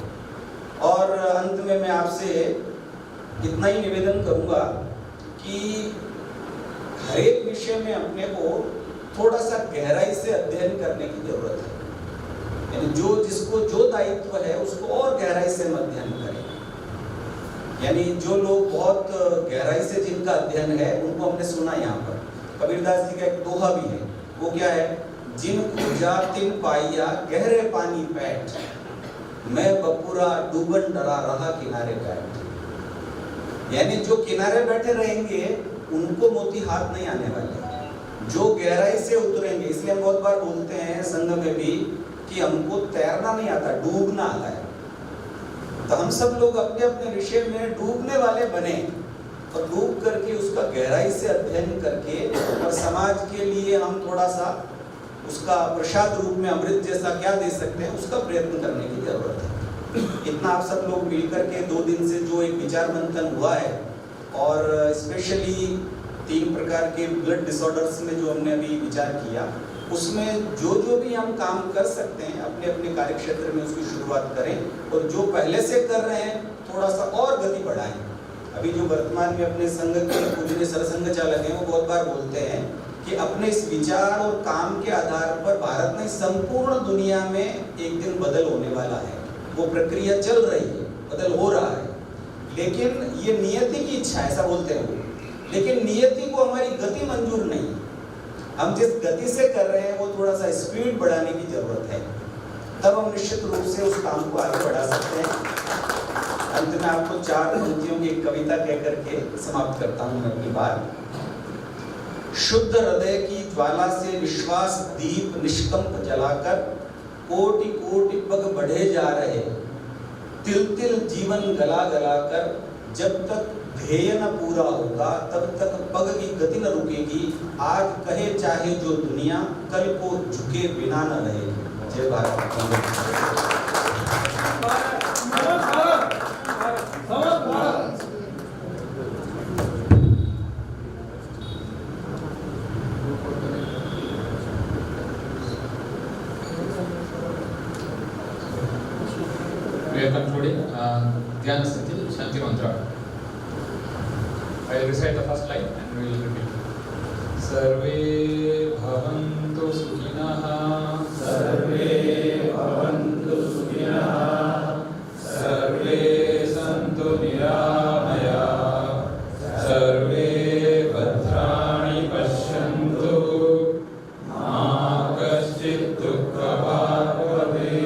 और अंत में मैं आपसे इतना ही निवेदन करूंगा कि हर एक विषय में अपने को थोड़ा सा गहराई से अध्ययन करने की जरूरत है। यानी जो जिसको जो दायित्व है उसको और गहराई से अध्ययन करें। यानी जो लोग बहुत गहराई से जिनका अध्ययन है उनको हमने सुना यहाँ पर। कबीरदास जी का एक दोहा भी है, वो क्या है? जिन खोजा तिन पाइया गहरे पानी पैठ, मैं बपुरा डूबन डरा रहा किनारे बैठ। यानी जो किनारे बैठे रहेंगे उनको मोती हाथ नहीं आने वाले, जो गहराई से उतरेंगे। इसलिए हम बहुत बार बोलते हैं संघ में भी कि हमको तैरना नहीं आता, डूबना आता है। तो हम सब लोग अपने अपने विषय में डूबने वाले बने और डूब करके उसका गहराई से अध्ययन करके और समाज के लिए हम थोड़ा सा उसका प्रसाद रूप में अमृत जैसा क्या दे सकते हैं उसका प्रयत्न करने की जरूरत है। इतना आप सब लोग मिलकर के 2 दिन से जो एक विचार मंथन हुआ है, और स्पेशली 3 प्रकार के ब्लड डिसऑर्डर्स में जो हमने अभी विचार किया, उसमें जो जो भी हम काम कर सकते हैं अपने अपने कार्य क्षेत्र में उसकी शुरुआत करें, और जो पहले से कर रहे हैं थोड़ा सा और गति बढ़ाएं। अभी जो वर्तमान में अपने संघ के पूजनीय सरसंघ चालक हैं, वो बहुत बार बोलते हैं कि अपने इस विचार और काम के आधार पर भारत नहीं संपूर्ण दुनिया में एक दिन बदल होने वाला है। वो प्रक्रिया चल रही है, बदल हो रहा है, लेकिन ये नियति की इच्छा है, ऐसा बोलते हैं वो। लेकिन नियति को हमारी गति मंजूर नहीं। हम जिस गति से कर रहे हैं वो थोड़ा सा स्पीड बढ़ाने की जरूरत है, तब हम निश्चित रूप से उस काम को आगे बढ़ा सकते हैं। अंत में आपको 4 पंक्तियों की कविता कह करके समाप्त करता हूँ मैं अपनी बात। शुद्ध हृदय की ज्वाला से विश्वास दीप निष्कंप जलाकर कोटि कोटि पग बढ़े जा रहे, तिल तिल जीवन गला गला कर, जब तक ध्येय न पूरा होगा तब तक पग की गति न रुकेगी। आज कहे चाहे जो दुनिया, कल को झुके बिना न रहेगी। जय Bharat. We are concluding Dhyana Sthiti Shanti Mantra. I will recite the first line and we will repeat. Sarve bhavantu sukhinah, sarve bhavantu sukhinah, sarve santu niramaya, sarve bhadrani pashyantu, ma kaschit dukkha bhavet.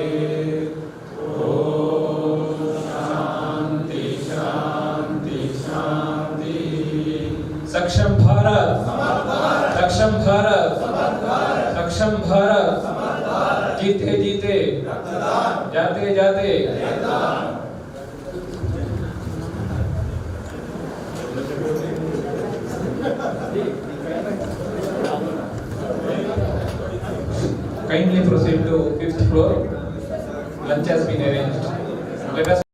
सक्षम भारत, सक्षम भारत, सक्षम भारत। जीते जीते जाते जाते kindly proceed to 5th floor. Lunch has been arranged. Let us